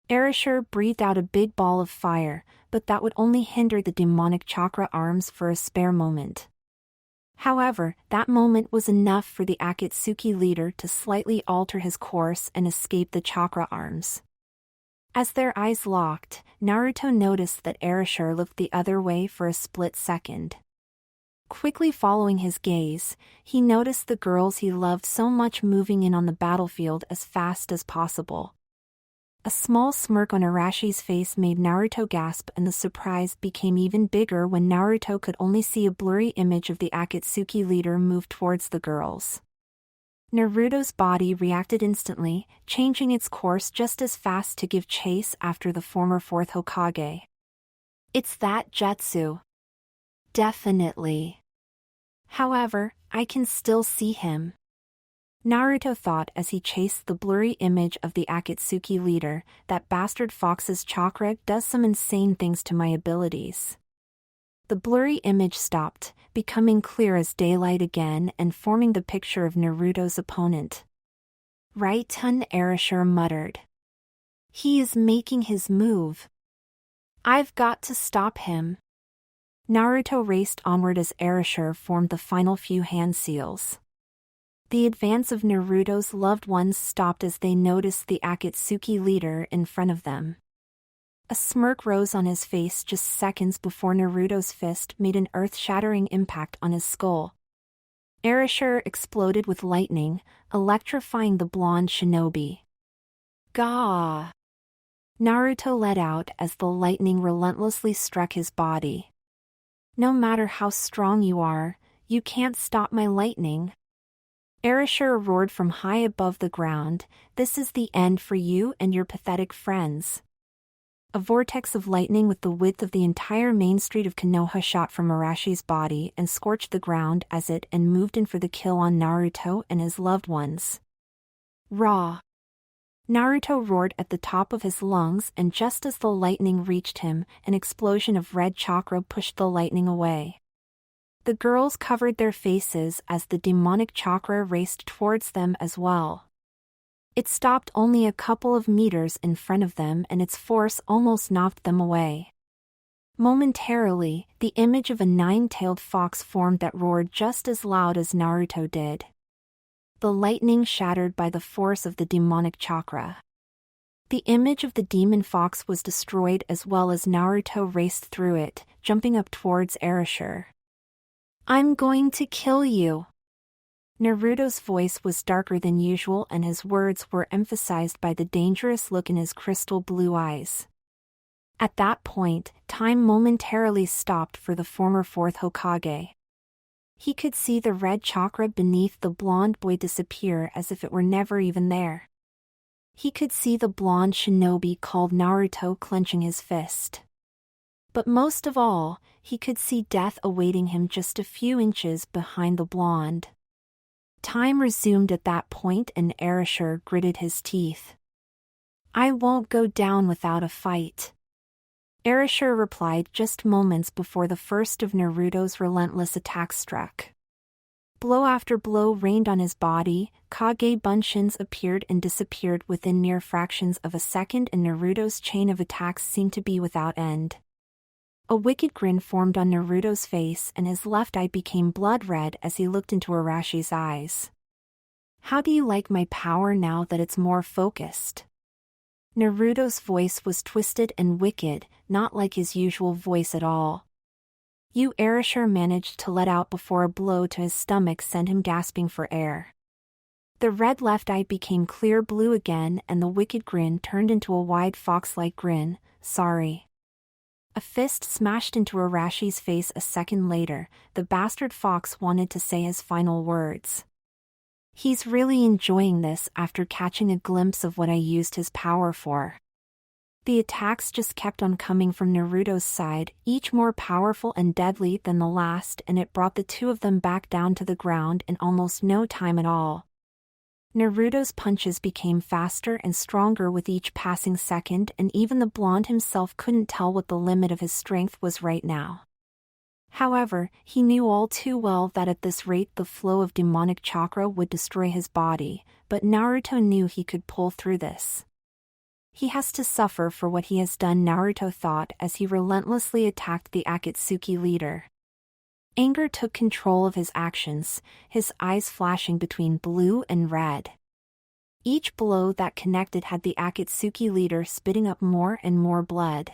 Erasure breathed out a big ball of fire, but that would only hinder the demonic chakra arms for a spare moment. However, that moment was enough for the Akatsuki leader to slightly alter his course and escape the chakra arms. As their eyes locked, Naruto noticed that Erasure looked the other way for a split second. Quickly following his gaze, he noticed the girls he loved so much moving in on the battlefield as fast as possible. A small smirk on Arashi's face made Naruto gasp, and the surprise became even bigger when Naruto could only see a blurry image of the Akatsuki leader move towards the girls. Naruto's body reacted instantly, changing its course just as fast to give chase after the former fourth Hokage. It's that jutsu. Definitely. However, I can still see him. Naruto thought as he chased the blurry image of the Akatsuki leader. That bastard fox's chakra does some insane things to my abilities. The blurry image stopped, becoming clear as daylight again and forming the picture of Naruto's opponent. Right-ton Erasure muttered. He is making his move. I've got to stop him. Naruto raced onward as Erasure formed the final few hand seals. The advance of Naruto's loved ones stopped as they noticed the Akatsuki leader in front of them. A smirk rose on his face just seconds before Naruto's fist made an earth-shattering impact on his skull. Erasure exploded with lightning, electrifying the blonde shinobi. Gah! Naruto let out as the lightning relentlessly struck his body. No matter how strong you are, you can't stop my lightning. Erasure roared from high above the ground, this is the end for you and your pathetic friends. A vortex of lightning with the width of the entire main street of Konoha shot from Arashi's body and scorched the ground as it and moved in for the kill on Naruto and his loved ones. Raw! Naruto roared at the top of his lungs, and just as the lightning reached him, an explosion of red chakra pushed the lightning away. The girls covered their faces as the demonic chakra raced towards them as well. It stopped only a couple of meters in front of them, and its force almost knocked them away. Momentarily, the image of a nine-tailed fox formed that roared just as loud as Naruto did. The lightning shattered by the force of the demonic chakra. The image of the demon fox was destroyed as well as Naruto raced through it, jumping up towards Erasure. I'm going to kill you. Naruto's voice was darker than usual, and his words were emphasized by the dangerous look in his crystal blue eyes. At that point, time momentarily stopped for the former fourth Hokage. He could see the red chakra beneath the blonde boy disappear as if it were never even there. He could see the blonde shinobi called Naruto clenching his fist. But most of all, he could see death awaiting him just a few inches behind the blonde. Time resumed at that point, and Erasure gritted his teeth. I won't go down without a fight. Erasure replied just moments before the first of Naruto's relentless attacks struck. Blow after blow rained on his body, Kage Bunshins appeared and disappeared within mere fractions of a second, and Naruto's chain of attacks seemed to be without end. A wicked grin formed on Naruto's face, and his left eye became blood red as he looked into Arashi's eyes. How do you like my power now that it's more focused? Naruto's voice was twisted and wicked, not like his usual voice at all. You Erasure managed to let out before a blow to his stomach sent him gasping for air. The red left eye became clear blue again, and the wicked grin turned into a wide fox-like grin. Sorry. A fist smashed into Arashi's face a second later. The bastard fox wanted to say his final words. He's really enjoying this after catching a glimpse of what I used his power for. The attacks just kept on coming from Naruto's side, each more powerful and deadly than the last, and it brought the two of them back down to the ground in almost no time at all. Naruto's punches became faster and stronger with each passing second, and even the blonde himself couldn't tell what the limit of his strength was right now. However, he knew all too well that at this rate the flow of demonic chakra would destroy his body, but Naruto knew he could pull through this. He has to suffer for what he has done, Naruto thought as he relentlessly attacked the Akatsuki leader. Anger took control of his actions, his eyes flashing between blue and red. Each blow that connected had the Akatsuki leader spitting up more and more blood.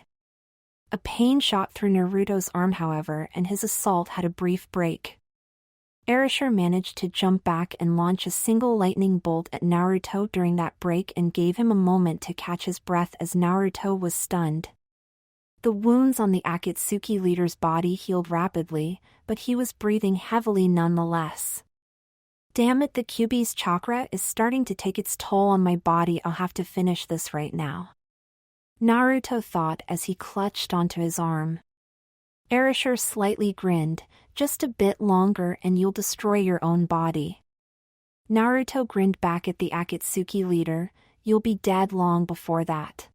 A pain shot through Naruto's arm, however, and his assault had a brief break. Erasure managed to jump back and launch a single lightning bolt at Naruto during that break and gave him a moment to catch his breath as Naruto was stunned. The wounds on the Akatsuki leader's body healed rapidly, but he was breathing heavily nonetheless. Damn it, the Kyuubi's chakra is starting to take its toll on my body. I'll have to finish this right now, Naruto thought as he clutched onto his arm. Erasure slightly grinned, just a bit longer and you'll destroy your own body. Naruto grinned back at the Akatsuki leader, you'll be dead long before that.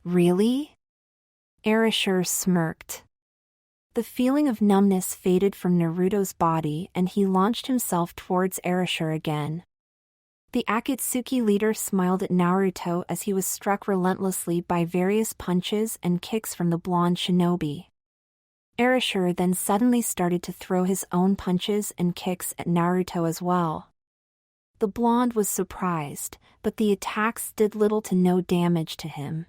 Really? Erasure smirked. The feeling of numbness faded from Naruto's body and he launched himself towards Erasure again. The Akatsuki leader smiled at Naruto as he was struck relentlessly by various punches and kicks from the blonde shinobi. Erasure then suddenly started to throw his own punches and kicks at Naruto as well. The blonde was surprised, but the attacks did little to no damage to him.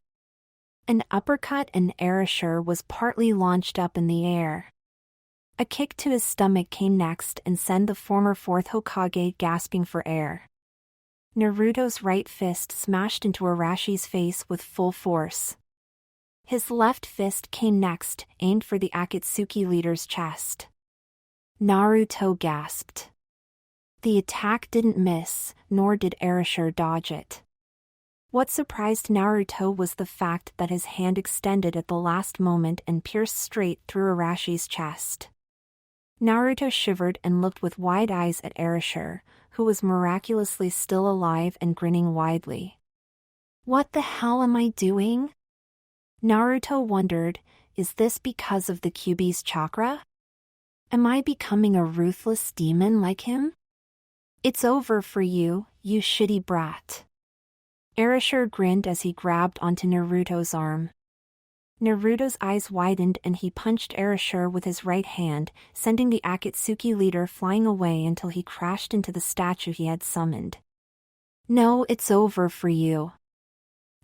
An uppercut and Erasure was partly launched up in the air. A kick to his stomach came next and sent the former fourth Hokage gasping for air. Naruto's right fist smashed into Arashi's face with full force. His left fist came next, aimed for the Akatsuki leader's chest. Naruto gasped. The attack didn't miss, nor did Erasure dodge it. What surprised Naruto was the fact that his hand extended at the last moment and pierced straight through Arashi's chest. Naruto shivered and looked with wide eyes at Erasure, who was miraculously still alive and grinning widely. What the hell am I doing? Naruto wondered, is this because of the Kyuubi's chakra? Am I becoming a ruthless demon like him? It's over for you, you shitty brat. Erasure grinned as he grabbed onto Naruto's arm. Naruto's eyes widened and he punched Erasure with his right hand, sending the Akatsuki leader flying away until he crashed into the statue he had summoned. No, it's over for you.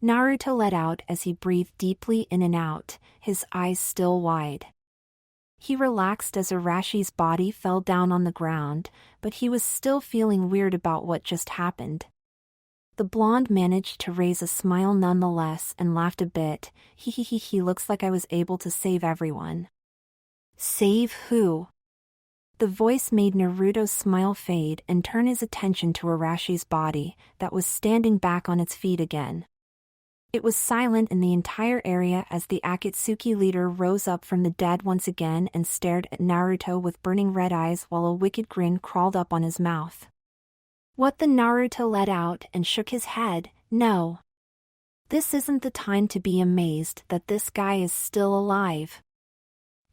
Naruto let out as he breathed deeply in and out, his eyes still wide. He relaxed as Arashi's body fell down on the ground, but he was still feeling weird about what just happened. The blonde managed to raise a smile nonetheless and laughed a bit. He looks like I was able to save everyone. Save who? The voice made Naruto's smile fade and turn his attention to Arashi's body, that was standing back on its feet again. It was silent in the entire area as the Akatsuki leader rose up from the dead once again and stared at Naruto with burning red eyes while a wicked grin crawled up on his mouth. What the Naruto let out and shook his head, no. This isn't the time to be amazed that this guy is still alive.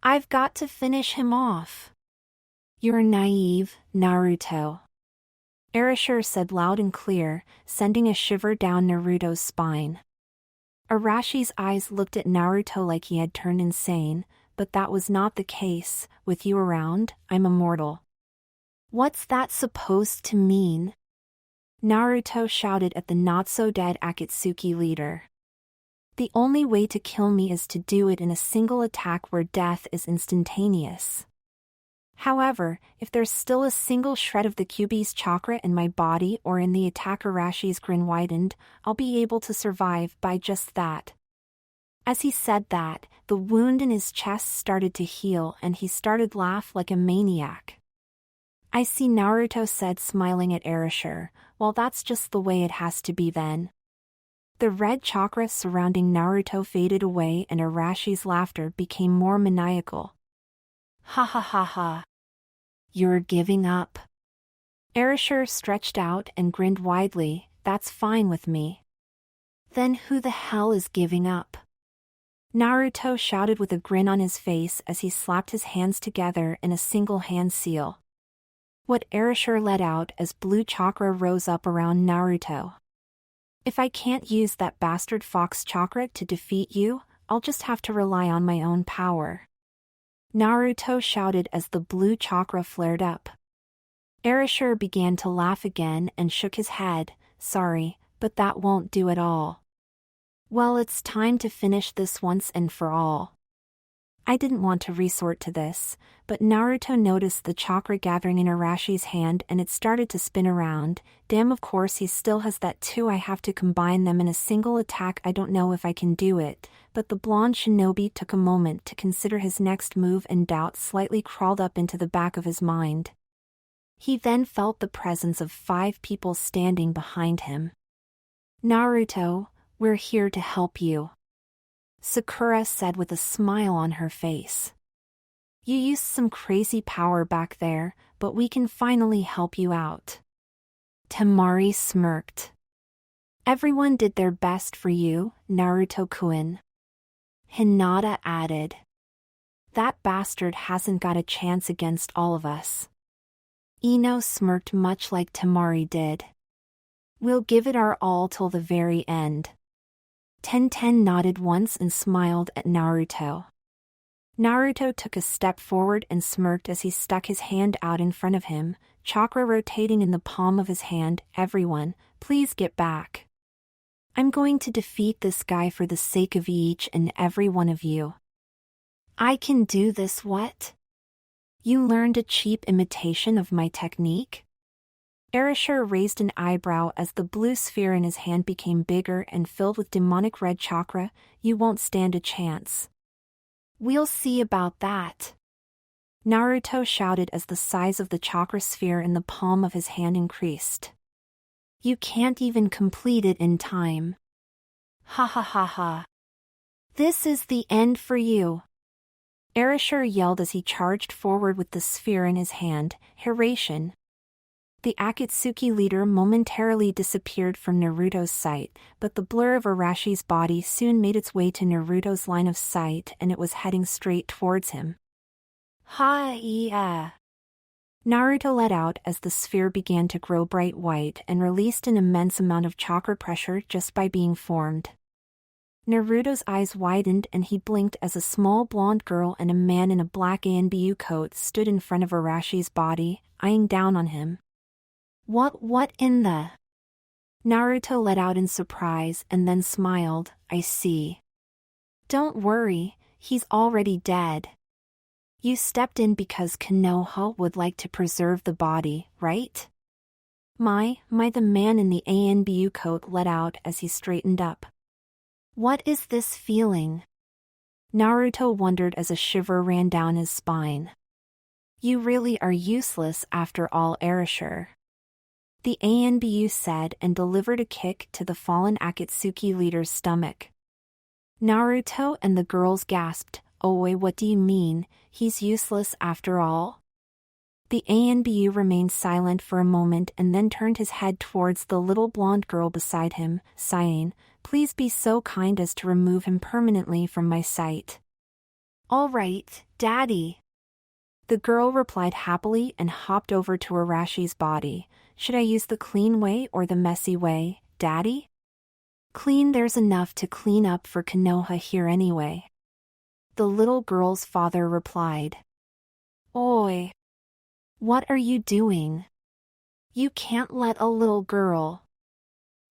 I've got to finish him off. You're naive, Naruto. Erasure said loud and clear, sending a shiver down Naruto's spine. Arashi's eyes looked at Naruto like he had turned insane, but that was not the case. With you around, I'm immortal. What's that supposed to mean? Naruto shouted at the not-so-dead Akatsuki leader. The only way to kill me is to do it in a single attack where death is instantaneous. However, if there's still a single shred of the Kyuubi's chakra in my body or in the attack, Arashi's grin widened, I'll be able to survive by just that. As he said that, the wound in his chest started to heal and he started laugh like a maniac. I see, Naruto said, smiling at Erasure. Well, that's just the way it has to be then. The red chakra surrounding Naruto faded away and Arashi's laughter became more maniacal. Ha ha ha ha. You're giving up. Erasure stretched out and grinned widely, that's fine with me. Then who the hell is giving up? Naruto shouted with a grin on his face as he slapped his hands together in a single hand seal. What Erasure let out as blue chakra rose up around Naruto. If I can't use that bastard fox chakra to defeat you, I'll just have to rely on my own power. Naruto shouted as the blue chakra flared up. Erasure began to laugh again and shook his head, sorry, but that won't do at all. Well, it's time to finish this once and for all. I didn't want to resort to this, but Naruto noticed the chakra gathering in Arashi's hand and it started to spin around. Damn, of course he still has that too. I have to combine them in a single attack. I don't know if I can do it, but the blonde shinobi took a moment to consider his next move and doubt slightly crawled up into the back of his mind. He then felt the presence of 5 people standing behind him. Naruto, we're here to help you, Sakura said with a smile on her face. You used some crazy power back there, but we can finally help you out. Temari smirked. Everyone did their best for you, Naruto-kun. Hinata added. That bastard hasn't got a chance against all of us. Ino smirked much like Temari did. We'll give it our all till the very end. Tenten nodded once and smiled at Naruto. Naruto took a step forward and smirked as he stuck his hand out in front of him, chakra rotating in the palm of his hand. Everyone, please get back. I'm going to defeat this guy for the sake of each and every one of you. I can do this. What? You learned a cheap imitation of my technique? Erasure raised an eyebrow as the blue sphere in his hand became bigger and filled with demonic red chakra. You won't stand a chance. We'll see about that. Naruto shouted as the size of the chakra sphere in the palm of his hand increased. You can't even complete it in time. Ha ha ha ha. This is the end for you. Erasure yelled as he charged forward with the sphere in his hand. Hiration. The Akatsuki leader momentarily disappeared from Naruto's sight, but the blur of Arashi's body soon made its way to Naruto's line of sight and it was heading straight towards him. Ha-yeah! Naruto let out as the sphere began to grow bright white and released an immense amount of chakra pressure just by being formed. Naruto's eyes widened and he blinked as a small blonde girl and a man in a black ANBU coat stood in front of Arashi's body, eyeing down on him. What in the? Naruto let out in surprise and then smiled. I see. Don't worry, he's already dead. You stepped in because Konoha would like to preserve the body, right? The man in the ANBU coat let out as he straightened up. What is this feeling? Naruto wondered as a shiver ran down his spine. You really are useless after all, Erasure. The ANBU said and delivered a kick to the fallen Akatsuki leader's stomach. Naruto and the girls gasped. Oh wait, what do you mean, he's useless after all? The ANBU remained silent for a moment and then turned his head towards the little blonde girl beside him, sighing, please be so kind as to remove him permanently from my sight. All right, Daddy. The girl replied happily and hopped over to Arashi's body. Should I use the clean way or the messy way, Daddy? Clean, there's enough to clean up for Konoha here anyway. The little girl's father replied. Oi! What are you doing? You can't let a little girl.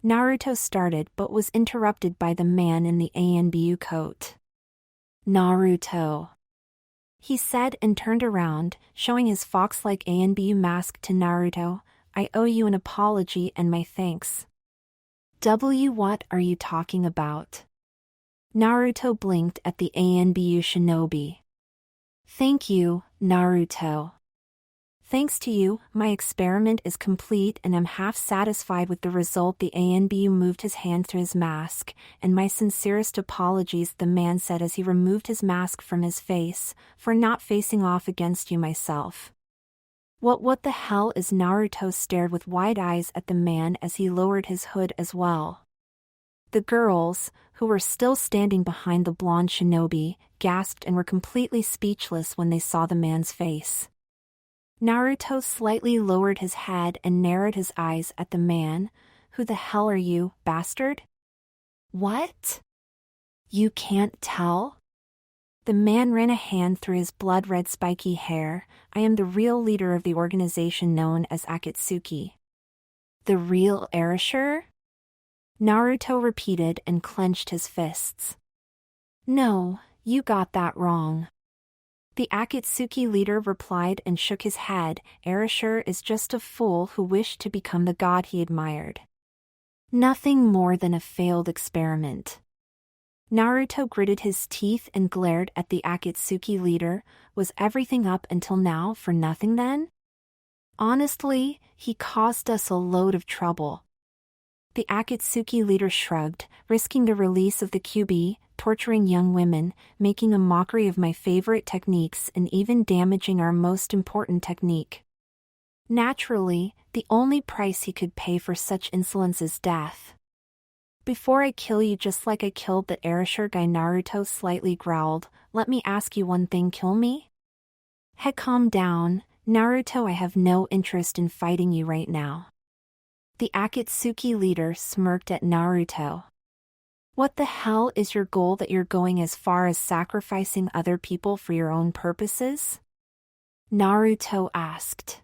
Naruto started but was interrupted by the man in the ANBU coat. Naruto, he said and turned around, showing his fox-like ANBU mask to Naruto. I owe you an apology and my thanks. What are you talking about? Naruto blinked at the ANBU shinobi. Thank you, Naruto. Thanks to you, my experiment is complete and I'm half satisfied with the result. The ANBU moved his hand to his mask, and my sincerest apologies, the man said as he removed his mask from his face, for not facing off against you myself. What the hell is? Naruto stared with wide eyes at the man as he lowered his hood as well. The girls, who were still standing behind the blonde shinobi, gasped and were completely speechless when they saw the man's face. Naruto slightly lowered his head and narrowed his eyes at the man. Who the hell are you, bastard? What? You can't tell? The man ran a hand through his blood-red spiky hair. I am the real leader of the organization known as Akatsuki. The real Erasure? Naruto repeated and clenched his fists. No, you got that wrong. The Akatsuki leader replied and shook his head. Erasure is just a fool who wished to become the god he admired. Nothing more than a failed experiment. Naruto gritted his teeth and glared at the Akatsuki leader. Was everything up until now for nothing then? Honestly, he caused us a load of trouble. The Akatsuki leader shrugged, risking the release of the QB, torturing young women, making a mockery of my favorite techniques and even damaging our most important technique. Naturally, the only price he could pay for such insolence is death. Before I kill you just like I killed that Erasure guy, Naruto slightly growled, let me ask you one thing, kill me? Hey, calm down, Naruto, I have no interest in fighting you right now. The Akatsuki leader smirked at Naruto. What the hell is your goal that you're going as far as sacrificing other people for your own purposes? Naruto asked.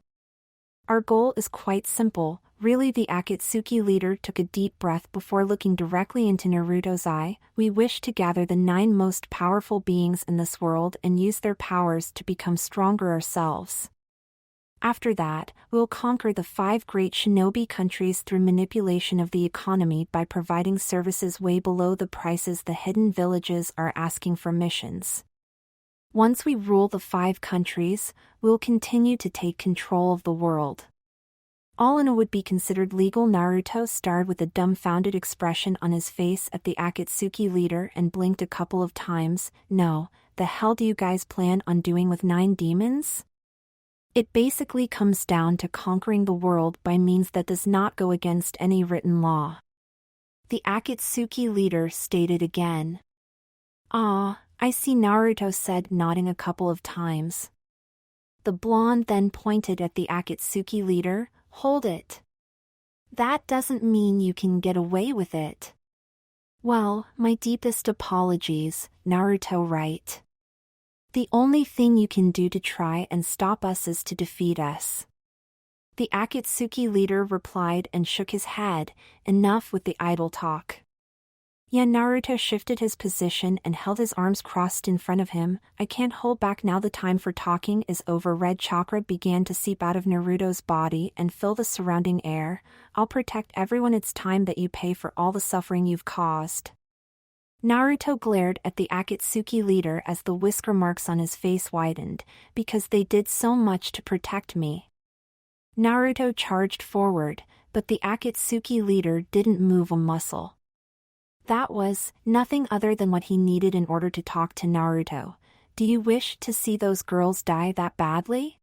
Our goal is quite simple, really. The Akatsuki leader took a deep breath before looking directly into Naruto's eye. We wish to gather the 9 most powerful beings in this world and use their powers to become stronger ourselves. After that, we'll conquer the 5 great shinobi countries through manipulation of the economy by providing services way below the prices the hidden villages are asking for missions. Once we rule the 5 countries, we'll continue to take control of the world. All in all would be considered legal. Naruto stared with a dumbfounded expression on his face at the Akatsuki leader and blinked a couple of times. No, the hell do you guys plan on doing with 9 demons? It basically comes down to conquering the world by means that does not go against any written law. The Akatsuki leader stated again. Ah, I see, Naruto said, nodding a couple of times. The blonde then pointed at the Akatsuki leader. Hold it. That doesn't mean you can get away with it. Well, my deepest apologies, Naruto, right? The only thing you can do to try and stop us is to defeat us. The Akatsuki leader replied and shook his head. Enough with the idle talk. Yeah, Naruto shifted his position and held his arms crossed in front of him. I can't hold back now, the time for talking is over. Red chakra began to seep out of Naruto's body and fill the surrounding air. I'll protect everyone. It's time that you pay for all the suffering you've caused. Naruto glared at the Akatsuki leader as the whisker marks on his face widened. Because they did so much to protect me. Naruto charged forward, but the Akatsuki leader didn't move a muscle. That was nothing other than what he needed in order to talk to Naruto. Do you wish to see those girls die that badly?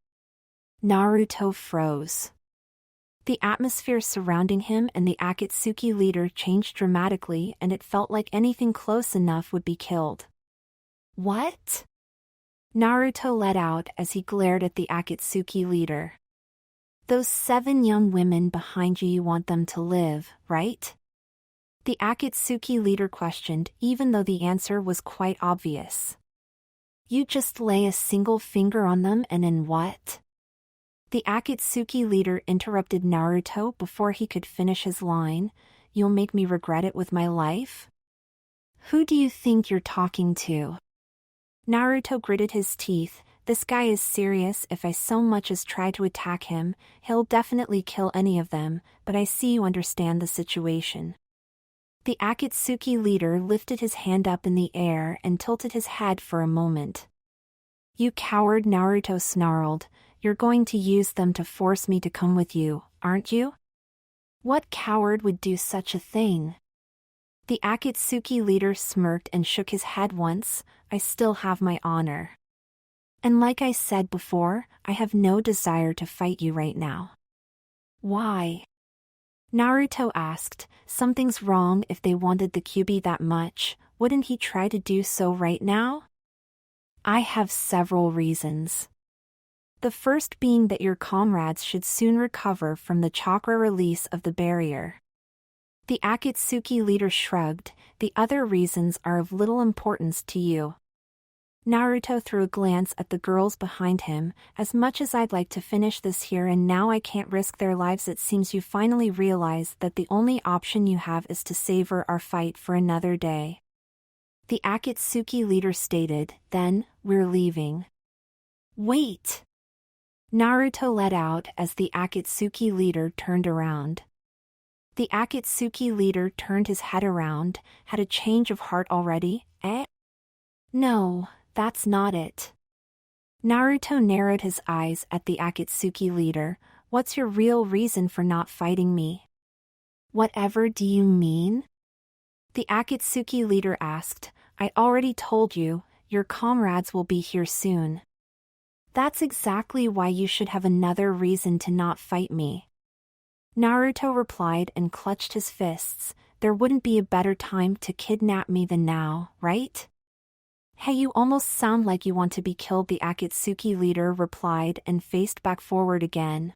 Naruto froze. The atmosphere surrounding him and the Akatsuki leader changed dramatically, and it felt like anything close enough would be killed. What? Naruto let out as he glared at the Akatsuki leader. Those 7 young women behind you want them to live, right? The Akatsuki leader questioned, even though the answer was quite obvious. You just lay a single finger on them and then what? The Akatsuki leader interrupted Naruto before he could finish his line. You'll make me regret it with my life? Who do you think you're talking to? Naruto gritted his teeth. This guy is serious. If I so much as try to attack him, he'll definitely kill any of them, but I see you understand the situation. The Akatsuki leader lifted his hand up in the air and tilted his head for a moment. You coward, Naruto snarled. You're going to use them to force me to come with you, aren't you? What coward would do such a thing? The Akatsuki leader smirked and shook his head once. I still have my honor. And like I said before, I have no desire to fight you right now. Why? Naruto asked. Something's wrong. If they wanted the QB that much, wouldn't he try to do so right now? I have several reasons. The first being that your comrades should soon recover from the chakra release of the barrier. The Akatsuki leader shrugged. The other reasons are of little importance to you. Naruto threw a glance at the girls behind him. As much as I'd like to finish this here and now, I can't risk their lives. It seems you finally realize that the only option you have is to savor our fight for another day. The Akatsuki leader stated, then, we're leaving. Wait! Naruto let out as the Akatsuki leader turned around. The Akatsuki leader turned his head around. Had a change of heart already, eh? No, that's not it. Naruto narrowed his eyes at the Akatsuki leader. What's your real reason for not fighting me? Whatever do you mean? The Akatsuki leader asked. I already told you, your comrades will be here soon. That's exactly why you should have another reason to not fight me. Naruto replied and clutched his fists. There wouldn't be a better time to kidnap me than now, right? Hey, you almost sound like you want to be killed, the Akatsuki leader replied and faced back forward again.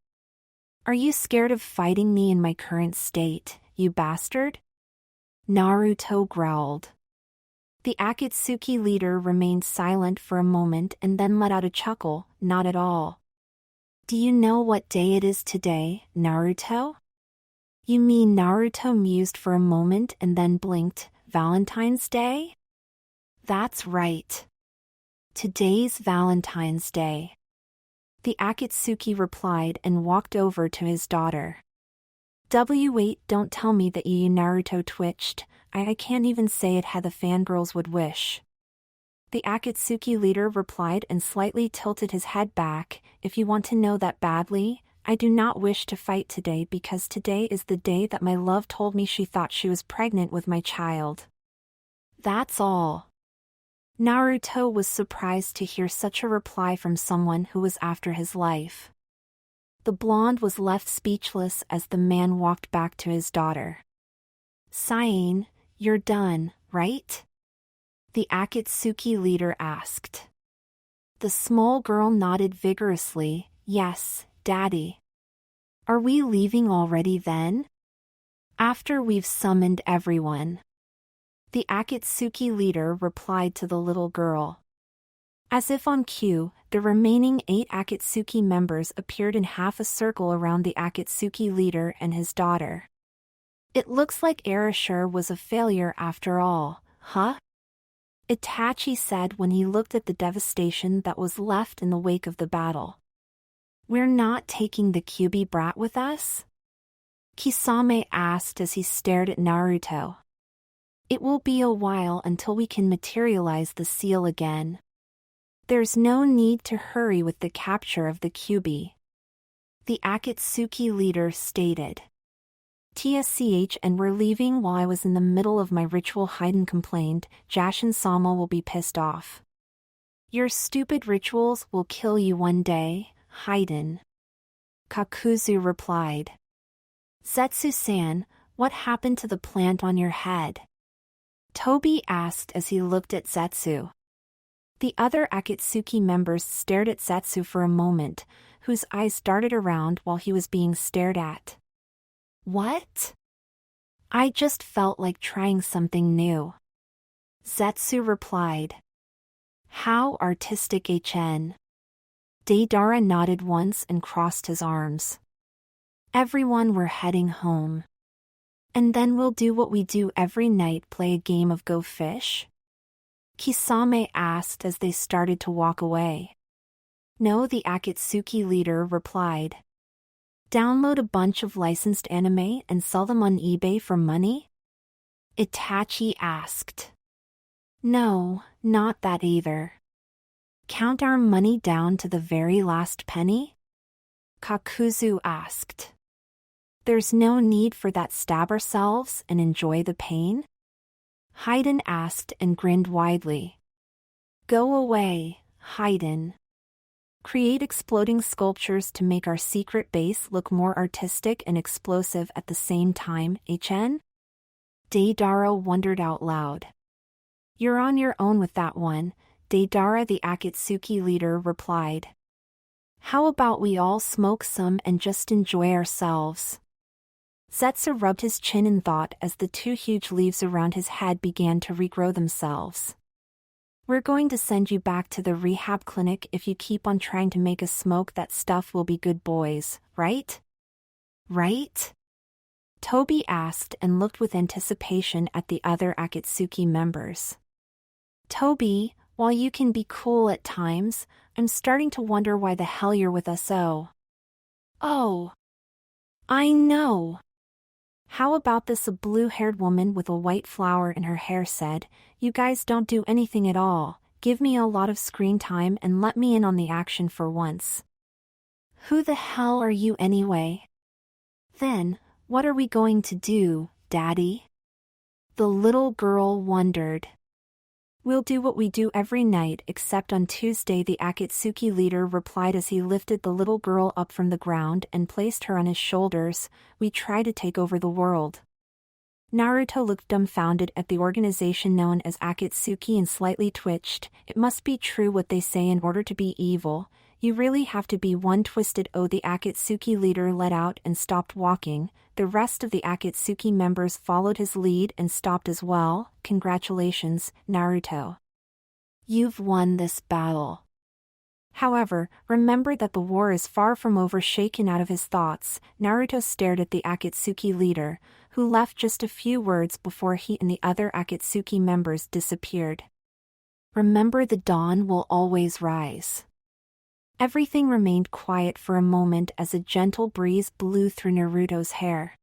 Are you scared of fighting me in my current state, you bastard? Naruto growled. The Akatsuki leader remained silent for a moment and then let out a chuckle. Not at all. Do you know what day it is today, Naruto? You mean? Naruto mused for a moment and then blinked. Valentine's Day? That's right. Today's Valentine's Day. The Akatsuki replied and walked over to his daughter. Wait, don't tell me that you. Naruto twitched. I can't even say it how the fangirls would wish. The Akatsuki leader replied and slightly tilted his head back. If you want to know that badly, I do not wish to fight today because today is the day that my love told me she thought she was pregnant with my child. That's all. Naruto was surprised to hear such a reply from someone who was after his life. The blonde was left speechless as the man walked back to his daughter. Sighing, you're done, right? The Akatsuki leader asked. The small girl nodded vigorously. Yes, Daddy. Are we leaving already then? After we've summoned everyone. The Akatsuki leader replied to the little girl. As if on cue, the remaining 8 Akatsuki members appeared in half a circle around the Akatsuki leader and his daughter. It looks like Erasure was a failure after all, huh? Itachi said when he looked at the devastation that was left in the wake of the battle. We're not taking the Kyuubi brat with us? Kisame asked as he stared at Naruto. It will be a while until we can materialize the seal again. There's no need to hurry with the capture of the Kyuubi. The Akatsuki leader stated. TSCH, and we're leaving while I was in the middle of my ritual. Hayden complained. Jashin-sama will be pissed off. Your stupid rituals will kill you one day, Hayden. Kakuzu replied. Zetsu-san, what happened to the plant on your head? Tobi asked as he looked at Zetsu. The other Akatsuki members stared at Zetsu for a moment, whose eyes darted around while he was being stared at. What? I just felt like trying something new. Zetsu replied. How artistic, HN. Deidara nodded once and crossed his arms. Everyone, we're heading home. And then we'll do what we do every night, play a game of Go Fish? Kisame asked as they started to walk away. No, the Akatsuki leader replied. Download a bunch of licensed anime and sell them on eBay for money? Itachi asked. No, not that either. Count our money down to the very last penny? Kakuzu asked. There's no need for that. Stab ourselves and enjoy the pain? Hayden asked and grinned widely. Go away, Hayden. Create exploding sculptures to make our secret base look more artistic and explosive at the same time, HN? Deidara wondered out loud. You're on your own with that one, Deidara, the Akatsuki leader replied. How about we all smoke some and just enjoy ourselves? Zetsu rubbed his chin in thought as the 2 huge leaves around his head began to regrow themselves. We're going to send you back to the rehab clinic if you keep on trying to make us smoke that stuff. We'll be good boys, right? Right? Toby asked and looked with anticipation at the other Akatsuki members. Toby, while you can be cool at times, I'm starting to wonder why the hell you're with us. Oh. I know. How about this? A blue-haired woman with a white flower in her hair said. You guys don't do anything at all. Give me a lot of screen time and let me in on the action for once. Who the hell are you anyway? Then, what are we going to do, Daddy? The little girl wondered. We'll do what we do every night except on Tuesday, the Akatsuki leader replied as he lifted the little girl up from the ground and placed her on his shoulders. We try to take over the world. Naruto looked dumbfounded at the organization known as Akatsuki and slightly twitched. It must be true what they say, in order to be evil, you really have to be one twisted. The Akatsuki leader let out and stopped walking. The rest of the Akatsuki members followed his lead and stopped as well. Congratulations, Naruto. You've won this battle. However, remember that the war is far from over. Shaken out of his thoughts, Naruto stared at the Akatsuki leader, who left just a few words before he and the other Akatsuki members disappeared. Remember, the dawn will always rise. Everything remained quiet for a moment as a gentle breeze blew through Naruto's hair.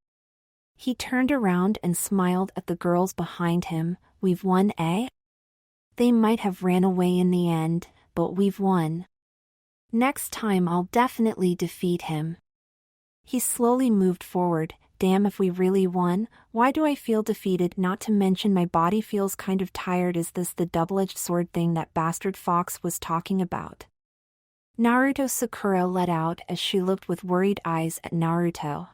He turned around and smiled at the girls behind him. We've won, eh? They might have ran away in the end, but we've won. Next time I'll definitely defeat him. He slowly moved forward. Damn, if we really won, why do I feel defeated? Not to mention my body feels kind of tired. Is this the double-edged sword thing that bastard Fox was talking about? Naruto Sakura let out as she looked with worried eyes at Naruto.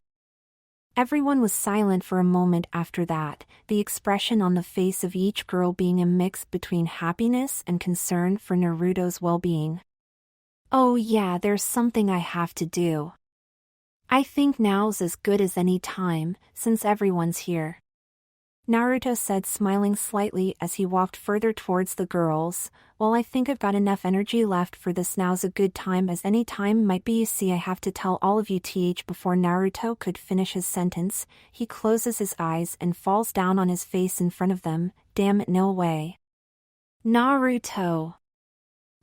Everyone was silent for a moment after that, the expression on the face of each girl being a mix between happiness and concern for Naruto's well-being. Oh yeah, there's something I have to do. I think now's as good as any time, since everyone's here. Naruto said, smiling slightly as he walked further towards the girls. Well, I think I've got enough energy left for this. Now's a good time as any time might be. You see, I have to tell all of you. Before Naruto could finish his sentence, he closes his eyes and falls down on his face in front of them. Damn it, no way. Naruto!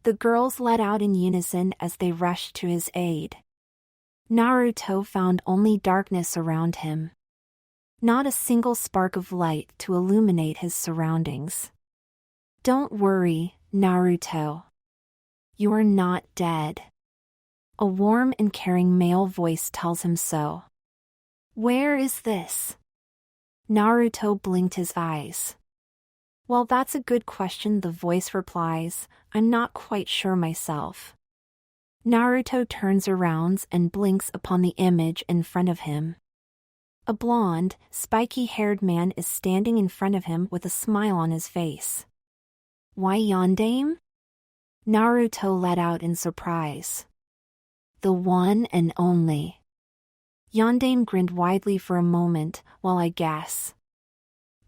The girls let out in unison as they rushed to his aid. Naruto found only darkness around him. Not a single spark of light to illuminate his surroundings. Don't worry, Naruto. You're not dead. A warm and caring male voice tells him so. Where is this? Naruto blinked his eyes. Well, that's a good question, the voice replies. I'm not quite sure myself. Naruto turns around and blinks upon the image in front of him. A blonde, spiky-haired man is standing in front of him with a smile on his face. Why, Yondaime? Naruto let out in surprise. The one and only. Yondaime grinned widely for a moment. Well, I guess.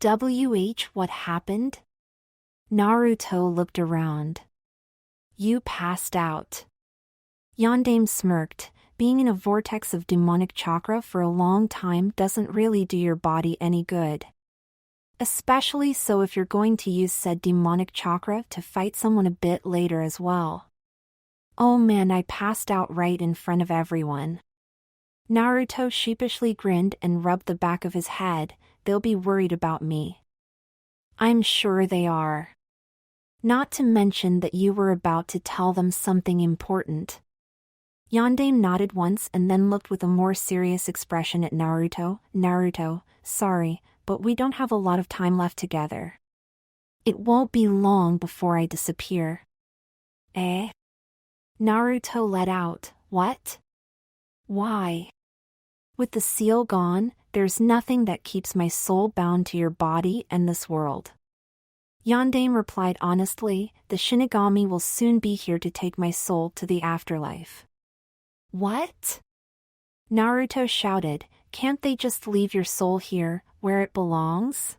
What happened? Naruto looked around. You passed out. Yondaime smirked. Being in a vortex of demonic chakra for a long time doesn't really do your body any good. Especially so if you're going to use said demonic chakra to fight someone a bit later as well. Oh man, I passed out right in front of everyone. Naruto sheepishly grinned and rubbed the back of his head. They'll be worried about me. I'm sure they are. Not to mention that you were about to tell them something important. Yondaime nodded once and then looked with a more serious expression at Naruto. Naruto, sorry, but we don't have a lot of time left together. It won't be long before I disappear. Eh? Naruto let out. What? Why? With the seal gone, there's nothing that keeps my soul bound to your body and this world. Yondaime replied honestly, the Shinigami will soon be here to take my soul to the afterlife. What? Naruto shouted, can't they just leave your soul here, where it belongs?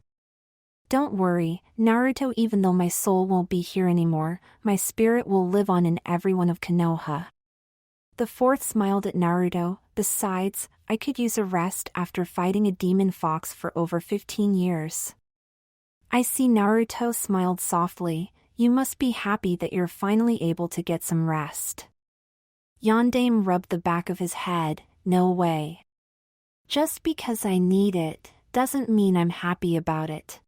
Don't worry, Naruto, even though my soul won't be here anymore, my spirit will live on in everyone of Konoha. The fourth smiled at Naruto. Besides, I could use a rest after fighting a demon fox for over 15 years. I see. Naruto smiled softly. You must be happy that you're finally able to get some rest. Yondaime rubbed the back of his head. No way. Just because I need it, doesn't mean I'm happy about it.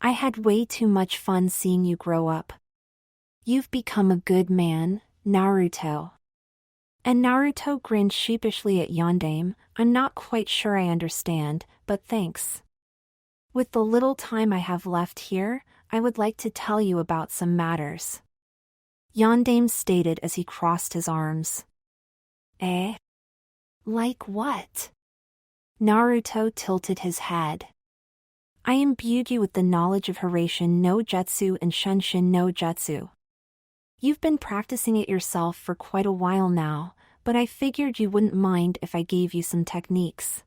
I had way too much fun seeing you grow up. You've become a good man, Naruto. And Naruto grinned sheepishly at Yondaime. I'm not quite sure I understand, but thanks. With the little time I have left here, I would like to tell you about some matters. Yondaime stated as he crossed his arms. Eh? Like what? Naruto tilted his head. I imbued you with the knowledge of Hiraishin no Jutsu and Shunshin no Jutsu. You've been practicing it yourself for quite a while now, but I figured you wouldn't mind if I gave you some techniques.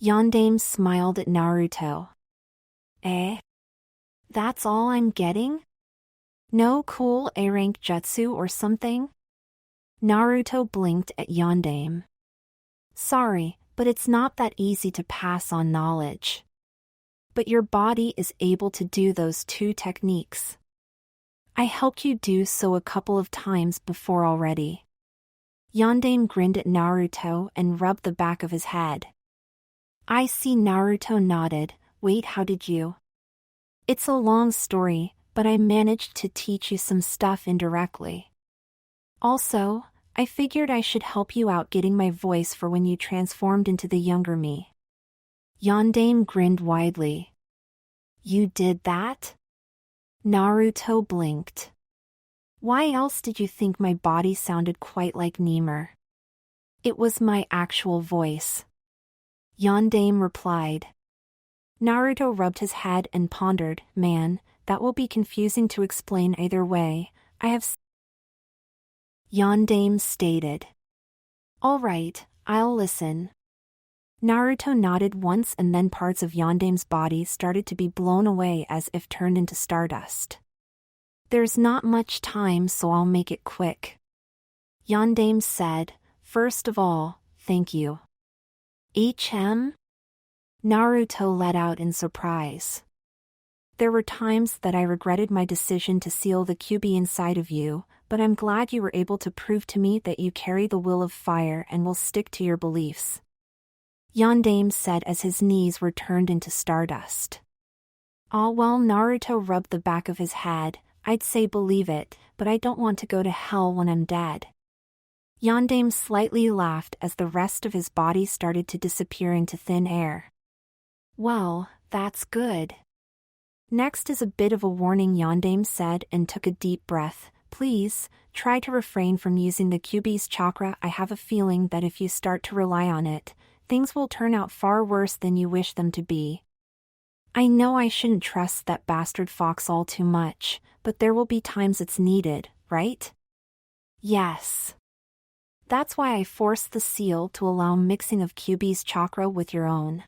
Yondaime smiled at Naruto. Eh? That's all I'm getting? No cool A-rank jutsu or something? Naruto blinked at Yondaime. Sorry, but it's not that easy to pass on knowledge. But your body is able to do those two techniques. I helped you do so a couple of times before already. Yondaime grinned at Naruto and rubbed the back of his head. I see. Naruto nodded. Wait, how did you? It's a long story, but I managed to teach you some stuff indirectly. Also, I figured I should help you out getting my voice for when you transformed into the younger me. Yondaime grinned widely. You did that? Naruto blinked. Why else did you think my body sounded quite like Ymir? It was my actual voice. Yondaime replied. Naruto rubbed his head and pondered. Man, that will be confusing to explain either way. I have. Yondaime stated. All right, I'll listen. Naruto nodded once and then parts of Yondaime's body started to be blown away as if turned into stardust. There's not much time, so I'll make it quick. Yondaime said. First of all, thank you. HM? Naruto let out in surprise. There were times that I regretted my decision to seal the QB inside of you, but I'm glad you were able to prove to me that you carry the will of fire and will stick to your beliefs. Yondaime said as his knees were turned into stardust. Ah well, Naruto rubbed the back of his head. I'd say believe it, but I don't want to go to hell when I'm dead. Yondaime slightly laughed as the rest of his body started to disappear into thin air. Well, that's good. Next is a bit of a warning, Yondaime said and took a deep breath. Please, try to refrain from using the QB's chakra. I have a feeling that if you start to rely on it, things will turn out far worse than you wish them to be. I know I shouldn't trust that bastard fox all too much, but there will be times it's needed, right? Yes. That's why I forced the seal to allow mixing of QB's chakra with your own.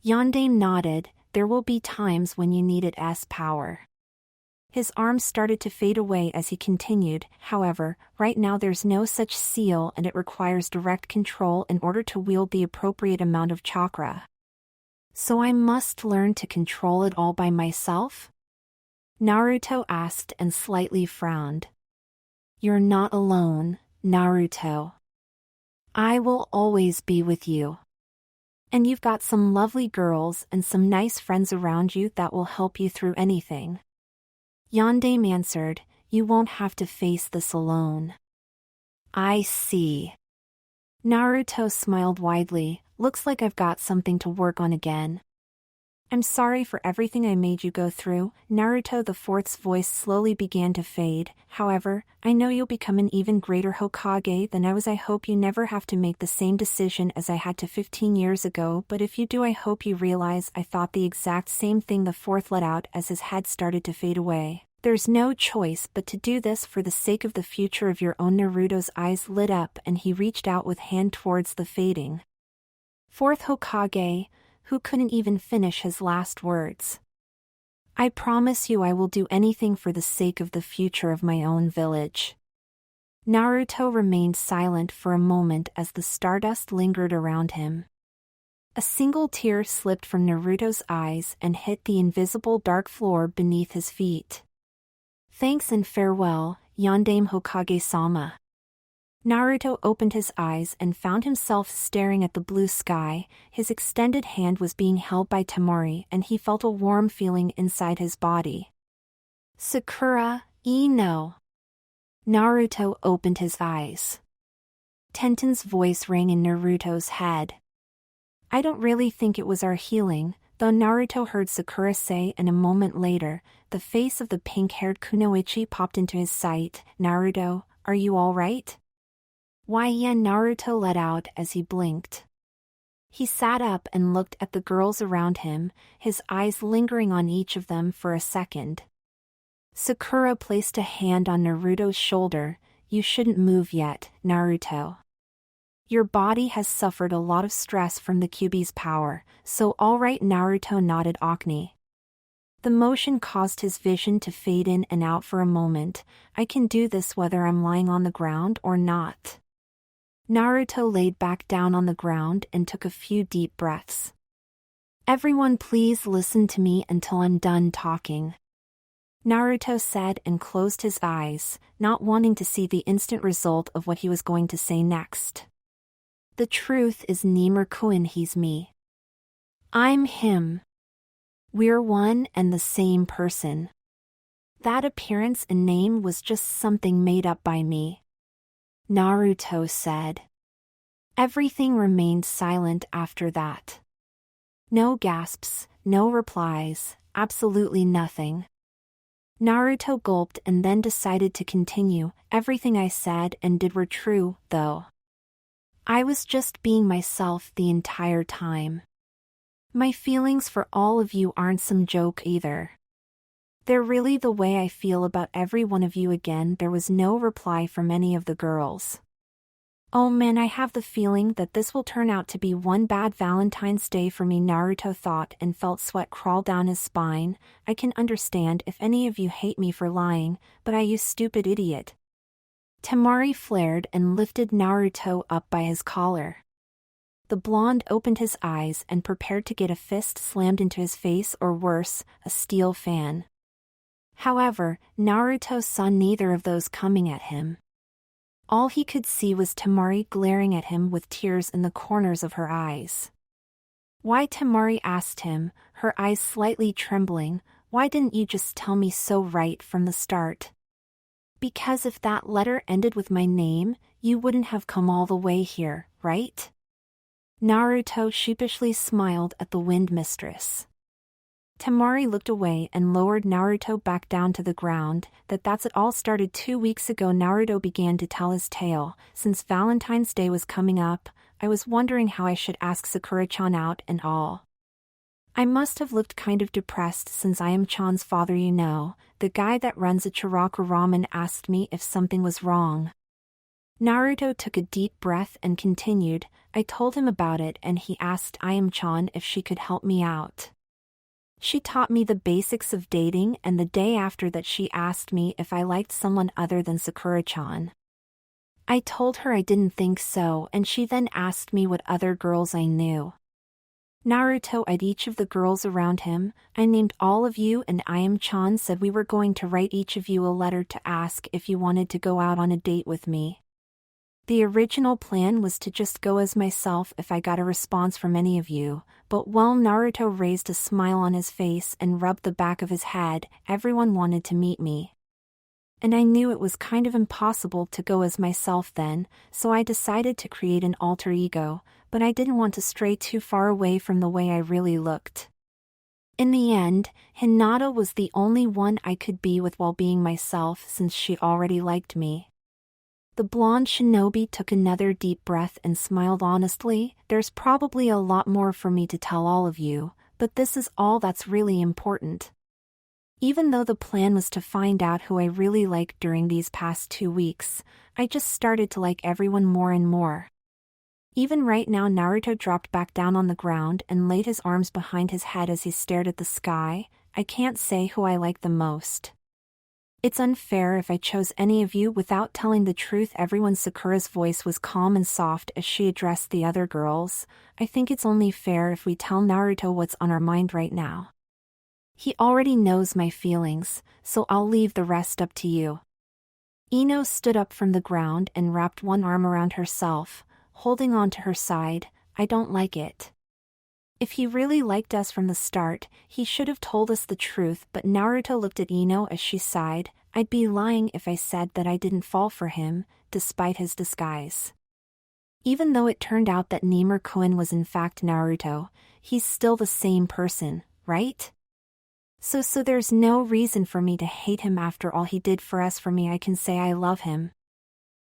Yondaime nodded. There will be times when you need its power. His arms started to fade away as he continued. However, right now there's no such seal and it requires direct control in order to wield the appropriate amount of chakra. So I must learn to control it all by myself? Naruto asked and slightly frowned. You're not alone, Naruto. I will always be with you. And you've got some lovely girls and some nice friends around you that will help you through anything. Yondaime answered, you won't have to face this alone. I see. Naruto smiled widely. Looks like I've got something to work on again. I'm sorry for everything I made you go through. Naruto the Fourth's voice slowly began to fade. However, I know you'll become an even greater Hokage than I was. I hope you never have to make the same decision as I had to 15 years ago, but if you do, I hope you realize I thought the exact same thing. The Fourth let out as his head started to fade away. There's no choice but to do this for the sake of the future of your own. Naruto's eyes lit up and he reached out with hand towards the fading Fourth Hokage, who couldn't even finish his last words. I promise you I will do anything for the sake of the future of my own village. Naruto remained silent for a moment as the stardust lingered around him. A single tear slipped from Naruto's eyes and hit the invisible dark floor beneath his feet. Thanks and farewell, Yondaime Hokage-sama. Naruto opened his eyes and found himself staring at the blue sky. His extended hand was being held by Temari and he felt a warm feeling inside his body. Sakura, no. Naruto opened his eyes. Tenten's voice rang in Naruto's head. I don't really think it was our healing, though, Naruto heard Sakura say, and a moment later, the face of the pink-haired Kunoichi popped into his sight. Naruto, are you all right? Why, yeah, Naruto let out as he blinked. He sat up and looked at the girls around him, his eyes lingering on each of them for a second. Sakura placed a hand on Naruto's shoulder. You shouldn't move yet, Naruto. Your body has suffered a lot of stress from the Kyuubi's power, so alright. Naruto nodded Akne. The motion caused his vision to fade in and out for a moment. I can do this whether I'm lying on the ground or not. Naruto laid back down on the ground and took a few deep breaths. Everyone please listen to me until I'm done talking. Naruto said and closed his eyes, not wanting to see the instant result of what he was going to say next. The truth is Nimur-kun, he's me. I'm him. We're one and the same person. That appearance and name was just something made up by me. Naruto said. Everything remained silent after that. No gasps, no replies, absolutely nothing. Naruto gulped and then decided to continue. Everything I said and did were true, though. I was just being myself the entire time. My feelings for all of you aren't some joke either. They're really the way I feel about every one of you. Again, there was no reply from any of the girls. Oh man, I have the feeling that this will turn out to be one bad Valentine's Day for me, Naruto thought and felt sweat crawl down his spine. I can understand if any of you hate me for lying, but you stupid idiot. Temari flared and lifted Naruto up by his collar. The blonde opened his eyes and prepared to get a fist slammed into his face or worse, a steel fan. However, Naruto saw neither of those coming at him. All he could see was Temari glaring at him with tears in the corners of her eyes. Why, Temari asked him, her eyes slightly trembling, why didn't you just tell me so right from the start? Because if that letter ended with my name, you wouldn't have come all the way here, right? Naruto sheepishly smiled at the wind mistress. Temari looked away and lowered Naruto back down to the ground. That's it all started 2 weeks ago. Naruto began to tell his tale. Since Valentine's Day was coming up, I was wondering how I should ask Sakura-chan out and all. I must have looked kind of depressed since Ayame-chan's father, the guy that runs Ichiraku Ramen, asked me if something was wrong. Naruto took a deep breath and continued. I told him about it and he asked Ayame-chan if she could help me out. She taught me the basics of dating, and the day after that she asked me if I liked someone other than Sakura-chan. I told her I didn't think so, and she then asked me what other girls I knew. Naruto eyed each of the girls around him. I named all of you and Ayame-chan said we were going to write each of you a letter to ask if you wanted to go out on a date with me. The original plan was to just go as myself if I got a response from any of you, but while Naruto raised a smile on his face and rubbed the back of his head, everyone wanted to meet me. And I knew it was kind of impossible to go as myself then, so I decided to create an alter ego, but I didn't want to stray too far away from the way I really looked. In the end, Hinata was the only one I could be with while being myself since she already liked me. The blonde shinobi took another deep breath and smiled honestly. There's probably a lot more for me to tell all of you, but this is all that's really important. Even though the plan was to find out who I really liked during these past 2 weeks, I just started to like everyone more and more. Even right now, Naruto dropped back down on the ground and laid his arms behind his head as he stared at the sky. I can't say who I like the most. It's unfair if I chose any of you without telling the truth. Everyone. Sakura's voice was calm and soft as she addressed the other girls. I think it's only fair if we tell Naruto what's on our mind right now. He already knows my feelings, so I'll leave the rest up to you. Ino stood up from the ground and wrapped one arm around herself, holding on to her side. I don't like it. If he really liked us from the start, he should have told us the truth. But Naruto looked at Ino as she sighed. I'd be lying if I said that I didn't fall for him, despite his disguise. Even though it turned out that Nimir-kun was in fact Naruto, he's still the same person, right? So there's no reason for me to hate him after all he did for us. For me, I can say I love him.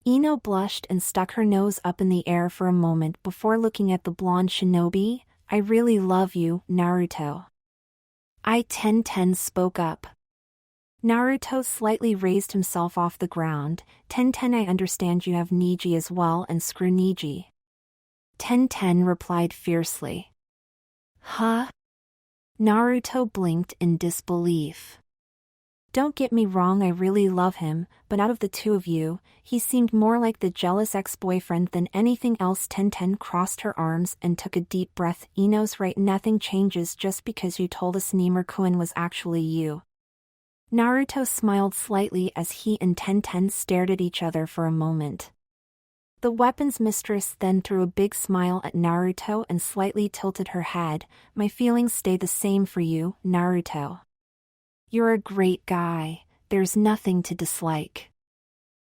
Ino blushed and stuck her nose up in the air for a moment before looking at the blonde shinobi. I really love you, Naruto. Ten spoke up. Naruto slightly raised himself off the ground. Ten, I understand you have Niji as well, and screw Niji. Ten replied fiercely. Huh? Naruto blinked in disbelief. Don't get me wrong, I really love him, but out of the two of you, he seemed more like the jealous ex-boyfriend than anything else. Ten crossed her arms and took a deep breath. Ino's right, nothing changes just because you told us Nimir-kun was actually you. Naruto smiled slightly as he and Ten stared at each other for a moment. The weapons mistress then threw a big smile at Naruto and slightly tilted her head. My feelings stay the same for you, Naruto. You're a great guy, there's nothing to dislike.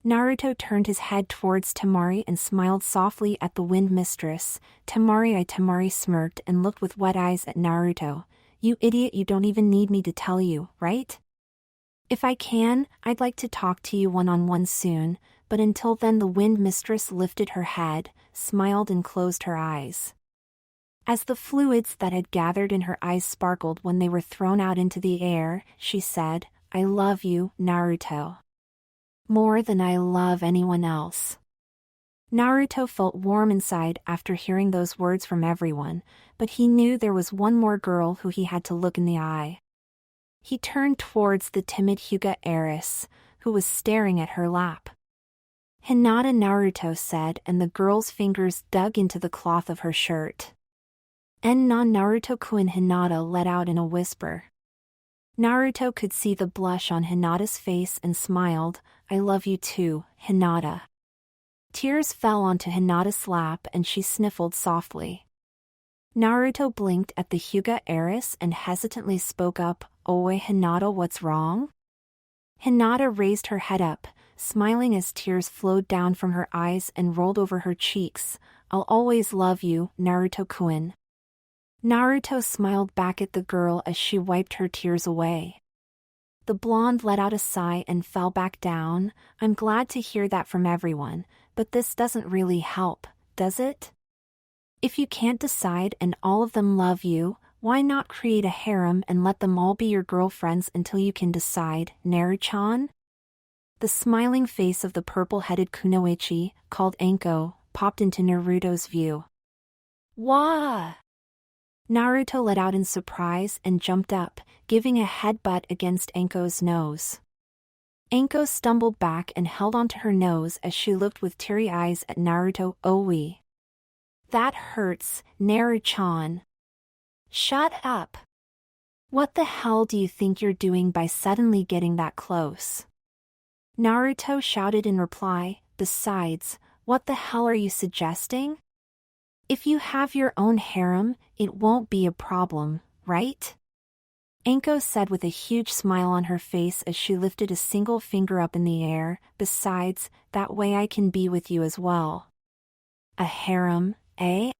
Naruto turned his head towards Temari and smiled softly at the wind mistress. Temari smirked and looked with wet eyes at Naruto. You idiot, you don't even need me to tell you, right? If I can, I'd like to talk to you one-on-one soon, but until then. The wind mistress lifted her head, smiled and closed her eyes. As the fluids that had gathered in her eyes sparkled when they were thrown out into the air, she said, I love you, Naruto. More than I love anyone else. Naruto felt warm inside after hearing those words from everyone, but he knew there was one more girl who he had to look in the eye. He turned towards the timid Hyuga heiress, who was staring at her lap. Hinata, Naruto said, and the girl's fingers dug into the cloth of her shirt. Naruto-kun, Hinata let out in a whisper. Naruto could see the blush on Hinata's face and smiled. I love you too, Hinata. Tears fell onto Hinata's lap and she sniffled softly. Naruto blinked at the Hyuga heiress and hesitantly spoke up, Oe Hinata, what's wrong? Hinata raised her head up, smiling as tears flowed down from her eyes and rolled over her cheeks. I'll always love you, Naruto-kun. Naruto smiled back at the girl as she wiped her tears away. The blonde let out a sigh and fell back down. I'm glad to hear that from everyone, but this doesn't really help, does it? If you can't decide and all of them love you, why not create a harem and let them all be your girlfriends until you can decide, Naru-chan? The smiling face of the purple-headed kunoichi, called Anko, popped into Naruto's view. Wah! Naruto let out in surprise and jumped up, giving a headbutt against Anko's nose. Anko stumbled back and held onto her nose as she looked with teary eyes at Naruto. Oe. That hurts, Naru-chan. Shut up. What the hell do you think you're doing by suddenly getting that close? Naruto shouted in reply. Besides, what the hell are you suggesting? If you have your own harem, it won't be a problem, right? Anko said with a huge smile on her face as she lifted a single finger up in the air. Besides, that way I can be with you as well. A harem, eh?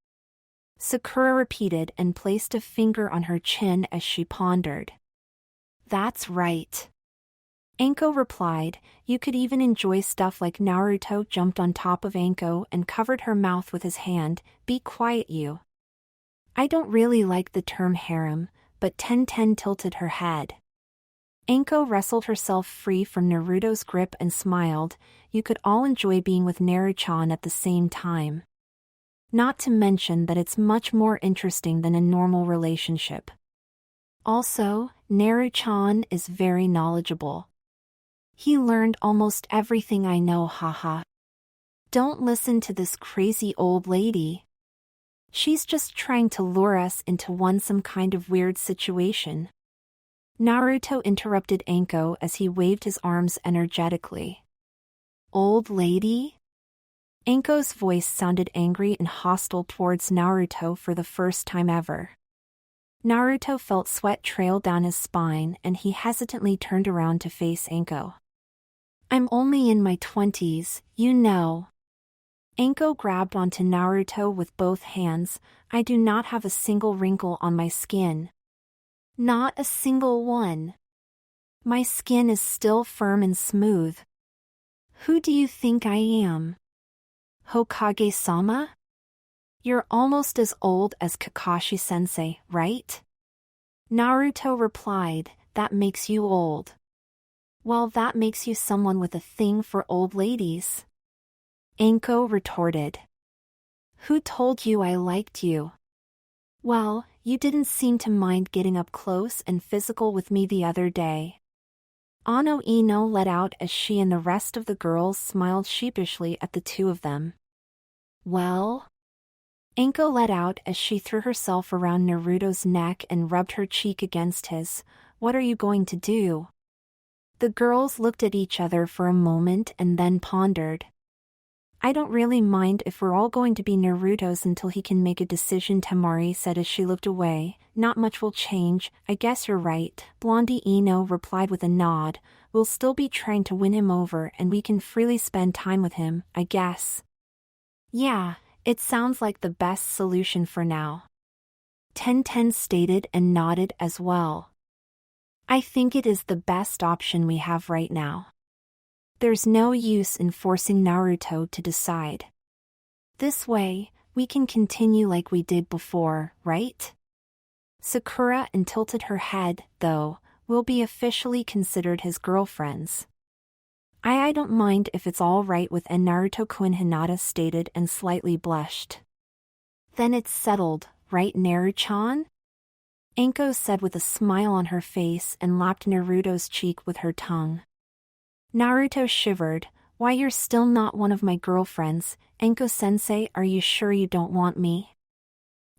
Sakura repeated and placed a finger on her chin as she pondered. That's right. Anko replied. You could even enjoy stuff like Naruto jumped on top of Anko and covered her mouth with his hand. Be quiet, you. I don't really like the term harem, but Ten tilted her head. Anko wrestled herself free from Naruto's grip and smiled. You could all enjoy being with Naru-chan at the same time. Not to mention that it's much more interesting than a normal relationship. Also, Naru-chan is very knowledgeable. He learned almost everything I know, haha. Don't listen to this crazy old lady. She's just trying to lure us into some kind of weird situation. Naruto interrupted Anko as he waved his arms energetically. Old lady? Anko's voice sounded angry and hostile towards Naruto for the first time ever. Naruto felt sweat trail down his spine and he hesitantly turned around to face Anko. I'm only in my 20s, you know. Anko grabbed onto Naruto with both hands. I do not have a single wrinkle on my skin. Not a single one. My skin is still firm and smooth. Who do you think I am? Hokage-sama? You're almost as old as Kakashi-sensei, right? Naruto replied, that makes you old. Well, that makes you someone with a thing for old ladies. Anko retorted. Who told you I liked you? Well, you didn't seem to mind getting up close and physical with me the other day. Ano Ino let out as she and the rest of the girls smiled sheepishly at the two of them. Well? Anko let out as she threw herself around Naruto's neck and rubbed her cheek against his. What are you going to do? The girls looked at each other for a moment and then pondered. I don't really mind if we're all going to be Naruto's until he can make a decision, Temari said as she looked away. Not much will change, I guess you're right, Blondie Ino replied with a nod. We'll still be trying to win him over and we can freely spend time with him, I guess. Yeah, it sounds like the best solution for now. Ten stated and nodded as well. I think it is the best option we have right now. There's no use in forcing Naruto to decide. This way, we can continue like we did before, right? Sakura and tilted her head, though, will be officially considered his girlfriends. I don't mind if it's all right with and Naruto-kun, Hinata stated and slightly blushed. Then it's settled, right Naru-chan? Anko said with a smile on her face and lapped Naruto's cheek with her tongue. Naruto shivered. Why, you're still not one of my girlfriends, Anko-sensei, are you sure you don't want me?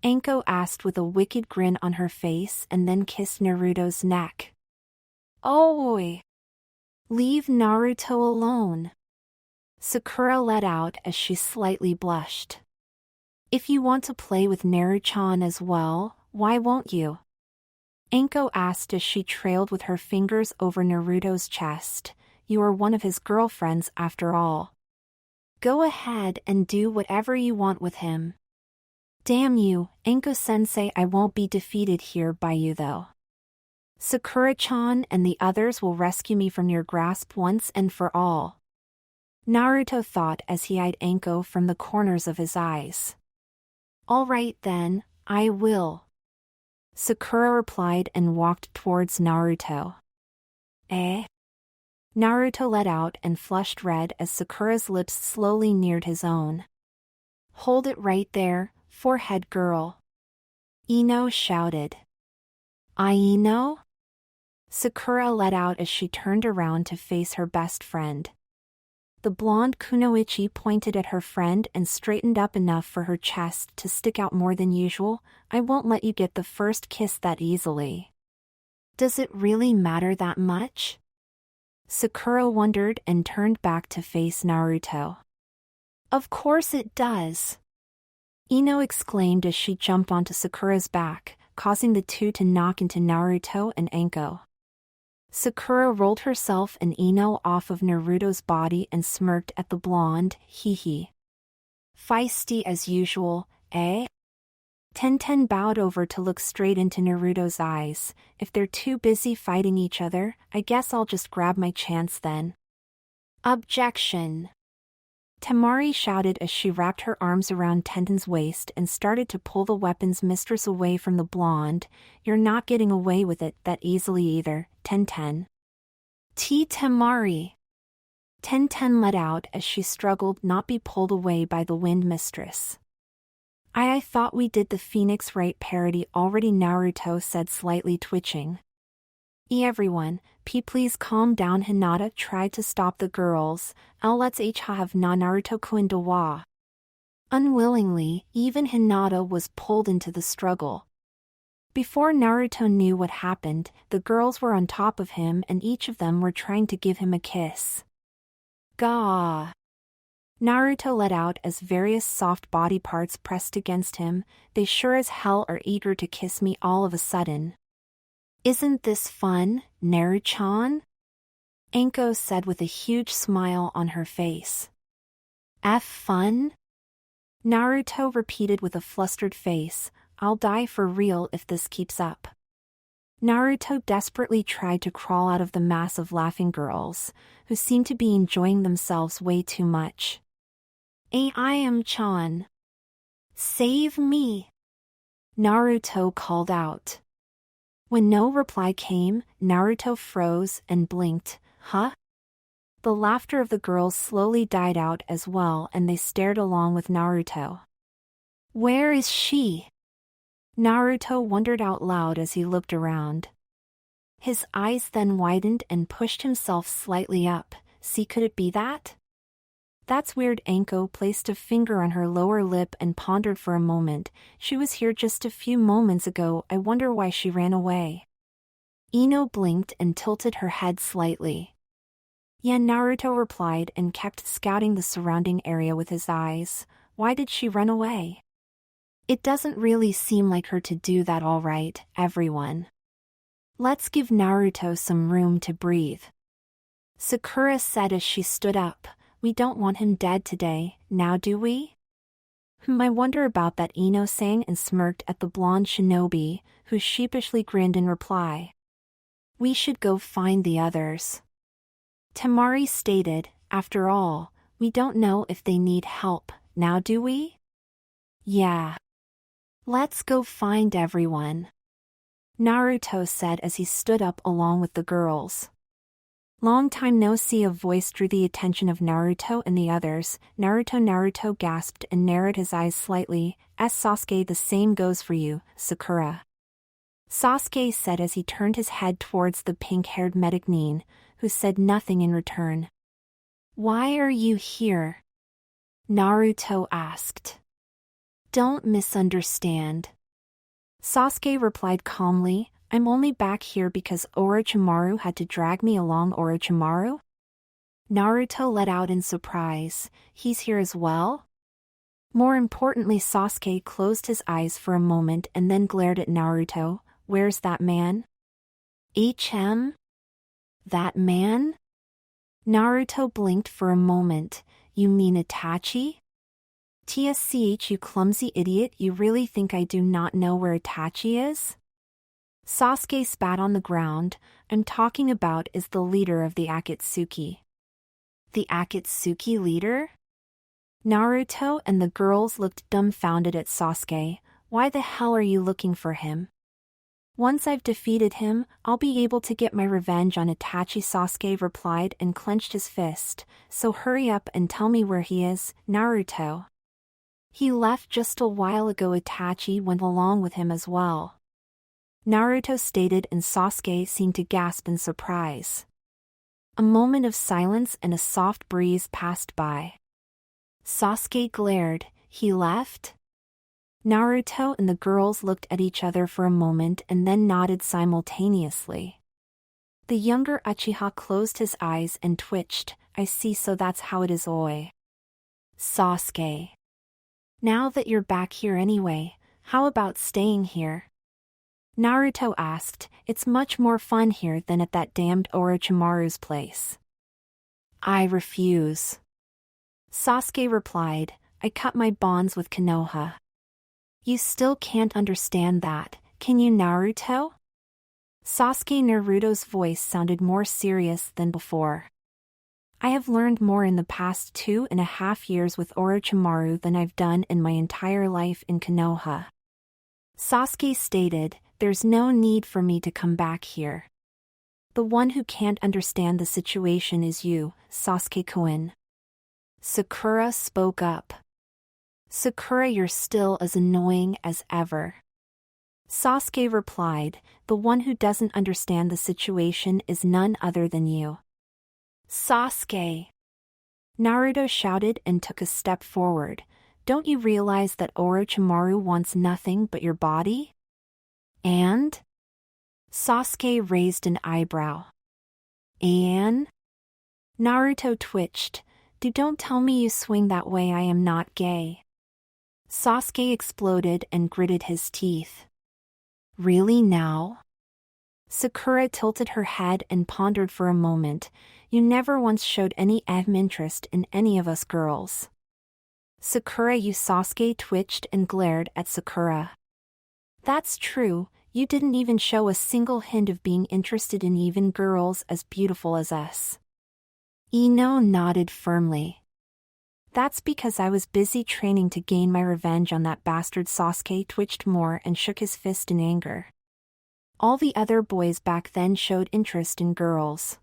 Anko asked with a wicked grin on her face and then kissed Naruto's neck. Oi! Leave Naruto alone. Sakura let out as she slightly blushed. If you want to play with Naru-chan as well, why won't you? Anko asked as she trailed with her fingers over Naruto's chest. You are one of his girlfriends after all. Go ahead and do whatever you want with him. Damn you, Anko-sensei, I won't be defeated here by you though. Sakura-chan and the others will rescue me from your grasp once and for all. Naruto thought as he eyed Anko from the corners of his eyes. All right then, I will. Sakura replied and walked towards Naruto. Eh? Naruto let out and flushed red as Sakura's lips slowly neared his own. Hold it right there, forehead girl. Ino shouted. Ino? Sakura let out as she turned around to face her best friend. The blonde kunoichi pointed at her friend and straightened up enough for her chest to stick out more than usual. I won't let you get the first kiss that easily. Does it really matter that much? Sakura wondered and turned back to face Naruto. Of course it does. Ino exclaimed as she jumped onto Sakura's back, causing the two to knock into Naruto and Anko. Sakura rolled herself and Ino off of Naruto's body and smirked at the blonde, hee. Feisty as usual, eh? Ten bowed over to look straight into Naruto's eyes. If they're too busy fighting each other, I guess I'll just grab my chance then. Objection! Temari shouted as she wrapped her arms around Tenten's waist and started to pull the weapon's mistress away from the blonde. You're not getting away with it that easily either, Tenten. Temari! Tenten let out as she struggled not be pulled away by the wind mistress. I thought we did the Phoenix Wright parody already, Naruto said, slightly twitching. Everyone, please calm down. Hinata tried to stop the girls. Let's have na Naruto-kun dewa. Unwillingly, even Hinata was pulled into the struggle. Before Naruto knew what happened, the girls were on top of him and each of them were trying to give him a kiss. Gah! Naruto let out as various soft body parts pressed against him. They sure as hell are eager to kiss me all of a sudden. Isn't this fun, Naru-chan? Anko said with a huge smile on her face. Fun? Naruto repeated with a flustered face. I'll die for real if this keeps up. Naruto desperately tried to crawl out of the mass of laughing girls, who seemed to be enjoying themselves way too much. Ayame-chan. Save me! Naruto called out. When no reply came, Naruto froze and blinked. Huh? The laughter of the girls slowly died out as well and they stared along with Naruto. Where is she? Naruto wondered out loud as he looked around. His eyes then widened and pushed himself slightly up. See, could it be that? That's weird. Anko placed a finger on her lower lip and pondered for a moment. She was here just a few moments ago. I wonder why she ran away. Ino blinked and tilted her head slightly. Yeah, Naruto replied and kept scouting the surrounding area with his eyes. Why did she run away? It doesn't really seem like her to do that, all right, everyone. Let's give Naruto some room to breathe. Sakura said as she stood up. We don't want him dead today, now do we? I wonder about that, Ino sang and smirked at the blonde shinobi, who sheepishly grinned in reply. We should go find the others. Temari stated, after all, we don't know if they need help, now do we? Yeah. Let's go find everyone. Naruto said as he stood up along with the girls. Long time no see, a voice drew the attention of Naruto and the others. Naruto gasped and narrowed his eyes slightly. Sasuke, the same goes for you, Sakura. Sasuke said as he turned his head towards the pink-haired medic Nin, who said nothing in return. Why are you here? Naruto asked. Don't misunderstand. Sasuke replied calmly. I'm only back here because Orochimaru had to drag me along. Orochimaru? Naruto let out in surprise. He's here as well? More importantly, Sasuke closed his eyes for a moment and then glared at Naruto. Where's that man? That man? Naruto blinked for a moment. You mean Itachi? Tsch, you clumsy idiot, you really think I do not know where Itachi is? Sasuke spat on the ground. I'm talking about is the leader of the Akatsuki. The Akatsuki leader? Naruto and the girls looked dumbfounded at Sasuke. Why the hell are you looking for him? Once I've defeated him, I'll be able to get my revenge on Itachi, Sasuke replied and clenched his fist. So hurry up and tell me where he is, Naruto. He left just a while ago. Itachi went along with him as well. Naruto stated and Sasuke seemed to gasp in surprise. A moment of silence and a soft breeze passed by. Sasuke glared. He left? Naruto and the girls looked at each other for a moment and then nodded simultaneously. The younger Uchiha closed his eyes and twitched. I see, so that's how it is. Oi. Sasuke. Now that you're back here anyway, how about staying here? Naruto asked. It's much more fun here than at that damned Orochimaru's place. I refuse. Sasuke replied. I cut my bonds with Konoha. You still can't understand that, can you, Naruto? Naruto's voice sounded more serious than before. I have learned more in the past 2.5 years with Orochimaru than I've done in my entire life in Konoha. Sasuke stated. There's no need for me to come back here. The one who can't understand the situation is you, Sasuke-kun. Sakura spoke up. Sakura, you're still as annoying as ever. Sasuke replied, the one who doesn't understand the situation is none other than you. Sasuke! Naruto shouted and took a step forward. Don't you realize that Orochimaru wants nothing but your body? And? Sasuke raised an eyebrow. And? Naruto twitched. Don't tell me you swing that way. I am not gay. Sasuke exploded and gritted his teeth. Really now? Sakura tilted her head and pondered for a moment. You never once showed any interest in any of us girls. Sakura, you Sasuke twitched and glared at Sakura. That's true, you didn't even show a single hint of being interested in even girls as beautiful as us. Ino nodded firmly. That's because I was busy training to gain my revenge on that bastard. Sasuke twitched more and shook his fist in anger. All the other boys back then showed interest in girls.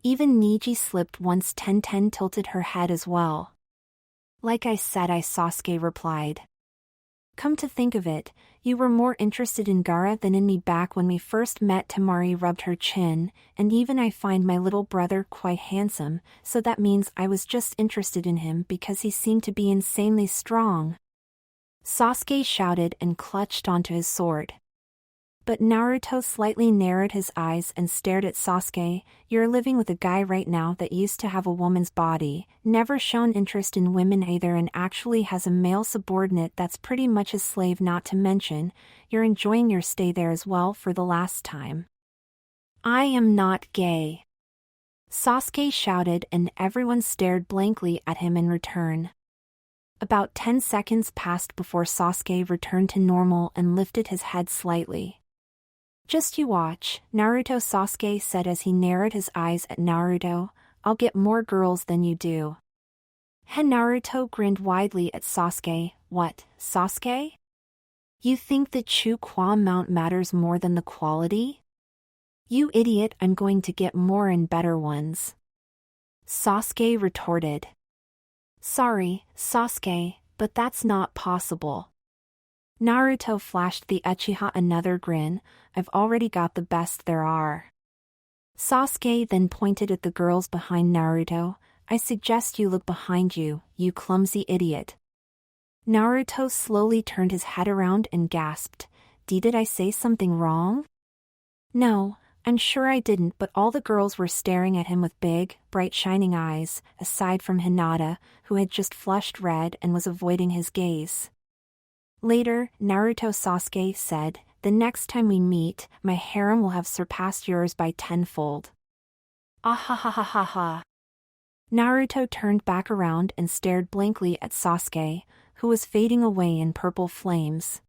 Even Neji slipped once. Ten tilted her head as well. Like I said, Sasuke replied. Come to think of it, you were more interested in Gaara than in me back when we first met. Temari rubbed her chin, and even I find my little brother quite handsome, so that means I was just interested in him because he seemed to be insanely strong. Sasuke shouted and clutched onto his sword. But Naruto slightly narrowed his eyes and stared at Sasuke. You're living with a guy right now that used to have a woman's body, never shown interest in women either, and actually has a male subordinate that's pretty much his slave. Not to mention, you're enjoying your stay there as well for the last time. I am not gay. Sasuke shouted and everyone stared blankly at him in return. About 10 seconds passed before Sasuke returned to normal and lifted his head slightly. Just you watch, Naruto, Sasuke said as he narrowed his eyes at Naruto. I'll get more girls than you do. Naruto grinned widely at Sasuke. What, Sasuke? You think the Chu Kwa amount matters more than the quality? You idiot, I'm going to get more and better ones. Sasuke retorted. Sorry, Sasuke, but that's not possible. Naruto flashed the Uchiha another grin. I've already got the best there are. Sasuke then pointed at the girls behind Naruto. I suggest you look behind you, you clumsy idiot. Naruto slowly turned his head around and gasped. Did I say something wrong? No, I'm sure I didn't, but all the girls were staring at him with big, bright shining eyes, aside from Hinata, who had just flushed red and was avoiding his gaze. Later, Naruto Sasuke said, the next time we meet, my harem will have surpassed yours by 10-fold. Ah. Naruto turned back around and stared blankly at Sasuke, who was fading away in purple flames.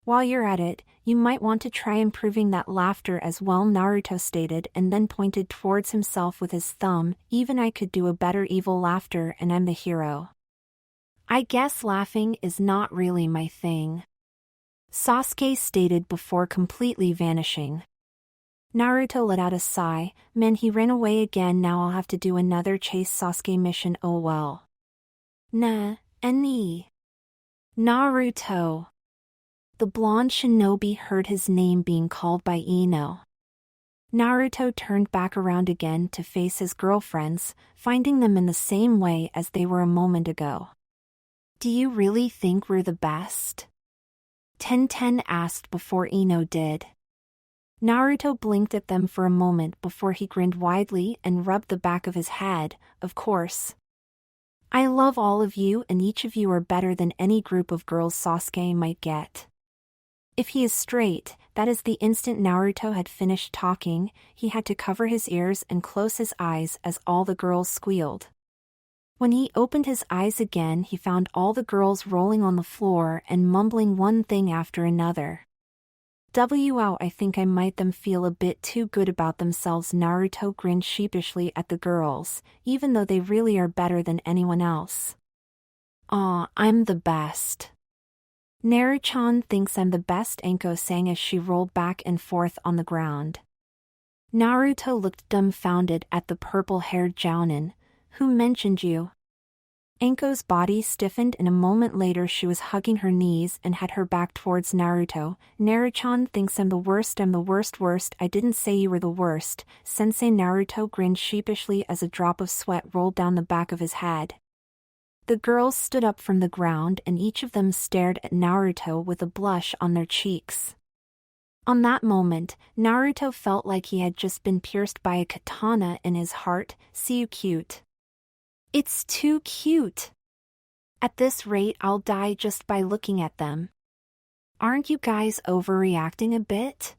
While you're at it, you might want to try improving that laughter as well, Naruto stated and then pointed towards himself with his thumb. Even I could do a better evil laughter and I'm the hero. I guess laughing is not really my thing. Sasuke stated before completely vanishing. Naruto let out a sigh. Man, he ran away again. Now I'll have to do another chase Sasuke mission. Oh well. Naruto. The blonde shinobi heard his name being called by Ino. Naruto turned back around again to face his girlfriends, finding them in the same way as they were a moment ago. Do you really think we're the best? Ten asked before Ino did. Naruto blinked at them for a moment before he grinned widely and rubbed the back of his head. Of course. I love all of you and each of you are better than any group of girls Sasuke might get. If he is straight, that is the instant Naruto had finished talking, he had to cover his ears and close his eyes as all the girls squealed. When he opened his eyes again, he found all the girls rolling on the floor and mumbling one thing after another. Wow, I think I might them feel a bit too good about themselves. Naruto grinned sheepishly at the girls, even though they really are better than anyone else. Aw, I'm the best. Naruchan thinks I'm the best, Anko sang as she rolled back and forth on the ground. Naruto looked dumbfounded at the purple-haired Jounin. Who mentioned you? Anko's body stiffened and a moment later she was hugging her knees and had her back towards Naruto. Naruto thinks I'm the worst, worst, I didn't say you were the worst. Sensei Naruto grinned sheepishly as a drop of sweat rolled down the back of his head. The girls stood up from the ground and each of them stared at Naruto with a blush on their cheeks. On that moment, Naruto felt like he had just been pierced by a katana in his heart. See you cute. It's too cute. At this rate I'll die just by looking at them. Aren't you guys overreacting a bit?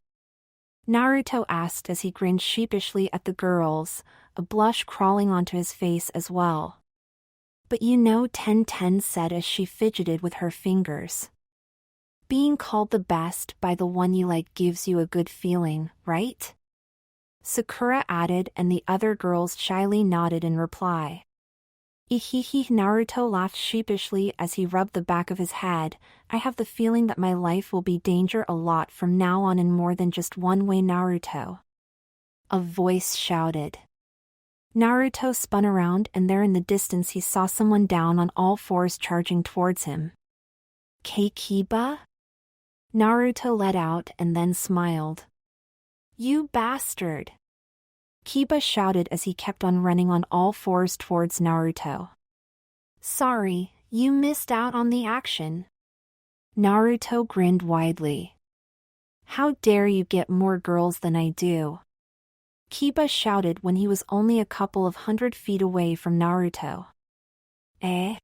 Naruto asked as he grinned sheepishly at the girls, a blush crawling onto his face as well. But you know, Ten said as she fidgeted with her fingers. Being called the best by the one you like gives you a good feeling, right? Sakura added and the other girls shyly nodded in reply. Ihihi, Naruto laughed sheepishly as he rubbed the back of his head. I have the feeling that my life will be danger a lot from now on in more than just one way, Naruto. A voice shouted. Naruto spun around and there in the distance he saw someone down on all fours charging towards him. Kiba? Naruto let out and then smiled. You bastard! Kiba shouted as he kept on running on all fours towards Naruto. Sorry, you missed out on the action. Naruto grinned widely. How dare you get more girls than I do? Kiba shouted when he was only a couple of 100 feet away from Naruto. Eh?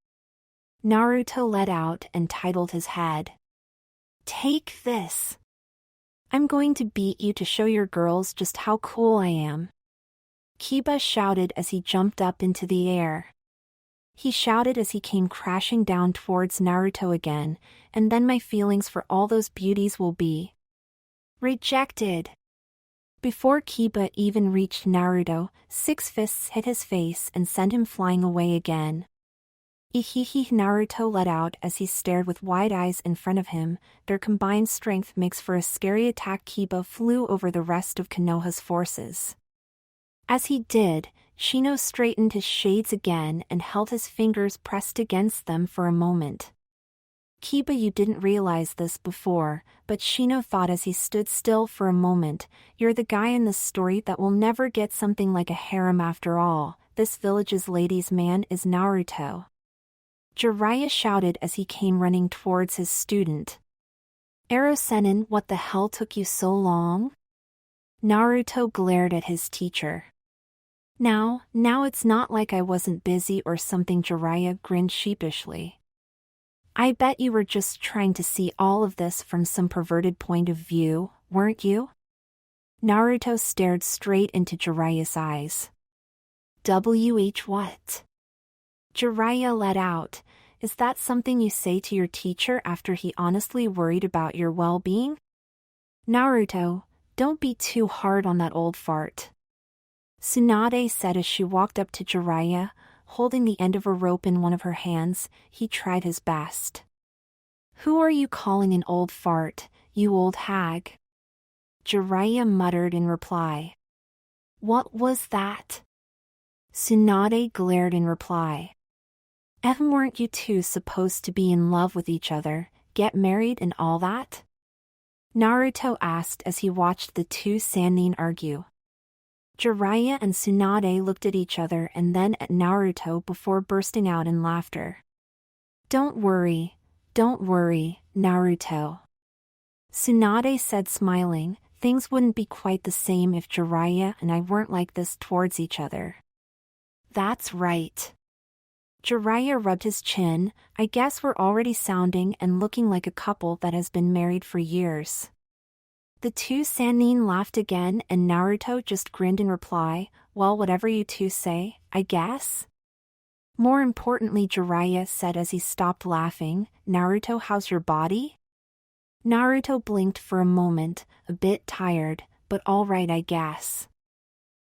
Naruto let out and titled his head. Take this. I'm going to beat you to show your girls just how cool I am. Kiba shouted as he jumped up into the air. He shouted as he came crashing down towards Naruto again, and then my feelings for all those beauties will be rejected. Before Kiba even reached Naruto, 6 fists hit his face and sent him flying away again. Ihihi, Naruto let out as he stared with wide eyes in front of him. Their combined strength makes for a scary attack. Kiba flew over the rest of Konoha's forces. As he did, Shino straightened his shades again and held his fingers pressed against them for a moment. Kiba, you didn't realize this before, but Shino thought as he stood still for a moment, you're the guy in this story that will never get something like a harem after all. This village's ladies' man is Naruto. Jiraiya shouted as he came running towards his student. Erosennin, what the hell took you so long? Naruto glared at his teacher. Now it's not like I wasn't busy or something. Jiraiya grinned sheepishly. I bet you were just trying to see all of this from some perverted point of view, weren't you? Naruto stared straight into Jiraiya's eyes. What? Jiraiya let out. Is that something you say to your teacher after he honestly worried about your well-being? Naruto, don't be too hard on that old fart. Tsunade said as she walked up to Jiraiya, holding the end of a rope in one of her hands. He tried his best. Who are you calling an old fart, you old hag? Jiraiya muttered in reply. What was that? Tsunade glared in reply. Weren't you two supposed to be in love with each other, get married and all that? Naruto asked as he watched the two Sannin argue. Jiraiya and Tsunade looked at each other and then at Naruto before bursting out in laughter. Don't worry, Naruto. Tsunade said smiling, things wouldn't be quite the same if Jiraiya and I weren't like this towards each other. That's right. Jiraiya rubbed his chin. I guess we're already sounding and looking like a couple that has been married for years. The two Sannin laughed again and Naruto just grinned in reply, well, whatever you two say, I guess. More importantly, Jiraiya said as he stopped laughing, Naruto, how's your body? Naruto blinked for a moment, a bit tired, but all right I guess.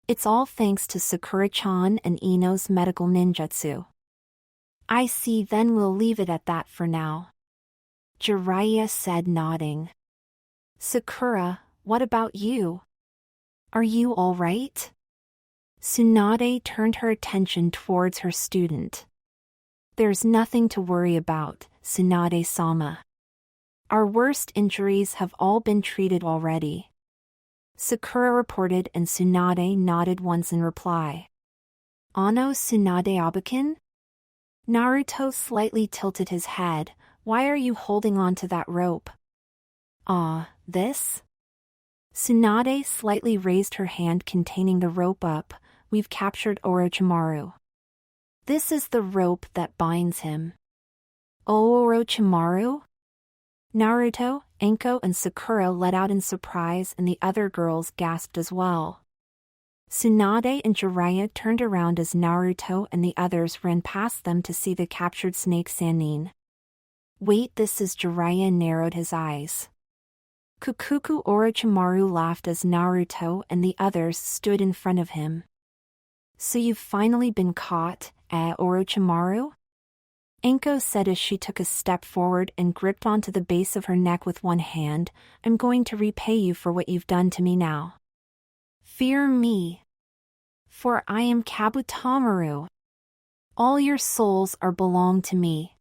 It's all thanks to Sakura-chan and Ino's medical ninjutsu. I see, then we'll leave it at that for now. Jiraiya said nodding. Sakura, what about you? Are you all right? Tsunade turned her attention towards her student. There's nothing to worry about, Tsunade-sama. Our worst injuries have all been treated already. Sakura reported and Tsunade nodded once in reply. Ano Tsunade-abakin? Naruto slightly tilted his head. Why are you holding on to that rope? This? Tsunade slightly raised her hand containing the rope up. We've captured Orochimaru. This is the rope that binds him. Orochimaru? Naruto, Anko and Sakura let out in surprise and the other girls gasped as well. Tsunade and Jiraiya turned around as Naruto and the others ran past them to see the captured snake Sannin. Wait, this is Jiraiya narrowed his eyes. Kukuku Orochimaru laughed as Naruto and the others stood in front of him. So you've finally been caught, Orochimaru? Anko said as she took a step forward and gripped onto the base of her neck with one hand. I'm going to repay you for what you've done to me now. Fear me. For I am Kabutamaru. All your souls are belong to me.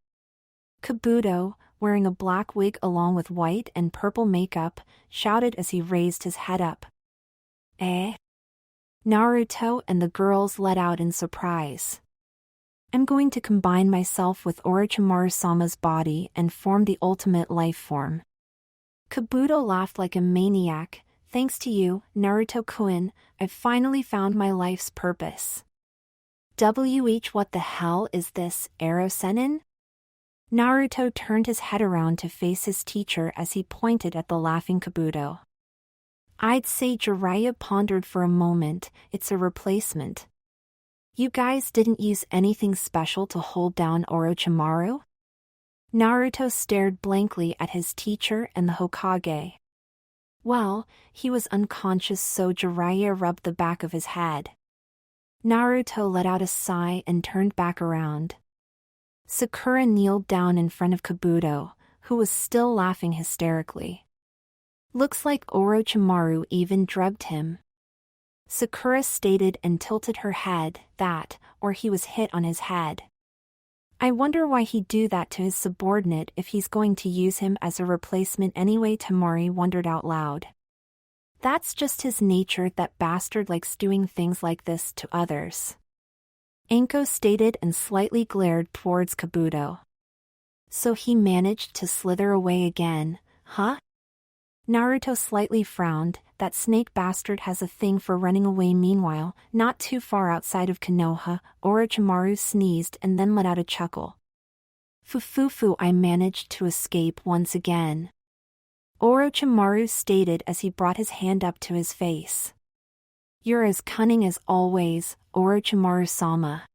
Kabuto, wearing a black wig along with white and purple makeup, shouted as he raised his head up. Naruto and the girls let out in surprise. I'm going to combine myself with Orochimaru-sama's body and form the ultimate life form. Kabuto laughed like a maniac. Thanks to you, Naruto-kun, I've finally found my life's purpose. What the hell is this, Erosennin? Naruto turned his head around to face his teacher as he pointed at the laughing Kabuto. I'd say Jiraiya pondered for a moment. It's a replacement. You guys didn't use anything special to hold down Orochimaru? Naruto stared blankly at his teacher and the Hokage. Well, he was unconscious, so Jiraiya rubbed the back of his head. Naruto let out a sigh and turned back around. Sakura kneeled down in front of Kabuto, who was still laughing hysterically. Looks like Orochimaru even drugged him. Sakura stated and tilted her head. That, or he was hit on his head. I wonder why he'd do that to his subordinate if he's going to use him as a replacement anyway, Tamari wondered out loud. That's just his nature, that bastard likes doing things like this to others. Anko stated and slightly glared towards Kabuto. So he managed to slither away again, huh? Naruto slightly frowned. That snake bastard has a thing for running away. Meanwhile, not too far outside of Konoha, Orochimaru sneezed and then let out a chuckle. Fufufu, I managed to escape once again. Orochimaru stated as he brought his hand up to his face. You're as cunning as always, Orochimaru-sama.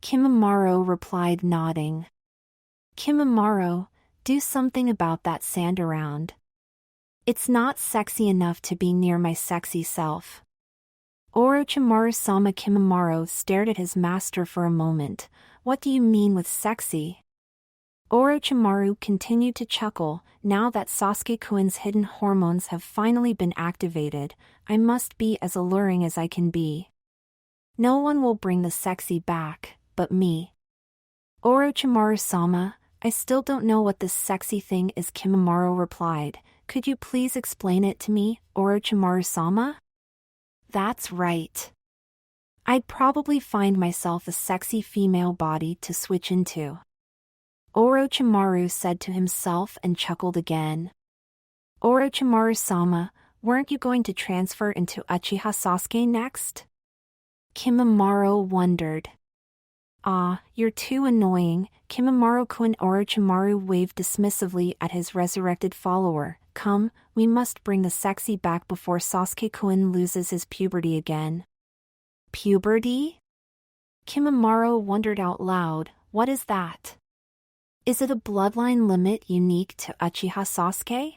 Kimimaro replied, nodding. Kimimaro, do something about that sand around. It's not sexy enough to be near my sexy self. Orochimaru-sama. Kimimaro stared at his master for a moment. What do you mean with sexy? Orochimaru continued to chuckle. Now that Sasuke-kun's hidden hormones have finally been activated, I must be as alluring as I can be. No one will bring the sexy back, but me. Orochimaru-sama, I still don't know what this sexy thing is, Kimimaro replied. Could you please explain it to me, Orochimaru-sama? That's right. I'd probably find myself a sexy female body to switch into. Orochimaru said to himself and chuckled again. Orochimaru-sama, weren't you going to transfer into Uchiha Sasuke next? Kimimaro wondered. You're too annoying, Kimimaro-kun. Orochimaru waved dismissively at his resurrected follower. Come, we must bring the sexy back before Sasuke-kun loses his puberty again. Puberty? Kimimaro wondered out loud. What is that? Is it a bloodline limit unique to Uchiha Sasuke?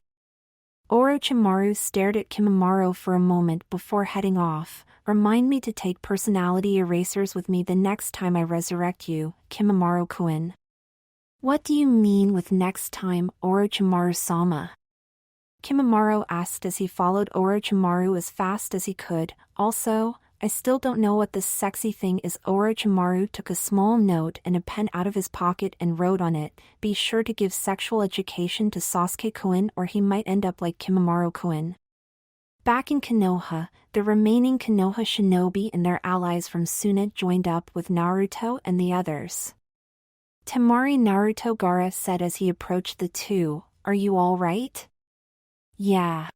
Orochimaru stared at Kimimaro for a moment before heading off. Remind me to take personality erasers with me the next time I resurrect you, Kimimaro-kun. What do you mean with next time, Orochimaru-sama? Kimimaro asked as he followed Orochimaru as fast as he could. Also, I still don't know what this sexy thing is. Orochimaru took a small note and a pen out of his pocket and wrote on it, "Be sure to give sexual education to Sasuke-kun or he might end up like Kimimaro-kun." Back in Konoha, the remaining Konoha shinobi and their allies from Suna joined up with Naruto and the others. "Temari," Naruto Gaara said as he approached the two, "are you all right?" "Yeah."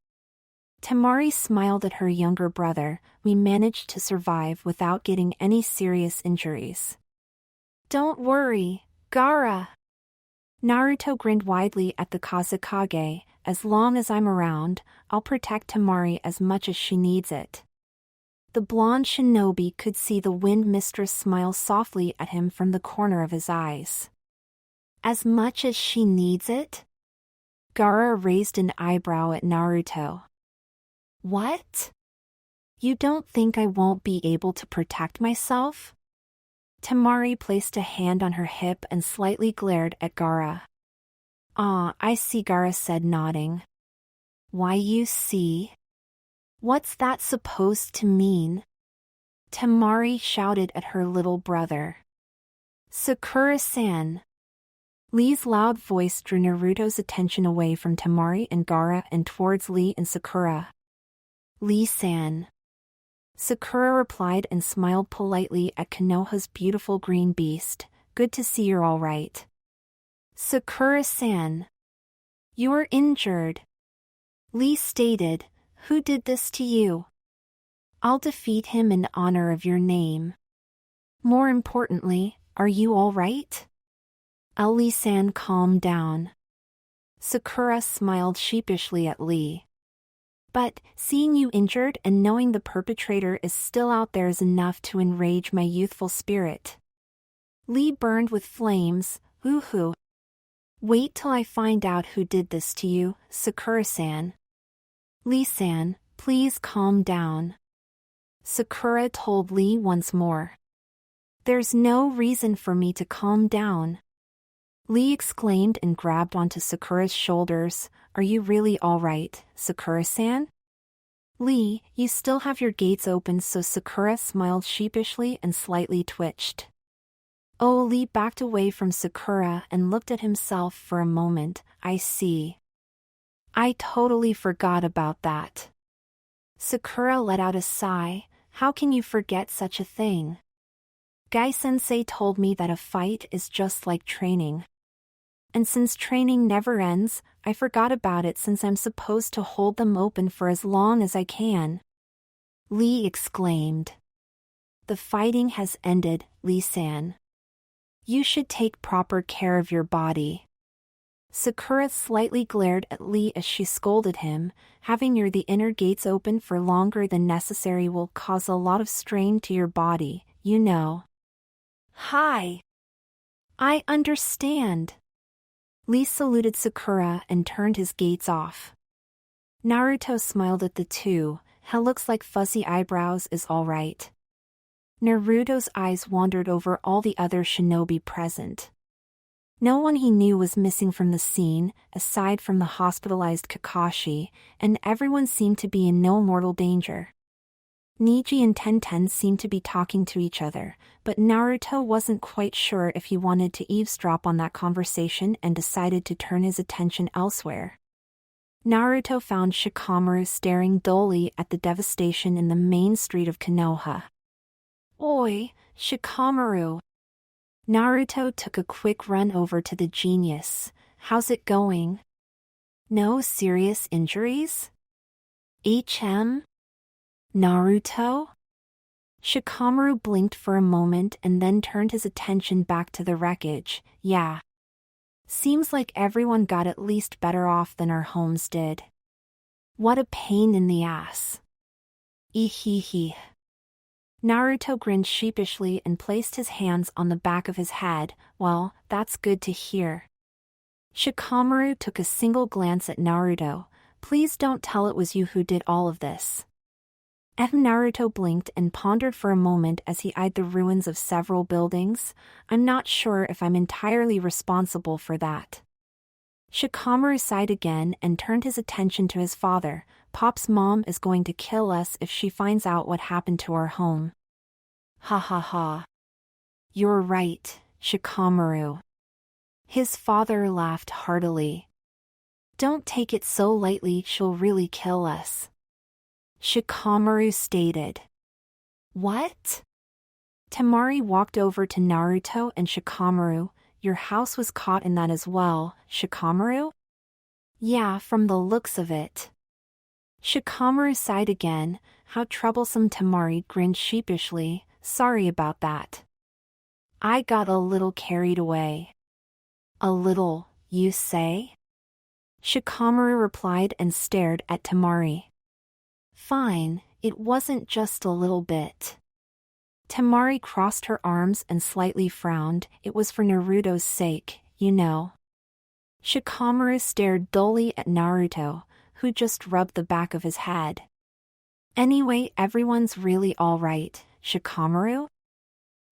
Temari smiled at her younger brother, "We managed to survive without getting any serious injuries." "Don't worry, Gaara." Naruto grinned widely at the Kazekage, "As long as I'm around, I'll protect Temari as much as she needs it." The blonde shinobi could see the wind mistress smile softly at him from the corner of his eyes. "As much as she needs it?" Gaara raised an eyebrow at Naruto. "What? You don't think I won't be able to protect myself?" Temari placed a hand on her hip and slightly glared at Gaara. "Ah, I see," Gaara said, nodding. "Why, you see? What's that supposed to mean?" Temari shouted at her little brother. "Sakura-san." Lee's loud voice drew Naruto's attention away from Temari and Gaara and towards Lee and Sakura. "Lee-san." Sakura replied and smiled politely at Konoha's beautiful green beast. "Good to see you're all right." "Sakura-san. You're injured." Lee stated, "Who did this to you?" "I'll defeat him in honor of your name. More importantly, are you all right?" "Lee-san, calm down." Sakura smiled sheepishly at Lee. "But, seeing you injured and knowing the perpetrator is still out there is enough to enrage my youthful spirit." Lee burned with flames. "Woohoo. Wait till I find out who did this to you, Sakura-san." "Lee-san, please calm down." Sakura told Lee once more. "There's no reason for me to calm down." Lee exclaimed and grabbed onto Sakura's shoulders. "Are you really all right, Sakura-san?" "Lee, you still have your gates open," so Sakura smiled sheepishly and slightly twitched. Oh, Lee backed away from Sakura and looked at himself for a moment. "I see. I totally forgot about that." Sakura let out a sigh. "How can you forget such a thing? Gai-sensei told me that a fight is just like training. And since training never ends, I forgot about it since I'm supposed to hold them open for as long as I can." Lee exclaimed. "The fighting has ended, Lee-san. You should take proper care of your body." Sakura slightly glared at Lee as she scolded him. "Having your the inner gates open for longer than necessary will cause a lot of strain to your body, you know." "Hi. I understand." Lee saluted Sakura and turned his gates off. Naruto smiled at the two. "Hell, looks like fuzzy eyebrows is all right." Naruto's eyes wandered over all the other shinobi present. No one he knew was missing from the scene, aside from the hospitalized Kakashi, and everyone seemed to be in no mortal danger. Neji and Tenten seemed to be talking to each other, but Naruto wasn't quite sure if he wanted to eavesdrop on that conversation and decided to turn his attention elsewhere. Naruto found Shikamaru staring dully at the devastation in the main street of Konoha. "Oi, Shikamaru." Naruto took a quick run over to the genius. "How's it going? No serious injuries?" "HM? Naruto?" Shikamaru blinked for a moment and then turned his attention back to the wreckage. "Yeah. Seems like everyone got at least better off than our homes did. What a pain in the ass." "Ehehe." Naruto grinned sheepishly and placed his hands on the back of his head. "Well, that's good to hear." Shikamaru took a single glance at Naruto. "Please don't tell it was you who did all of this." Naruto blinked and pondered for a moment as he eyed the ruins of several buildings. "I'm not sure if I'm entirely responsible for that." Shikamaru sighed again and turned his attention to his father. Pop's mom is going to kill us if she finds out what happened to our home. Ha ha ha. You're right, Shikamaru. His father laughed heartily. Don't take it so lightly, she'll really kill us. Shikamaru stated. What? Temari walked over to Naruto and Shikamaru. Your house was caught in that as well, Shikamaru? Yeah, from the looks of it. Shikamaru sighed again. How troublesome. Temari grinned sheepishly. Sorry about that. I got a little carried away. A little, you say? Shikamaru replied and stared at Temari. Fine, it wasn't just a little bit. Temari crossed her arms and slightly frowned. It was for Naruto's sake, you know. Shikamaru stared dully at Naruto, who just rubbed the back of his head. Anyway, everyone's really all right, Shikamaru?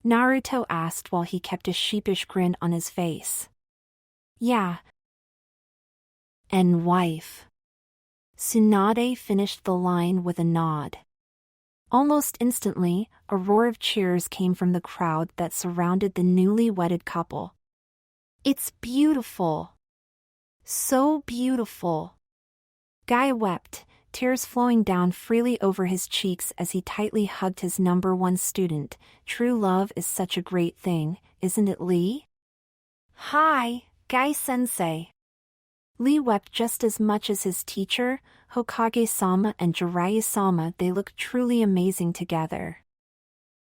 Naruto asked while he kept a sheepish grin on his face. Yeah. And wife. Tsunade finished the line with a nod. Almost instantly, a roar of cheers came from the crowd that surrounded the newly wedded couple. It's beautiful. So beautiful. Guy wept, tears flowing down freely over his cheeks as he tightly hugged his number one student. True love is such a great thing, isn't it, Lee? Hi, Guy-sensei. Lee wept just as much as his teacher, Hokage-sama and Jiraiya-sama. They look truly amazing together.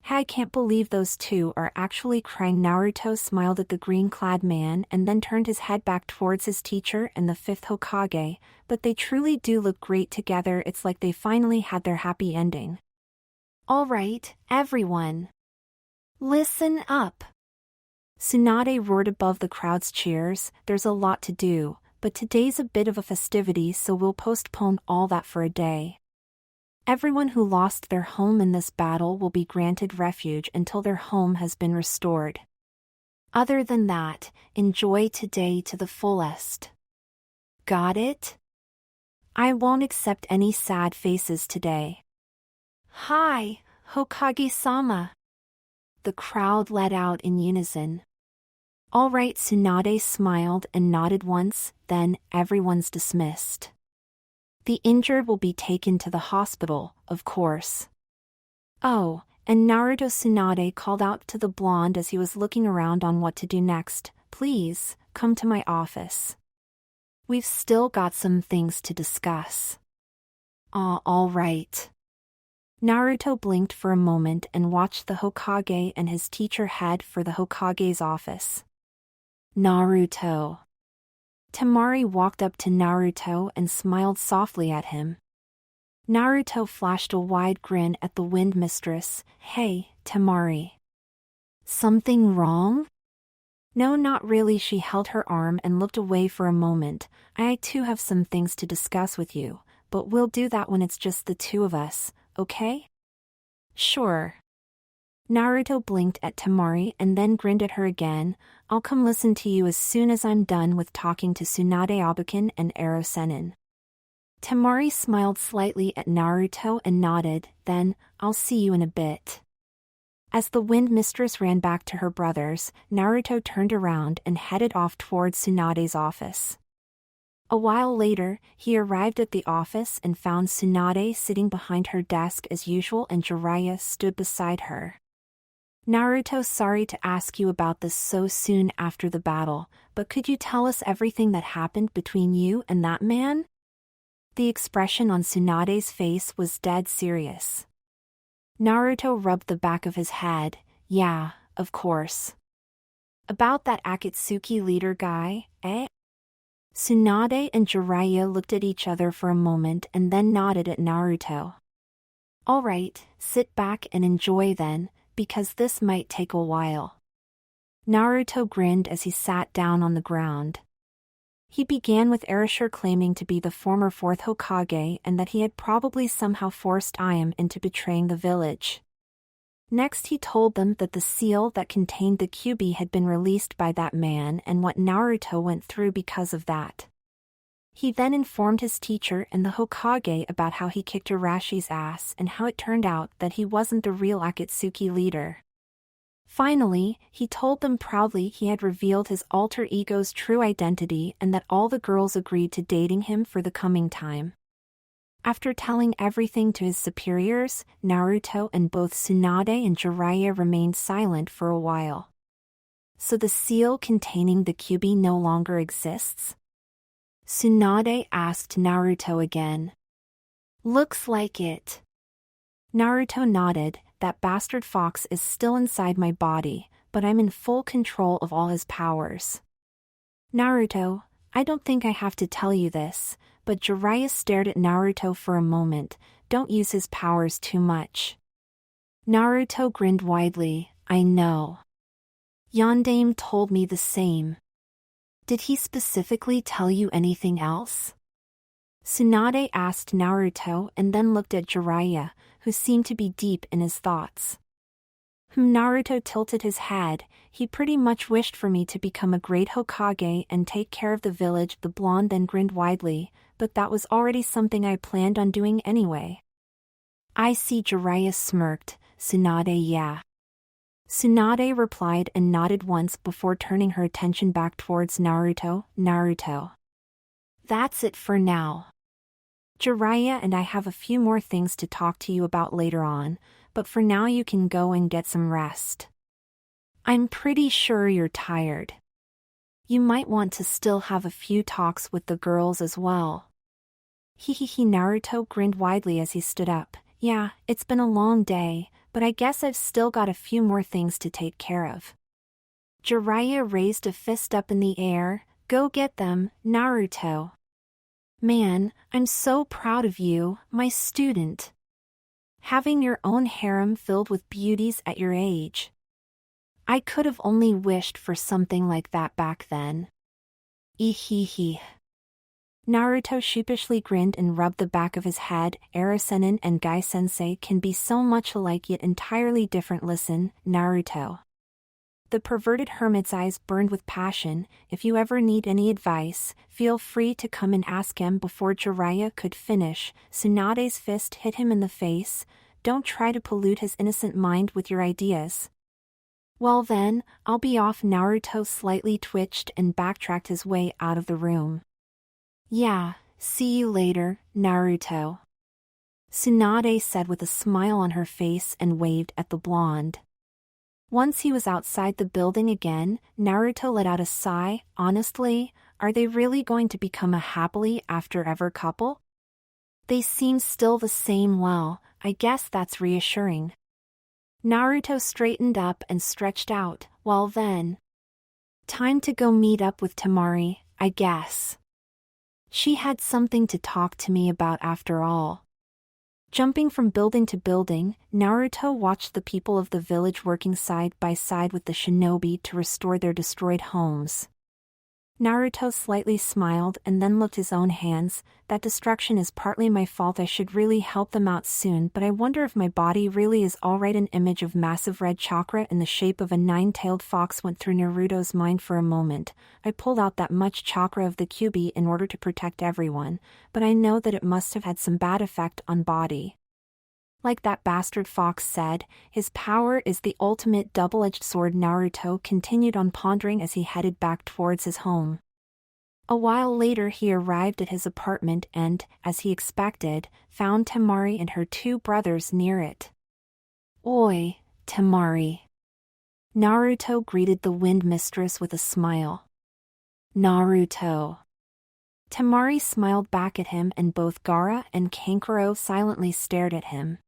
I can't believe those two are actually crying. Naruto smiled at the green-clad man and then turned his head back towards his teacher and the fifth Hokage, but they truly do look great together. It's like they finally had their happy ending. All right, everyone. Listen up. Tsunade roared above the crowd's cheers. There's a lot to do, but today's a bit of a festivity, so we'll postpone all that for a day. Everyone who lost their home in this battle will be granted refuge until their home has been restored. Other than that, enjoy today to the fullest. Got it? I won't accept any sad faces today. Hi, Hokage-sama. The crowd let out in unison. All right, Tsunade smiled and nodded once, then everyone's dismissed. The injured will be taken to the hospital, of course. Oh, and Naruto. Tsunade called out to the blonde as he was looking around on what to do next. Please, come to my office. We've still got some things to discuss. All right. Naruto blinked for a moment and watched the Hokage and his teacher head for the Hokage's office. Naruto. Temari walked up to Naruto and smiled softly at him. Naruto flashed a wide grin at the Wind Mistress. Hey, Temari. Something wrong? No, not really. She held her arm and looked away for a moment. I too have some things to discuss with you, but we'll do that when it's just the two of us, okay? Sure. Naruto blinked at Temari and then grinned at her again. I'll come listen to you as soon as I'm done with talking to Tsunade Abuken and Erosennin. Temari smiled slightly at Naruto and nodded, then, I'll see you in a bit. As the Wind Mistress ran back to her brothers, Naruto turned around and headed off towards Tsunade's office. A while later, he arrived at the office and found Tsunade sitting behind her desk as usual and Jiraiya stood beside her. Naruto, sorry to ask you about this so soon after the battle, but could you tell us everything that happened between you and that man? The expression on Tsunade's face was dead serious. Naruto rubbed the back of his head. Yeah, of course. About that Akatsuki leader guy, eh? Tsunade and Jiraiya looked at each other for a moment and then nodded at Naruto. All right, sit back and enjoy then, because this might take a while. Naruto grinned as he sat down on the ground. He began with Erasure claiming to be the former fourth Hokage and that he had probably somehow forced Ayame into betraying the village. Next he told them that the seal that contained the Kyuubi had been released by that man and what Naruto went through because of that. He then informed his teacher and the Hokage about how he kicked Arashi's ass and how it turned out that he wasn't the real Akatsuki leader. Finally, he told them proudly he had revealed his alter ego's true identity and that all the girls agreed to dating him for the coming time. After telling everything to his superiors, Naruto and both Tsunade and Jiraiya remained silent for a while. So the seal containing the Kyuubi no longer exists? Tsunade asked Naruto again. Looks like it. Naruto nodded. That bastard fox is still inside my body, but I'm in full control of all his powers. Naruto, I don't think I have to tell you this, but Jiraiya stared at Naruto for a moment. Don't use his powers too much. Naruto grinned widely. I know. Yondaime told me the same. Did he specifically tell you anything else? Tsunade asked Naruto and then looked at Jiraiya, who seemed to be deep in his thoughts. Naruto tilted his head. He pretty much wished for me to become a great Hokage and take care of the village. The blonde then grinned widely, but that was already something I planned on doing anyway. I see. Jiraiya smirked. Tsunade, yeah. Tsunade replied and nodded once before turning her attention back towards Naruto. Naruto. That's it for now. Jiraiya and I have a few more things to talk to you about later on, but for now you can go and get some rest. I'm pretty sure you're tired. You might want to still have a few talks with the girls as well. Hehehe. Naruto grinned widely as he stood up. Yeah, it's been a long day, but I guess I've still got a few more things to take care of. Jiraiya raised a fist up in the air. Go get them, Naruto. Man, I'm so proud of you, my student. Having your own harem filled with beauties at your age. I could have only wished for something like that back then. Ehehe. Naruto sheepishly grinned and rubbed the back of his head. Erosennin and Gai-sensei can be so much alike yet entirely different. Listen, Naruto. The perverted hermit's eyes burned with passion. If you ever need any advice, feel free to come and ask him. Before Jiraiya could finish, Tsunade's fist hit him in the face. Don't try to pollute his innocent mind with your ideas. Well then, I'll be off. Naruto slightly twitched and backtracked his way out of the room. Yeah, see you later, Naruto. Tsunade said with a smile on her face and waved at the blonde. Once he was outside the building again, Naruto let out a sigh. Honestly, are they really going to become a happily after ever couple? They seem still the same. Well, I guess that's reassuring. Naruto straightened up and stretched out. Well then. Time to go meet up with Temari, I guess. She had something to talk to me about after all. Jumping from building to building, Naruto watched the people of the village working side by side with the shinobi to restore their destroyed homes. Naruto slightly smiled and then looked at his own hands. That destruction is partly my fault. I should really help them out soon, but I wonder if my body really is alright. An image of massive red chakra in the shape of a nine-tailed fox went through Naruto's mind for a moment. I pulled out that much chakra of the Kyuubi in order to protect everyone, but I know that it must have had some bad effect on body. Like that bastard fox said, his power is the ultimate double-edged sword. Naruto continued on pondering as he headed back towards his home. A while later he arrived at his apartment and, as he expected, found Temari and her two brothers near it. Oi, Temari. Naruto greeted the wind mistress with a smile. Naruto. Temari smiled back at him and both Gaara and Kankuro silently stared at him.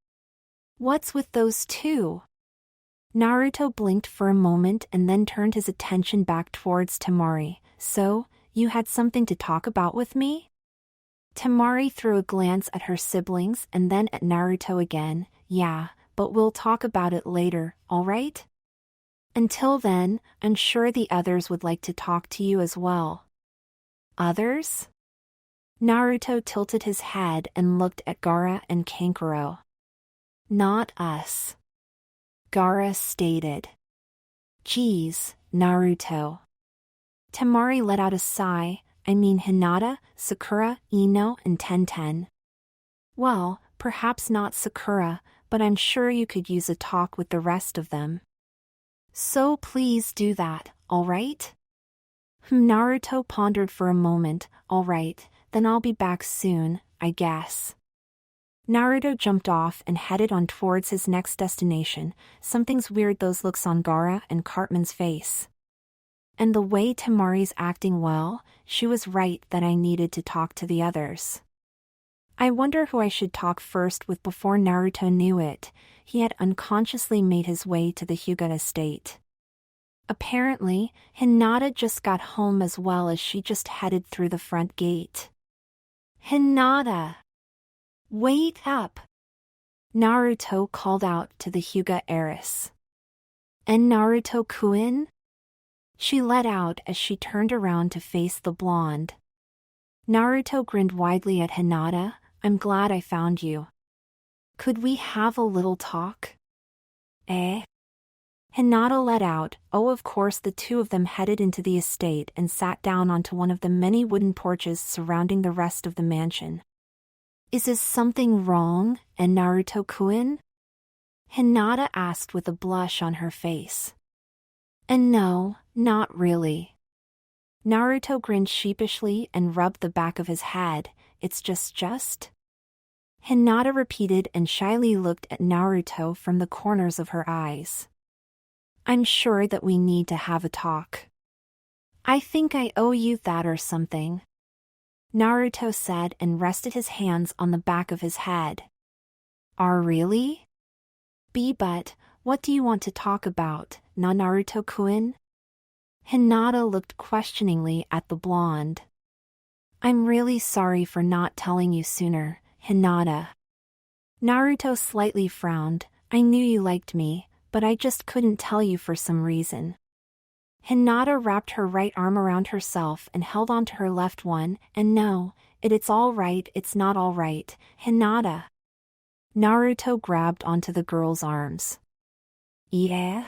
What's with those two? Naruto blinked for a moment and then turned his attention back towards Temari. So, you had something to talk about with me? Temari threw a glance at her siblings and then at Naruto again. Yeah, but we'll talk about it later, alright? Until then, I'm sure the others would like to talk to you as well. Others? Naruto tilted his head and looked at Gaara and Kankuro. Not us. Gaara stated. Geez, Naruto. Temari let out a sigh. I mean Hinata, Sakura, Ino, and Tenten. Well, perhaps not Sakura, but I'm sure you could use a talk with the rest of them. So please do that, alright? Naruto pondered for a moment. Alright, then I'll be back soon, I guess. Naruto jumped off and headed on towards his next destination. Something's weird, those looks on Gaara and Cartman's face. And the way Temari's acting, well, she was right that I needed to talk to the others. I wonder who I should talk first with. Before Naruto knew it, he had unconsciously made his way to the Hyuga estate. Apparently, Hinata just got home as well, as she just headed through the front gate. Hinata! Wait up! Naruto called out to the Hyuga heiress. And Naruto-kun? She let out as she turned around to face the blonde. Naruto grinned widely at Hinata. I'm glad I found you. Could we have a little talk? Eh? Hinata let out. Oh, of course. The two of them headed into the estate and sat down onto one of the many wooden porches surrounding the rest of the mansion. Is this something wrong, and Naruto-kun? Hinata asked with a blush on her face. And no, not really. Naruto grinned sheepishly and rubbed the back of his head. It's just. Hinata repeated and shyly looked at Naruto from the corners of her eyes. I'm sure that we need to have a talk. I think I owe you that or something. Naruto said and rested his hands on the back of his head. Really? But, what do you want to talk about, Naruto-kun? Hinata looked questioningly at the blonde. I'm really sorry for not telling you sooner, Hinata. Naruto slightly frowned. I knew you liked me, but I just couldn't tell you for some reason. Hinata wrapped her right arm around herself and held onto her left one. And no, it's all right. It's not all right, Hinata. Naruto grabbed onto the girl's arms. Yeah?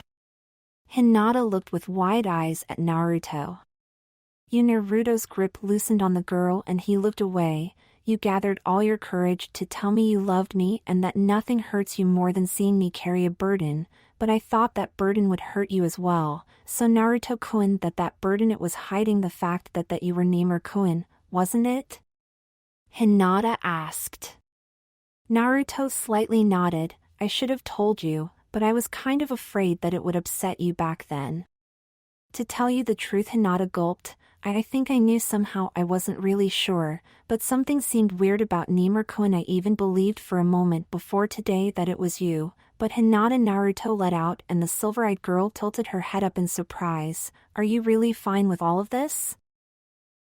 Hinata looked with wide eyes at Naruto. Naruto's grip loosened on the girl and he looked away. You gathered all your courage to tell me you loved me and that nothing hurts you more than seeing me carry a burden, but I thought that burden would hurt you as well. So Naruto-kun, that burden, it was hiding the fact that you were Namor-kun, wasn't it? Hinata asked. Naruto slightly nodded. I should have told you, but I was kind of afraid that it would upset you back then. To tell you the truth, Hinata gulped. I think I knew somehow. I wasn't really sure, but something seemed weird about Namor-kun. I even believed for a moment before today that it was you. But Hinata, Naruto let out and the silver-eyed girl tilted her head up in surprise. Are you really fine with all of this?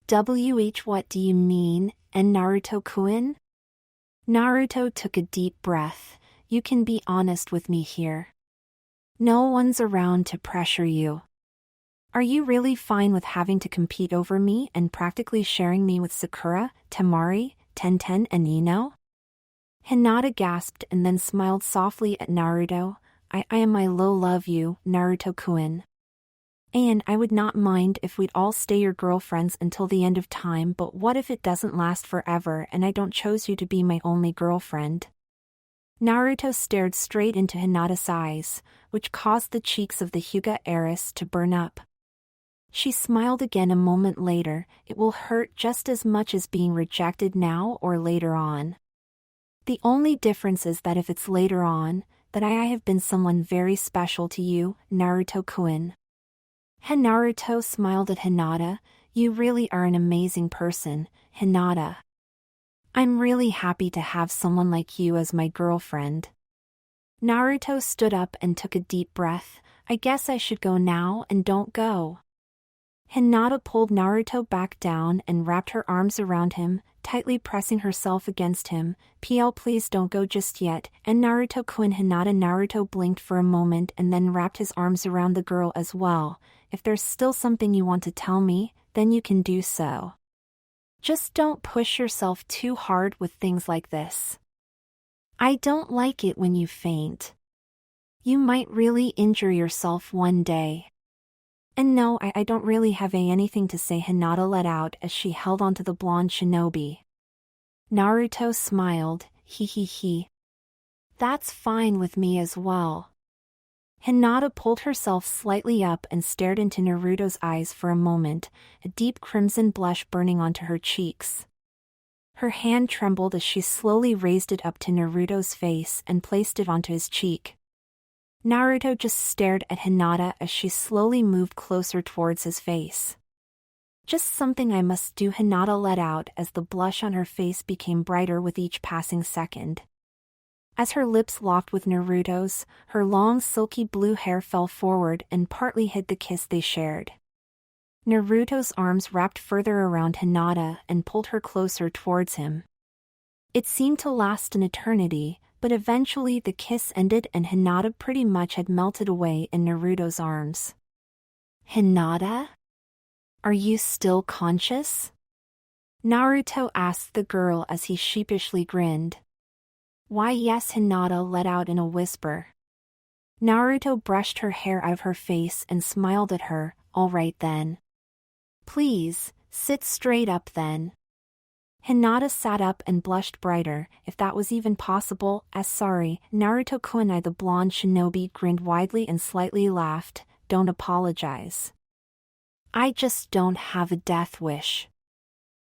What do you mean, and Naruto-kun? Naruto took a deep breath. You can be honest with me here. No one's around to pressure you. Are you really fine with having to compete over me and practically sharing me with Sakura, Temari, Tenten, and Ino? Hinata gasped and then smiled softly at Naruto. I am my love you, Naruto-kun. And I would not mind if we'd all stay your girlfriends until the end of time, but what if it doesn't last forever and I don't choose you to be my only girlfriend? Naruto stared straight into Hinata's eyes, which caused the cheeks of the Hyuga heiress to burn up. She smiled again a moment later. It will hurt just as much as being rejected now or later on. The only difference is that if it's later on, that I have been someone very special to you, Naruto-kun. Naruto smiled at Hinata. You really are an amazing person, Hinata. I'm really happy to have someone like you as my girlfriend. Naruto stood up and took a deep breath. I guess I should go now, and don't go. Hinata pulled Naruto back down and wrapped her arms around him, tightly pressing herself against him. Please don't go just yet, and Naruto-kun. Naruto blinked for a moment and then wrapped his arms around the girl as well. If there's still something you want to tell me, then you can do so. Just don't push yourself too hard with things like this. I don't like it when you faint. You might really injure yourself one day. And no, I don't really have anything to say, Hinata let out as she held onto the blonde shinobi. Naruto smiled, he. That's fine with me as well. Hinata pulled herself slightly up and stared into Naruto's eyes for a moment, a deep crimson blush burning onto her cheeks. Her hand trembled as she slowly raised it up to Naruto's face and placed it onto his cheek. Naruto just stared at Hinata as she slowly moved closer towards his face. Just something I must do, Hinata let out as the blush on her face became brighter with each passing second. As her lips locked with Naruto's, her long silky blue hair fell forward and partly hid the kiss they shared. Naruto's arms wrapped further around Hinata and pulled her closer towards him. It seemed to last an eternity, but eventually the kiss ended and Hinata pretty much had melted away in Naruto's arms. Hinata? Are you still conscious? Naruto asked the girl as he sheepishly grinned. Why yes, Hinata let out in a whisper. Naruto brushed her hair out of her face and smiled at her. All right then. Please, sit straight up then. Hinata sat up and blushed brighter, if that was even possible. Sorry, Naruto Kunai, the blonde shinobi grinned widely and slightly laughed. Don't apologize. I just don't have a death wish.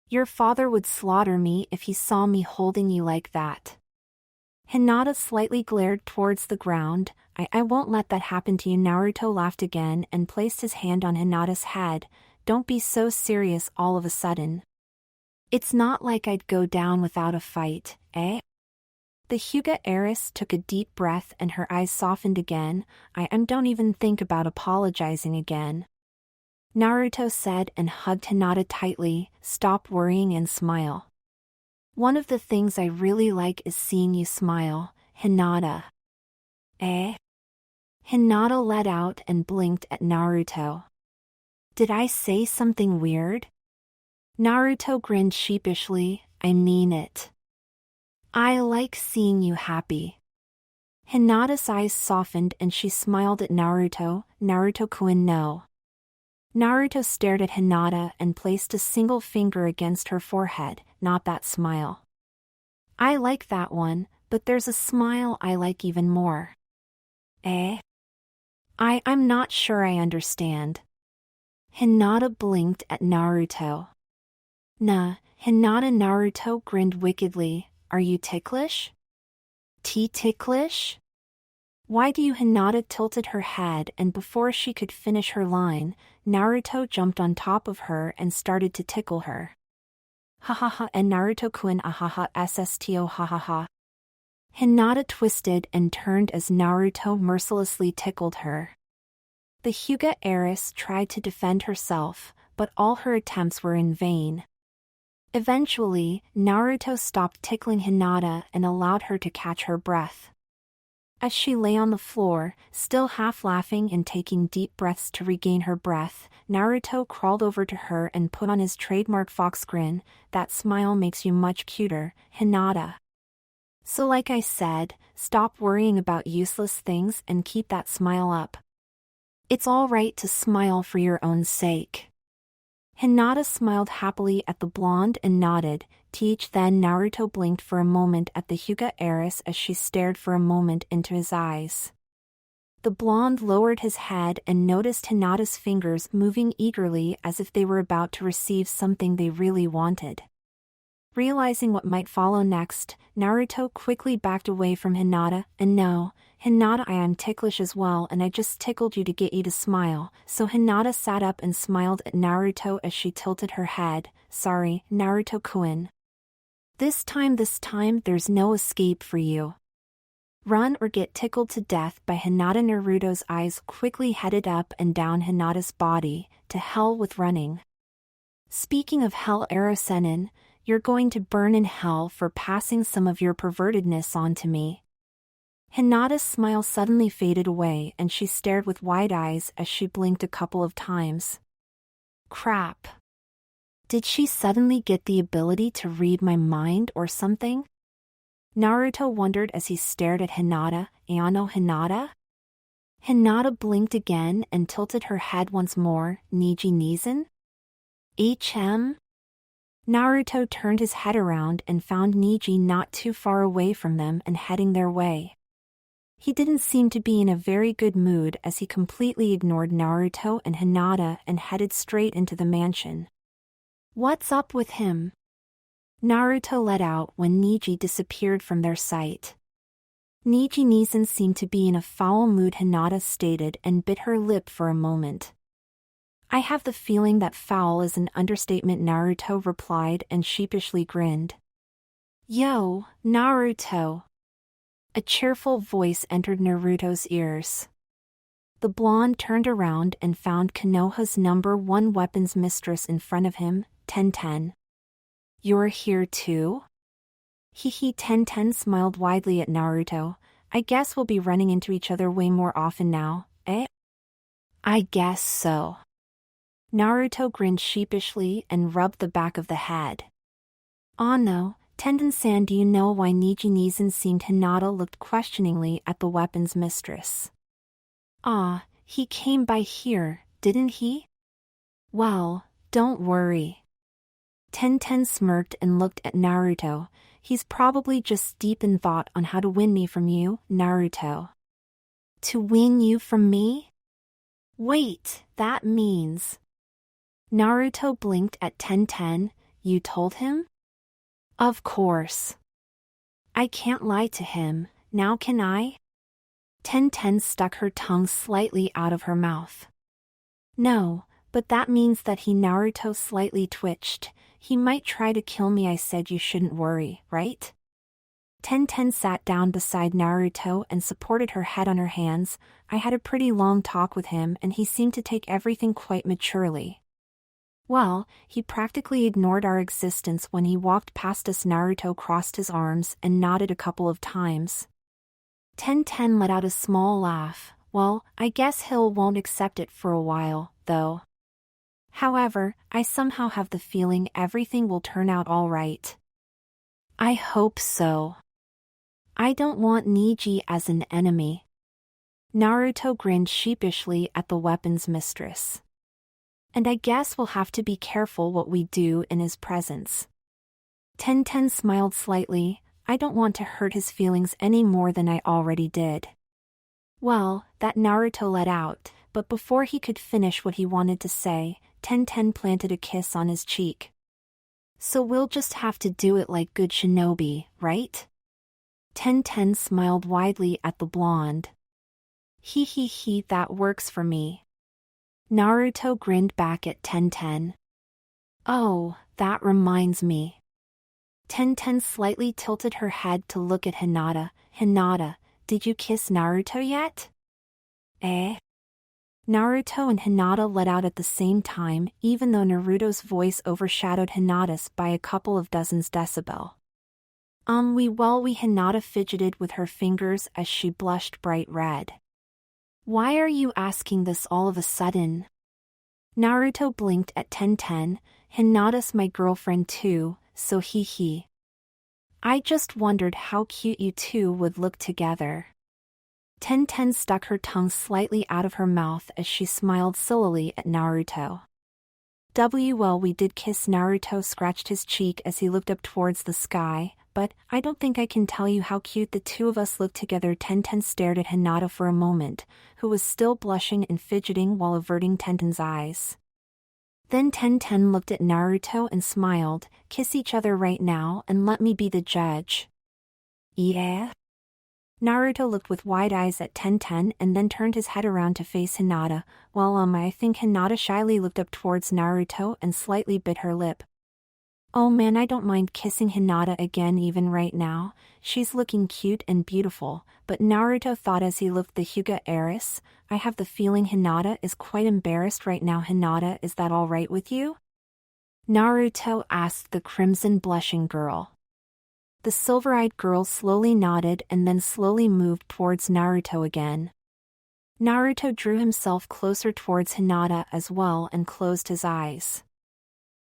Your father would slaughter me if he saw me holding you like that. Hinata slightly glared towards the ground. I won't let that happen to you. Naruto laughed again and placed his hand on Hinata's head. Don't be so serious all of a sudden. It's not like I'd go down without a fight, eh? The Hyuga heiress took a deep breath and her eyes softened again. Don't even think about apologizing again. Naruto said and hugged Hinata tightly. Stop worrying and smile. One of the things I really like is seeing you smile, Hinata. Eh? Hinata let out and blinked at Naruto. Did I say something weird? Naruto grinned sheepishly. I mean it. I like seeing you happy. Hinata's eyes softened and she smiled at Naruto. Naruto-kun, no. Naruto stared at Hinata and placed a single finger against her forehead. Not that smile. I like that one, but there's a smile I like even more. Eh? I'm not sure I understand. Hinata blinked at Naruto. Nah, Hinata. Naruto grinned wickedly. Are you ticklish? Ticklish? Why do you? Hinata tilted her head and before she could finish her line, Naruto jumped on top of her and started to tickle her. Ha ha ha, and Naruto-kun ahaha ssto ha ha ha. Hinata twisted and turned as Naruto mercilessly tickled her. The Hyuga heiress tried to defend herself, but all her attempts were in vain. Eventually, Naruto stopped tickling Hinata and allowed her to catch her breath. As she lay on the floor, still half laughing and taking deep breaths to regain her breath, Naruto crawled over to her and put on his trademark fox grin. That smile makes you much cuter, Hinata. So like I said, stop worrying about useless things and keep that smile up. It's all right to smile for your own sake. Hinata smiled happily at the blonde and nodded. Then Naruto blinked for a moment at the Hyuga heiress as she stared for a moment into his eyes. The blonde lowered his head and noticed Hinata's fingers moving eagerly as if they were about to receive something they really wanted. Realizing what might follow next, Naruto quickly backed away from Hinata. And no, Hinata, I am ticklish as well and I just tickled you to get you to smile. So Hinata sat up and smiled at Naruto as she tilted her head. Sorry, Naruto-kun. This time there's no escape for you. Run or get tickled to death by Hinata. Naruto's eyes quickly headed up and down Hinata's body. To hell with running. Speaking of hell, Erosennin, you're going to burn in hell for passing some of your pervertedness on to me. Hinata's smile suddenly faded away and she stared with wide eyes as she blinked a couple of times. Crap. Did she suddenly get the ability to read my mind or something? Naruto wondered as he stared at Hinata. Ayano Hinata? Hinata blinked again and tilted her head once more. Niji-Nizen? HM? Naruto turned his head around and found Niji not too far away from them and heading their way. He didn't seem to be in a very good mood as he completely ignored Naruto and Hinata and headed straight into the mansion. What's up with him? Naruto let out when Niji disappeared from their sight. Niji-Nizen seemed to be in a foul mood, Hinata stated and bit her lip for a moment. I have the feeling that foul is an understatement, Naruto replied and sheepishly grinned. Yo, Naruto. A cheerful voice entered Naruto's ears. The blonde turned around and found Konoha's #1 weapons mistress in front of him, Tenten. You're here too? Hehe. Tenten smiled widely at Naruto. I guess we'll be running into each other way more often now, eh? I guess so. Naruto grinned sheepishly and rubbed the back of the head. Oh no, Tenten-san, do you know why Niji-Nizen seemed? Hinata looked questioningly at the weapons mistress. Ah, he came by here, didn't he? Well, don't worry. Tenten smirked and looked at Naruto. He's probably just deep in thought on how to win me from you, Naruto. To win you from me? Wait, that means... Naruto blinked at Tenten. You told him? Of course. I can't lie to him, now can I? Tenten stuck her tongue slightly out of her mouth. No, but that means that Naruto slightly twitched. He might try to kill me. I said you shouldn't worry, right? Tenten sat down beside Naruto and supported her head on her hands. I had a pretty long talk with him and he seemed to take everything quite maturely. Well, he practically ignored our existence when he walked past us. Naruto crossed his arms and nodded a couple of times. Tenten let out a small laugh. Well, I guess Hill won't accept it for a while, though. However, I somehow have the feeling everything will turn out all right. I hope so. I don't want Niji as an enemy. Naruto grinned sheepishly at the weapons mistress. And I guess we'll have to be careful what we do in his presence. Tenten smiled slightly. I don't want to hurt his feelings any more than I already did. Well, that Naruto let out, but before he could finish what he wanted to say, Tenten planted a kiss on his cheek. So we'll just have to do it like good shinobi, right? Tenten smiled widely at the blonde. He, that works for me. Naruto grinned back at Tenten. Oh, that reminds me. Tenten slightly tilted her head to look at Hinata. Hinata, did you kiss Naruto yet? Eh? Naruto and Hinata let out at the same time, even though Naruto's voice overshadowed Hinata's by a couple of dozens decibel. We Hinata fidgeted with her fingers as she blushed bright red. Why are you asking this all of a sudden? Naruto blinked at Tenten. Hinata's my girlfriend too, so he. I just wondered how cute you two would look together. Tenten stuck her tongue slightly out of her mouth as she smiled sillily at Naruto. Well, we did kiss. Naruto scratched his cheek as he looked up towards the sky, but I don't think I can tell you how cute the two of us look together. Tenten stared at Hinata for a moment, who was still blushing and fidgeting while averting Tenten's eyes. Then Tenten looked at Naruto and smiled. Kiss each other right now and let me be the judge. Yeah? Naruto looked with wide eyes at Tenten and then turned his head around to face Hinata, while I think Hinata shyly looked up towards Naruto and slightly bit her lip. Oh man, I don't mind kissing Hinata again even right now. She's looking cute and beautiful, but Naruto thought as he looked the Hyuga heiress. I have the feeling Hinata is quite embarrassed right now. Hinata, is that all right with you? Naruto asked the crimson blushing girl. The silver-eyed girl slowly nodded and then slowly moved towards Naruto again. Naruto drew himself closer towards Hinata as well and closed his eyes.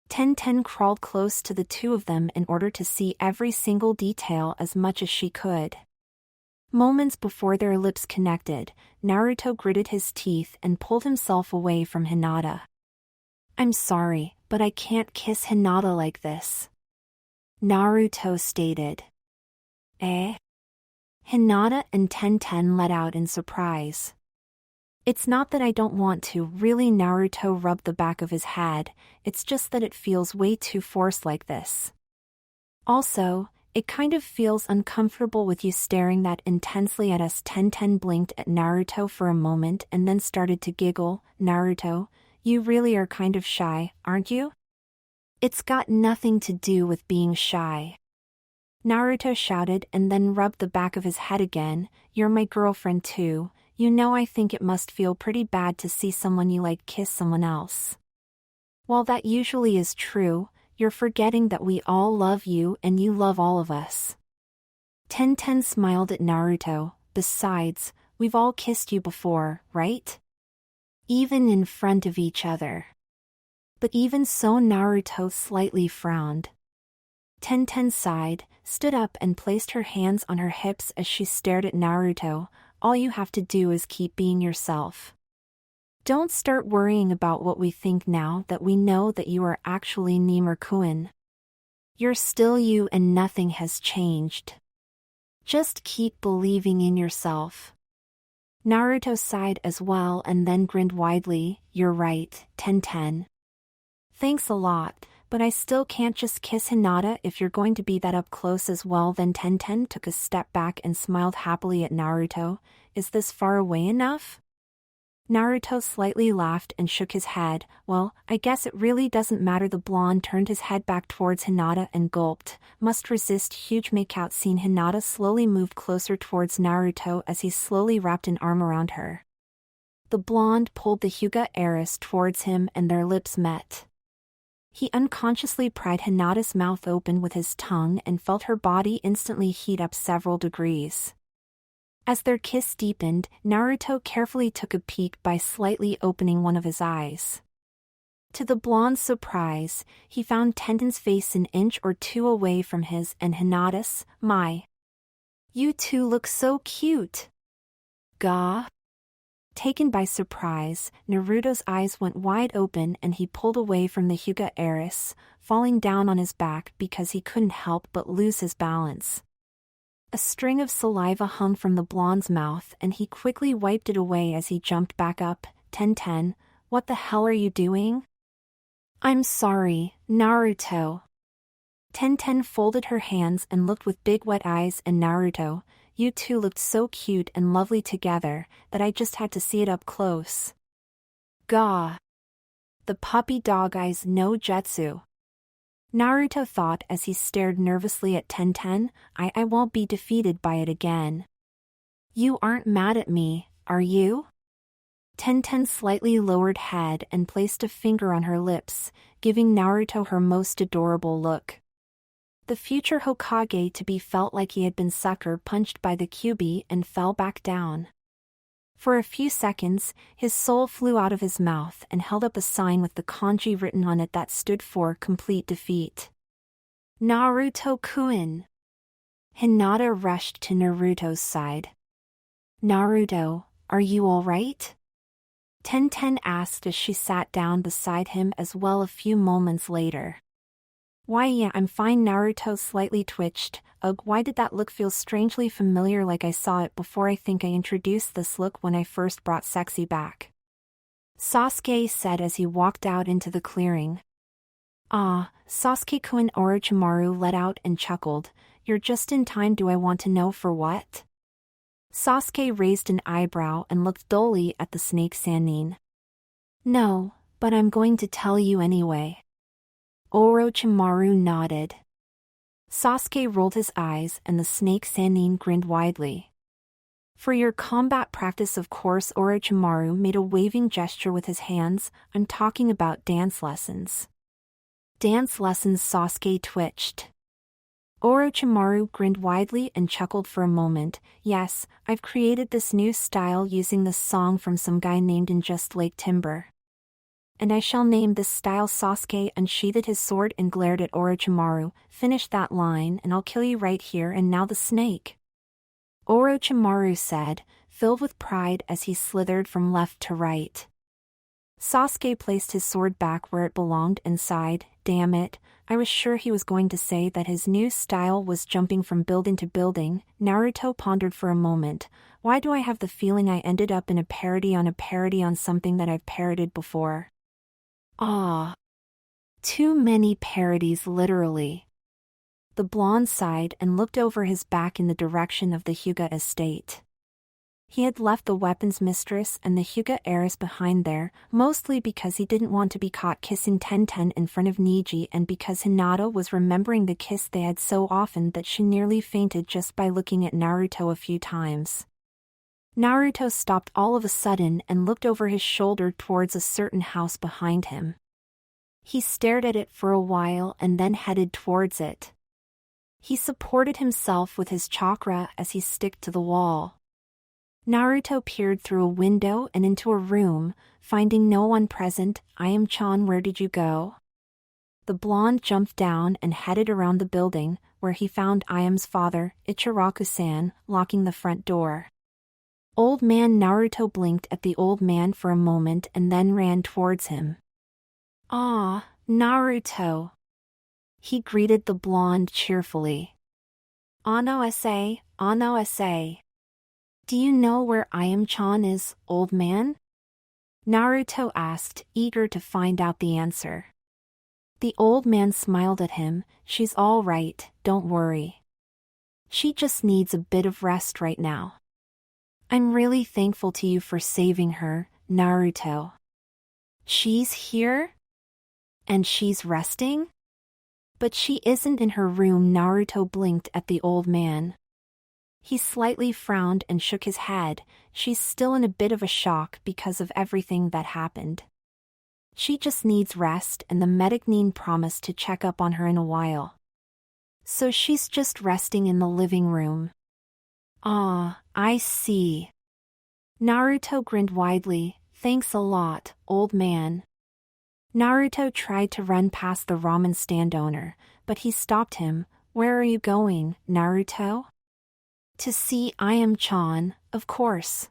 Tenten crawled close to the two of them in order to see every single detail as much as she could. Moments before their lips connected, Naruto gritted his teeth and pulled himself away from Hinata. "I'm sorry, but I can't kiss Hinata like this," Naruto stated. "Eh?" Hinata and Tenten let out in surprise. "It's not that I don't want to, really." Naruto rubbed the back of his head, "it's just that it feels way too forced like this. Also, it kind of feels uncomfortable with you staring that intensely at us." Tenten blinked at Naruto for a moment and then started to giggle. "Naruto, you really are kind of shy, aren't you?" "It's got nothing to do with being shy," Naruto shouted and then rubbed the back of his head again. "You're my girlfriend too. You know, I think it must feel pretty bad to see someone you like kiss someone else. While that usually is true, you're forgetting that we all love you and you love all of us." Tenten smiled at Naruto. "Besides, we've all kissed you before, right? Even in front of each other." But even so, Naruto slightly frowned. Tenten sighed, stood up and placed her hands on her hips as she stared at Naruto. "All you have to do is keep being yourself. Don't start worrying about what we think now that we know that you are actually Nimir-kun. You're still you and nothing has changed. Just keep believing in yourself." Naruto sighed as well and then grinned widely. "You're right, Tenten. Thanks a lot, but I still can't just kiss Hinata if you're going to be that up close as well." Then Tenten took a step back and smiled happily at Naruto. "Is this far away enough?" Naruto slightly laughed and shook his head. "Well, I guess it really doesn't matter." The blonde turned his head back towards Hinata and gulped. "Must resist huge makeout scene." Hinata slowly moved closer towards Naruto as he slowly wrapped an arm around her. The blonde pulled the Hyuga heiress towards him and their lips met. He unconsciously pried Hinata's mouth open with his tongue and felt her body instantly heat up several degrees. As their kiss deepened, Naruto carefully took a peek by slightly opening one of his eyes. To the blonde's surprise, he found Tenten's face an inch or two away from his and Hinata's. "My. You two look so cute." "Gah." Taken by surprise, Naruto's eyes went wide open and he pulled away from the Hyuga heiress, falling down on his back because he couldn't help but lose his balance. A string of saliva hung from the blonde's mouth and he quickly wiped it away as he jumped back up. "Tenten, what the hell are you doing?" "I'm sorry, Naruto." Tenten folded her hands and looked with big wet eyes and Naruto, "You two looked so cute and lovely together that I just had to see it up close." "Gah." The puppy dog eyes no jutsu. Naruto thought as he stared nervously at Tenten. I won't be defeated by it again." "You aren't mad at me, are you?" Tenten slightly lowered head and placed a finger on her lips, giving Naruto her most adorable look. The future Hokage to be felt like he had been sucker punched by the Kyuubi and fell back down. For a few seconds, his soul flew out of his mouth and held up a sign with the kanji written on it that stood for complete defeat. "Naruto-kun." Hinata rushed to Naruto's side. "Naruto, are you all right?" Tenten asked as she sat down beside him as well a few moments later. "Why yeah, I'm fine." Naruto slightly twitched. "Ugh, why did that look feel strangely familiar, like I saw it before? I think I introduced this look when I first brought Sexy back," Sasuke said as he walked out into the clearing. "Ah, Sasuke-kun." Orochimaru let out and chuckled. "You're just in time. Do I want to know for what?" Sasuke raised an eyebrow and looked dully at the snake Sannin. "No, but I'm going to tell you anyway." Orochimaru nodded. Sasuke rolled his eyes and the snake Sannin grinned widely. "For your combat practice, of course." Orochimaru made a waving gesture with his hands. "I'm talking about dance lessons." "Dance lessons?" Sasuke twitched. Orochimaru grinned widely and chuckled for a moment. "Yes, I've created this new style using this song from some guy named in Just Lake Timber. And I shall name this style." Sasuke unsheathed his sword and glared at Orochimaru. "Finish that line and I'll kill you right here and now." The snake Orochimaru said, filled with pride as he slithered from left to right. Sasuke placed his sword back where it belonged and sighed, damn it, I was sure he was going to say that his new style was jumping from building to building. Naruto pondered for a moment, why do I have the feeling I ended up in a parody on something that I've parodied before? Ah. Too many parodies literally. The blonde sighed and looked over his back in the direction of the Hyuga estate. He had left the weapons mistress and the Hyuga heiress behind there, mostly because he didn't want to be caught kissing Tenten in front of Neji and because Hinata was remembering the kiss they had so often that she nearly fainted just by looking at Naruto a few times. Naruto stopped all of a sudden and looked over his shoulder towards a certain house behind him. He stared at it for a while and then headed towards it. He supported himself with his chakra as he stick to the wall. Naruto peered through a window and into a room, finding no one present. Ayame-chan, where did you go? The blonde jumped down and headed around the building, where he found Ayame's father, Ichiraku-san, locking the front door. Old man Naruto blinked at the old man for a moment and then ran towards him. Ah, Naruto. He greeted the blonde cheerfully. Ano-ase, ano-ase. Do you know where Ayame-chan is, old man? Naruto asked, eager to find out the answer. The old man smiled at him, she's all right, don't worry. She just needs a bit of rest right now. I'm really thankful to you for saving her, Naruto. She's here? And she's resting? But she isn't in her room. Naruto blinked at the old man. He slightly frowned and shook his head, she's still in a bit of a shock because of everything that happened. She just needs rest and the medic promised to check up on her in a while. So she's just resting in the living room. Ah, I see. Naruto grinned widely, thanks a lot, old man. Naruto tried to run past the ramen stand owner, but he stopped him. Where are you going, Naruto? To see Ayame-chan, of course.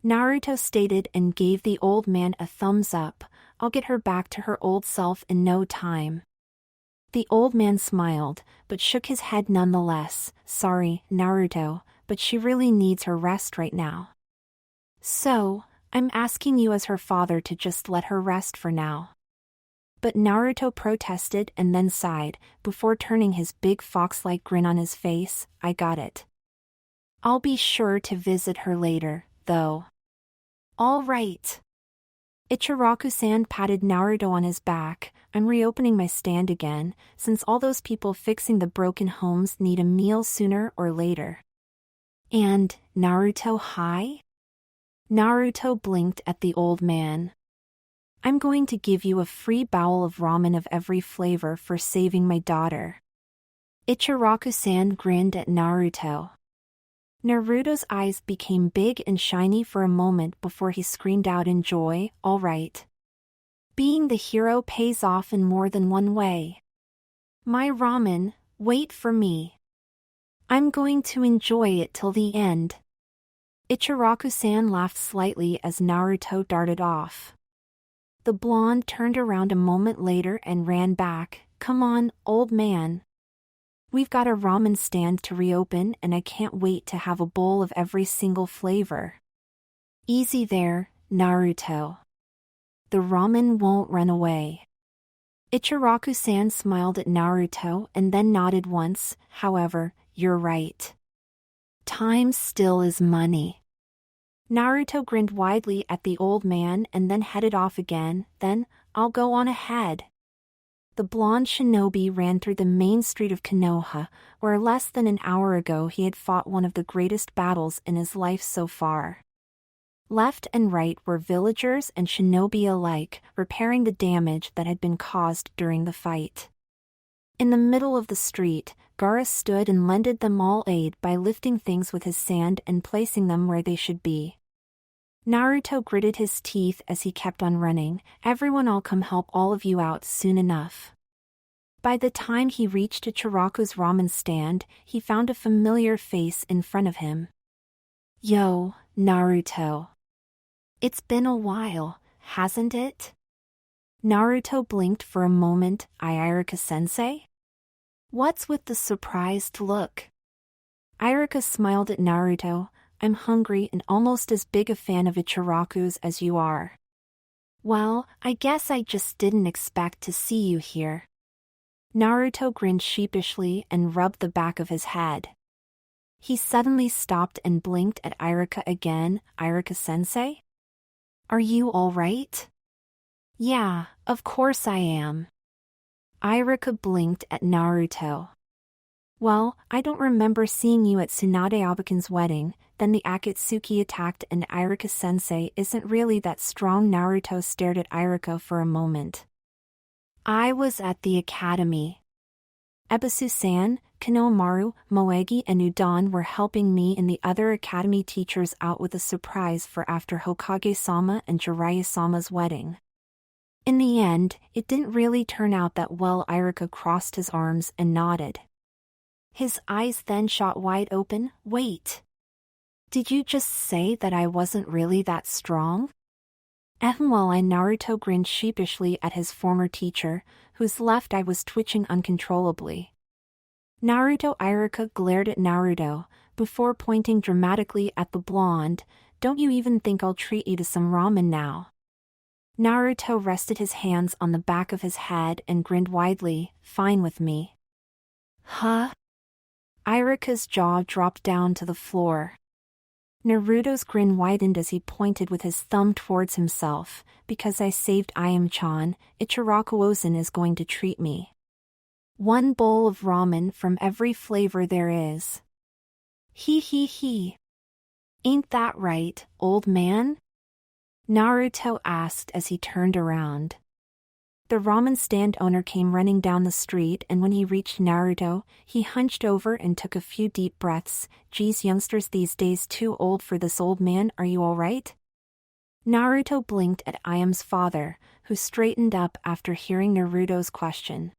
Naruto stated and gave the old man a thumbs up, I'll get her back to her old self in no time. The old man smiled, but shook his head nonetheless, sorry, Naruto, but she really needs her rest right now. So, I'm asking you as her father to just let her rest for now. But Naruto protested and then sighed, before turning his big fox-like grin on his face, I got it. I'll be sure to visit her later, though. All right. Ichiraku-san patted Naruto on his back, I'm reopening my stand again, since all those people fixing the broken homes need a meal sooner or later. And, Naruto hi? Naruto blinked at the old man. I'm going to give you a free bowl of ramen of every flavor for saving my daughter. Ichiraku-san grinned at Naruto. Naruto's eyes became big and shiny for a moment before he screamed out in joy, all right. Being the hero pays off in more than one way. My ramen, wait for me. I'm going to enjoy it till the end. Ichiraku-san laughed slightly as Naruto darted off. The blonde turned around a moment later and ran back, come on, old man. We've got a ramen stand to reopen and I can't wait to have a bowl of every single flavor. Easy there, Naruto. The ramen won't run away. Ichiraku-san smiled at Naruto and then nodded once, however, you're right. Time still is money. Naruto grinned widely at the old man and then headed off again, then, I'll go on ahead. The blonde shinobi ran through the main street of Konoha, where less than an hour ago he had fought one of the greatest battles in his life so far. Left and right were villagers and shinobi alike, repairing the damage that had been caused during the fight. In the middle of the street, Gaara stood and lended them all aid by lifting things with his sand and placing them where they should be. Naruto gritted his teeth as he kept on running, everyone, I'll come help all of you out soon enough. By the time he reached Ichiraku's ramen stand, he found a familiar face in front of him. Yo, Naruto. It's been a while, hasn't it? Naruto blinked for a moment. Ayarika-sensei? What's with the surprised look? Ayarika smiled at Naruto. I'm hungry and almost as big a fan of Ichiraku's as you are. Well, I guess I just didn't expect to see you here. Naruto grinned sheepishly and rubbed the back of his head. He suddenly stopped and blinked at Ayarika again. Ayarika-sensei? Are you all right? Yeah, of course I am. Ayarika blinked at Naruto. Well, I don't remember seeing you at Tsunade Abakan's wedding. Then the Akatsuki attacked and Ayarika-sensei isn't really that strong. Naruto stared at Ayarika for a moment. I was at the academy. Ebisu-san, Konohamaru, Moegi and Udon were helping me and the other academy teachers out with a surprise for after Hokage-sama and Jiraiya-sama's wedding. In the end, it didn't really turn out that well. Ayarika crossed his arms and nodded. His eyes then shot wide open. Wait. Did you just say that I wasn't really that strong? Well, Naruto grinned sheepishly at his former teacher, whose left eye was twitching uncontrollably. Ayarika glared at Naruto, before pointing dramatically at the blonde. Don't you even think I'll treat you to some ramen now? Naruto rested his hands on the back of his head and grinned widely. Fine with me. Huh? Ayarika's jaw dropped down to the floor. Naruto's grin widened as he pointed with his thumb towards himself. Because I saved Ayame-chan, Ichiraku-osen is going to treat me. 1 bowl of ramen from every flavor there is. He. Ain't that right, old man? Naruto asked as he turned around. The ramen stand owner came running down the street, and when he reached Naruto, he hunched over and took a few deep breaths. Geez, youngsters these days too old for this old man. Are you all right? Naruto blinked at Ayame's father, who straightened up after hearing Naruto's question.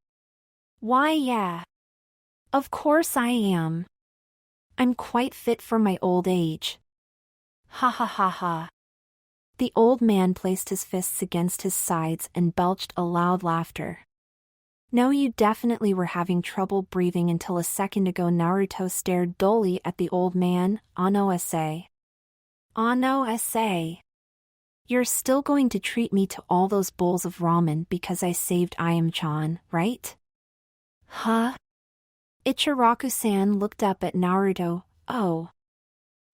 Why, yeah. Of course I am. I'm quite fit for my old age. Ha ha ha ha. The old man placed his fists against his sides and belched a loud laughter. No, you definitely were having trouble breathing until a second ago. Naruto stared dully at the old man. Ano-ase. Ano-ase. You're still going to treat me to all those bowls of ramen because I saved Ayame-chan, right? Huh? Ichiraku-san looked up at Naruto. Oh.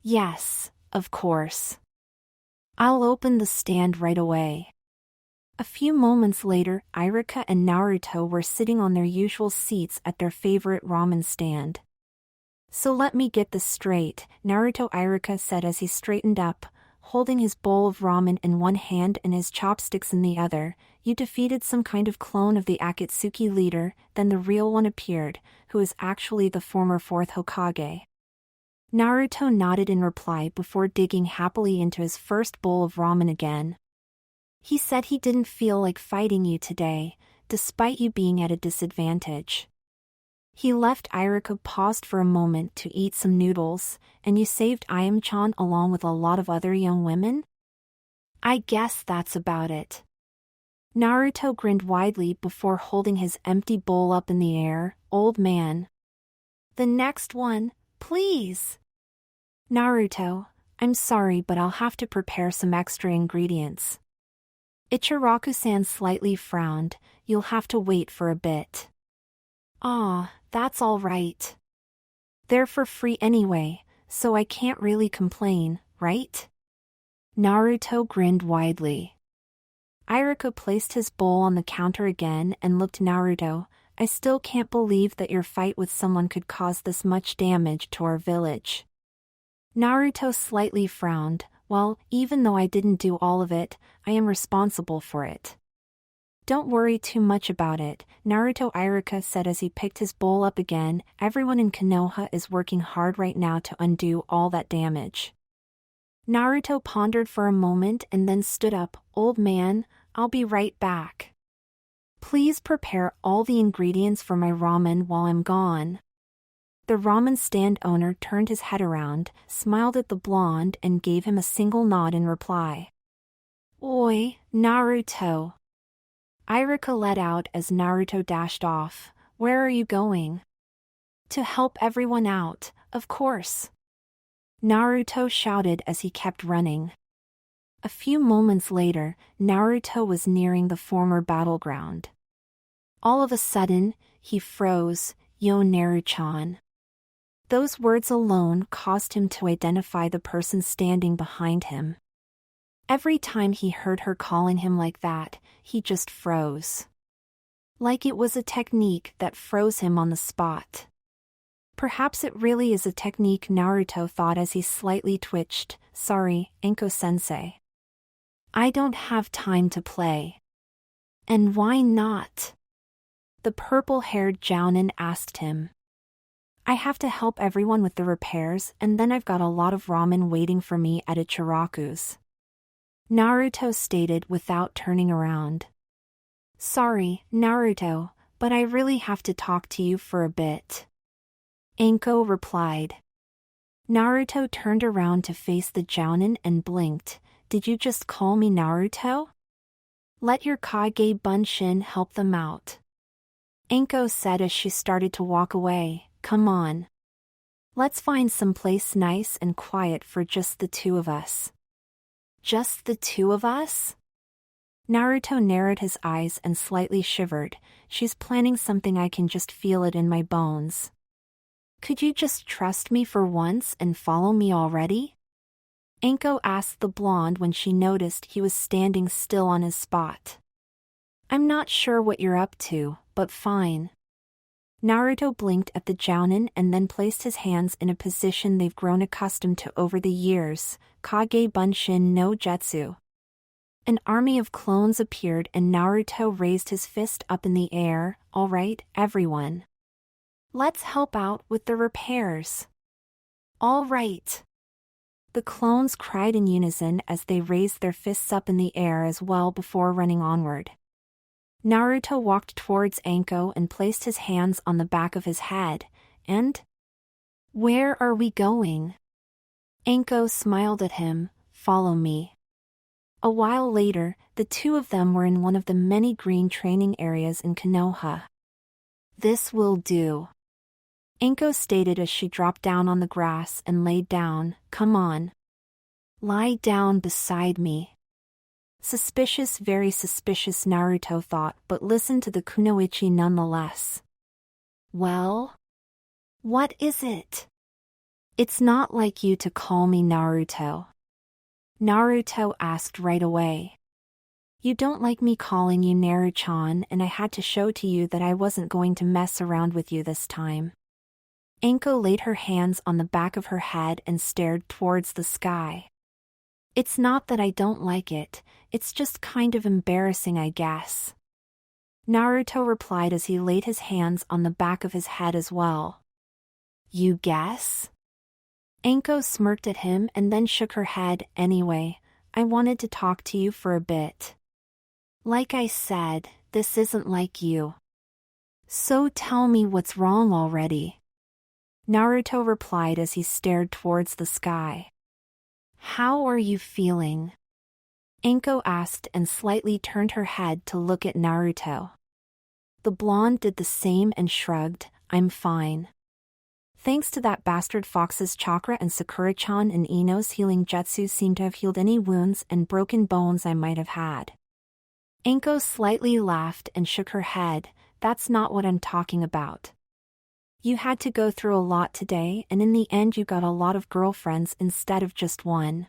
Yes, of course. I'll open the stand right away. A few moments later, Ayarika and Naruto were sitting on their usual seats at their favorite ramen stand. So let me get this straight, Ayarika said as he straightened up, holding his bowl of ramen in one hand and his chopsticks in the other. You defeated some kind of clone of the Akatsuki leader, then the real one appeared, who is actually the former 4th Hokage. Naruto nodded in reply before digging happily into his first bowl of ramen again. He said he didn't feel like fighting you today, despite you being at a disadvantage. He left. Ayarika paused for a moment to eat some noodles, and you saved Ayame-chan along with a lot of other young women? I guess that's about it. Naruto grinned widely before holding his empty bowl up in the air. Old man. The next one, please. Naruto, I'm sorry but I'll have to prepare some extra ingredients. Ichiraku-san slightly frowned. You'll have to wait for a bit. That's all right. They're for free anyway, so I can't really complain, right? Naruto grinned widely. Ayarika placed his bowl on the counter again and looked at Naruto. I still can't believe that your fight with someone could cause this much damage to our village. Naruto slightly frowned. Well, even though I didn't do all of it, I am responsible for it. Don't worry too much about it, Ayarika said as he picked his bowl up again. Everyone in Konoha is working hard right now to undo all that damage. Naruto pondered for a moment and then stood up. Old man, I'll be right back. Please prepare all the ingredients for my ramen while I'm gone. The ramen stand owner turned his head around, smiled at the blonde and gave him a single nod in reply. Oi, Naruto. Irika let out as Naruto dashed off. Where are you going? To help everyone out, of course. Naruto shouted as he kept running. A few moments later, Naruto was nearing the former battleground. All of a sudden, he froze. Yo Naru-chan. Those words alone caused him to identify the person standing behind him. Every time he heard her calling him like that, he just froze. Like it was a technique that froze him on the spot. Perhaps it really is a technique, Naruto thought as he slightly twitched. Sorry, Enko-sensei. I don't have time to play. And why not? The purple-haired jounin asked him. I have to help everyone with the repairs, and then I've got a lot of ramen waiting for me at Ichiraku's. Naruto stated without turning around. Sorry, Naruto, but I really have to talk to you for a bit. Enko replied. Naruto turned around to face the jounin and blinked. Did you just call me Naruto? Let your Kage Bunshin help them out. Enko said as she started to walk away. Come on. Let's find some place nice and quiet for just the two of us. Just the two of us? Naruto narrowed his eyes and slightly shivered. She's planning something, I can just feel it in my bones. Could you just trust me for once and follow me already? Enko asked the blonde when she noticed he was standing still on his spot. I'm not sure what you're up to, but fine. Naruto blinked at the jounin and then placed his hands in a position they've grown accustomed to over the years, Kage Bunshin no Jutsu. An army of clones appeared and Naruto raised his fist up in the air. All right, everyone. Let's help out with the repairs. All right. The clones cried in unison as they raised their fists up in the air as well before running onward. Naruto walked towards Enko and placed his hands on the back of his head, and... Where are we going? Enko smiled at him. Follow me. A while later, the two of them were in one of the many green training areas in Konoha. This will do. Enko stated as she dropped down on the grass and laid down. Come on. Lie down beside me. Suspicious, very suspicious, Naruto thought, but listened to the kunoichi nonetheless. Well? What is it? It's not like you to call me Naruto. Naruto asked right away. You don't like me calling you Naru-chan, and I had to show to you that I wasn't going to mess around with you this time. Enko laid her hands on the back of her head and stared towards the sky. It's not that I don't like it, it's just kind of embarrassing, I guess. Naruto replied as he laid his hands on the back of his head as well. You guess? Enko smirked at him and then shook her head. Anyway, I wanted to talk to you for a bit. Like I said, this isn't like you. So tell me what's wrong already. Naruto replied as he stared towards the sky. How are you feeling? Enko asked and slightly turned her head to look at Naruto. The blonde did the same and shrugged. I'm fine. Thanks to that bastard fox's chakra and Sakura-chan and Ino's healing jutsu seem to have healed any wounds and broken bones I might have had. Enko slightly laughed and shook her head. That's not what I'm talking about. You had to go through a lot today, and in the end you got a lot of girlfriends instead of just one.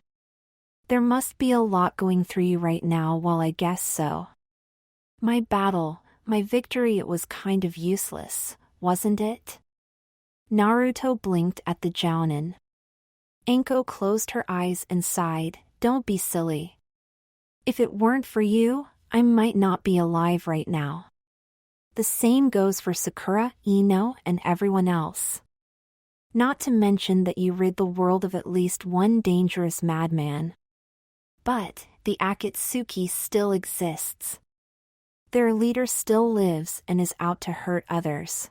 There must be a lot going through you right now. Well, I guess so. My battle, my victory, it was kind of useless, wasn't it? Naruto blinked at the jounin. Enko closed her eyes and sighed. Don't be silly. If it weren't for you, I might not be alive right now. The same goes for Sakura, Ino, and everyone else. Not to mention that you rid the world of at least one dangerous madman. But, the Akatsuki still exists. Their leader still lives and is out to hurt others.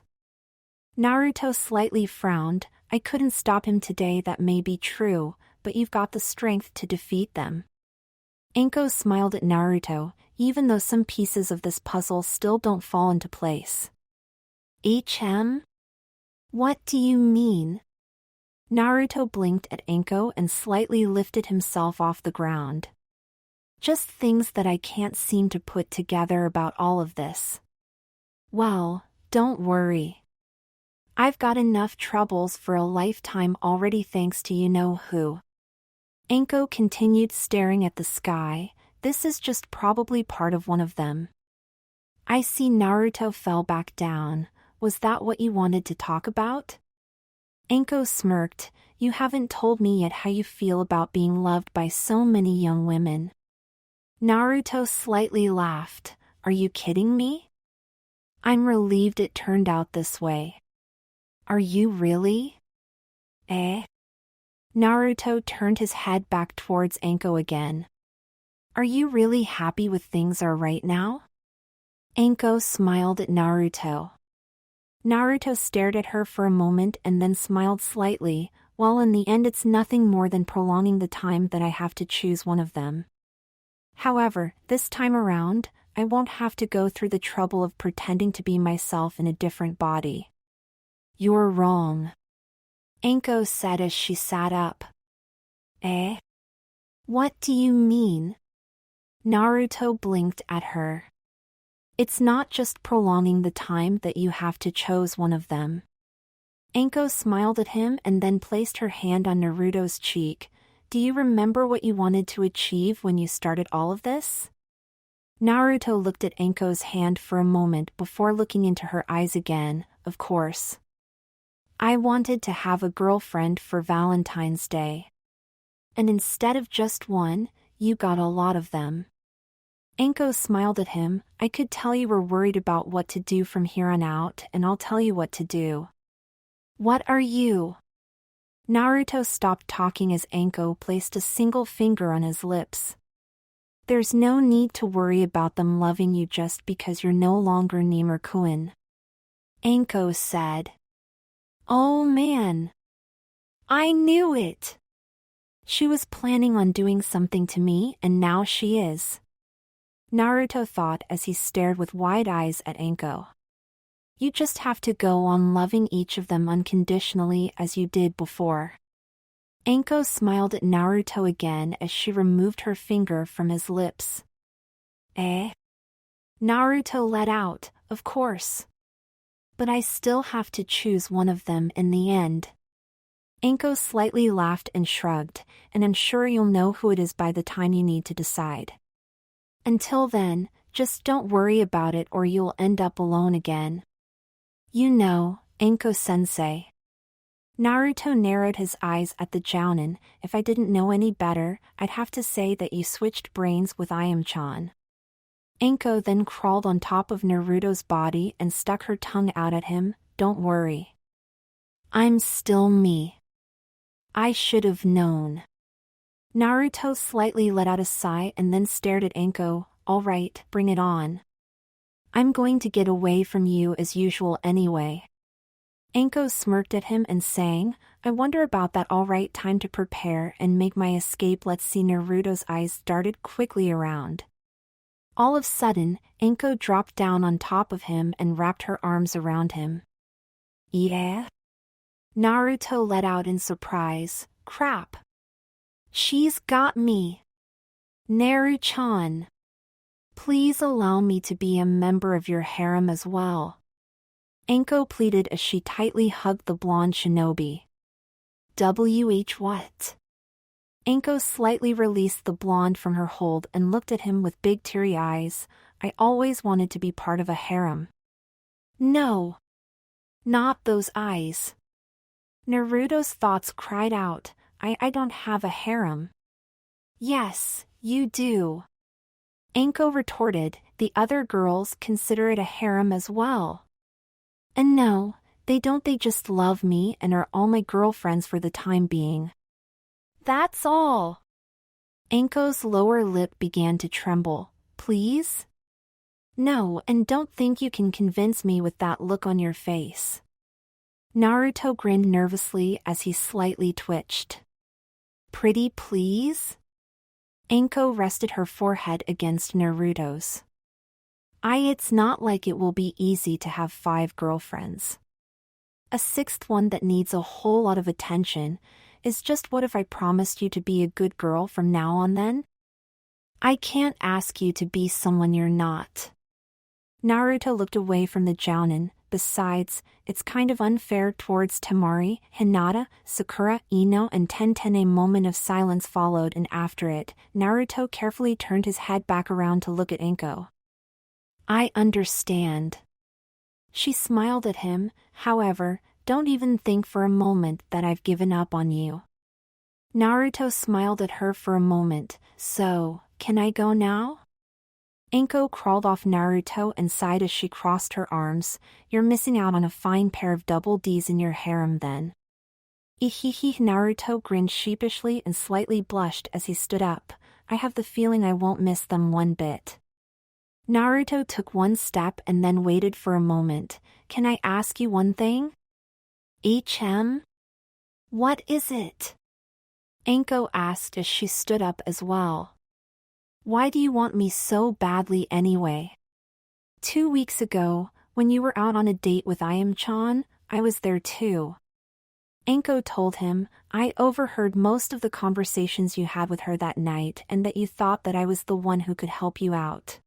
Naruto slightly frowned. I couldn't stop him today. That may be true, but you've got the strength to defeat them. Anko smiled at Naruto, even though some pieces of this puzzle still don't fall into place. HM? What do you mean? Naruto blinked at Anko and slightly lifted himself off the ground. Just things that I can't seem to put together about all of this. Well, don't worry. I've got enough troubles for a lifetime already thanks to you-know-who. Anko continued staring at the sky. This is just probably part of one of them. I see. Naruto fell back down. Was that what you wanted to talk about? Anko smirked. You haven't told me yet how you feel about being loved by so many young women. Naruto slightly laughed. Are you kidding me? I'm relieved it turned out this way. Are you really? Naruto turned his head back towards Anko again. Are you really happy with things are right now? Anko smiled at Naruto. Naruto stared at her for a moment and then smiled slightly. Well, in the end it's nothing more than prolonging the time that I have to choose one of them. However, this time around, I won't have to go through the trouble of pretending to be myself in a different body. You're wrong, Anko said as she sat up. What do you mean? Naruto blinked at her. It's not just prolonging the time that you have to choose one of them. Anko smiled at him and then placed her hand on Naruto's cheek. Do you remember what you wanted to achieve when you started all of this? Naruto looked at Anko's hand for a moment before looking into her eyes again. Of course. I wanted to have a girlfriend for Valentine's Day. And instead of just one, you got a lot of them. Anko smiled at him. I could tell you were worried about what to do from here on out, and I'll tell you what to do. What are you? Naruto stopped talking as Anko placed a single finger on his lips. There's no need to worry about them loving you just because you're no longer Nimur-kun, Anko said. Oh man! I knew it! She was planning on doing something to me and now she is. Naruto thought as he stared with wide eyes at Anko. You just have to go on loving each of them unconditionally as you did before. Anko smiled at Naruto again as she removed her finger from his lips. Naruto let out, of course. But I still have to choose one of them in the end. Anko slightly laughed and shrugged, and I'm sure you'll know who it is by the time you need to decide. Until then, just don't worry about it or you'll end up alone again. You know, Anko-sensei. Naruto narrowed his eyes at the jounin. If I didn't know any better, I'd have to say that you switched brains with Ayame-chan. Anko then crawled on top of Naruto's body and stuck her tongue out at him. Don't worry. I'm still me. I should have known. Naruto slightly let out a sigh and then stared at Anko. All right, bring it on. I'm going to get away from you as usual anyway. Anko smirked at him and sang, I wonder about that. All right, time to prepare and make my escape. Let's see. Naruto's eyes darted quickly around. All of a sudden, Anko dropped down on top of him and wrapped her arms around him. Yeah? Naruto let out in surprise. Crap. She's got me. Naru-chan. Please allow me to be a member of your harem as well. Anko pleaded as she tightly hugged the blonde shinobi. What? Anko slightly released the blonde from her hold and looked at him with big teary eyes. I always wanted to be part of a harem. No. Not those eyes. Naruto's thoughts cried out, I don't have a harem. Yes, you do. Anko retorted, the other girls consider it a harem as well. And no, they don't. They just love me and are all my girlfriends for the time being. That's all. Anko's lower lip began to tremble. Please? No, and don't think you can convince me with that look on your face. Naruto grinned nervously as he slightly twitched. Pretty please? Anko rested her forehead against Naruto's. It's not like it will be easy to have 5 girlfriends. A 6th one that needs a whole lot of attention is just what if I promised you to be a good girl from now on then? I can't ask you to be someone you're not. Naruto looked away from the jounin. Besides, it's kind of unfair towards Temari, Hinata, Sakura, Ino and Tenten. A moment of silence followed, and after it, Naruto carefully turned his head back around to look at Anko. I understand. She smiled at him. However, don't even think for a moment that I've given up on you. Naruto smiled at her for a moment. So, can I go now? Anko crawled off Naruto and sighed as she crossed her arms. You're missing out on a fine pair of double Ds in your harem then. Ehehe. Naruto grinned sheepishly and slightly blushed as he stood up. I have the feeling I won't miss them one bit. Naruto took one step and then waited for a moment. Can I ask you one thing? What is it? Anko asked as she stood up as well. Why do you want me so badly anyway? 2 weeks ago, when you were out on a date with Ayame-chan, I was there too. Anko told him, I overheard most of the conversations you had with her that night and that you thought that I was the one who could help you out.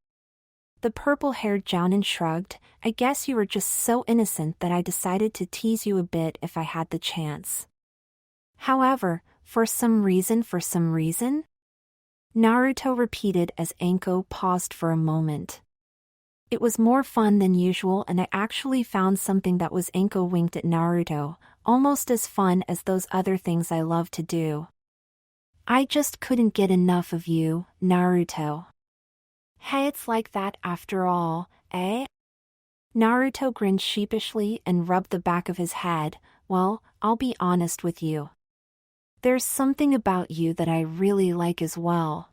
The purple-haired jounin shrugged. I guess you were just so innocent that I decided to tease you a bit if I had the chance. However, for some reason, Naruto repeated as Anko paused for a moment. It was more fun than usual, and I actually found something that was. Anko winked at Naruto, almost as fun as those other things I love to do. I just couldn't get enough of you, Naruto. Hey, it's like that after all, eh? Naruto grinned sheepishly and rubbed the back of his head. Well, I'll be honest with you. There's something about you that I really like as well.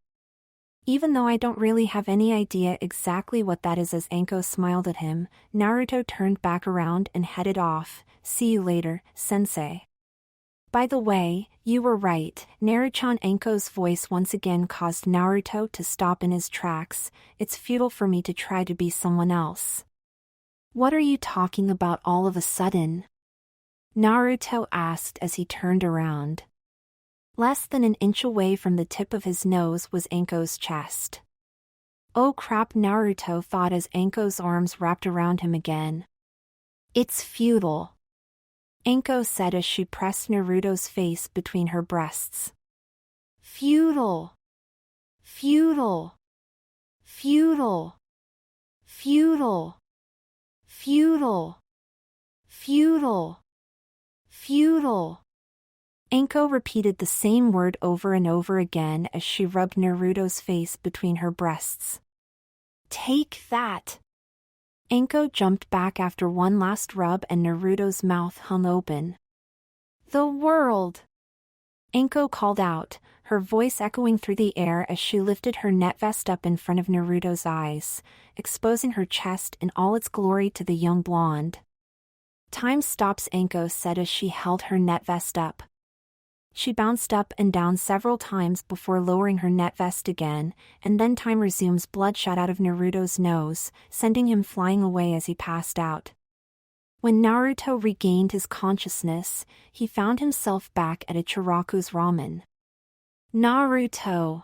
Even though I don't really have any idea exactly what that is. As Anko smiled at him, Naruto turned back around and headed off. See you later, sensei. By the way, you were right, Naruto. Anko's voice once again caused Naruto to stop in his tracks. It's futile for me to try to be someone else. What are you talking about all of a sudden? Naruto asked as he turned around. Less than an inch away from the tip of his nose was Anko's chest. Oh crap, Naruto thought as Anko's arms wrapped around him again. It's futile, Anko said as she pressed Naruto's face between her breasts. Futile. Futile. Futile. Futile. Futile. Futile. Futile. Anko repeated the same word over and over again as she rubbed Naruto's face between her breasts. Take that! Anko jumped back after one last rub and Naruto's mouth hung open. The world! Anko called out, her voice echoing through the air as she lifted her net vest up in front of Naruto's eyes, exposing her chest in all its glory to the young blonde. Time stops, Anko said as she held her net vest up. She bounced up and down several times before lowering her net vest again, and then time resumes. Blood shot out of Naruto's nose, sending him flying away as he passed out. When Naruto regained his consciousness, he found himself back at Ichiraku's Ramen. Naruto!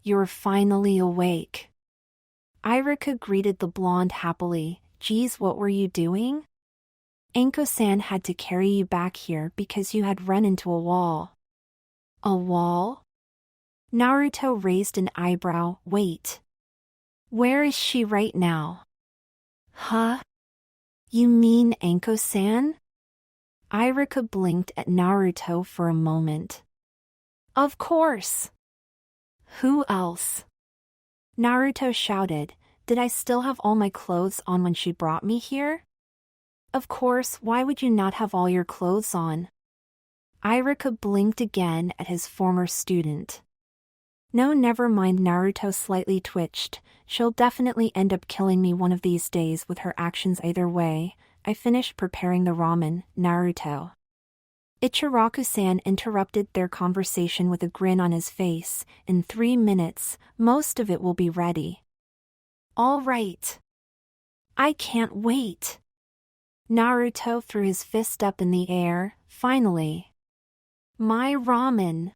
You're finally awake. Iruka greeted the blonde happily. Geez, what were you doing? Anko-san had to carry you back here because you had run into a wall. A wall? Naruto raised an eyebrow. Wait. Where is she right now? Huh? You mean Anko-san? Iruka blinked at Naruto for a moment. Of course. Who else? Naruto shouted. Did I still have all my clothes on when she brought me here? Of course, why would you not have all your clothes on? Iruka blinked again at his former student. No, never mind. Naruto slightly twitched. She'll definitely end up killing me one of these days with her actions either way. I finished preparing the ramen, Naruto. Ichiraku-san interrupted their conversation with a grin on his face. In 3 minutes, most of it will be ready. All right. I can't wait. Naruto threw his fist up in the air. Finally. My ramen.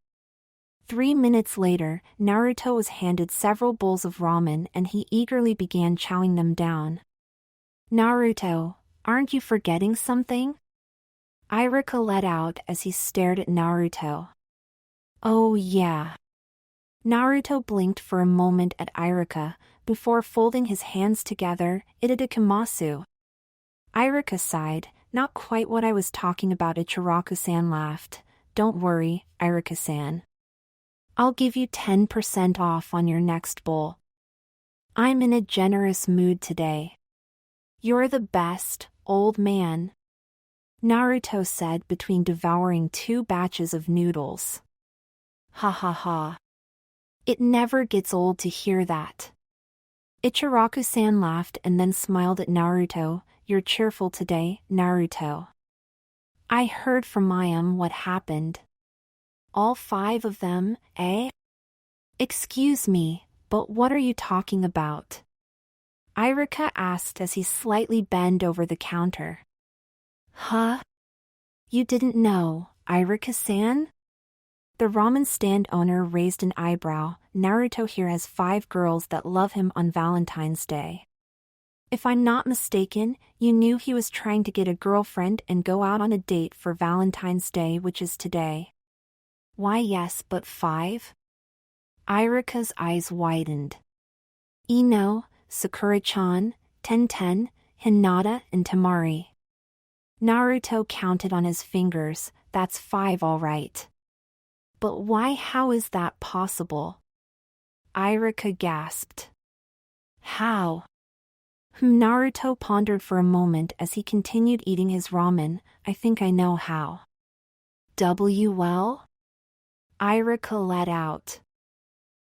3 minutes later, Naruto was handed several bowls of ramen and he eagerly began chowing them down. Naruto, aren't you forgetting something? Ayame let out as he stared at Naruto. Oh yeah. Naruto blinked for a moment at Ayame, before folding his hands together. Itadakimasu. Ayame sighed. Not quite what I was talking about. Ichiraku-san laughed. Don't worry, Ayame-san. I'll give you 10% off on your next bowl. I'm in a generous mood today. You're the best, old man. Naruto said between devouring 2 batches of noodles. Ha ha ha. It never gets old to hear that. Ichiraku-san laughed and then smiled at Naruto. You're cheerful today, Naruto. I heard from Mayhem what happened. All 5 of them, eh? Excuse me, but what are you talking about? Ayame asked as he slightly bent over the counter. Huh? You didn't know, Ayame-san? The ramen stand owner raised an eyebrow. Naruto here has 5 girls that love him on Valentine's Day. If I'm not mistaken, you knew he was trying to get a girlfriend and go out on a date for Valentine's Day, which is today. Why yes, but 5? Ayaka's eyes widened. Ino, Sakura-chan, Tenten, Hinata and Temari. Naruto counted on his fingers. That's 5 all right. But why? How is that possible? Ayaka gasped. How? Naruto pondered for a moment as he continued eating his ramen. I think I know how. Well? Ayaka let out.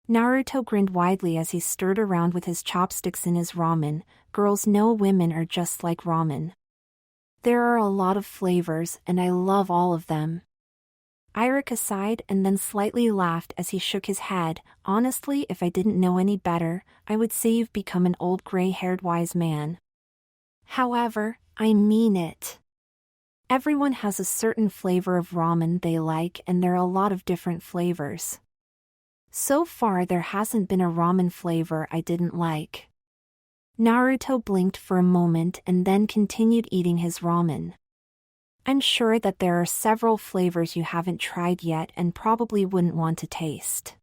Naruto grinned widely as he stirred around with his chopsticks in his ramen. Girls know women are just like ramen. There are a lot of flavors and I love all of them. Ayaka sighed and then slightly laughed as he shook his head. Honestly, if I didn't know any better, I would say you've become an old gray-haired wise man. However, I mean it. Everyone has a certain flavor of ramen they like and there are a lot of different flavors. So far there hasn't been a ramen flavor I didn't like. Naruto blinked for a moment and then continued eating his ramen. I'm sure that there are several flavors you haven't tried yet and probably wouldn't want to taste.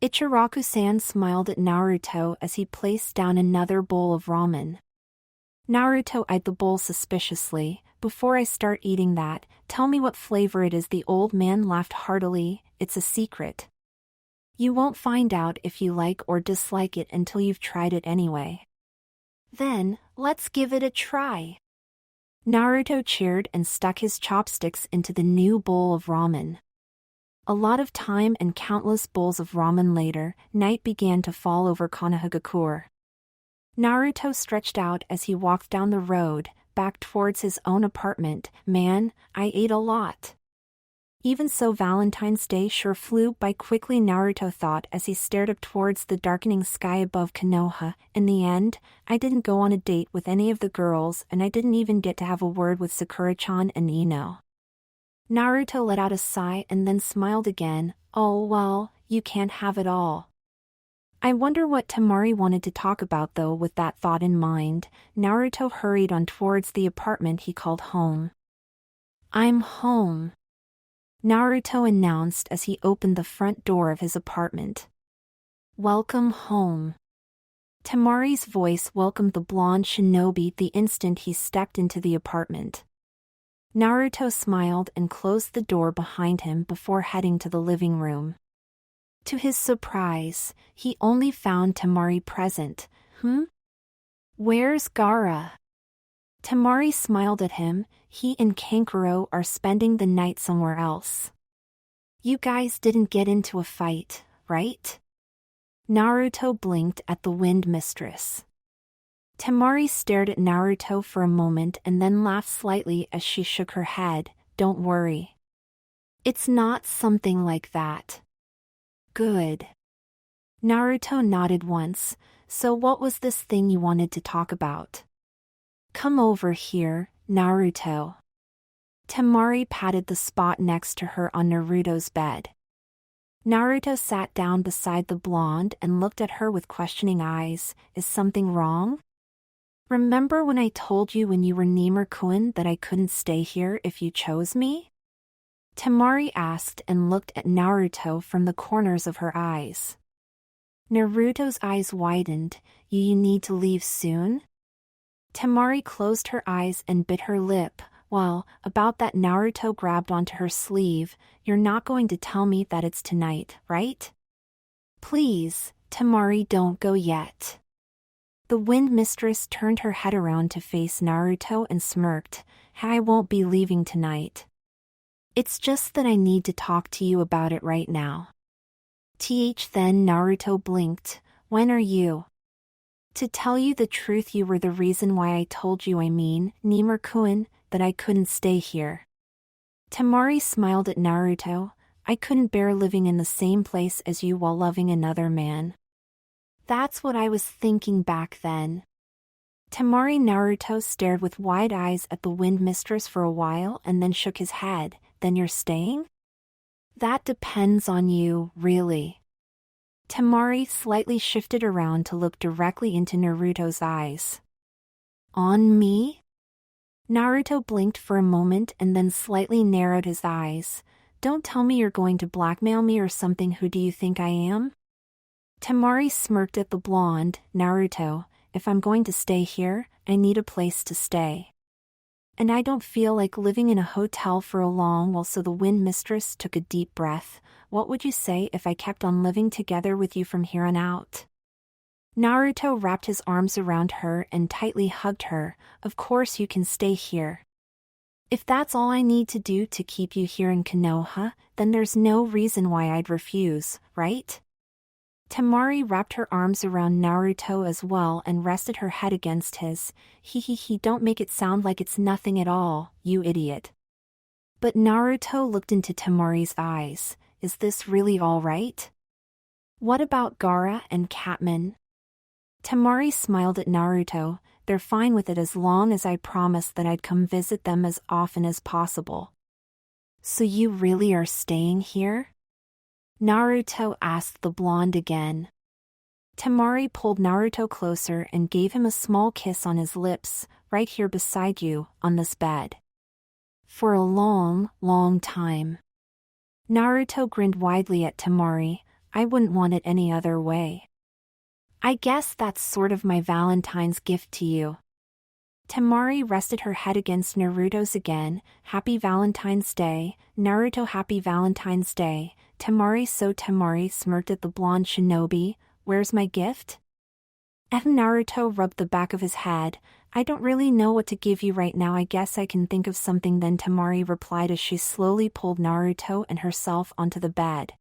Ichiraku-san smiled at Naruto as he placed down another bowl of ramen. Naruto eyed the bowl suspiciously. Before I start eating that, tell me what flavor it is. The old man laughed heartily. It's a secret. You won't find out if you like or dislike it until you've tried it anyway. Then, let's give it a try. Naruto cheered and stuck his chopsticks into the new bowl of ramen. A lot of time and countless bowls of ramen later, night began to fall over Konohagakure. Naruto stretched out as he walked down the road, back towards his own apartment. Man, I ate a lot. Even so, Valentine's Day sure flew by quickly, Naruto thought as he stared up towards the darkening sky above Konoha. In the end, I didn't go on a date with any of the girls and I didn't even get to have a word with Sakura-chan and Ino. Naruto let out a sigh and then smiled again. Oh well, you can't have it all. I wonder what Temari wanted to talk about though. With that thought in mind, Naruto hurried on towards the apartment he called home. I'm home, Naruto announced as he opened the front door of his apartment. Welcome home. Temari's voice welcomed the blonde shinobi the instant he stepped into the apartment. Naruto smiled and closed the door behind him before heading to the living room. To his surprise, he only found Temari present. Where's Gaara? Temari smiled at him. He and Kankuro are spending the night somewhere else. You guys didn't get into a fight, right? Naruto blinked at the wind mistress. Temari stared at Naruto for a moment and then laughed slightly as she shook her head. Don't worry. It's not something like that. Good. Naruto nodded once. So what was this thing you wanted to talk about? Come over here, Naruto. Temari patted the spot next to her on Naruto's bed. Naruto sat down beside the blonde and looked at her with questioning eyes. Is something wrong? Remember when I told you when you were Nimur-kun that I couldn't stay here if you chose me? Temari asked and looked at Naruto from the corners of her eyes. Naruto's eyes widened. You need to leave soon? Temari closed her eyes and bit her lip. Well, about that, Naruto grabbed onto her sleeve. You're not going to tell me that it's tonight, right? Please, Temari, don't go yet. The wind mistress turned her head around to face Naruto and smirked. I won't be leaving tonight. It's just that I need to talk to you about it right now. Then Naruto blinked. When are you? To tell you the truth, you were the reason why I told you, Nimur-kun, that I couldn't stay here. Temari smiled at Naruto. I couldn't bear living in the same place as you while loving another man. That's what I was thinking back then. Naruto stared with wide eyes at the wind mistress for a while and then shook his head. Then you're staying? That depends on you, really. Temari slightly shifted around to look directly into Naruto's eyes. On me? Naruto blinked for a moment and then slightly narrowed his eyes. Don't tell me you're going to blackmail me or something. Who do you think I am? Temari smirked at the blonde. Naruto, if I'm going to stay here, I need a place to stay. And I don't feel like living in a hotel for a long while. So the wind mistress took a deep breath. What would you say if I kept on living together with you from here on out? Naruto wrapped his arms around her and tightly hugged her. Of course you can stay here. If that's all I need to do to keep you here in Konoha, then there's no reason why I'd refuse, right? Temari wrapped her arms around Naruto as well and rested her head against his. Don't make it sound like it's nothing at all, you idiot. But Naruto looked into Temari's eyes. Is this really all right? What about Gaara and Catman? Temari smiled at Naruto. They're fine with it as long as I promised that I'd come visit them as often as possible. So you really are staying here? Naruto asked the blonde again. Temari pulled Naruto closer and gave him a small kiss on his lips. Right here beside you, on this bed. For a long, long time. Naruto grinned widely at Temari. I wouldn't want it any other way. I guess that's sort of my Valentine's gift to you. Temari rested her head against Naruto's again. Happy Valentine's Day, Naruto. Happy Valentine's Day, Temari. So Temari smirked at the blonde shinobi. Where's my gift? Naruto rubbed the back of his head. I don't really know what to give you right now. I guess I can think of something then, Temari replied as she slowly pulled Naruto and herself onto the bed.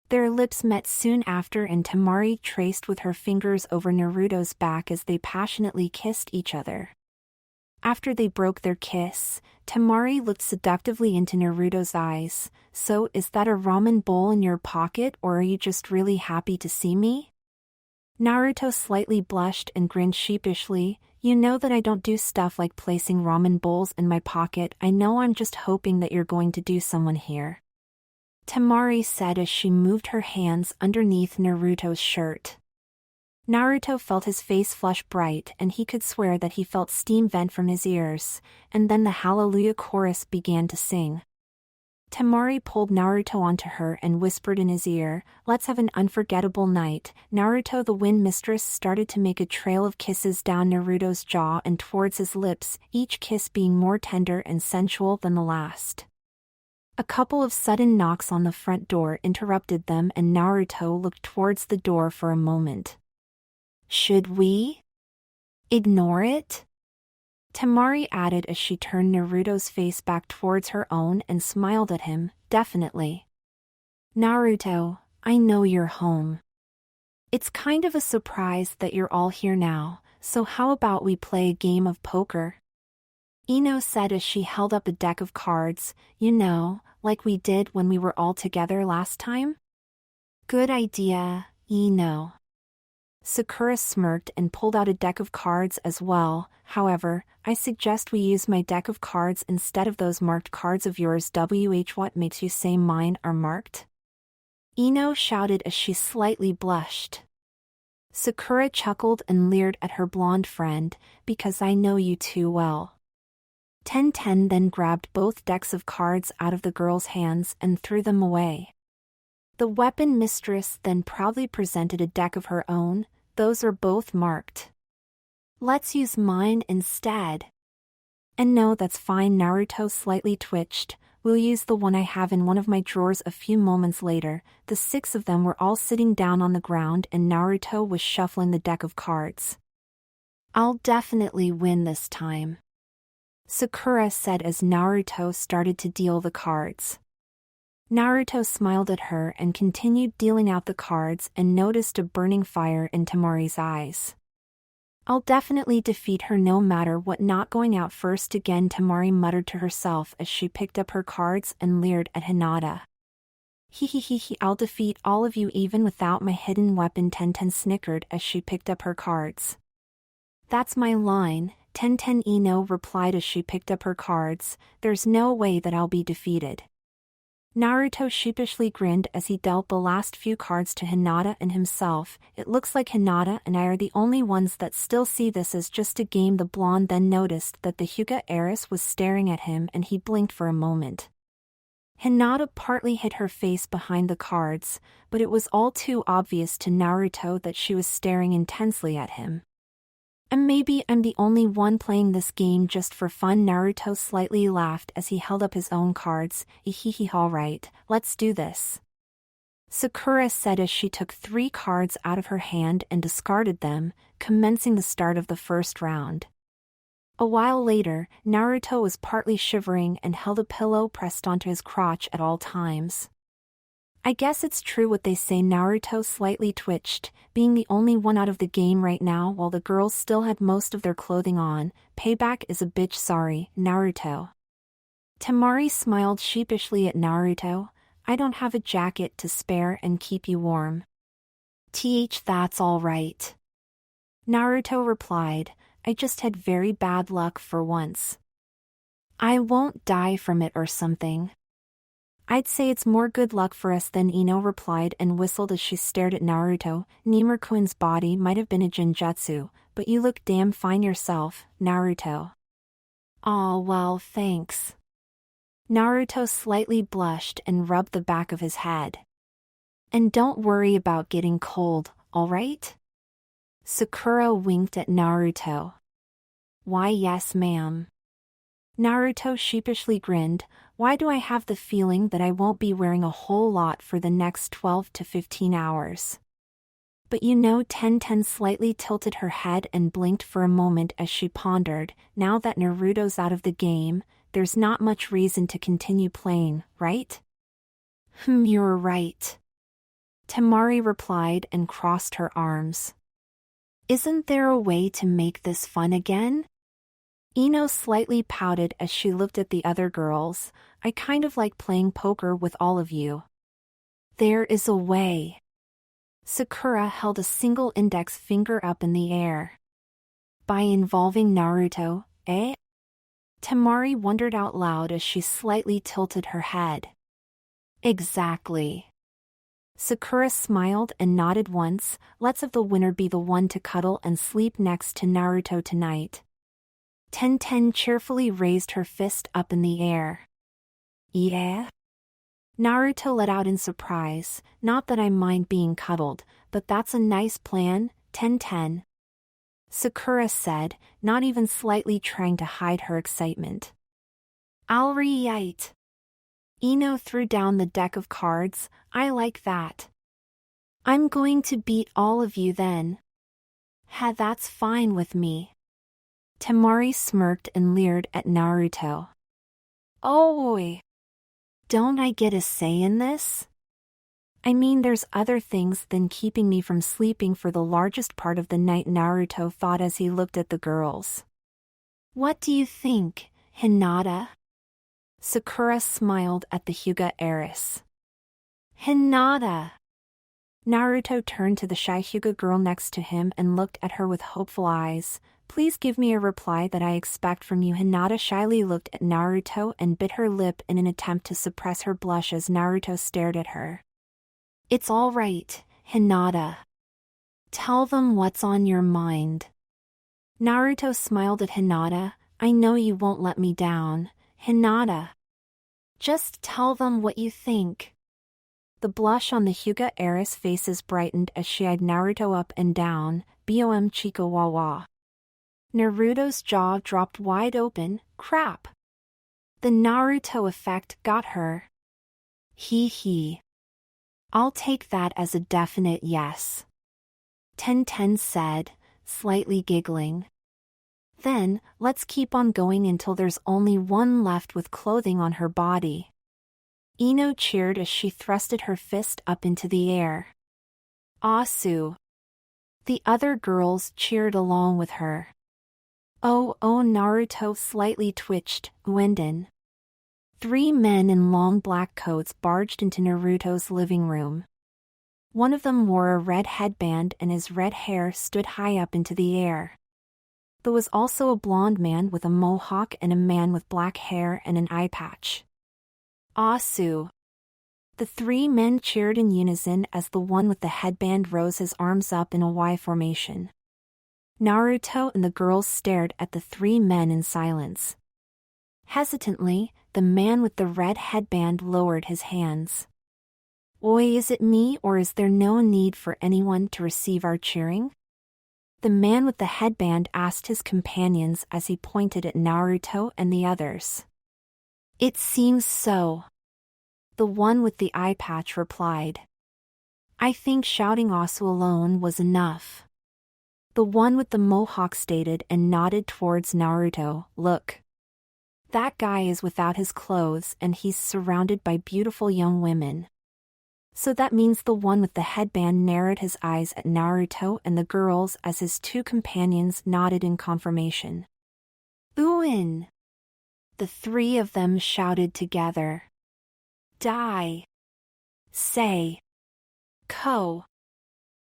Their lips met soon after and Temari traced with her fingers over Naruto's back as they passionately kissed each other. After they broke their kiss, Temari looked seductively into Naruto's eyes. So, is that a ramen bowl in your pocket, or are you just really happy to see me? Naruto slightly blushed and grinned sheepishly. You know that I don't do stuff like placing ramen bowls in my pocket. I know, I'm just hoping that you're going to do someone here. Temari said as she moved her hands underneath Naruto's shirt. Naruto felt his face flush bright and he could swear that he felt steam vent from his ears, and then the Hallelujah chorus began to sing. Temari pulled Naruto onto her and whispered in his ear, let's have an unforgettable night. Naruto, the wind mistress, started to make a trail of kisses down Naruto's jaw and towards his lips, each kiss being more tender and sensual than the last. A couple of sudden knocks on the front door interrupted them and Naruto looked towards the door for a moment. Should we ignore it? Temari added as she turned Naruto's face back towards her own and smiled at him. Definitely. Naruto, I know you're home. It's kind of a surprise that you're all here now, so how about we play a game of poker? Ino said as she held up a deck of cards, like we did when we were all together last time. Good idea, Ino. Sakura smirked and pulled out a deck of cards as well. However, I suggest we use my deck of cards instead of those marked cards of yours. What makes you say mine are marked? Ino shouted as she slightly blushed. Sakura chuckled and leered at her blonde friend, because I know you too well. Ten then grabbed both decks of cards out of the girl's hands and threw them away. The weapon mistress then proudly presented a deck of her own. Those are both marked. Let's use mine instead. And no, that's fine. Naruto slightly twitched. We'll use the one I have in one of my drawers. A few moments later, the 6 of them were all sitting down on the ground and Naruto was shuffling the deck of cards. I'll definitely win this time, Sakura said as Naruto started to deal the cards. Naruto smiled at her and continued dealing out the cards and noticed a burning fire in Temari's eyes. I'll definitely defeat her no matter what. Not going out first again, Temari muttered to herself as she picked up her cards and leered at Hinata. Hehehehe, I'll defeat all of you even without my hidden weapon. Ten snickered as she picked up her cards. That's my line, Ten Ino replied as she picked up her cards. There's no way that I'll be defeated. Naruto sheepishly grinned as he dealt the last few cards to Hinata and himself. It looks like Hinata and I are the only ones that still see this as just a game. The blonde then noticed that the Hyuga heiress was staring at him and he blinked for a moment. Hinata partly hid her face behind the cards, but it was all too obvious to Naruto that she was staring intensely at him. And maybe I'm the only one playing this game just for fun. Naruto slightly laughed as he held up his own cards. Alright, let's do this, Sakura said as she took 3 cards out of her hand and discarded them, commencing the start of the first round. A while later, Naruto was partly shivering and held a pillow pressed onto his crotch at all times. I guess it's true what they say. Naruto slightly twitched, being the only one out of the game right now while the girls still had most of their clothing on. Payback is a bitch. Sorry, Naruto. Temari smiled sheepishly at Naruto. I don't have a jacket to spare and keep you warm. That's all right, Naruto replied. I just had very bad luck for once. I won't die from it or something. I'd say it's more good luck for us than, Ino replied and whistled as she stared at Naruto. Nimur-kun's body might have been a genjutsu, but you look damn fine yourself, Naruto. Aw, well, thanks. Naruto slightly blushed and rubbed the back of his head. And don't worry about getting cold, alright? Sakura winked at Naruto. Why, yes, ma'am. Naruto sheepishly grinned. Why do I have the feeling that I won't be wearing a whole lot for the next 12 to 15 hours? But Ten slightly tilted her head and blinked for a moment as she pondered. Now that Naruto's out of the game, there's not much reason to continue playing, right? You're right, Temari replied and crossed her arms. Isn't there a way to make this fun again? Ino slightly pouted as she looked at the other girls. I kind of like playing poker with all of you. There is a way. Sakura held a single index finger up in the air. By involving Naruto, eh? Temari wondered out loud as she slightly tilted her head. Exactly. Sakura smiled and nodded once. Let's have the winner be the one to cuddle and sleep next to Naruto tonight. Ten cheerfully raised her fist up in the air. Yeah? Naruto let out in surprise. Not that I mind being cuddled, but that's a nice plan, Ten. Sakura said, not even slightly trying to hide her excitement. Alright. Ino threw down the deck of cards. I like that. I'm going to beat all of you then. That's fine with me. Temari smirked and leered at Naruto. Oi! Don't I get a say in this? I mean, there's other things than keeping me from sleeping for the largest part of the night, Naruto thought as he looked at the girls. What do you think, Hinata? Sakura smiled at the Hyuga heiress. Hinata! Naruto turned to the shy Hyuga girl next to him and looked at her with hopeful eyes. Please give me a reply that I expect from you. Hinata shyly looked at Naruto and bit her lip in an attempt to suppress her blush as Naruto stared at her. It's all right, Hinata. Tell them what's on your mind. Naruto smiled at Hinata. I know you won't let me down, Hinata. Just tell them what you think. The blush on the Hyuga heiress' faces brightened as she eyed Naruto up and down. Bom chica wawa. Naruto's jaw dropped wide open. Crap. The Naruto effect got her. Hee. I'll take that as a definite yes. Ten said, slightly giggling. Then, let's keep on going until there's only one left with clothing on her body. Ino cheered as she thrusted her fist up into the air. Asu. The other girls cheered along with her. Oh, Naruto slightly twitched. Uenden. 3 men in long black coats barged into Naruto's living room. One of them wore a red headband and his red hair stood high up into the air. There was also a blonde man with a mohawk and a man with black hair and an eye patch. Asu. The 3 men cheered in unison as the one with the headband rose his arms up in a Y formation. Naruto and the girls stared at the 3 men in silence. Hesitantly, the man with the red headband lowered his hands. Oi, is it me or is there no need for anyone to receive our cheering? The man with the headband asked his companions as he pointed at Naruto and the others. It seems so. The one with the eye patch replied. I think shouting Asu alone was enough. The one with the mohawk stated and nodded towards Naruto. Look. That guy is without his clothes and he's surrounded by beautiful young women. So that means the one with the headband narrowed his eyes at Naruto and the girls as his 2 companions nodded in confirmation. Uin! The 3 of them shouted together. Die! Say! Ko!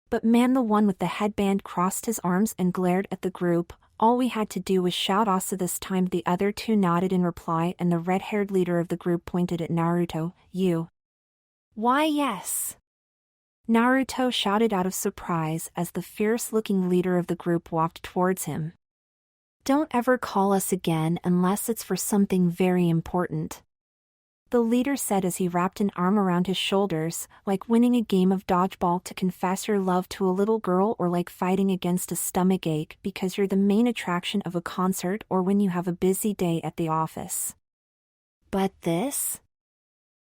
But man, the one with the headband crossed his arms and glared at the group. All we had to do was shout Asa this time. The other 2 nodded in reply and the red-haired leader of the group pointed at Naruto. You. Why yes. Naruto shouted out of surprise as the fierce-looking leader of the group walked towards him. Don't ever call us again unless it's for something very important. The leader said as he wrapped an arm around his shoulders, like winning a game of dodgeball to confess your love to a little girl or like fighting against a stomachache because you're the main attraction of a concert or when you have a busy day at the office. But this?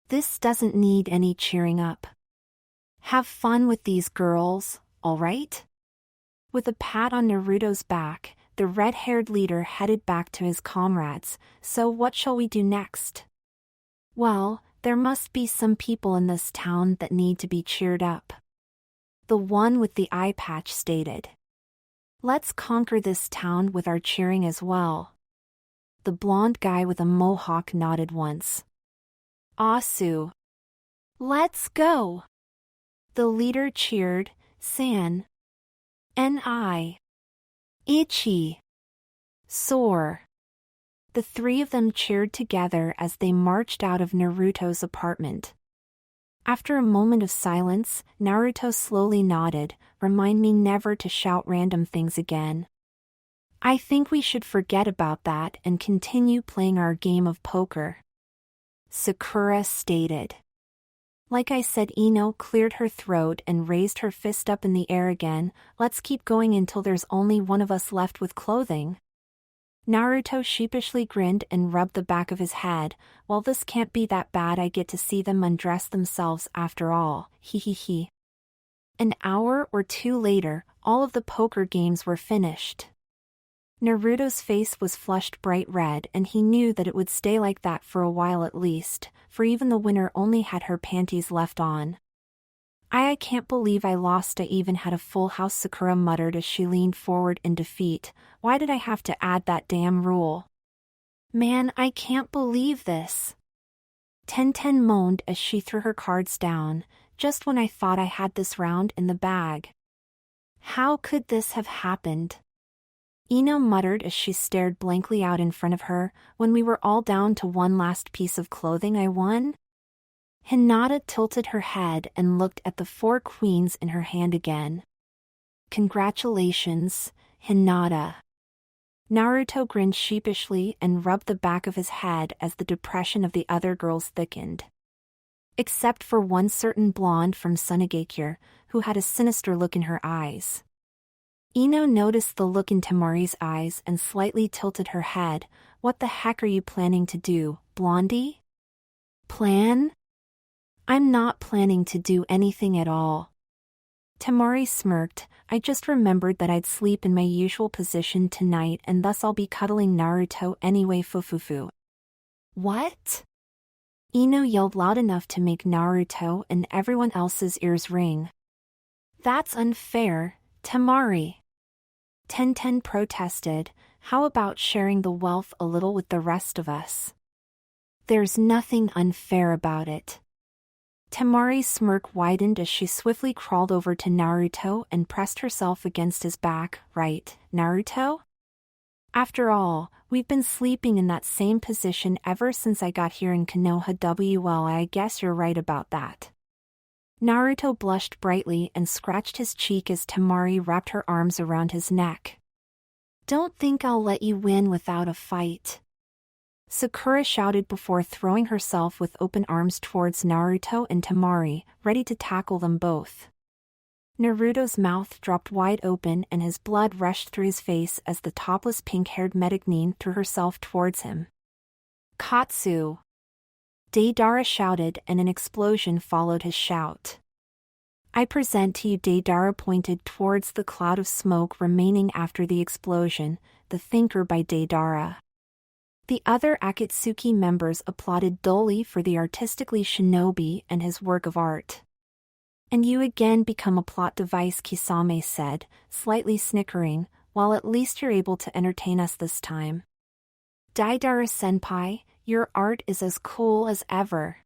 This doesn't need any cheering up. Have fun with these girls, alright? With a pat on Naruto's back, the red-haired leader headed back to his comrades. So what shall we do next? Well, there must be some people in this town that need to be cheered up. The one with the eye patch stated. Let's conquer this town with our cheering as well. The blonde guy with a mohawk nodded once. Asu. Let's go. The leader cheered. San. Ni. Ichi. Sore. The 3 of them cheered together as they marched out of Naruto's apartment. After a moment of silence, Naruto slowly nodded. Remind me never to shout random things again. I think we should forget about that and continue playing our game of poker. Sakura stated. Like I said, Ino cleared her throat and raised her fist up in the air again. Let's keep going until there's only one of us left with clothing. Naruto sheepishly grinned and rubbed the back of his head. Well, this can't be that bad. I get to see them undress themselves after all. He. An hour or 2 later, all of the poker games were finished. Naruto's face was flushed bright red and he knew that it would stay like that for a while at least, for even the winner only had her panties left on. I can't believe I lost. I even had a full house, Sakura muttered as she leaned forward in defeat. Why did I have to add that damn rule? Man, I can't believe this. Ten moaned as she threw her cards down, just when I thought I had this round in the bag. How could this have happened? Ino muttered as she stared blankly out in front of her. When we were all down to one last piece of clothing, I won? Hinata tilted her head and looked at the 4 queens in her hand again. Congratulations, Hinata. Naruto grinned sheepishly and rubbed the back of his head as the depression of the other girls thickened. Except for one certain blonde from Sunagakure, who had a sinister look in her eyes. Ino noticed the look in Temari's eyes and slightly tilted her head. What the heck are you planning to do, Blondie? Plan? I'm not planning to do anything at all. Temari smirked. I just remembered that I'd sleep in my usual position tonight and thus I'll be cuddling Naruto anyway, fufufu. What? Ino yelled loud enough to make Naruto and everyone else's ears ring. That's unfair, Temari. Ten protested. How about sharing the wealth a little with the rest of us? There's nothing unfair about it. Temari's smirk widened as she swiftly crawled over to Naruto and pressed herself against his back. Right, Naruto? After all, we've been sleeping in that same position ever since I got here in Konoha. Well, I guess you're right about that. Naruto blushed brightly and scratched his cheek as Temari wrapped her arms around his neck. Don't think I'll let you win without a fight. Sakura shouted before throwing herself with open arms towards Naruto and Temari, ready to tackle them both. Naruto's mouth dropped wide open and his blood rushed through his face as the topless pink-haired Metagnine threw herself towards him. Katsu! Deidara shouted and an explosion followed his shout. I present to you. Deidara pointed towards the cloud of smoke remaining after the explosion, the thinker by Deidara. The other Akatsuki members applauded dully for the artistically shinobi and his work of art. And you again become a plot device, Kisame said, slightly snickering, while at least you're able to entertain us this time. Deidara-senpai, your art is as cool as ever.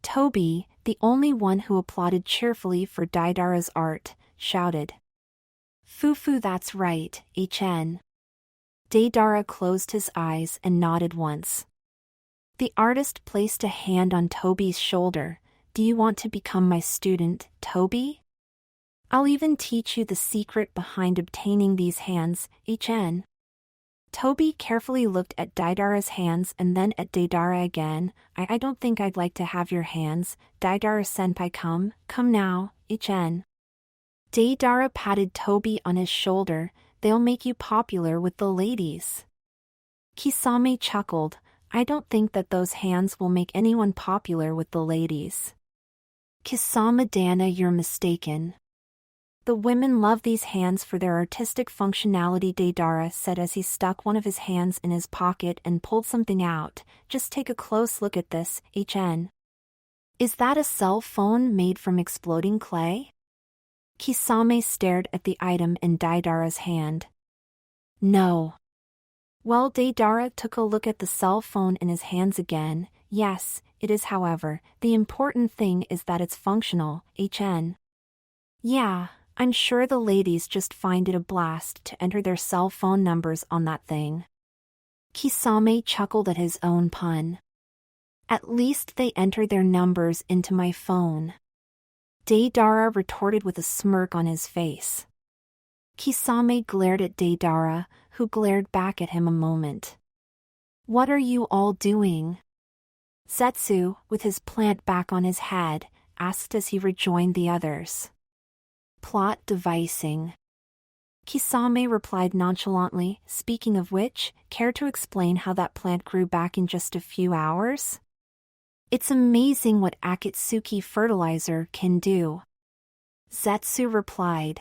Toby, the only one who applauded cheerfully for Deidara's art, shouted. Fufu, that's right, HN. Deidara closed his eyes and nodded once. The artist placed a hand on Toby's shoulder. Do you want to become my student, Toby? I'll even teach you the secret behind obtaining these hands, HN. Toby carefully looked at Deidara's hands and then at Deidara again. I don't think I'd like to have your hands, Deidara-senpai. Come now, HN. Deidara patted Toby on his shoulder. They'll make you popular with the ladies. Kisame chuckled. I don't think that those hands will make anyone popular with the ladies. Kisame-dana, you're mistaken. The women love these hands for their artistic functionality, Deidara said as he stuck one of his hands in his pocket and pulled something out. Just take a close look at this, HN. Is that a cell phone made from exploding clay? Kisame stared at the item in Deidara's hand. No. Well, Deidara took a look at the cell phone in his hands again. Yes, it is. However, the important thing is that it's functional, HN. Yeah, I'm sure the ladies just find it a blast to enter their cell phone numbers on that thing. Kisame chuckled at his own pun. At least they enter their numbers into my phone. Deidara retorted with a smirk on his face. Kisame glared at Deidara, who glared back at him a moment. What are you all doing? Zetsu, with his plant back on his head, asked as he rejoined the others. Plot devising. Kisame replied nonchalantly. Speaking of which, care to explain how that plant grew back in just a few hours? It's amazing what Akatsuki fertilizer can do. Zetsu replied.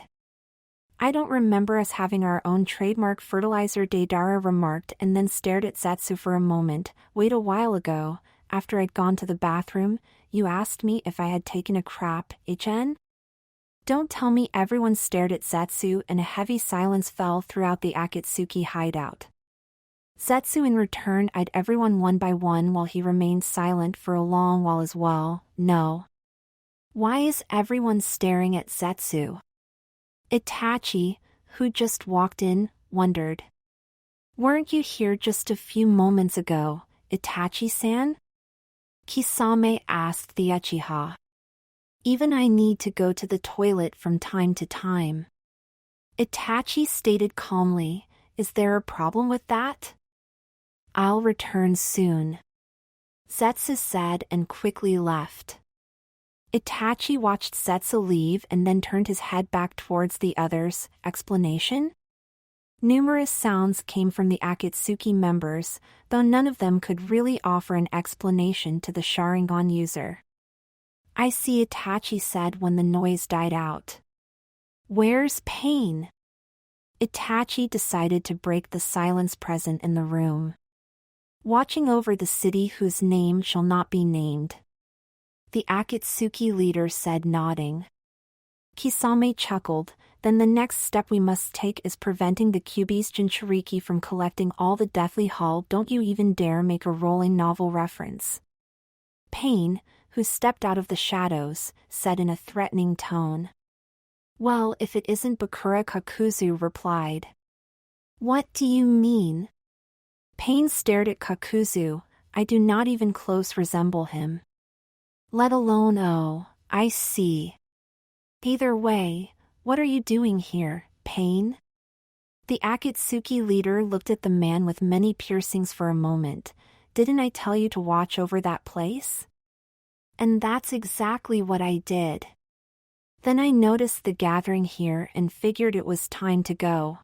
I don't remember us having our own trademark fertilizer, Deidara remarked and then stared at Zetsu for a moment. Wait, a while ago, after I'd gone to the bathroom, you asked me if I had taken a crap, HN? Don't tell me everyone stared at Zetsu and a heavy silence fell throughout the Akatsuki hideout. Zetsu in return eyed everyone one by one while he remained silent for a long while as well. No. Why is everyone staring at Zetsu? Itachi, who just walked in, wondered. Weren't you here just a few moments ago, Itachi-san? Kisame asked the Uchiha. Even I need to go to the toilet from time to time. Itachi stated calmly, is there a problem with that? I'll return soon. Zetsu said and quickly left. Itachi watched Zetsu leave and then turned his head back towards the others. Explanation? Numerous sounds came from the Akatsuki members, though none of them could really offer an explanation to the Sharingan user. I see, Itachi said when the noise died out. Where's Pain? Itachi decided to break the silence present in the room. Watching over the city whose name shall not be named. The Akatsuki leader said, nodding. Kisame chuckled, then the next step we must take is preventing the Kyuubi's Jinchuriki from collecting all the Deathly Hall. Don't you even dare make a rolling novel reference. Pain, who stepped out of the shadows, said in a threatening tone. Well, if it isn't Bakura, Kakuzu replied. What do you mean? Pain stared at Kakuzu. I do not even close resemble him. Let alone oh, I see. Either way, what are you doing here, Pain? The Akatsuki leader looked at the man with many piercings for a moment. Didn't I tell you to watch over that place? And that's exactly what I did. Then I noticed the gathering here and figured it was time to go.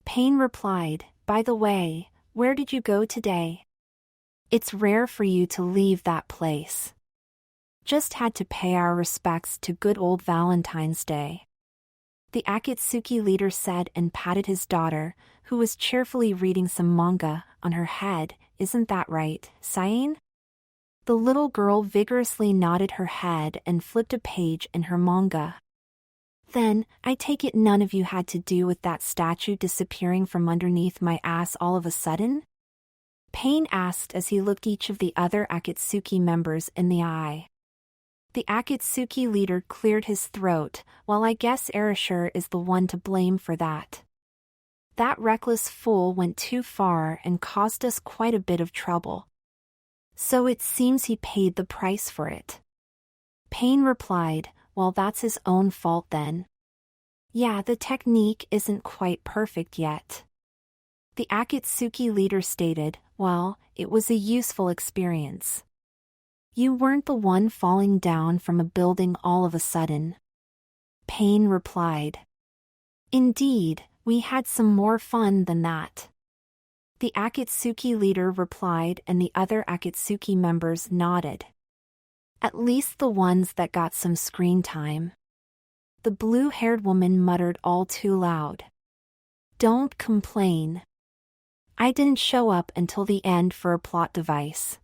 Pain replied, by the way, where did you go today? It's rare for you to leave that place. Just had to pay our respects to good old Valentine's Day. The Akatsuki leader said and patted his daughter, who was cheerfully reading some manga, on her head. Isn't that right, Sain? The little girl vigorously nodded her head and flipped a page in her manga. Then, I take it none of you had to do with that statue disappearing from underneath my ass all of a sudden? Pain asked as he looked each of the other Akatsuki members in the eye. The Akatsuki leader cleared his throat. Well, I guess Erasure is the one to blame for that. That reckless fool went too far and caused us quite a bit of trouble. So it seems he paid the price for it. Pain replied, well, that's his own fault then. Yeah, the technique isn't quite perfect yet. The Akatsuki leader stated, well, it was a useful experience. You weren't the one falling down from a building all of a sudden. Pain replied. Indeed, we had some more fun than that. The Akatsuki leader replied and the other Akatsuki members nodded. At least the ones that got some screen time. The blue-haired woman muttered all too loud. Don't complain. I didn't show up until the end for a plot device.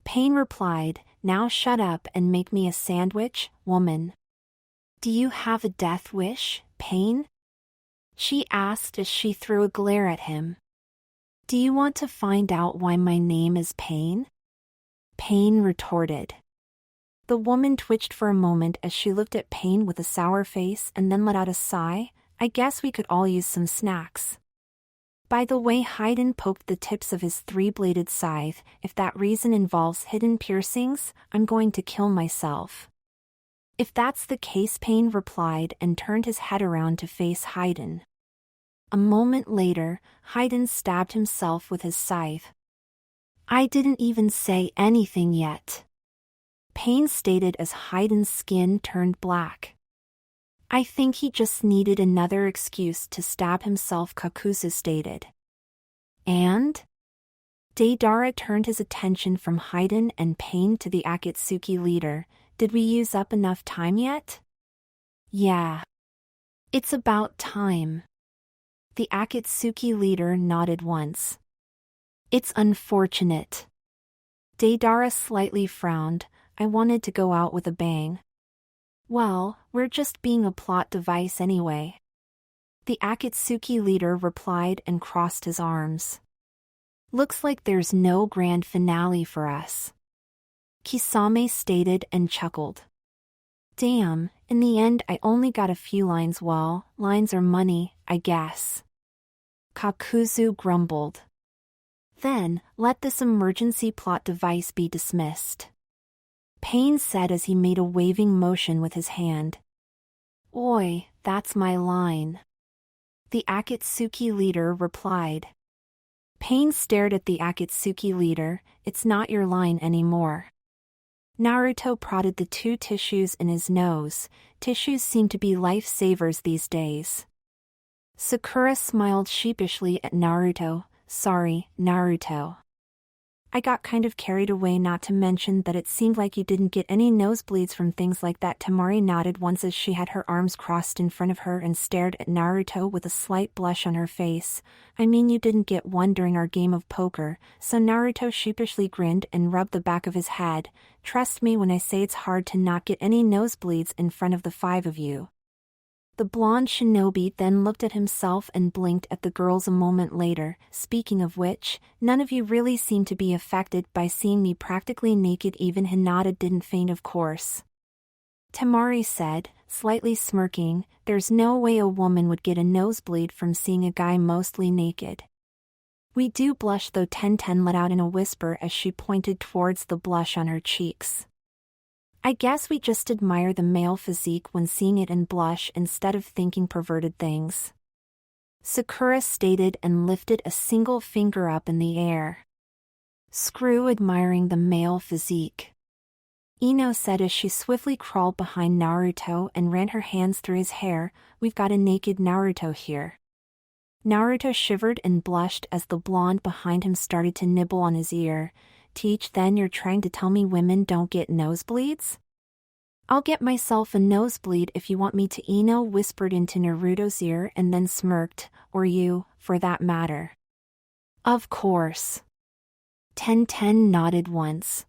Pain replied, now shut up and make me a sandwich, woman. Do you have a death wish, Pain? She asked as she threw a glare at him. Do you want to find out why my name is Pain? Pain retorted. The woman twitched for a moment as she looked at Pain with a sour face and then let out a sigh. I guess we could all use some snacks. By the way, Haydn poked the tips of his three-bladed scythe. If that reason involves hidden piercings, I'm going to kill myself. If that's the case, Pain replied and turned his head around to face Haydn. A moment later, Haydn stabbed himself with his scythe. I didn't even say anything yet. Pain stated as Haydn's skin turned black. I think he just needed another excuse to stab himself, Kakuzu stated. And? Deidara turned his attention from Haydn and Pain to the Akatsuki leader. Did we use up enough time yet? Yeah. It's about time. The Akatsuki leader nodded once. It's unfortunate. Deidara slightly frowned. I wanted to go out with a bang. Well, we're just being a plot device anyway. The Akatsuki leader replied and crossed his arms. Looks like there's no grand finale for us. Kisame stated and chuckled. Damn, in the end I only got a few lines. Well, lines are money, I guess. Kakuzu grumbled. Then, let this emergency plot device be dismissed. Pain said as he made a waving motion with his hand. Oi, that's my line. The Akatsuki leader replied. Pain stared at the Akatsuki leader. It's not your line anymore. Naruto prodded the two tissues in his nose. Tissues seem to be lifesavers these days. Sakura smiled sheepishly at Naruto. Sorry, Naruto. I got kind of carried away, not to mention that it seemed like you didn't get any nosebleeds from things like that. Temari nodded once as she had her arms crossed in front of her and stared at Naruto with a slight blush on her face. I mean, you didn't get one during our game of poker. So Naruto sheepishly grinned and rubbed the back of his head. Trust me when I say it's hard to not get any nosebleeds in front of the five of you. The blonde shinobi then looked at himself and blinked at the girls a moment later. Speaking of which, none of you really seem to be affected by seeing me practically naked. Even Hinata didn't faint, of course. Temari said, slightly smirking, there's no way a woman would get a nosebleed from seeing a guy mostly naked. We do blush though, Ten let out in a whisper as she pointed towards the blush on her cheeks. I guess we just admire the male physique when seeing it and blush instead of thinking perverted things. Sakura stated and lifted a single finger up in the air. Screw admiring the male physique. Ino said as she swiftly crawled behind Naruto and ran her hands through his hair. We've got a naked Naruto here. Naruto shivered and blushed as the blonde behind him started to nibble on his ear. Teach, then you're trying to tell me women don't get nosebleeds? I'll get myself a nosebleed if you want me to, Ino whispered into Naruto's ear and then smirked, or you, for that matter. Of course. Ten nodded once.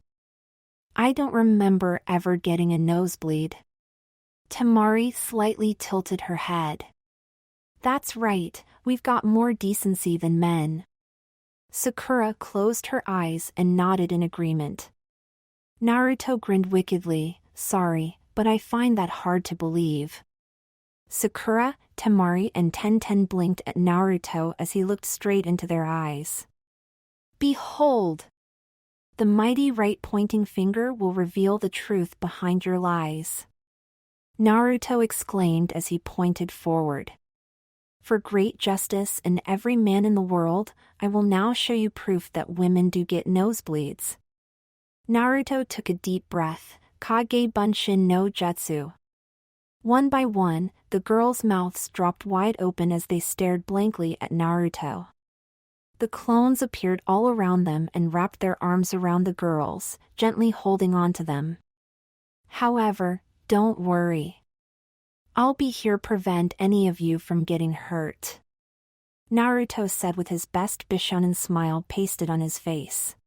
I don't remember ever getting a nosebleed. Temari slightly tilted her head. That's right, we've got more decency than men. Sakura closed her eyes and nodded in agreement. Naruto grinned wickedly. Sorry, but I find that hard to believe. Sakura, Temari and Ten blinked at Naruto as he looked straight into their eyes. Behold! The mighty right pointing finger will reveal the truth behind your lies. Naruto exclaimed as he pointed forward. For great justice and every man in the world, I will now show you proof that women do get nosebleeds. Naruto took a deep breath. Kage Bunshin no Jutsu. One by one, the girls' mouths dropped wide open as they stared blankly at Naruto. The clones appeared all around them and wrapped their arms around the girls, gently holding on to them. However, don't worry. I'll be here to prevent any of you from getting hurt. Naruto said with his best Bishonen smile pasted on his face.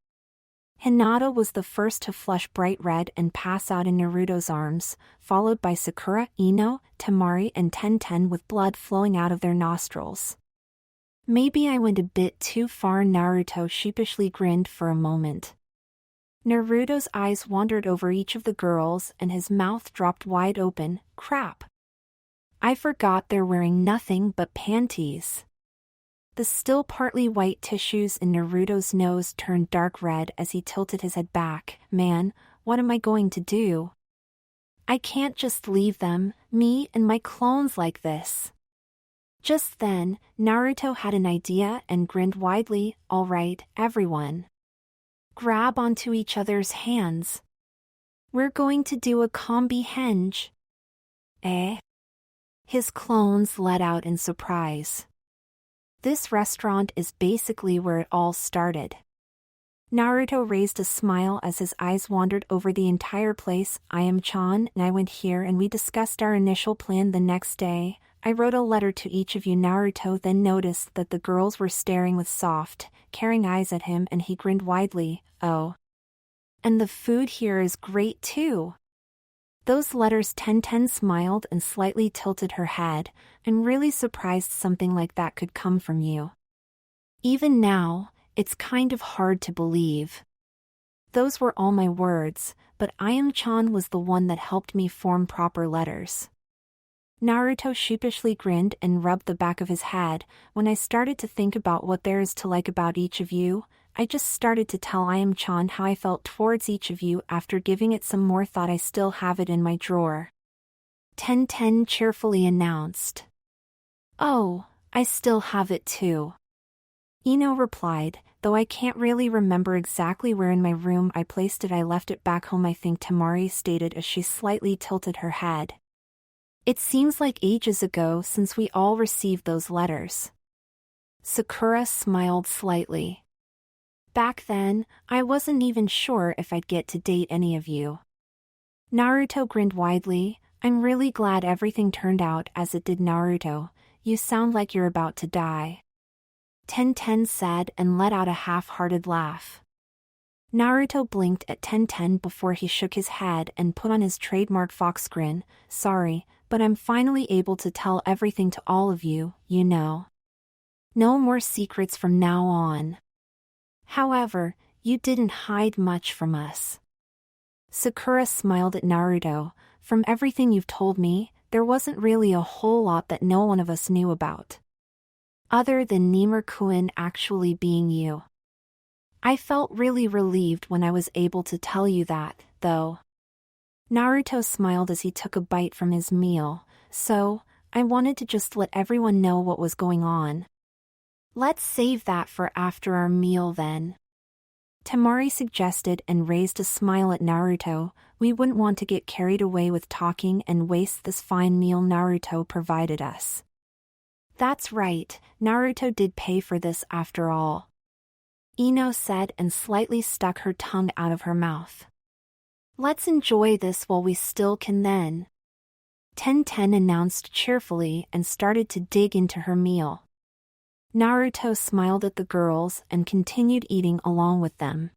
Hinata was the first to flush bright red and pass out in Naruto's arms, followed by Sakura, Ino, Temari and Ten with blood flowing out of their nostrils. Maybe I went a bit too far, Naruto sheepishly grinned for a moment. Naruto's eyes wandered over each of the girls and his mouth dropped wide open. Crap! I forgot they're wearing nothing but panties. The still partly white tissues in Naruto's nose turned dark red as he tilted his head back. Man, what am I going to do? I can't just leave them, me and my clones like this. Just then, Naruto had an idea and grinned widely. All right, everyone. Grab onto each other's hands. We're going to do a combi henge. Eh? His clones let out in surprise. This restaurant is basically where it all started. Naruto raised a smile as his eyes wandered over the entire place. I am Chan and I went here and we discussed our initial plan the next day. I wrote a letter to each of you. Naruto then noticed that the girls were staring with soft, caring eyes at him and he grinned widely. Oh. And the food here is great too. Those letters. Ten smiled and slightly tilted her head. I'm really surprised something like that could come from you. Even now, it's kind of hard to believe. Those were all my words, but Ayame-chan was the one that helped me form proper letters. Naruto sheepishly grinned and rubbed the back of his head. When I started to think about what there is to like about each of you, I just started to tell Ayame-chan how I felt towards each of you. After giving it some more thought, I still have it in my drawer. Ten cheerfully announced. Oh, I still have it too. Ino replied, though I can't really remember exactly where in my room I placed it. I left it back home, I think, Temari stated as she slightly tilted her head. It seems like ages ago since we all received those letters. Sakura smiled slightly. Back then, I wasn't even sure if I'd get to date any of you. Naruto grinned widely. I'm really glad everything turned out as it did. Naruto, you sound like you're about to die. Ten said and let out a half-hearted laugh. Naruto blinked at Ten before he shook his head and put on his trademark fox grin. Sorry, but I'm finally able to tell everything to all of you, you know. No more secrets from now on. However, you didn't hide much from us. Sakura smiled at Naruto. From everything you've told me, there wasn't really a whole lot that no one of us knew about. Other than Nimir-kun actually being you. I felt really relieved when I was able to tell you that, though. Naruto smiled as he took a bite from his meal. So, I wanted to just let everyone know what was going on. Let's save that for after our meal then. Temari suggested and raised a smile at Naruto. We wouldn't want to get carried away with talking and waste this fine meal Naruto provided us. That's right, Naruto did pay for this after all. Ino said and slightly stuck her tongue out of her mouth. Let's enjoy this while we still can then. Ten announced cheerfully and started to dig into her meal. Naruto smiled at the girls and continued eating along with them.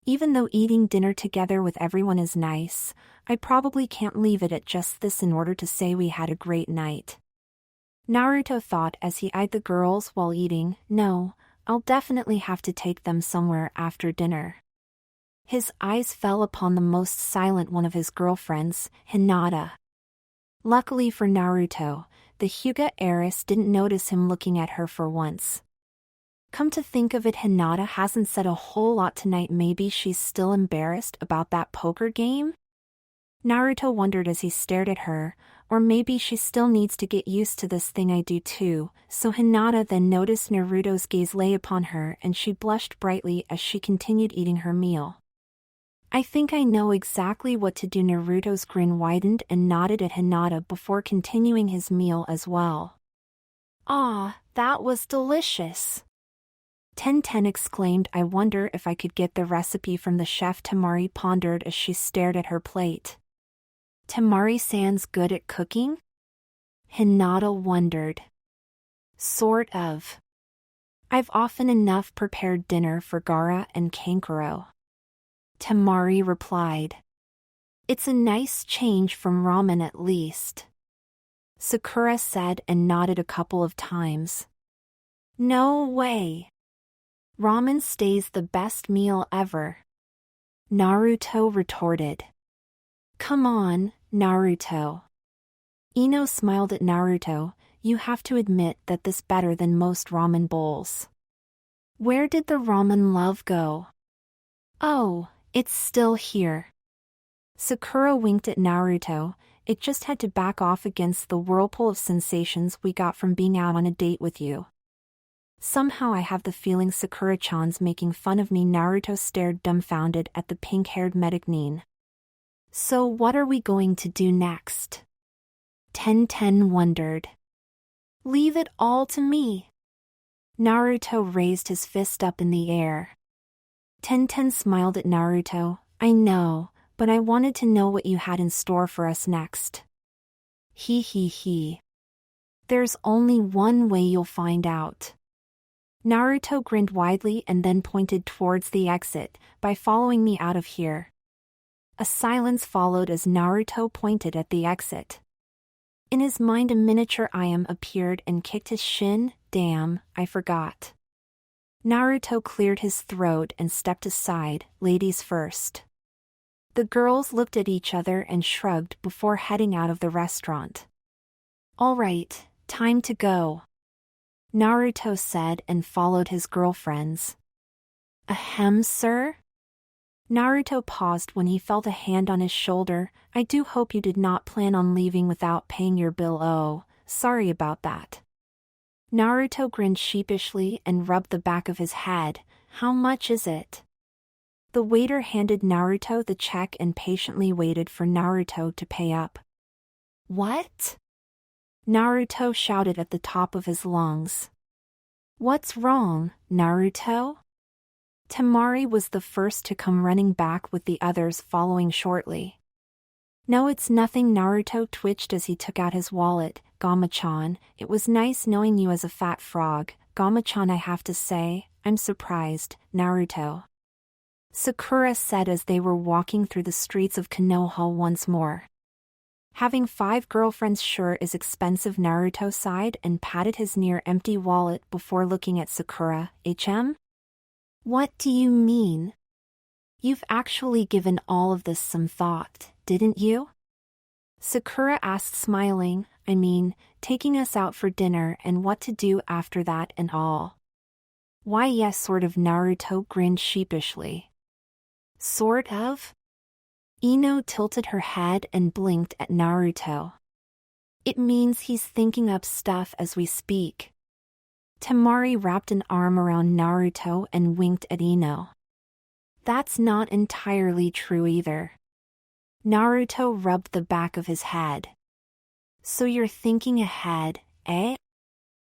Even though eating dinner together with everyone is nice, I probably can't leave it at just this in order to say we had a great night. Naruto thought as he eyed the girls while eating. No, I'll definitely have to take them somewhere after dinner. His eyes fell upon the most silent one of his girlfriends, Hinata. Luckily for Naruto, the Hyuga heiress didn't notice him looking at her for once. Come to think of it, Hinata hasn't said a whole lot tonight. Maybe she's still embarrassed about that poker game? Naruto wondered as he stared at her, or maybe she still needs to get used to this thing. I do too. So Hinata then noticed Naruto's gaze lay upon her and she blushed brightly as she continued eating her meal. I think I know exactly what to do. Naruto's grin widened and nodded at Hinata before continuing his meal as well. Ah, that was delicious. Ten exclaimed. I wonder if I could get the recipe from the chef. Temari pondered as she stared at her plate. Temari-san's good at cooking? Hinata wondered. Sort of. I've often enough prepared dinner for Gaara and Kankuro. Temari replied. It's a nice change from ramen at least. Sakura said and nodded a couple of times. No way. Ramen stays the best meal ever. Naruto retorted. Come on, Naruto. Ino smiled at Naruto. You have to admit that this better than most ramen bowls. Where did the ramen love go? Oh, it's still here. Sakura winked at Naruto. It just had to back off against the whirlpool of sensations we got from being out on a date with you. Somehow I have the feeling Sakura-chan's making fun of me. Naruto stared dumbfounded at the pink-haired Metagnin. So what are we going to do next? Ten wondered. Leave it all to me. Naruto raised his fist up in the air. Ten smiled at Naruto. I know, but I wanted to know what you had in store for us next. He. There's only one way you'll find out. Naruto grinned widely and then pointed towards the exit. By following me out of here. A silence followed as Naruto pointed at the exit. In his mind a miniature Ayame appeared and kicked his shin. Damn, I forgot. Naruto cleared his throat and stepped aside, ladies first. The girls looked at each other and shrugged before heading out of the restaurant. All right, time to go, Naruto said and followed his girlfriends. Ahem, sir? Naruto paused when he felt a hand on his shoulder. I do hope you did not plan on leaving without paying your bill. Oh, sorry about that. Naruto grinned sheepishly and rubbed the back of his head. How much is it? The waiter handed Naruto the check and patiently waited for Naruto to pay up. What? Naruto shouted at the top of his lungs. What's wrong, Naruto? Temari was the first to come running back with the others following shortly. No, it's nothing. Naruto twitched as he took out his wallet. Gama-chan, it was nice knowing you as a fat frog. Gama-chan, I have to say, I'm surprised, Naruto. Sakura said as they were walking through the streets of Konoha once more. Having 5 girlfriends sure is expensive. Naruto sighed and patted his near-empty wallet before looking at Sakura. What do you mean? You've actually given all of this some thought, didn't you? Sakura asked smiling. I mean, taking us out for dinner and what to do after that and all. Why yes, sort of. Naruto grinned sheepishly. Sort of? Ino tilted her head and blinked at Naruto. It means he's thinking up stuff as we speak. Temari wrapped an arm around Naruto and winked at Ino. That's not entirely true either. Naruto rubbed the back of his head. So you're thinking ahead, eh?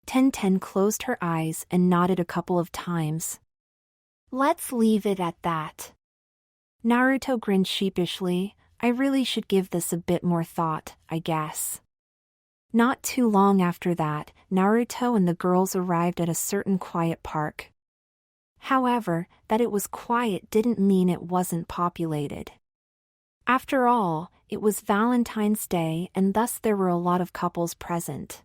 Tenten closed her eyes and nodded a couple of times. Let's leave it at that. Naruto grinned sheepishly. I really should give this a bit more thought, I guess. Not too long after that, Naruto and the girls arrived at a certain quiet park. However, that it was quiet didn't mean it wasn't populated. After all, it was Valentine's Day and thus there were a lot of couples present.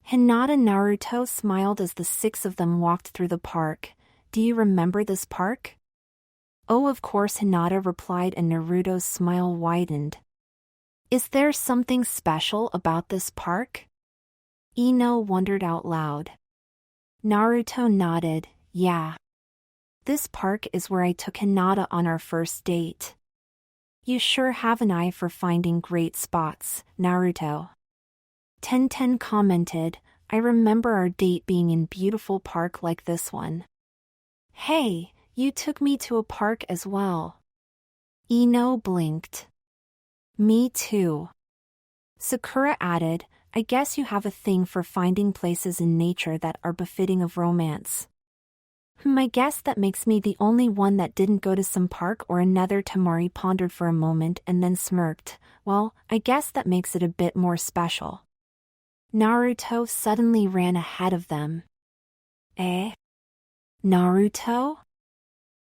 Hinata and Naruto smiled as the 6 of them walked through the park. Do you remember this park? Oh, of course, Hinata replied and Naruto's smile widened. Is there something special about this park? Ino wondered out loud. Naruto nodded. Yeah. This park is where I took Hinata on our first date. You sure have an eye for finding great spots, Naruto. Tenten commented. I remember our date being in beautiful park like this one. Hey, you took me to a park as well. Ino blinked. Me too. Sakura added, I guess you have a thing for finding places in nature that are befitting of romance. I guess that makes me the only one that didn't go to some park or another. Temari pondered for a moment and then smirked. Well, I guess that makes it a bit more special. Naruto suddenly ran ahead of them. Eh? Naruto?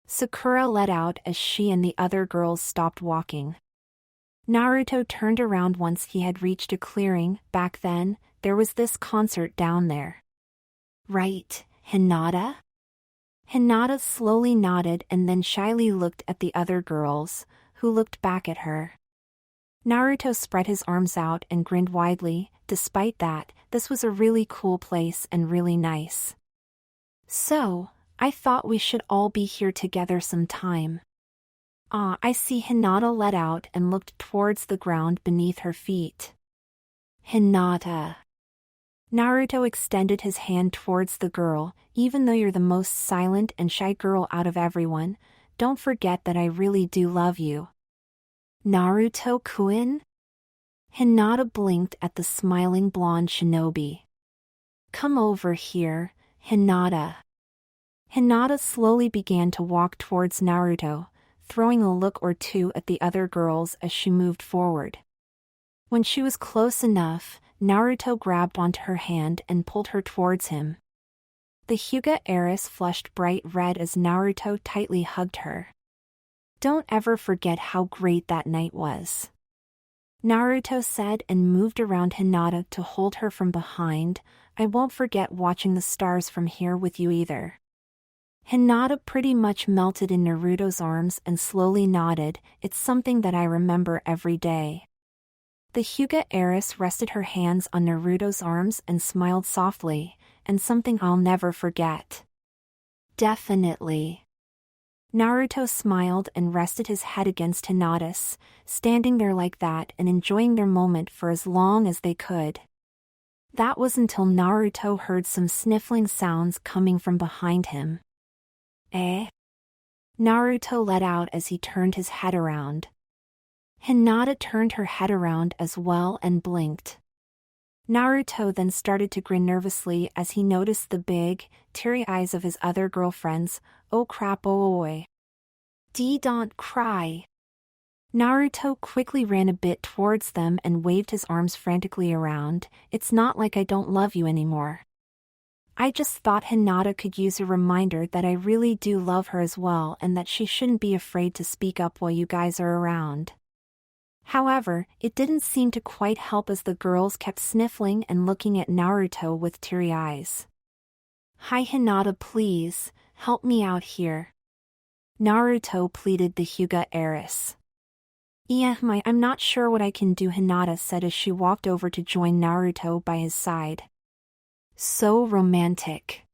Sakura let out as she and the other girls stopped walking. Naruto turned around once he had reached a clearing. Back then, there was this concert down there. Right, Hinata? Hinata slowly nodded and then shyly looked at the other girls, who looked back at her. Naruto spread his arms out and grinned widely. Despite that, this was a really cool place and really nice. So, I thought we should all be here together sometime. Ah, I see. Hinata let out and looked towards the ground beneath her feet. Hinata. Naruto extended his hand towards the girl. Even though you're the most silent and shy girl out of everyone, don't forget that I really do love you. Naruto-kun? Hinata blinked at the smiling blonde shinobi. Come over here, Hinata. Hinata slowly began to walk towards Naruto, throwing a look or two at the other girls as she moved forward. When she was close enough, Naruto grabbed onto her hand and pulled her towards him. The Hyuga heiress flushed bright red as Naruto tightly hugged her. "Don't ever forget how great that night was," Naruto said and moved around Hinata to hold her from behind. "I won't forget watching the stars from here with you either." Hinata pretty much melted in Naruto's arms and slowly nodded. "It's something that I remember every day." The Hyuga heiress rested her hands on Naruto's arms and smiled softly. "And something I'll never forget." "Definitely." Naruto smiled and rested his head against Hinata's, standing there like that and enjoying their moment for as long as they could. That was until Naruto heard some sniffling sounds coming from behind him. "Eh?" Naruto let out as he turned his head around. Hinata turned her head around as well and blinked. Naruto then started to grin nervously as he noticed the big, teary eyes of his other girlfriends. "Oh crap, oh oi. Don't cry." Naruto quickly ran a bit towards them and waved his arms frantically around. "It's not like I don't love you anymore. I just thought Hinata could use a reminder that I really do love her as well and that she shouldn't be afraid to speak up while you guys are around." However, it didn't seem to quite help as the girls kept sniffling and looking at Naruto with teary eyes. "Hi Hinata, please, help me out here," Naruto pleaded the Hyuga heiress. I'm not sure what I can do," Hinata said as she walked over to join Naruto by his side. "So romantic."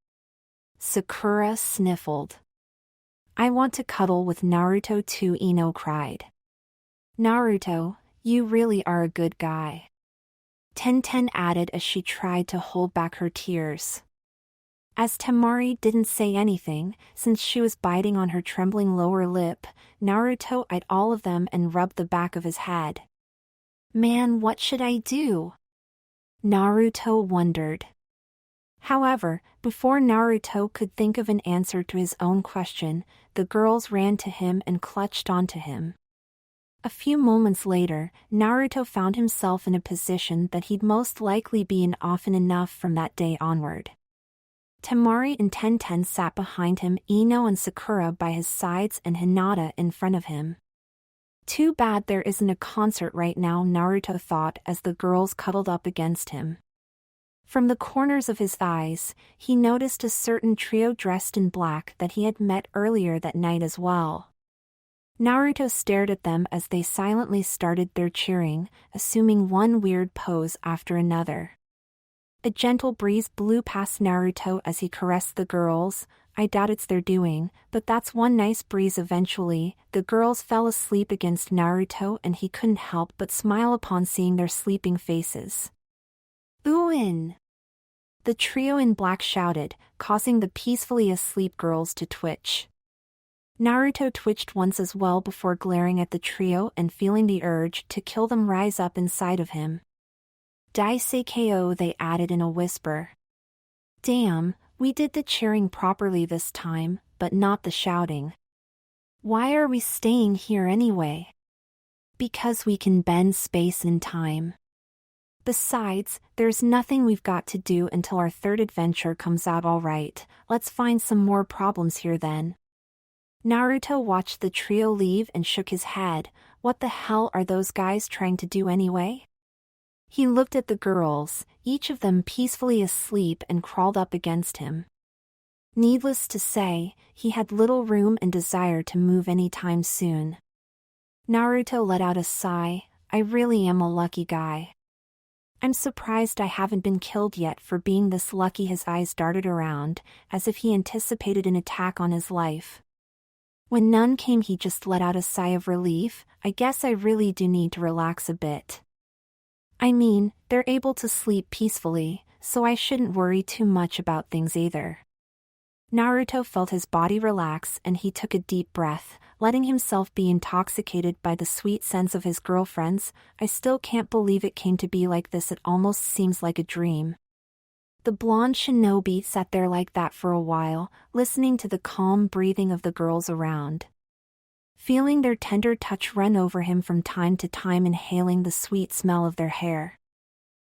Sakura sniffled. "I want to cuddle with Naruto too," Ino cried. "Naruto, you really are a good guy," Tenten added as she tried to hold back her tears. As Temari didn't say anything, since she was biting on her trembling lower lip, Naruto eyed all of them and rubbed the back of his head. "Man, what should I do?" Naruto wondered. However, before Naruto could think of an answer to his own question, the girls ran to him and clutched onto him. A few moments later, Naruto found himself in a position that he'd most likely be in often enough from that day onward. Temari and Tenten sat behind him, Ino and Sakura by his sides and Hinata in front of him. Too bad there isn't a concert right now, Naruto thought as the girls cuddled up against him. From the corners of his eyes, he noticed a certain trio dressed in black that he had met earlier that night as well. Naruto stared at them as they silently started their cheering, assuming one weird pose after another. A gentle breeze blew past Naruto as he caressed the girls. "I doubt it's their doing, but that's one nice breeze." Eventually, the girls fell asleep against Naruto and he couldn't help but smile upon seeing their sleeping faces. "Uin!" the trio in black shouted, causing the peacefully asleep girls to twitch. Naruto twitched once as well before glaring at the trio and feeling the urge to kill them rise up inside of him. "Daisei KO," they added in a whisper. "Damn, we did the cheering properly this time, but not the shouting. Why are we staying here anyway?" "Because we can bend space and time. Besides, there's nothing we've got to do until our third adventure comes out. All right, let's find some more problems here then." Naruto watched the trio leave and shook his head. What the hell are those guys trying to do anyway? He looked at the girls, each of them peacefully asleep, and crawled up against him. Needless to say, he had little room and desire to move anytime soon. Naruto let out a sigh. "I really am a lucky guy. I'm surprised I haven't been killed yet for being this lucky." His eyes darted around, as if he anticipated an attack on his life. When none came, he just let out a sigh of relief. "I guess I really do need to relax a bit. I mean, they're able to sleep peacefully, so I shouldn't worry too much about things either." Naruto felt his body relax and he took a deep breath, letting himself be intoxicated by the sweet sense of his girlfriends. "I still can't believe it came to be like this. It almost seems like a dream." The blonde shinobi sat there like that for a while, listening to the calm breathing of the girls around. Feeling their tender touch run over him from time to time, inhaling the sweet smell of their hair.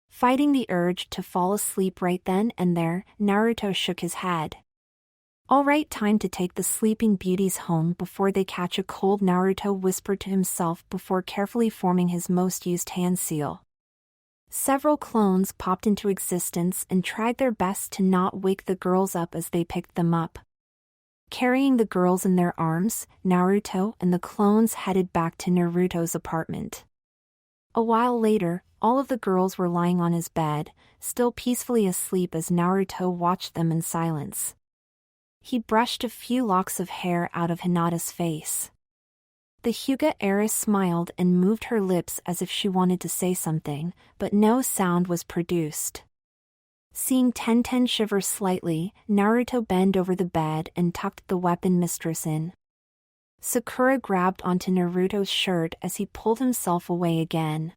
Fighting the urge to fall asleep right then and there, Naruto shook his head. All right, time to take the sleeping beauties home before they catch a cold, Naruto whispered to himself before carefully forming his most used hand seal. Several clones popped into existence and tried their best to not wake the girls up as they picked them up. Carrying the girls in their arms, Naruto and the clones headed back to Naruto's apartment. A while later, all of the girls were lying on his bed, still peacefully asleep as Naruto watched them in silence. He brushed a few locks of hair out of Hinata's face. The Hyuga heiress smiled and moved her lips as if she wanted to say something, but no sound was produced. Seeing Tenten shiver slightly, Naruto bent over the bed and tucked the weapon mistress in. Sakura grabbed onto Naruto's shirt as he pulled himself away again.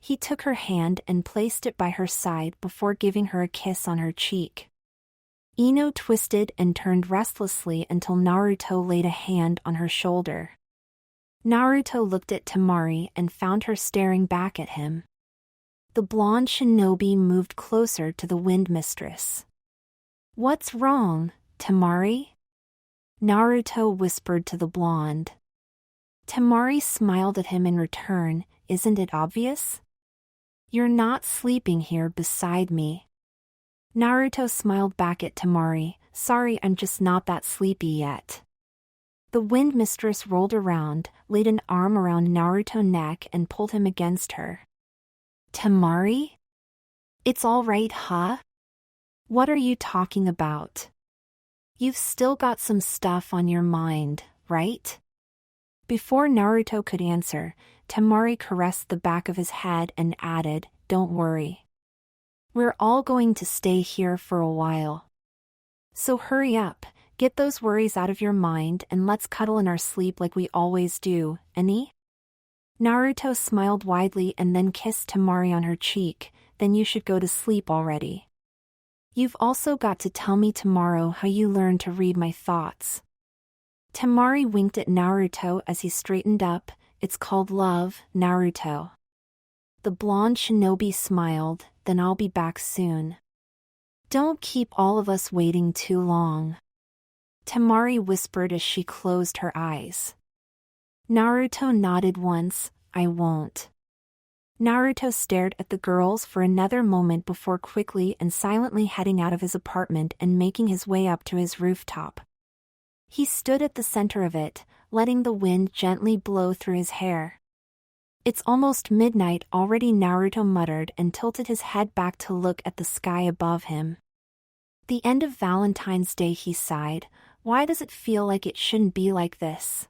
He took her hand and placed it by her side before giving her a kiss on her cheek. Ino twisted and turned restlessly until Naruto laid a hand on her shoulder. Naruto looked at Temari and found her staring back at him. The blonde shinobi moved closer to the wind mistress. "What's wrong, Temari?" Naruto whispered to the blonde. Temari smiled at him in return. "Isn't it obvious? You're not sleeping here beside me." Naruto smiled back at Temari. "Sorry, I'm just not that sleepy yet." The wind mistress rolled around, laid an arm around Naruto's neck and pulled him against her. "Temari? It's all right, huh? What are you talking about? You've still got some stuff on your mind, right?" Before Naruto could answer, Temari caressed the back of his head and added, "Don't worry. We're all going to stay here for a while. So hurry up, get those worries out of your mind and let's cuddle in our sleep like we always do, Ani?" Naruto smiled widely and then kissed Temari on her cheek. "Then you should go to sleep already. You've also got to tell me tomorrow how you learned to read my thoughts." Temari winked at Naruto as he straightened up. "It's called love, Naruto." The blonde shinobi smiled. "Then I'll be back soon. Don't keep all of us waiting too long," Temari whispered as she closed her eyes. Naruto nodded once. "I won't." Naruto stared at the girls for another moment before quickly and silently heading out of his apartment and making his way up to his rooftop. He stood at the center of it, letting the wind gently blow through his hair. "It's almost midnight already," Naruto muttered and tilted his head back to look at the sky above him. "The end of Valentine's Day," he sighed. "Why does it feel like it shouldn't be like this?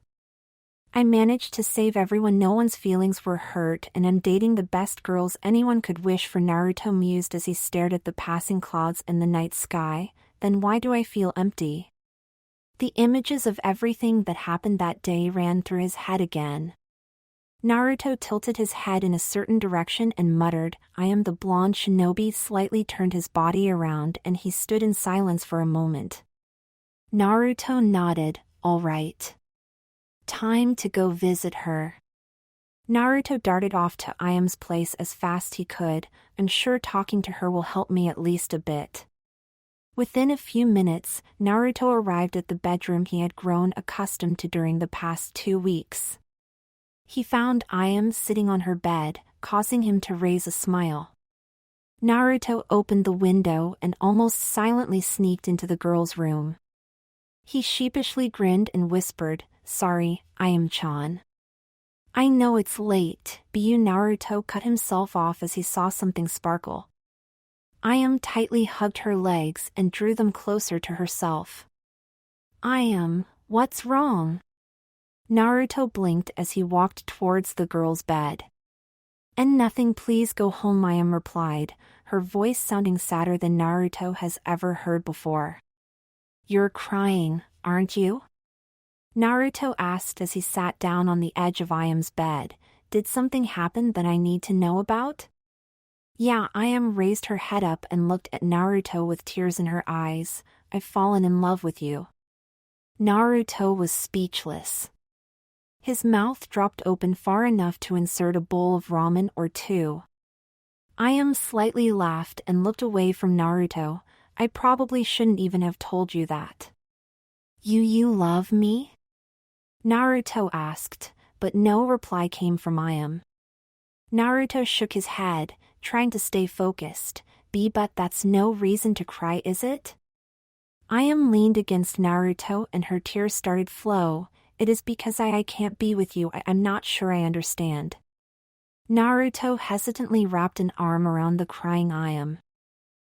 I managed to save everyone, no one's feelings were hurt, and I'm dating the best girls anyone could wish for," Naruto mused as he stared at the passing clouds in the night sky. "Then why do I feel empty?" The images of everything that happened that day ran through his head again. Naruto tilted his head in a certain direction and muttered, "I am the blonde shinobi," slightly turned his body around and he stood in silence for a moment. Naruto nodded. "All right. Time to go visit her." Naruto darted off to Ayame's place as fast he could. "I'm sure talking to her will help me at least a bit." Within a few minutes, Naruto arrived at the bedroom he had grown accustomed to during the past 2 weeks. He found Ayame sitting on her bed, causing him to raise a smile. Naruto opened the window and almost silently sneaked into the girl's room. He sheepishly grinned and whispered, "Sorry, Ayame-chan. I know it's late, but you." Naruto cut himself off as he saw something sparkle. Ayame tightly hugged her legs and drew them closer to herself. "Ayame, what's wrong?" Naruto blinked as he walked towards the girl's bed. "And nothing, please go home," Ayame replied, her voice sounding sadder than Naruto has ever heard before. "You're crying, aren't you?" Naruto asked as he sat down on the edge of Ayame's bed. "Did something happen that I need to know about?" "Yeah." Ayame raised her head up and looked at Naruto with tears in her eyes. "I've fallen in love with you." Naruto was speechless. His mouth dropped open far enough to insert a bowl of ramen or two. Ayame slightly laughed and looked away from Naruto. I probably shouldn't even have told you that. You love me? Naruto asked, but no reply came from Ayame. Naruto shook his head, trying to stay focused. But that's no reason to cry, is it? Ayame leaned against Naruto and her tears started flow. It is because I can't be with you. I'm not sure I understand. Naruto hesitantly wrapped an arm around the crying Ayame.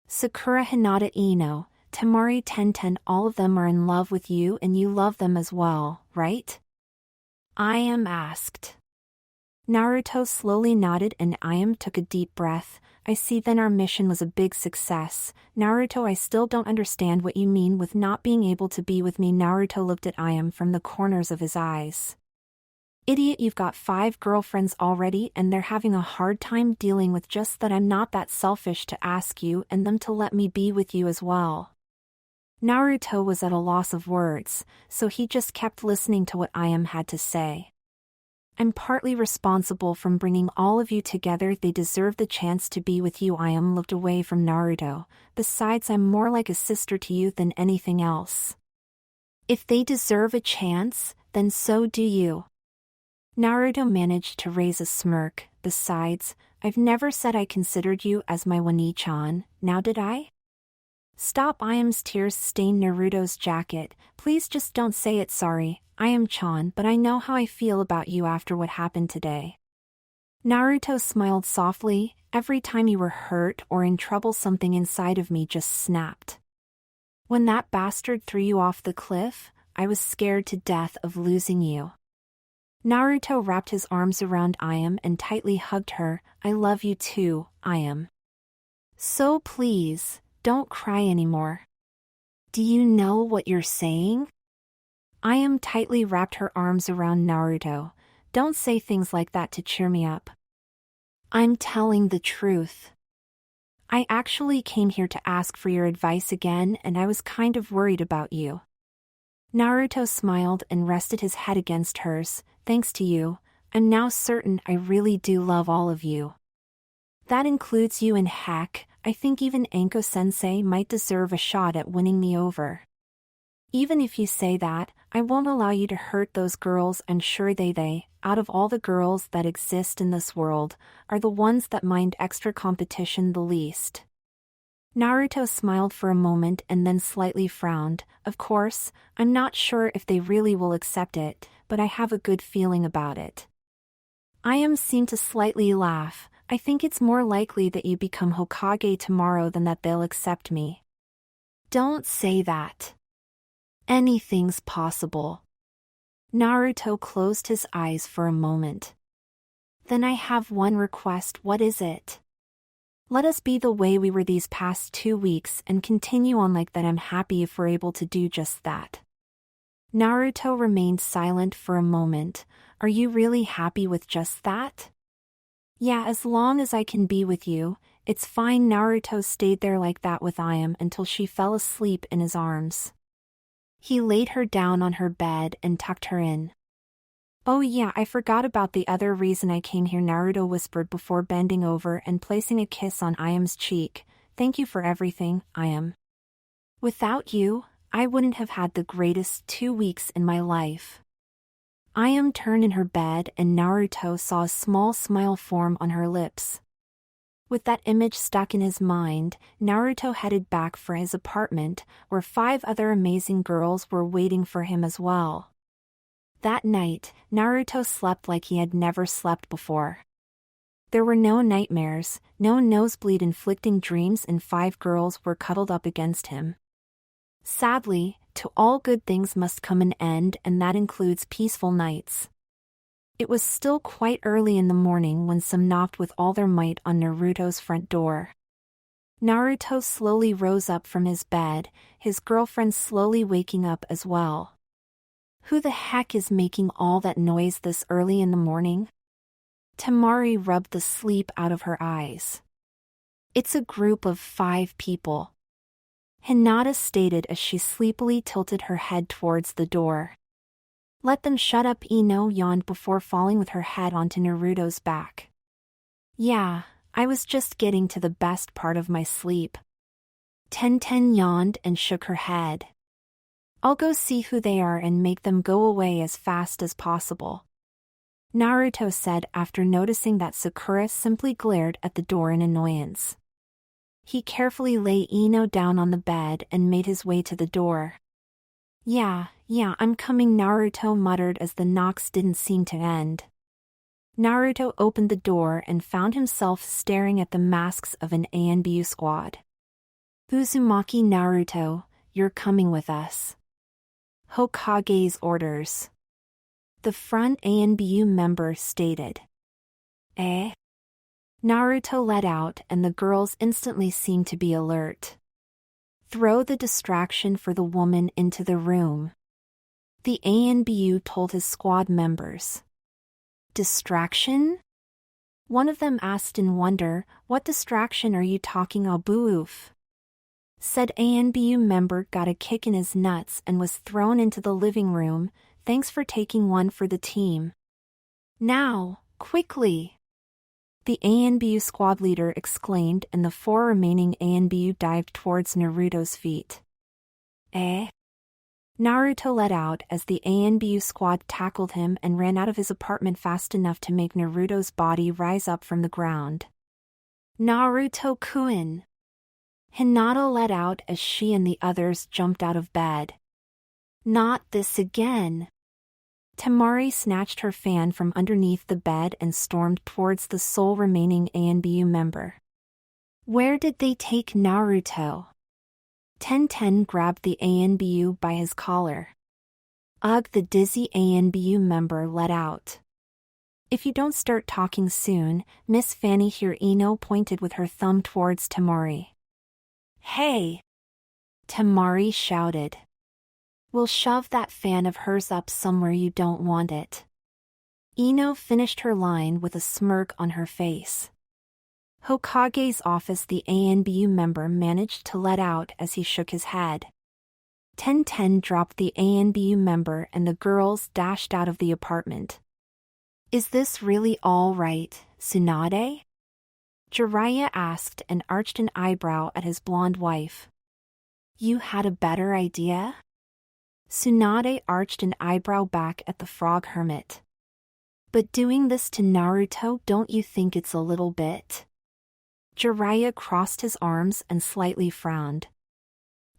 Sakura Hinata Ino, Temari Tenten, all of them are in love with you and you love them as well, right? Ayame asked. Naruto slowly nodded and Ayame took a deep breath. I see, then our mission was a big success. Naruto, I still don't understand what you mean with not being able to be with me. Naruto looked at Ayame from the corners of his eyes. Idiot, you've got 5 girlfriends already and they're having a hard time dealing with just that I'm not that selfish to ask you and them to let me be with you as well. Naruto was at a loss of words, so he just kept listening to what Ayame had to say. I'm partly responsible for bringing all of you together. They deserve the chance to be with you. Ayame looked away from Naruto. Besides, I'm more like a sister to you than anything else. If they deserve a chance, then so do you. Naruto managed to raise a smirk. Besides, I've never said I considered you as my Wani-chan, now did I? Stop! Ayame's tears stained Naruto's jacket. Please just don't say it. Sorry, Ayame-chan, but I know how I feel about you after what happened today. Naruto smiled softly. Every time you were hurt or in trouble, something inside of me just snapped. When that bastard threw you off the cliff, I was scared to death of losing you. Naruto wrapped his arms around Ayame and tightly hugged her. I love you too, Ayame. So please, don't cry anymore. Do you know what you're saying? Ayame tightly wrapped her arms around Naruto. Don't say things like that to cheer me up. I'm telling the truth. I actually came here to ask for your advice again and I was kind of worried about you. Naruto smiled and rested his head against hers. Thanks to you, I'm now certain I really do love all of you. That includes you, and heck, I think even Anko-sensei might deserve a shot at winning me over. Even if you say that, I won't allow you to hurt those girls. I'm sure they, out of all the girls that exist in this world, are the ones that mind extra competition the least. Naruto smiled for a moment and then slightly frowned. Of course, I'm not sure if they really will accept it, but I have a good feeling about it. Ayame seemed to slightly laugh. I think it's more likely that you become Hokage tomorrow than that they'll accept me. Don't say that. Anything's possible. Naruto closed his eyes for a moment. Then I have one request. What is it? Let us be the way we were these past 2 weeks and continue on like that. I'm happy if we're able to do just that. Naruto remained silent for a moment. Are you really happy with just that? Yeah, as long as I can be with you, it's fine. Naruto stayed there like that with Ayame until she fell asleep in his arms. He laid her down on her bed and tucked her in. Oh yeah, I forgot about the other reason I came here, Naruto whispered before bending over and placing a kiss on Ayame's cheek. Thank you for everything, Ayame. Without you, I wouldn't have had the greatest 2 weeks in my life. Ayame turned in her bed and Naruto saw a small smile form on her lips. With that image stuck in his mind, Naruto headed back for his apartment, where 5 other amazing girls were waiting for him as well. That night, Naruto slept like he had never slept before. There were no nightmares, no nosebleed-inflicting dreams, and 5 girls were cuddled up against him. Sadly, to all good things must come an end, and that includes peaceful nights. It was still quite early in the morning when some knocked with all their might on Naruto's front door. Naruto slowly rose up from his bed, his girlfriend slowly waking up as well. Who the heck is making all that noise this early in the morning? Temari rubbed the sleep out of her eyes. It's a group of 5 people. Hinata stated as she sleepily tilted her head towards the door. Let them shut up. Ino yawned before falling with her head onto Naruto's back. Yeah, I was just getting to the best part of my sleep. Tenten yawned and shook her head. I'll go see who they are and make them go away as fast as possible, Naruto said after noticing that Sakura simply glared at the door in annoyance. He carefully lay Ino down on the bed and made his way to the door. Yeah, I'm coming, Naruto muttered as the knocks didn't seem to end. Naruto opened the door and found himself staring at the masks of an ANBU squad. Uzumaki Naruto, you're coming with us. Hokage's orders. The front ANBU member stated. Eh? Naruto let out and the girls instantly seemed to be alert. Throw the distraction for the woman into the room, the ANBU told his squad members. Distraction? One of them asked in wonder, what distraction are you talking about? Said ANBU member got a kick in his nuts and was thrown into the living room. Thanks for taking one for the team. Now, quickly! The ANBU squad leader exclaimed and the 4 remaining ANBU dived towards Naruto's feet. Eh? Naruto let out as the ANBU squad tackled him and ran out of his apartment fast enough to make Naruto's body rise up from the ground. Naruto-kun! Hinata let out as she and the others jumped out of bed. Not this again! Temari snatched her fan from underneath the bed and stormed towards the sole remaining ANBU member. Where did they take Naruto? Tenten grabbed the ANBU by his collar. Ugh, the dizzy ANBU member let out. If you don't start talking soon, Miss Fanny here, Ino pointed with her thumb towards Temari. Hey! Temari shouted. We'll shove that fan of hers up somewhere you don't want it. Ino finished her line with a smirk on her face. Hokage's office, the ANBU member managed to let out as he shook his head. Tenten dropped the ANBU member and the girls dashed out of the apartment. Is this really all right, Tsunade? Jiraiya asked and arched an eyebrow at his blonde wife. You had a better idea? Tsunade arched an eyebrow back at the frog hermit. But doing this to Naruto, don't you think it's a little bit? Jiraiya crossed his arms and slightly frowned.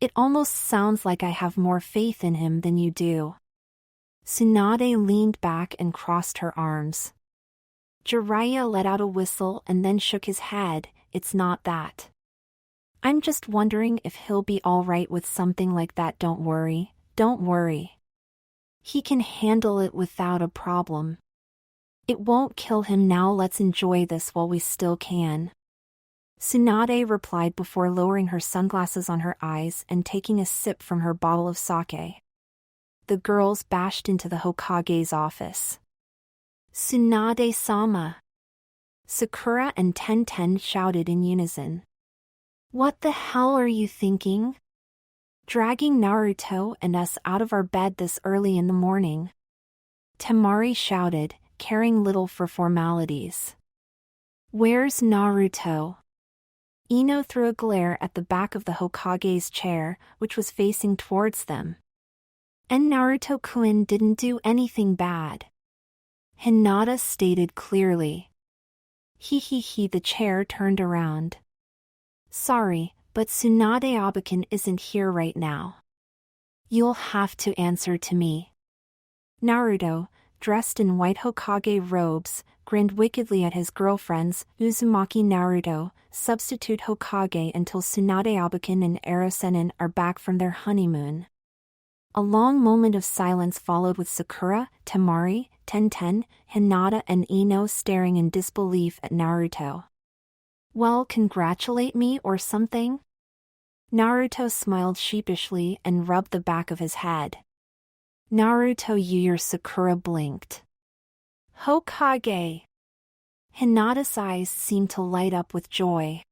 It almost sounds like I have more faith in him than you do. Tsunade leaned back and crossed her arms. Jiraiya let out a whistle and then shook his head. It's not that. I'm just wondering if he'll be all right with something like that. Don't worry. He can handle it without a problem. It won't kill him now. Let's enjoy this while we still can. Tsunade replied before lowering her sunglasses on her eyes and taking a sip from her bottle of sake. The girls bashed into the Hokage's office. Tsunade-sama! Sakura and Tenten shouted in unison. What the hell are you thinking? Dragging Naruto and us out of our bed this early in the morning? Temari shouted, caring little for formalities. Where's Naruto? Ino threw a glare at the back of the Hokage's chair, which was facing towards them. And Naruto-kun didn't do anything bad. Hinata stated clearly. The chair turned around. Sorry, but Tsunade-abakan isn't here right now. You'll have to answer to me. Naruto, dressed in white Hokage robes, grinned wickedly at his girlfriends. Uzumaki Naruto, substitute Hokage until Tsunade-abakan and Erosennin are back from their honeymoon. A long moment of silence followed with Sakura, Temari, Tenten, Hinata and Ino staring in disbelief at Naruto. Well, congratulate me or something? Naruto smiled sheepishly and rubbed the back of his head. Naruto, your Sakura blinked. Hokage! Hinata's eyes seemed to light up with joy.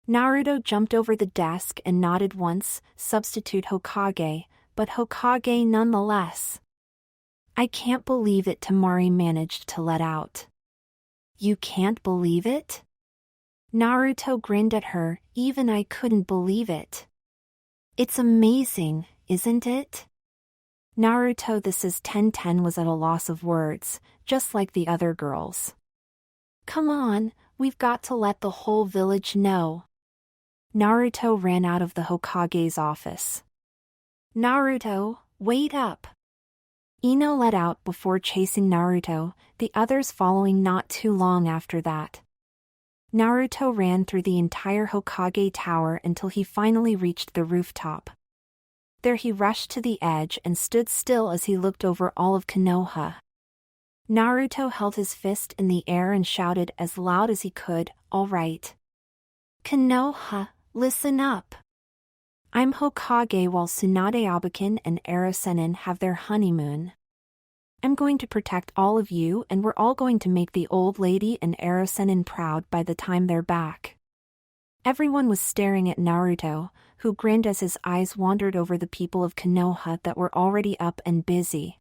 Naruto jumped over the desk and nodded once, substitute Hokage, but Hokage nonetheless. I can't believe it, Temari managed to let out. You can't believe it? Naruto grinned at her, even I couldn't believe it. It's amazing, isn't it? Naruto, this is 10-10 was at a loss of words, just like the other girls. Come on, we've got to let the whole village know. Naruto ran out of the Hokage's office. Naruto, wait up! Ino let out before chasing Naruto, the others following not too long after that. Naruto ran through the entire Hokage tower until he finally reached the rooftop. There he rushed to the edge and stood still as he looked over all of Konoha. Naruto held his fist in the air and shouted as loud as he could, "All right. Konoha, listen up. I'm Hokage while Tsunade Abakin and Erosennin have their honeymoon. I'm going to protect all of you and we're all going to make the old lady and Erosennin proud by the time they're back." Everyone was staring at Naruto, who grinned as his eyes wandered over the people of Konoha that were already up and busy.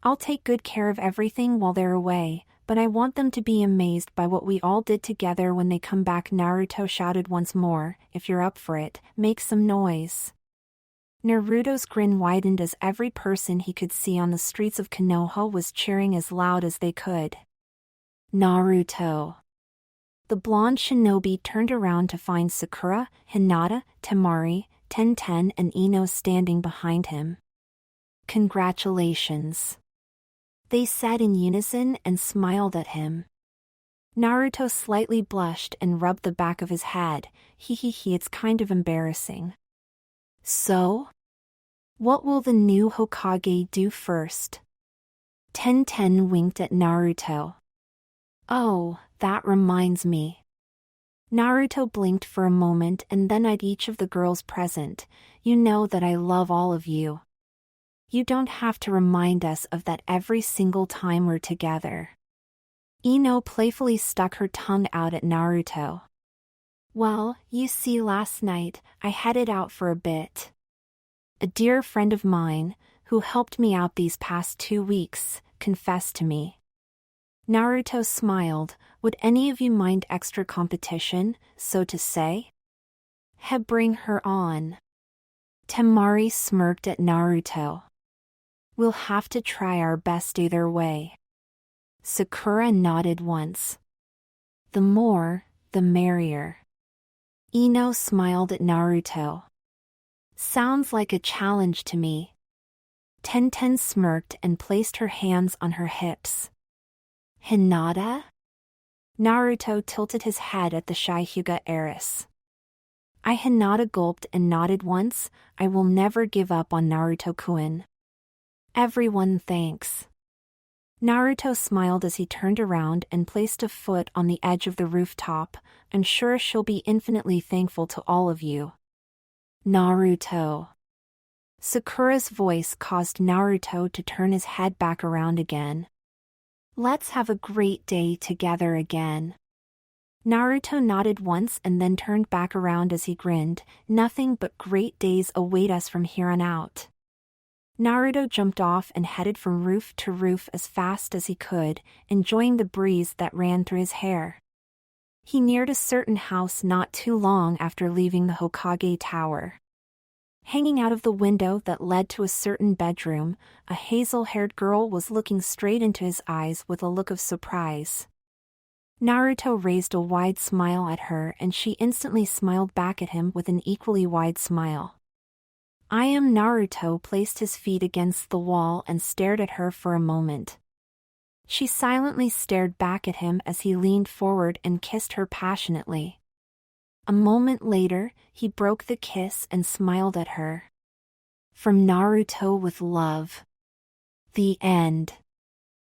I'll take good care of everything while they're away, but I want them to be amazed by what we all did together when they come back. Naruto shouted once more, "If you're up for it, make some noise." Naruto's grin widened as every person he could see on the streets of Konoha was cheering as loud as they could. Naruto. The blonde shinobi turned around to find Sakura, Hinata, Temari, 10-10 and Ino standing behind him. Congratulations. They said in unison and smiled at him. Naruto slightly blushed and rubbed the back of his head. It's kind of embarrassing. So? What will the new Hokage do first? 10-10 winked at Naruto. Oh, that reminds me. Naruto blinked for a moment and then eyed each of the girls present. You know that I love all of you. You don't have to remind us of that every single time we're together. Ino playfully stuck her tongue out at Naruto. Well, you see, last night, I headed out for a bit. A dear friend of mine, who helped me out these past 2 weeks, confessed to me. Naruto smiled. Would any of you mind extra competition, so to say? Bring her on. Temari smirked at Naruto. We'll have to try our best either way. Sakura nodded once. The more, the merrier. Ino smiled at Naruto. Sounds like a challenge to me. 10-10 smirked and placed her hands on her hips. Hinata? Naruto tilted his head at the shy Hyuga heiress. Hinata gulped and nodded once. I will never give up on Naruto-kun. Everyone thanks. Naruto smiled as he turned around and placed a foot on the edge of the rooftop. I'm sure she'll be infinitely thankful to all of you. Naruto. Sakura's voice caused Naruto to turn his head back around again. Let's have a great day together again. Naruto nodded once and then turned back around as he grinned. Nothing but great days await us from here on out. Naruto jumped off and headed from roof to roof as fast as he could, enjoying the breeze that ran through his hair. He neared a certain house not too long after leaving the Hokage tower. Hanging out of the window that led to a certain bedroom, a hazel-haired girl was looking straight into his eyes with a look of surprise. Naruto raised a wide smile at her and she instantly smiled back at him with an equally wide smile. Naruto placed his feet against the wall and stared at her for a moment. She silently stared back at him as he leaned forward and kissed her passionately. A moment later, he broke the kiss and smiled at her. From Naruto with love. The end.